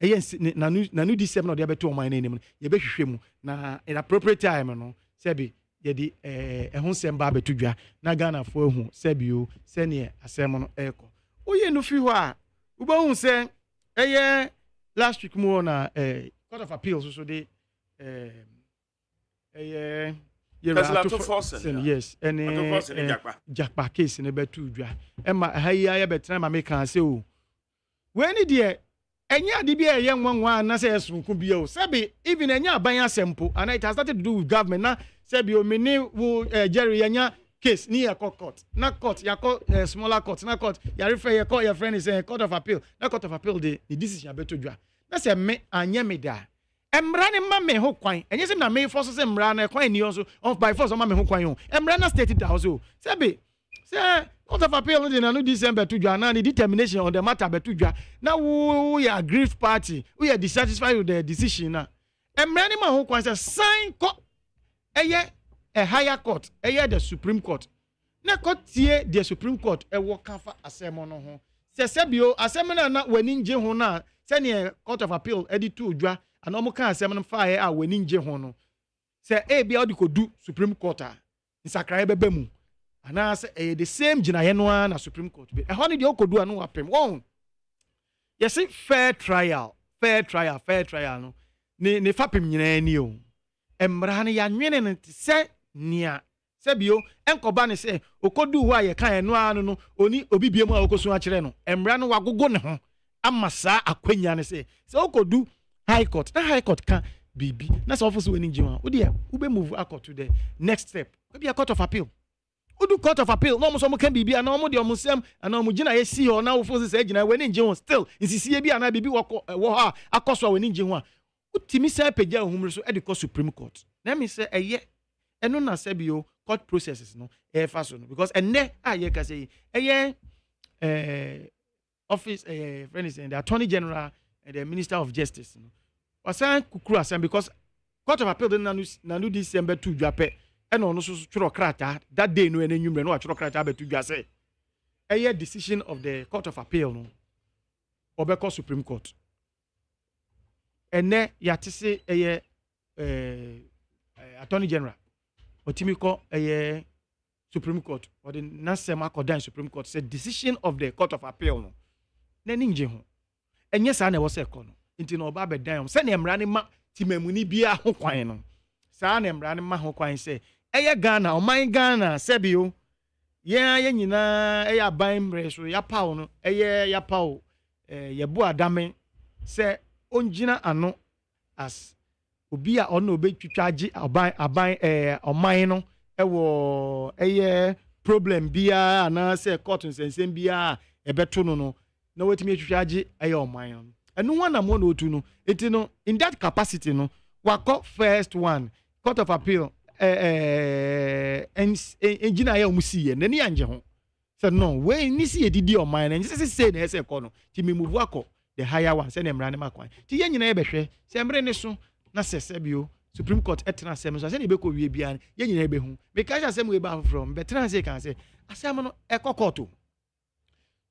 Speaker 9: yes nanu di sem no de abeto oman nanim ye be hwehwe mu na in appropriate time no sebi ye di ehun sem ba beto dwa na Ghana fo ehu sebi o se ne asem no eko oye no fi ho a wo ba hu se eye last week mu na court of appeals so de eye yes any jakpa case ne beto dwa e ma hayi ya betra ma me kan se o we ni de enya ade bia ye nwanwa na say esunku bia o sebi even enya aban asempo and it has started to do with government na sebi o meni wo Jerry enya case ni ya court na court ya smaller court na court ya refer ya call your friend is a court of appeal na court of appeal the decision abeto dwa na say me anya me da emra ne ma me ho kwan enye sem na me force say emra na kwan ni so of by force ma me ho kwan o emra na state it house o sebi say court of appeal no December to dwa na the determination on the matter beto dwa na we are grief party we are dissatisfied with the decision na emra ne ma ho kwan say sign ko eye a higher court eye the Supreme Court na court tie the Supreme Court e wo kafa asem no ho se sebio asem na wani nje ho na se ne court of appeal edi to dwa ana omo kan asem no fa a wani nje ho no se e bia odi ko du Supreme Court a nsakra bebe mu ana say the same jinaye no na Supreme Court be e ho ne de okodu anu apem won yes fair trial no ne fapem nyina ni o emra ne ya nwene ne se nia Sebio enkoba ne se okodu ho aye kan eno anu no oni obi biemu a okosu a kire no emra no wagogo ne ho amasa akwanya ne se okodu high court na high court kan bibi na so office woni njiwa wo de ube move accord to the next step maybe a court of appeal udu court of appeal no mo so mo kan bibi ana mo de o mo sem ana mo gina ye si ho na wo force say gina woni njiwa still insisi bi ana bibi wo ha akoso woni njiwa utimi say pagya ohumre so e de court supreme court na me say eye eno na sebio court processes no e fa so no because enne aye ka say eye office friend is the attorney general and the minister of justice no wasan kukuru asem because court of appeal den nanu December 2 dwape eno no so tworo krata that day no enwumre no wa tworo krata betu dwa say eye decision of the court of appeal no obeko supreme court enne yatese eye attorney general otimiko eye supreme court or the nasema akodan supreme court said decision of the court of appeal no nani nje ho enye sa na wo se ko no nti no oba bedan se na emra ne ma timamuni bia ho kwan no sa na emra ne ma ho kwan se eye Ghana oman Ghana sebio ye nyina eye aban mre so ya paw no eye ya paw ye bu adame se onjina ano as obi a ono obetwitwaje aban oman no ewo eye problem bia ana se court nsensem bia ebeto no na wetimi atwitwaje eye oman no enu wana mo na otu no eti no in that capacity no wako first one court of appeal engineer ya omusiye nani anje ho said no we ni si edidi oman na nse se na ese ko no ti me move akọ the higher one se na emra ne makwan ti ye nyina ye behwe se emre ne so na sesebio supreme court etna asem so se na ebeko wie bia ye nyina ebehu me ka asem we ba from betna se kan se asem no ekọ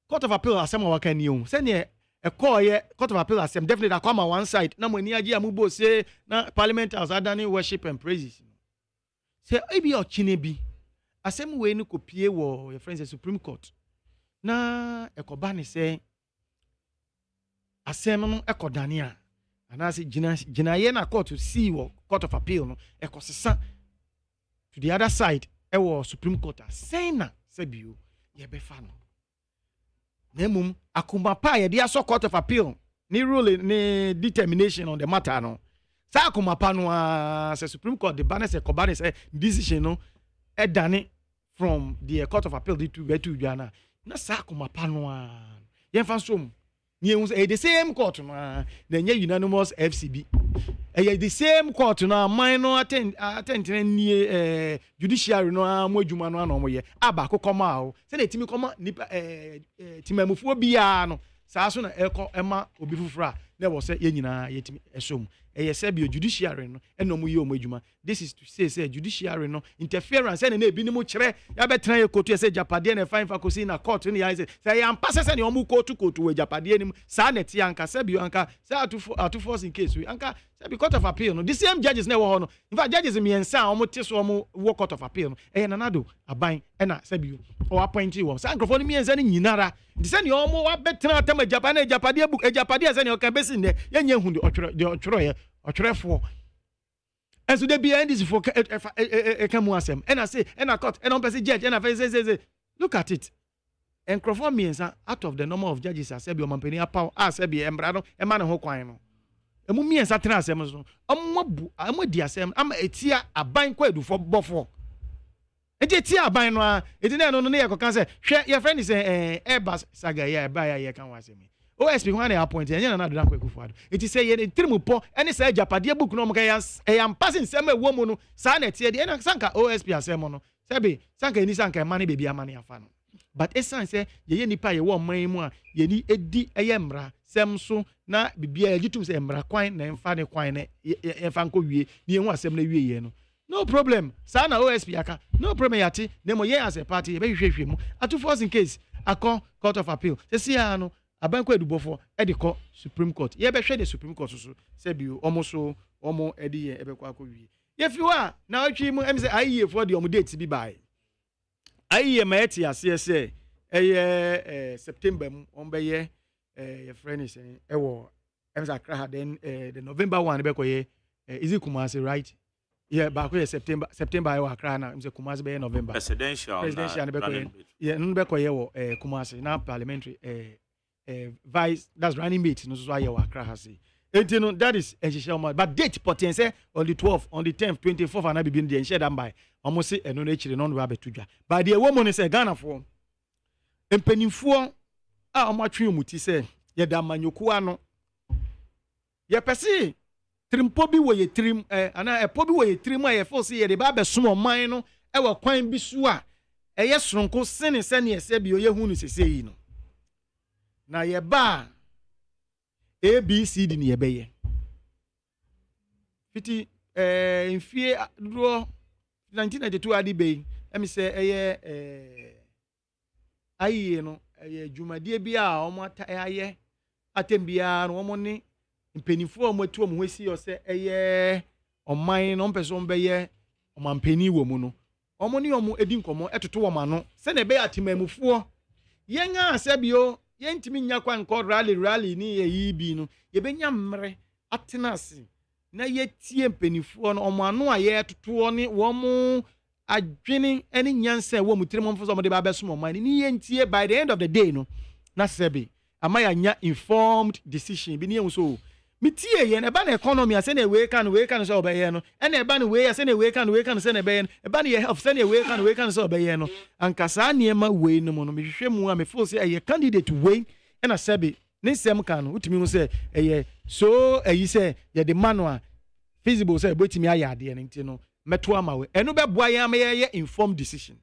Speaker 9: court of appeal asem wa kan ni o se ne ekoye court of appeal asem definitely akoma one side na mani agi amubo se na parliament house adani worship and praises se ebi o chine bi asem we ni kopie wo your friends supreme court na ekoba ni se asem no ekodane a anase gina ye na court to see wo court of appeal no ekosesa to the other side e wo supreme court asem na sebio ye be fa no nemum akuma pa ye dia so court of appeal ni rule ni determination on the matter no sa akuma pa no se supreme court the banner se kobane se decision no e dane from the court of appeal to dwana na sa akuma pa no ye fa so the same court no na nye unanimous FCB the same court no minor attend ni judiciary no amadwuma no na omoye aba kokoma o se na timi koma nipa timamufuo bia no saa so na eko ema obi fufura na wo se ye nyina yetimi esom se bi judiciary no eno mo ye omadwuma this is to say judiciary no interference na ebi ni mo kire ya betran ye kotu se japade na fine faculty na court ni ya say ya mpase se ne omu kotu we japade ni saa na ti anka se bi anka say atu force in case we anka say be court of appeal no the same judges na wo ho no in fact judges mi ensa omo te so omo wo court of appeal no nanado aban na se bi o appoint wo say microphone mi ensa ni nyinara the say ne omo wa betran atam japade book japade se ne o kan besi ne ye nya hu de otwerefo enso de bia ndis for ekamu asem and I say and I cut and on person judge and I say look at it and crofo miensa out of the number of judges as be omampani apa as be embra no e ma ne ho kwan no emu miensa tena asem so omo di asem ama etia aban kwa edufo bofo etia aban no a edina no ne yakoka say hwe your friend is Airbus saga ya ba ya kan wasem OSP when they appoint enya na do na kwaku fuado it say ye tirimupo ene say japade book no mo ka yam passing sem ewo mu no sa na tie de ena sanka OSP asem no sebe sanka ni sanka mane bebi amane afa no but esan say ye nipa ye wo man mu a ye ni edi eye mra sem so na bibia agitum say mra kwan na emfa ne kwan na emfa nko wie ni ehu asem na wie ye no no problem sa na OSP aka no problem yate nemo ye as a party ye be hwehwe mu atu force in case akọ court of appeal say sia no abanko edubofo ediko supreme court ye be hwe the supreme court so say bi omo edi ye ebekwa akọwie ye fiwa na otwi mu em say ayiye for the omo date bi bai ayiye ma eti ase say September mu ombe ye your friend is ewo em say Accra then the November one be koye is it Kumasi right Yeah, back here September I was crying. I'm saying Kumasi by November.
Speaker 3: Presidential.
Speaker 9: Yeah, no Kumasi now parliamentary. Vice that's running mate. No, so I was crying. That is essential. But date potential on the 12th, on the 10th, 24th, and I be the share them by. Almost say no nature non rabbit tuja. But the woman is a Ghana for. Empenifo a omatwe muti say ye da manyoku ano. Ye pese trimpo bi wo ye trim ana epo bi wo ye trim a ye fo say ye de ba besom oman no e wo kwan bi so a eye soronko sene sene ese bi oye hu no sese yi no. Na ye ba ABCD ni ye beye. Fiti infie do 1992 adi be emi say eye aye no eye dwumadie bi a omo aye atembia no omo ne mpenifo omo atu omo hwesi yo say eye oman no mpese omo beye omampeni wo mu no omo ne omo edi nkomo etoto wo ma no se na be atimamufo yen a asebio yentimi nya kwa nko rally ni ye bi no ye benya mmre atenase na ye tie mpenifo no omo anu a ye toto ne wo mu adwene any nyansa wo mutire mo mfoso mo de ba beso mo man ni yentie by the end of the day no na sebe amaya nya informed decision bi ni ehun so mitie ye na ba na economy ase na we kan so obeye no e na e ba na we ase na we kan se na be e ba na ye health se na we kan so obeye no ankasa niema we no mo no mehwehwe mu a me feel say ye candidate we e na sebe ne nsem kan no utimi hu say ye so ayi say ye the manual feasible say betimi ayade ne nti no meto amawe enu be boa ya ye informed decision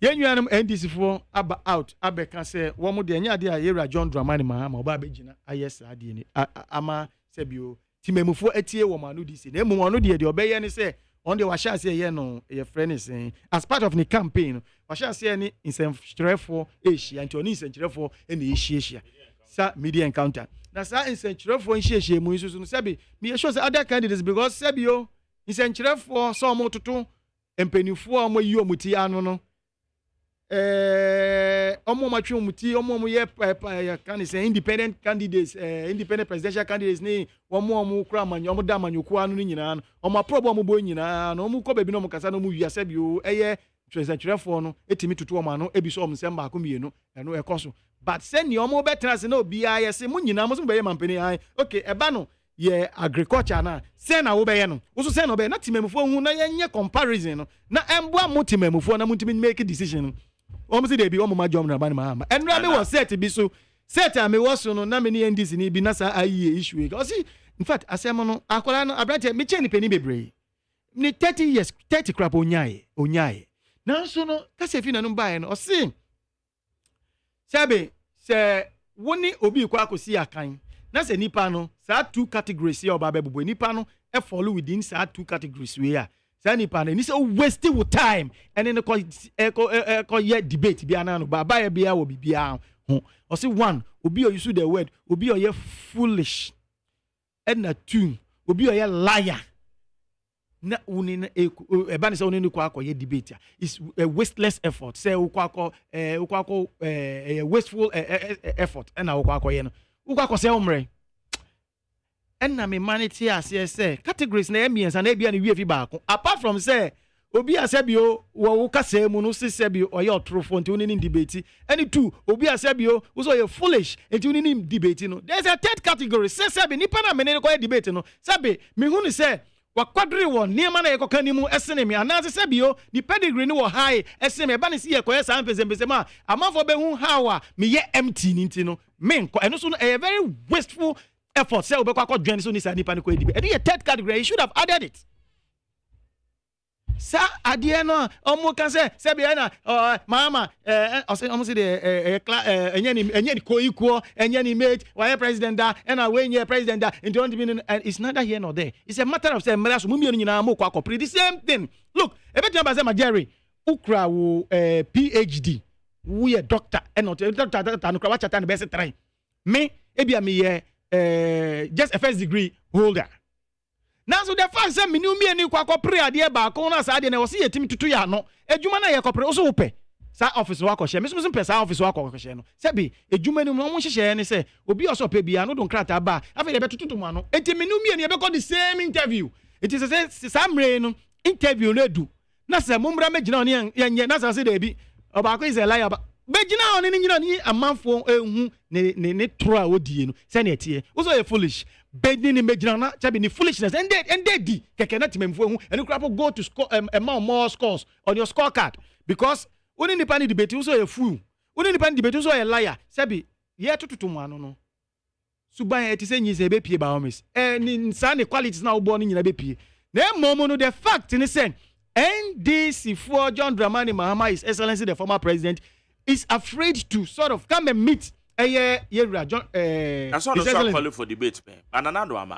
Speaker 9: yenuanum NDC for aba out abeka say wo mo de nya de a Yera John Dramani Mahama oba begina ayesa ade ni ama sebio timemufo atie wo manu DC na emu ono de obeye ne say on de wa sha say ye no ye friend is as part of the campaign wa sha say ni insenchirefo Asia nti oni insenchirefo ene Asia sa media encounter na sa insenchirefo Asia mu isusu no sebi me sure say other candidates because sebio insenchirefo so mo toto empenifo omo yi omuti anu no omo matwe omuti omo ye can say independent candidates independent presidential candidates ni omo kura manyo omo da manyoku anu ni nyina no omo probo omo bo nyina no omo ko bebi no omo kasa no omo wiase bio eye insenchirefo no etimi toto omo anu ebi so omo semba akomienu eno ekoso but send ni omo betra se na obi aye se mu nyina mo so be ye mampeni ai okay eba no ye agriculture na se na wo be ye no wo so se na be na timemufo hu na ye comparison no na emboa mo timemufo na mutimi make decision omo se de bi omo ma jom na ba ni ma enra me was set bi so set am me was no na me ni NDC ni bi na sa ayi issue e see in fact asem no akola no abrate me che ni peni bebre ni 30 years 30 crap onyae na so no kase fi na no ba ye no o see sebe se woni obi kwa akosi akan na se nipa no sa two categories here oba bebubo nipa no e follow within sa two categories we ya sa nipa no ni say waste with time and then ko ye debate bi ana no baba ye bia wo bibia ho o say one obi o use the word obi o ye foolish and na two obi o ye liar na uni e ba ni say uni ko akoye debate is a wasteless effort say ukwa wasteful effort and na ukwa akoye no ukwa ko say omre enna me manity ase say categories na emiens na bia na wie fi baako apart from say obi asebio wo kasa mu no sesebio oye otrofo nti uni ni debate any two obi asebio wo so ye foolish nti uni ni debate no there's a third category sesebi nipa na me ne ko debate no sabe me hu ni say wakwadri won niema na yekoka ni mu esene me anase sebio ni pedigree ni wo high esene me ba ni si yekoye sa mpezembeze ma amafo be hu hawa me ye empty nti no me nko eno so no a very wasteful effort say obekwa ko join so ni sa nipa ni ko edibe e third category you should have added it sa adie no omo kan say sebia na mama omo say the enye ni ko iko enye ni mate why president da na when you president da and don't mean it's neither here nor there it's a matter of say mera so mumie no nyina mo kwa the same thing look everything about say my Jerry ukra wo PhD we a doctor and not doctor no kwa chata no be say try me ebia me ye just a first degree holder. Now so the fact say me ni umi ni kwa kopre ade ba ko na sa ade na wo se yetimi tutu ya no adwuma na ye kopre wo so wo pe sa office wa ko she me so pe sa office wa ko she no se bi adwuma ni mo hye ne se obi oso pe bia no don krata ba afi de betutu mo ano enti me ni umi ni e be ko the same interview it is say samre no interview no do na say mumbra megina on yenye na say dey bi obako is a liar ba begina on ni nyina ni amanfo ehu ne tro a odie no say na etie wo so foolish bedni ni megina na chabi ni foolishness and they di keke na timemfo ehu and you go to score more scores on your scorecard because oni nipa ni debate wo so fool oni nipa ni debate wo so liar sabi ye tututu mu ano no suban eti say nyi say be pie ba homies ni sa ne qualities na wo bo ni nyina be pie na momo no the fact ni say NDC for John Dramani Mahama, His Excellency the former president, is afraid to sort of come and meet John.
Speaker 3: I saw the calling for debate, man. And another one.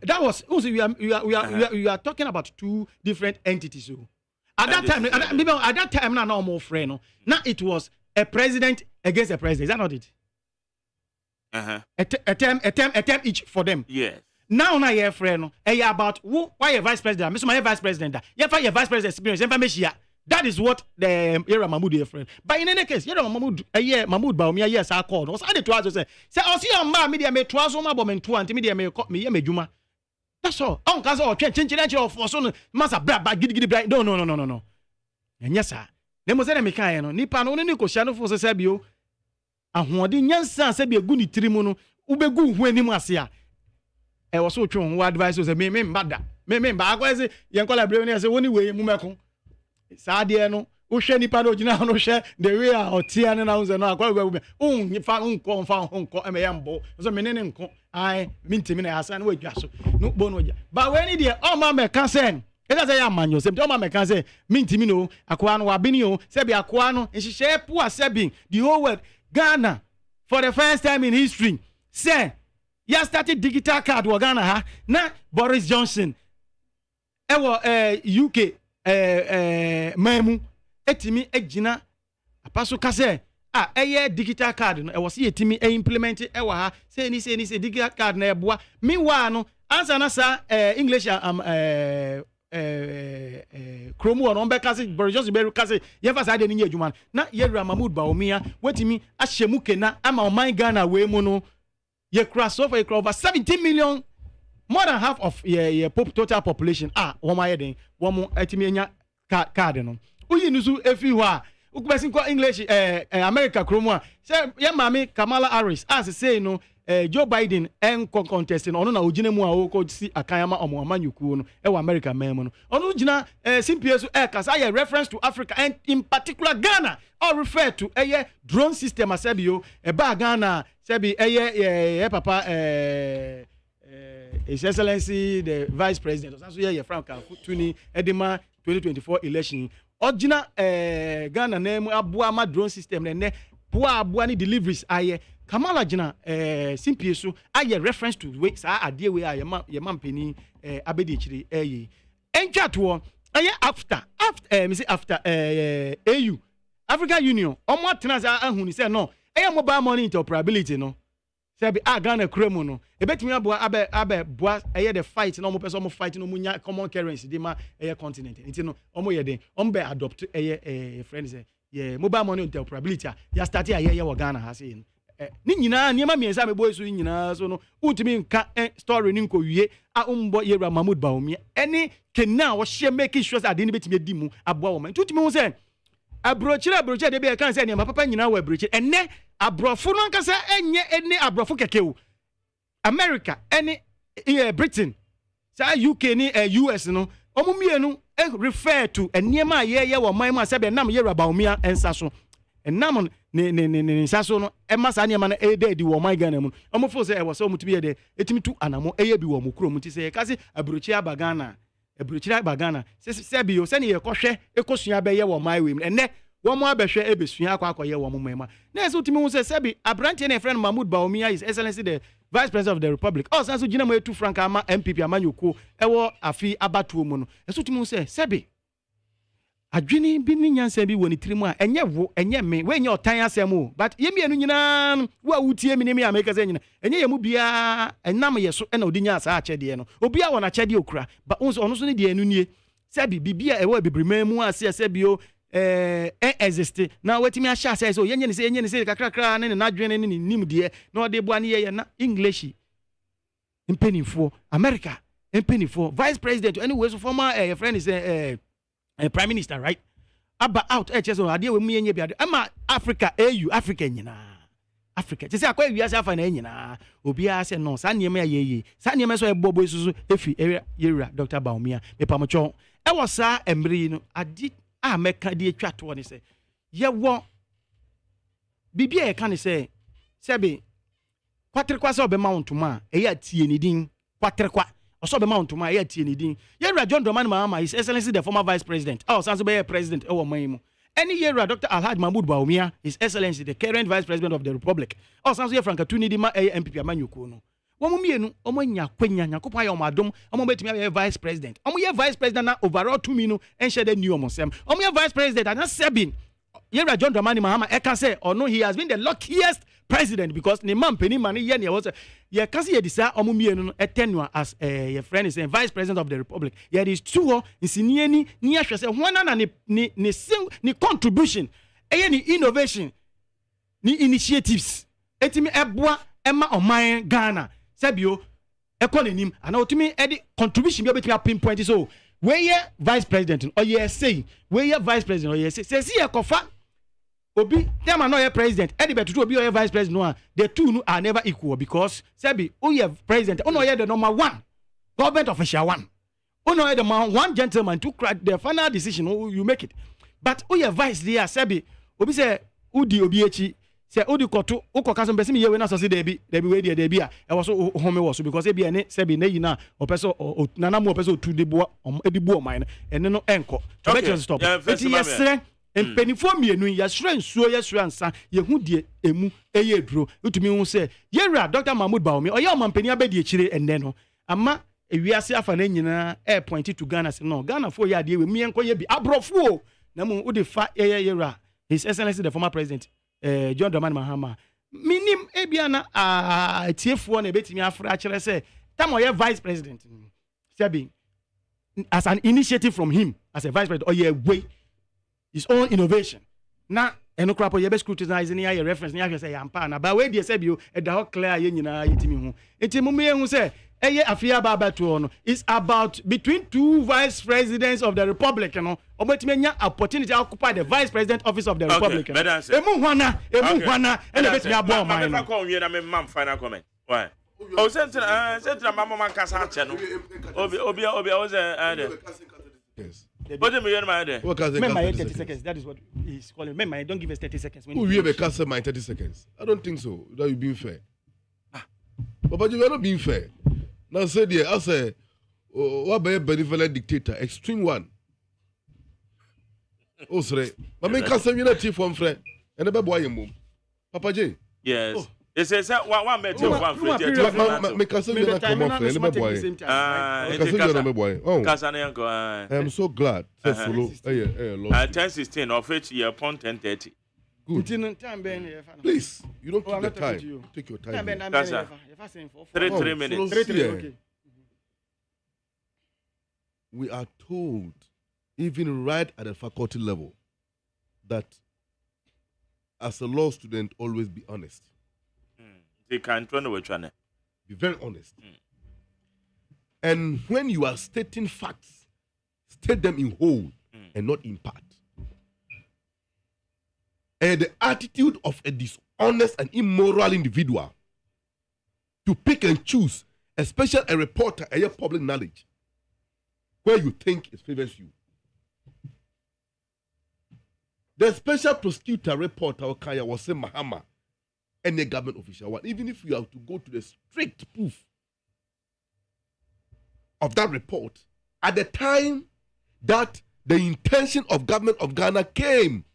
Speaker 9: That was also we are talking about two different entities. So at that time, now no more friend. Now it was a president against a president. Is that not it? A term each for them.
Speaker 3: Yes.
Speaker 9: Now your friend about who why your vice president Mr. my vice president your vice president experience information that is what the era Mahmoud your friend but in any case Mahmoud Mahmoud Baumia yes I called was added to us say see on ma media me to so ma bo me to anti media me medjuma that's all on cause or change for so masa bra gidi no yes sir dem say me kan no nipa no ni ko hia no for say bio ahoɔden nyansa sɛ bi egu ni tiri mu no ubegu hu anim ase a was so true who advice was me mbada me ba kwa say yen kola bre ne say woni we mu meko saa de no wo hwɛ nipa no gina no hwɛ the way a otia ne na wo say no akwa we nfa nko eme ya mbo so me ne nko ai mintimi na asa na wadwa so no bo no ja ba we ni de o ma me ka sen esa say ya manyo sem o ma me ka say mintimi no akwa no wa bini o say bi akwa no nhihye po asebi the whole world Ghana for the first time in history say ya started digital card wa Ghana ha na Boris Johnson UK memu etimi egina apaso kase digital card no was etimi implement ha say ni digital card na eboa meanwhile no answer na sa English kromu on be kase Boris Johnson be kase ye fa sa de ni adwuma na Yewura Mahmoud Baumia wetimi ahyemu kena ama oman Ghana we mu no ye cross over over 17 million, more than half of your total population. Woma yeden, womo etimi enya card no. Uyi nusu efi ho a, ukubesin ko English America kromo a. Say ye mami Kamala Harris as say no Joe Biden en contest no na ogine mu a wo ko si akanyama omo amanyuku no e wa America memo no. Onu gina CPS kasa ye reference to Africa and in particular Ghana or refer to drone system asebio ba Ghana sebi papa His Excellency the Vice President so ye Frank Tuni Edema 2024 election original Ghana name abua ma drone system ne boa ni deliveries aye Kamala gina simpie so aye reference to we sa ade we aye ma mpani abedi chiri entwa to after AU African Union omo atena za ahuni say no mobile money interoperability no say be Ghana kremu no ebetimi aboa abe boa the fight no mo person mo fight no munya common currency de ma continent nti no omo ye den omo be adopt friends say mobile money interoperability ya start ya wo Ghana ha say ni nyina niema miensa me boy so nyina so no utimi nka story ni nko wie umbo Yewura Mahmoud Baumia eni kenna wo hye make sure say ade ni betimi di mu aboa wo man tutimi ho say abrochire de be kan say ne papa nyina wo abrochire enne abrofo no nka say enye ene abrofo kekewu America ene Britain say UK ni US no omumienu refer to eniema ye wo man ma say be nam Yewura Baumia ensa so enam ne saso no emasa niema na di wo man Ghana mu omofo say e wo so mutubi ye de etimi tu anamo bi wo mukuro mu ti say ka say abrochire abagana ebruchira bagana se bi yo se ne ye kohwe ekosua be ye wo my way ene wo mo abehwe ebesua akwakoye wo mo mema na ese utimi hu se bi abrante na friend Mahmoud Baumia His Excellency the Vice President of the Republic also so gina mo etu frank ama MPP amanyoko ewo afi abatuo mu no ese utimi hu se bi adwini bi ni nyansa bi woni tirimu a enye wo enye me we enye otan asem o but ye mienu nyina wo a wutie mi ni me America ze nyina enye ye mu bia enam ye so na odinya asa achede no obi a wona achede okura but ono so ne de anu nie se bibia ewo bibrima mu ase se bio exist na wetimi ahya ase so yenye ne se kakrakra ne nadwene ne nim de na ode boa ne ye na English mpenifo America for vice president anyway so former friend is prime minister, right? Aba out HS on ade we mu yenye biade ama Africa AU Africa nyina Africa te say akwa wiase afa na nyina obi a say no sa niema ye sa niema so ebobo isusu efi yera Dr. Baumia me pamcho e wo sa emri no ade a meka de atwa to ne say ye wo bibia e ka ne say be kwatrikwa se obema wontuma e ya tie ni din kwatrikwa also be mountuma e tie ni din yera John Dramani Mahama, His Excellency the former vice president sanso be president e wo man mu any year Dr. Alhaji Mahmoud Baumia, His Excellency the current vice president of the republic sanso ye Franka Tuni di ma MPP amanyoko no wo mu mienu omo nya kwanya nyakopa ya omadom omo betumi be vice president omo ye vice president na overall to me no enche the new omosem omo ye vice president and sebin yera John Dramani Mahama e can say or no, he has been the luckiest president because ne man penny man ye ne was ye kasi ye disa omo mienu no as your friend is vice president of the republic ye is two insinieni ni ahwe say hwana na ni contribution ni innovation ni initiatives etimi eboa ema oman Ghana sebio ekononim ana otimi edi contribution bi obetimi pinpoint so we ye vice president or ye say we ye vice president or ye say see ye kofa obi them are not your president any better to be your vice president no the two are never equal because sebi who your president no the number one government official one no the man one gentleman to the final decision you make it but who your vice there sebi obi say udi obi echi say udi koto ukoka so person ye we na so say debi we there debi a e was so home was because ebi ene sebi na yina opeso nana mo opeso tu debo edibu o man ene no enko to stop it yes mpenifo mienu ya nsuo ya nsa ye hu die emu eye duro utumi hu se yera Dr. Mahmoud Baumia oya omampeni abedi echire enne no ama ewiase afa na nyina point to Ghana se no Ghana fo ya de we mi enko ye bi abrofo na mu udi fa yera His Excellency the former president John Dramani Mahama minim ebia na tiefo na betimi afra akire se tam oya vice president sebi as an initiative from him as a vice president oya way his own innovation na eno krapo ye be scrutinize ni ya reference ni ya say ampa na ba we dey say bio e da ho clear ye nyina yetimi hu enti mu me hu say eye afia baba to no is about between two vice presidents of the republic no obetimi nya opportunity to occupy the vice president office of the republic emu hwana ene betimi abo man
Speaker 3: no ko wie na me mam final comment why o sentra mama man kasa ache no obi o say
Speaker 8: yes.
Speaker 3: What do you mean, my dear?
Speaker 9: Remember 30 seconds. That is what he's calling. Remember, don't give us 30 seconds.
Speaker 8: Who will be cast my 30 seconds? I don't think so. That you're being fair. But you are not being fair. Now say there, I say, what by a benevolent dictator, extreme one. Oh, sorry. But me cast you not chief one friend. And the boy you move. Papa J.
Speaker 3: Yes. Oh. It says one met you one friend.
Speaker 8: I am so glad.
Speaker 3: 10:16 of which you upon 10:30.
Speaker 8: Good. Please, you don't take the time. Take your time.
Speaker 3: 3 minutes.
Speaker 8: Okay. We are told, even right at the faculty level, that as a law student, always be honest.
Speaker 3: They can't run away.
Speaker 8: Be very honest. And when you are stating facts, state them in whole and not in part. And the attitude of a dishonest and immoral individual to pick and choose, especially a reporter, a public knowledge, where you think it favors you. The special prosecutor reporter Okaya was saying Mahama, any government official one, even if you have to go to the strict proof of that report, at the time that the intention of government of Ghana came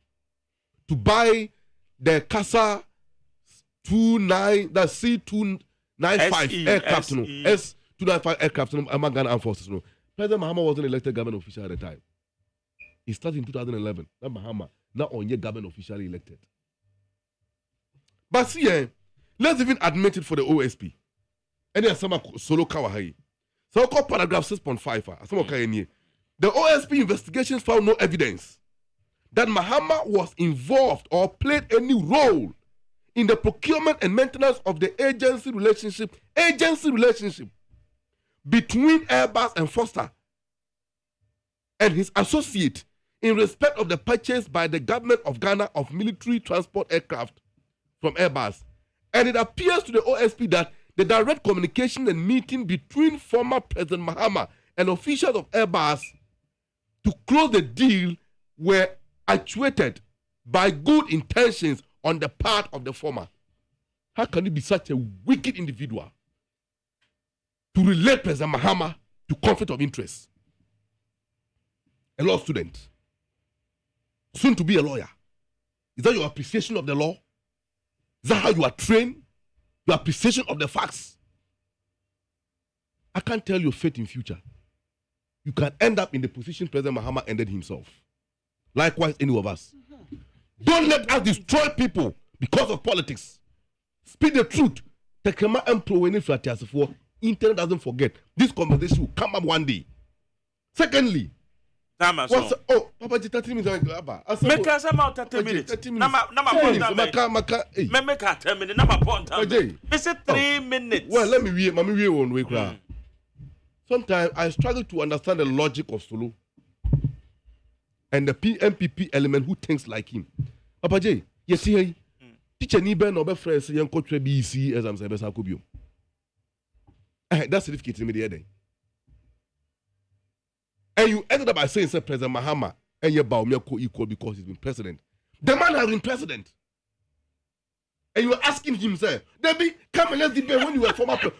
Speaker 8: to buy the CASA C295 aircraft, S295 aircraft among Ghana Armed Forces. President Mahama wasn't elected government official at the time. He started in 2011. That Mahama, now on year government officially elected. But see, let's even admit it for the OSP. And then some solo kawahai. So called paragraph 6.5. The OSP investigations found no evidence that Mahama was involved or played any role in the procurement and maintenance of the agency relationship between Airbus and Foster and his associate in respect of the purchase by the government of Ghana of military transport aircraft from Airbus. And it appears to the OSP that the direct communication and meeting between former President Mahama and officials of Airbus to close the deal were actuated by good intentions on the part of the former. How can you be such a wicked individual to relate President Mahama to conflict of interest? A law student, soon to be a lawyer. Is that your appreciation of the law? Is that how you are trained? Your appreciation of the facts? I can't tell your fate in future. You can end up in the position President Mahama ended himself. Likewise, any of us. Don't let us destroy people because of politics. Speak the truth. Tekema employee for internet doesn't forget. This conversation will come up one day. Secondly, what's, oh, Papa, 30 minutes.
Speaker 3: Make us about 30 minutes. 30 minutes. Make 10 minutes. It's 3 minutes.
Speaker 8: Well, let me read. One way. Sometimes I struggle to understand the logic of Solo and the PMPP element who thinks like him. Papa J, yes, he teacher Niben or friends, young coach BC as I'm saying, Sakubio. That's certificate in the day. And you ended up by saying, Sir President Mahama, and your bow equal because he's been president. The man has been president. And you were asking him, sir, Debbie, come and let's debate when you were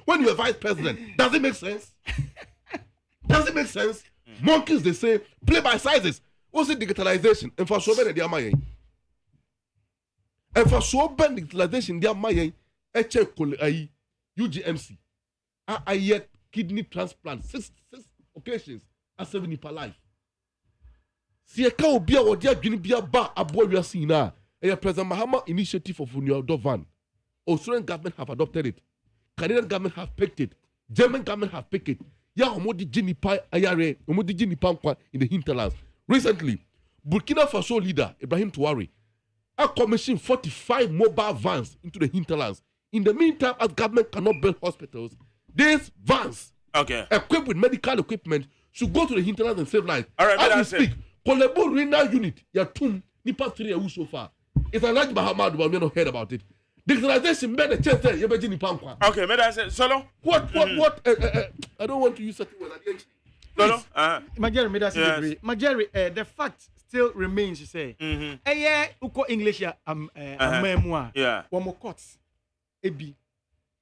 Speaker 8: when you were vice president. Does it make sense? Does it make sense? Monkeys, they say, play by sizes. What's it digitalization? And for so many, they are my. And for so many digitalization, they are my. UGMC. I yet kidney transplant 6 occasions at 70 per life. See a cow beer or dear guinea beer bar a boy we are seeing now. A President Mahama initiative of New Dovan. Australian government have adopted it. Canadian government have picked it. German government have picked it. Ya omodi jini pa ayare, omodi jini pa in the hinterlands. Recently, Burkina Faso leader Ibrahim Touare commissioned 45 mobile vans into the hinterlands. In the meantime, as government cannot build hospitals, these vans, equipped with medical equipment, should go to the hinterlands and save lives.
Speaker 3: All right,
Speaker 8: as we speak, Kolebo Renal Unit, Yatum, Nipa 3 so far. It's a large Mahamad, but we have not heard about it. Digitalization made a chance there.
Speaker 3: Okay, may I say solo?
Speaker 8: What? I don't want to use certain words at the end.
Speaker 3: Solo?
Speaker 9: Majeri, may I say agree? Majeri, the fact still remains, you say. Uko English memoir.
Speaker 3: Yeah.
Speaker 9: One more courts. Ebi.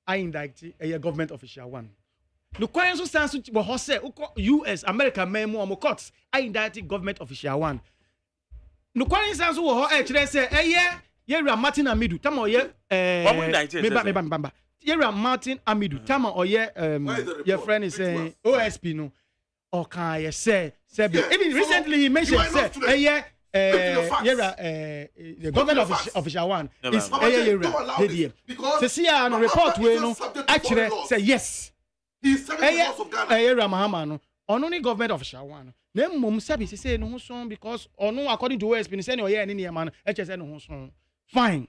Speaker 9: I indict a government official one. The question stands to uko US, America memoir more courts. I indict government official one. The question stands to actually say, Yera Martin Amidu, Tama ye Yera Martin Amidu, Tama or your friend is saying OSP no. Or can you say even recently he mentioned say the government official one is Yera. So see a report where no actually say yes.
Speaker 8: He's
Speaker 9: Yera Mahama no. Only government official one. Then mum sabi say no son because no according to OSP say no any man HSN no son. Fine.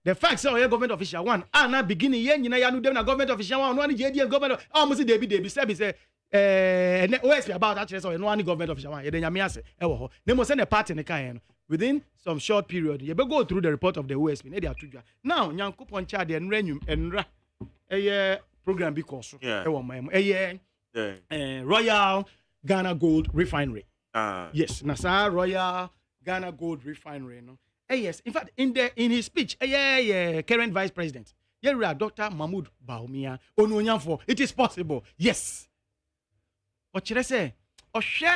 Speaker 9: The fact say government official one na beginning yen nyina ya no dem na government official one no JD government almost Debbie say OSP about that so no any government official one ye de nyame ase e wo ho dem mo say the party ne kan within some short period you be go through the report of the OSP na dey atudwa now nyankopon cha de enra program because so e wo mam Royal Ghana Gold Refinery yes na sa Royal Ghana Gold Refinery no yes, in fact, in his speech, current vice president, Dr. Mahmoud Bawumia, Ononyanfo, it is possible. Yes. What should I say? Osha,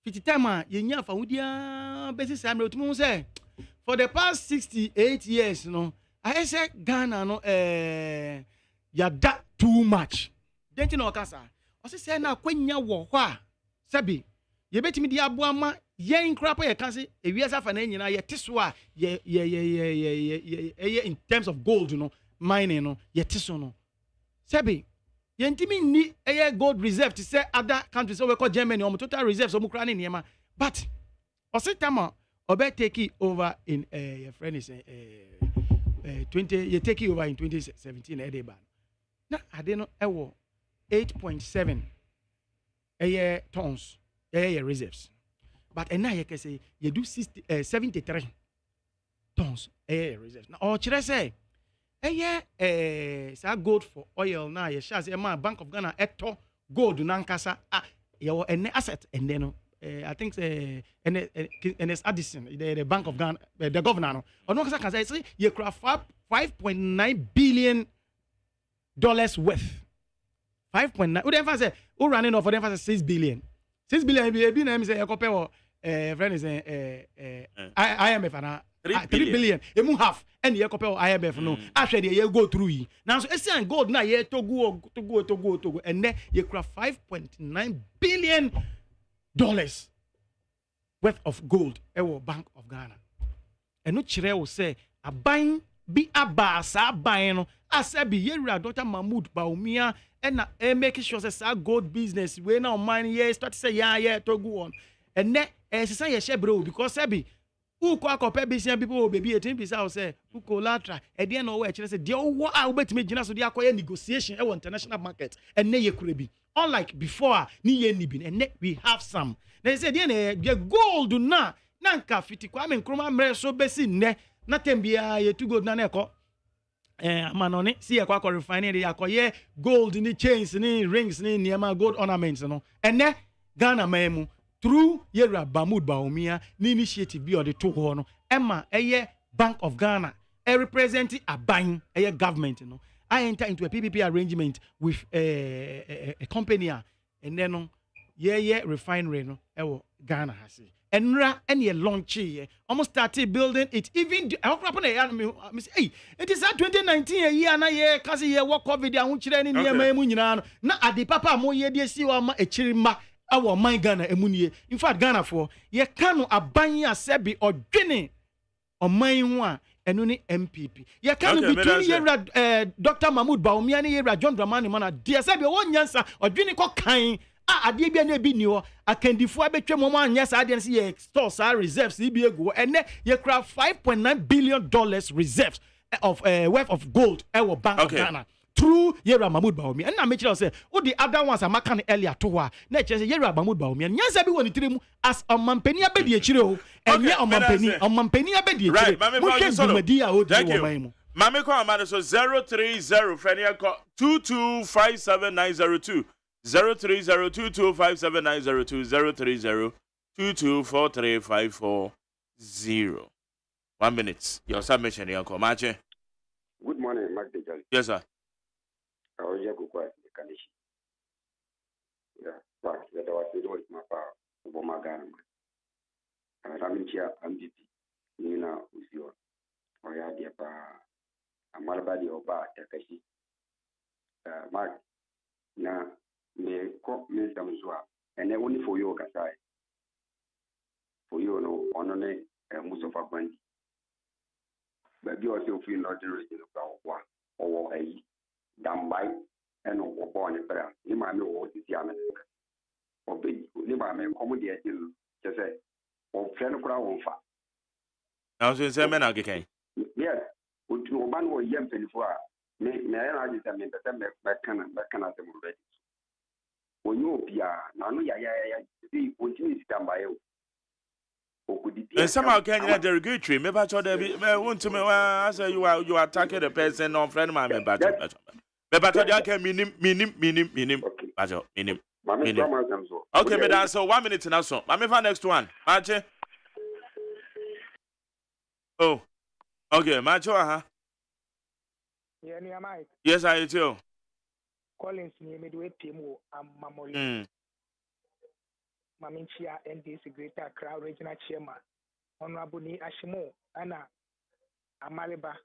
Speaker 9: Fititama, Yenyafa, Udia, Bessie Samuel, to say, for the past 68 years, I said Ghana, that too much. Don't you know, Kasa? I say, now, when you walk, Sabi, you bet me the Abuama. Yen crapa ye kansi e wiasa fa na nyina ye teso ye in terms of gold mining ye teso no sebi ye ntimi ni gold reserve to say other countries we call Germany total reserves omu kra ne niema but ositama obe take over in your friend is 20 you take over in 2017 edeba na ade no ewo 8.7 tons reserves. But and now you can say you do 73 tons reserves. Now or should I say say gold for oil now you shall say Bank of Ghana eto gold nankasa your asset and then I think and it's Addison the Bank of Ghana the governor no or no can say you craft $5.9 billion worth. 5.9. Would emphasize who running off for them 6 billion. 6 billion be name say compare friend is IMF and 3 billion. You half and you compare IMF no. After the year go through yi. Now so say gold na year to go and then you craft $5.9 billion worth of gold Bank of Ghana. And no chire will say a buying be a basa buying no asabi yera Dr. Mahmoud Baumia and making sure say gold business we now mine here start say yeah to go on and then say share bro because sabi who ko akopɛ business people baby 18% say who collateral e dey no we kire say dey wo a wo betime gina so dey akoye negotiation e international market and ye kure bi unlike before ni ye ni bi and we have some they say dey gold na nka fiti kwa me nkroma mre so besi nne na tembia ye tu gold na na ekọ amanone see ye kwa refinery akoye gold ni chains ni rings ni niema gold ornaments no ene Ghana memu through Yera Mahmoud Baumia ni initiative bi or the to ho no emma Bank of Ghana representing a buying government no I enter into a PPP arrangement with a company and then no refinery no Ghana has Enra and ye launch almost started building it. Even I say, it is at 2019 year na ye kasi ye work COVID ya unchire ni niema emu nyina na ade papa mo ye de si wa ma echirima awo man Ghana emunie. In fact Ghana for ye kanu aban ya sebi odwene oman ho a enu ni MPP. Ye kanu between ye Dr. Mahmoud Baumia ni ye John Dramani mana de sebi wo nyansa odwene ko kan ade bia na bi ni ho akandifo abetwa mo anya sa ade nse ye store sa reserves bi ego ene ye craft $5.9 billion reserves of worth of gold Bank of Ghana through Yera Mahmoud Baumia and na make sure say the other ones amaka ne earlier to wa na che say Yera Mahmoud Baumia nyansa bi woni tiremu as omampani abedi akire o enye omampani abedi akire mo hwe dumadi a odi wo man mu
Speaker 3: mame ko amade so 030 frenia ko 2257902 03022579020 03022435440. 1 minute. Your submission, Uncle Mache.
Speaker 10: Good morning, Mark Dejali.
Speaker 3: Yes, sir.
Speaker 10: I was here to quiet the condition. Yeah, but that was the way my power of my Ghana. I'm in here, MDP. Nina Usio. Or ya dear pa. I'm all about the Oba Takashi. Mark. Now, me ko Mr. Mzwa and then only for you kasai for you no onone Mustafa Gwandi but you also feel not the region of wa or a dambai and o born in bra ni ma me o ti amen o be ni ma me comedy e you just say o friend kura won fa
Speaker 3: now so say men again
Speaker 10: yes o ban wo yem pelifo a me na ji me kana te mo ready Onyopia, Nano ya, the continuous Tambayo.
Speaker 3: And somehow can you derogatory? Maybe I told them, want to me, I say you are attacking the person, no friend, my battle. But I can minim. Okay, but so 1 minute now, so I'm for next one. Mache. Oh, okay, Macho,
Speaker 22: Yeah, Mike.
Speaker 3: Yes, I do.
Speaker 22: Collins ni midway PMO and Mamoli. Maminchia NDC Greater Crowd Regional Chairman. Honorable Ni Ashimo Anna Amaliba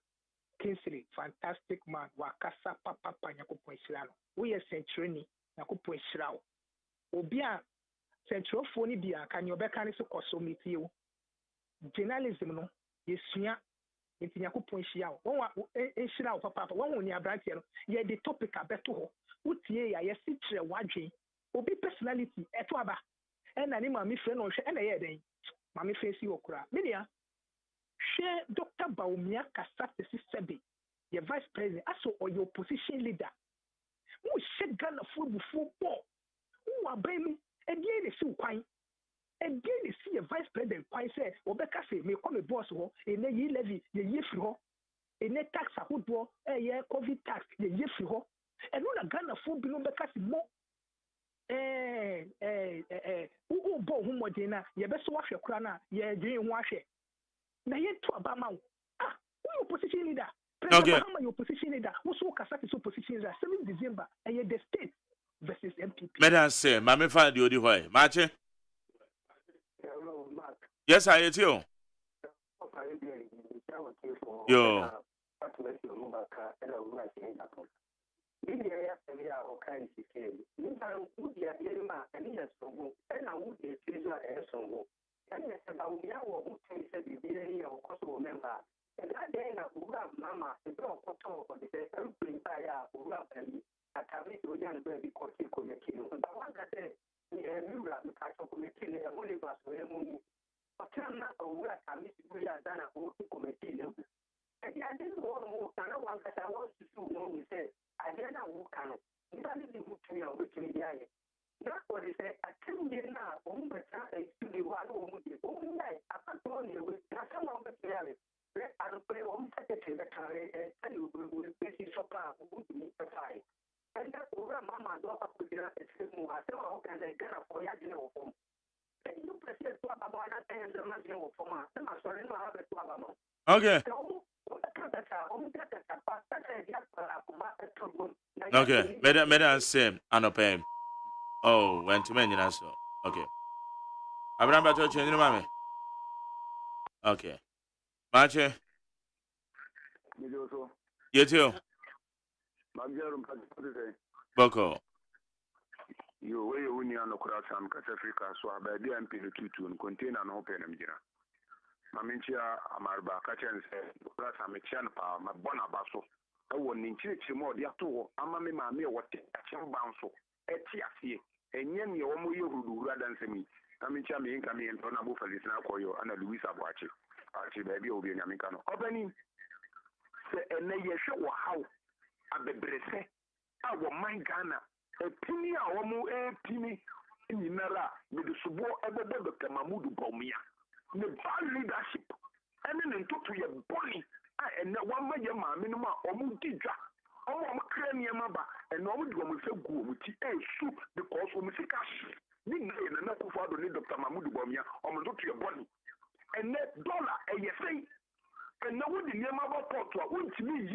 Speaker 22: Kinsley, fantastic man, Wakasa Papa Nyakupo Shirano. We are century Nakupo Shirao. Obia Central Phony Bia, can you back and so meet you? Journalism no, yes, nti Nyakupo Shirao. One Shirao Papa, one on your branch, ye the topic a beto. Utie ya yesitre wadwe obi personality eto aba na ni mami friend on hwe na ye den mami face okura media hwe Dr. Baumia kasa sebe ye vice president aso or your opposition leader Who shake Ghana food before ball? Who are baby? Again, they see quite. Again, they see a vice president quite say, Obeka say, may come a boss or a ye levy, ye ye free a net tax a hood war, a year COVID tax, ye ye free and all the Ghana food below because more. Who bought whom or dinner, ye best wash your crana, ye didn't wash it. Now yet to Obama. Ah, who opposition leader? President Mahama, your opposition leader, who so Kasaki opposition leader, 7 December, and yet the state versus MPP.
Speaker 3: Madam say, Mammy find the other way. Marche? Yes, I hear you. Yo. Okay. Okay. Madam say, Anopem. Oh, went to many answer. Okay. Abraham Bato change mommy. Okay. Marche. You too. Boko.
Speaker 13: You way you win on the cross and Africa, so I bear the MP to and contain an open engine. Maminchia Amarba Kachan said, Brass Amichan Power, my Bonabaso. I won't intimidate more, the two, Amami Mammy, what a champ bounce, Etiasi, and yen your own who do rather than me. Amincha me income and Tonabu for this now for you, and a Louisa Bachi. Archie baby will be an Americano. Opening, say, and they show how at the Bresse, our mind Ghana. A penny or more a penny in Nara with the subo ever Dr. Mahmoud Bomia. The bad leadership. And then talk to your body. And one way your minimum or Mutija. Oh, I'm a cranium and no one will say go with a soup because we see cash. You know, enough of father need Dr. Mahmoud Bomia or to your body. And that dollar, and you say, and no one in your mother port to a wood to me,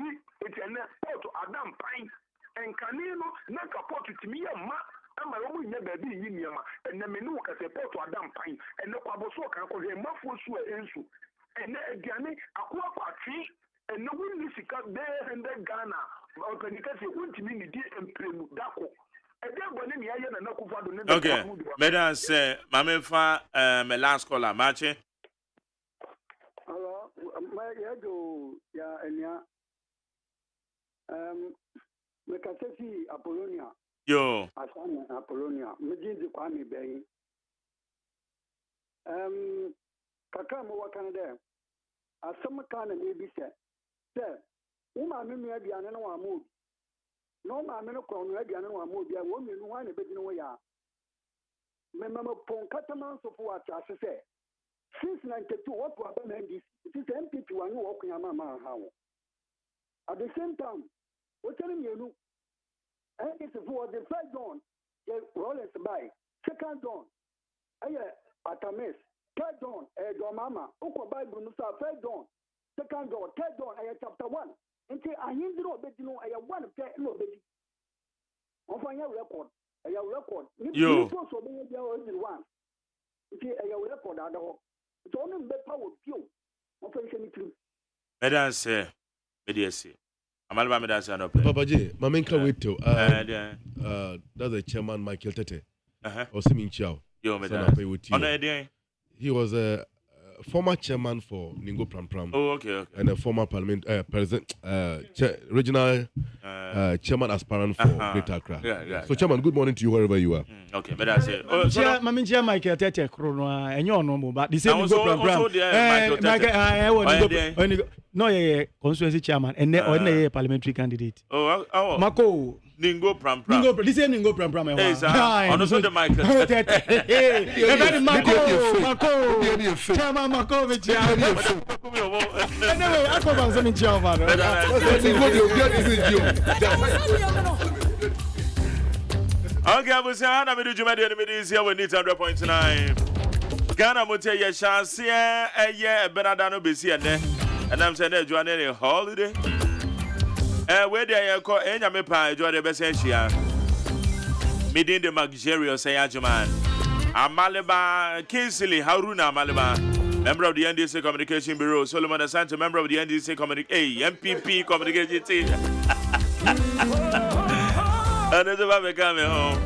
Speaker 13: it's a net port to Adam Pine. And Canino, not a port to me, and my own never be in Yama, and the menu as a port to Adam Pine, and no Paboso can call him Mafu Ensu. And then again, a quarter tree, and no one is there and then Ghana, or can you say, what you mean, and Premu Dako.
Speaker 3: Okay, Madam say, Mamma Fa, my last caller, Marche.
Speaker 17: Hello, my ego, ya, and ya. Mekasesi Apollonia.
Speaker 3: Yo.
Speaker 17: Asana Apollonia. Mejinzi kwami bei. Kaka mo wakanda. Asama kana maybe say. Say, uma mimi aduane no amu. No ma me no kwa no aduane no amu bia wo menu wa na bedi no ya. Me mama pon kataman so for what I say. Since 92 what was the NDC? It is MPP one wo kunyama ma hawo. At the same time, what telling you? And it's for the first dawn, the Rollins by second dawn, Atamis, third dawn, Domama, Uko Bible Musa, third dawn, second dawn, third dawn, chapter 1. Until I hear no bedino, I have one no baby. On your record, I have record. You also be the one. Until I have record, I don't. It's only the power of you.
Speaker 3: Madam say,
Speaker 8: Papa J, my main wait till that's the chairman Michael Tete. Or Simin Chow. He was a former chairman for Ningo Pram Pram.
Speaker 3: Oh, okay.
Speaker 8: And a former president, regional chairman aspirant for Greater Accra.
Speaker 3: Yeah.
Speaker 8: So, Chairman, good morning to you wherever you are.
Speaker 3: Okay, but that's it.
Speaker 9: Maminja Michael Tete Chrono, and you're no more, but the same Ningo Pram Pram. No, constituency chairman, and Parliamentary candidate.
Speaker 3: Oh.
Speaker 9: Mako,
Speaker 3: Ningo Pram.
Speaker 9: This is Ningo Pram.
Speaker 3: Hey, sir. On the Michael.
Speaker 9: Hey, Mako. Chama Mako, anyway, I come on some Java.
Speaker 3: Okay, I will say, I'm going to do my enemies here with 100.9. Ghana will tell you, Shansia, a year, Benadano Bessia, and I'm saying, Joanne, a holiday. Where they call Enyame Pie, Joy the Bessentia. Meeting the luxurious AGYEMAN. Amaliba, Kingsley, Haruna Amaliba, member of the NDC Communication Bureau, Solomon Asante, member of the NDC MPP Communication Team. And it's about coming home.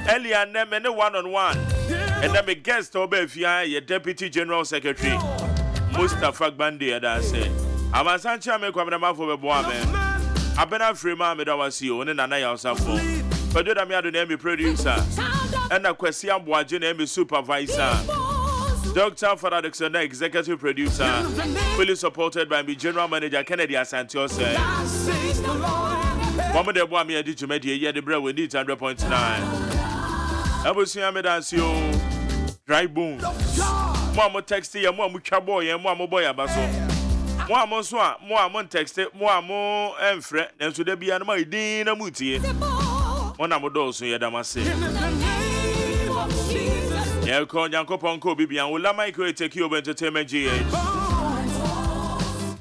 Speaker 3: Earlier, name and one-on-one. And then a guest Obefia, your Deputy General Secretary, Mustafa Bandi, and I say, I'm a Sancha make a man for a boy, man. I've been a free man with our CEO, and I also for. But do I'm the name producer, and a question Boajin name supervisor. Dr. Faradixon, executive producer, fully supported by me, General Manager Kennedy Asantio said. One of the boy me did you make the bread we need 100.9. I will see me dance you dry boom. Mama text you, mama boy, and mama boy abaso. Mama swa, mama text it, mama and friend, and so there be an my dinner muti. One of those who Yadamasi. Yeah, call Yanko Ponko Bibi and will Lama take you over entertainment GH.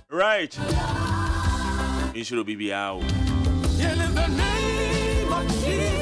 Speaker 3: Right. You should be out.
Speaker 7: In the name of Jesus.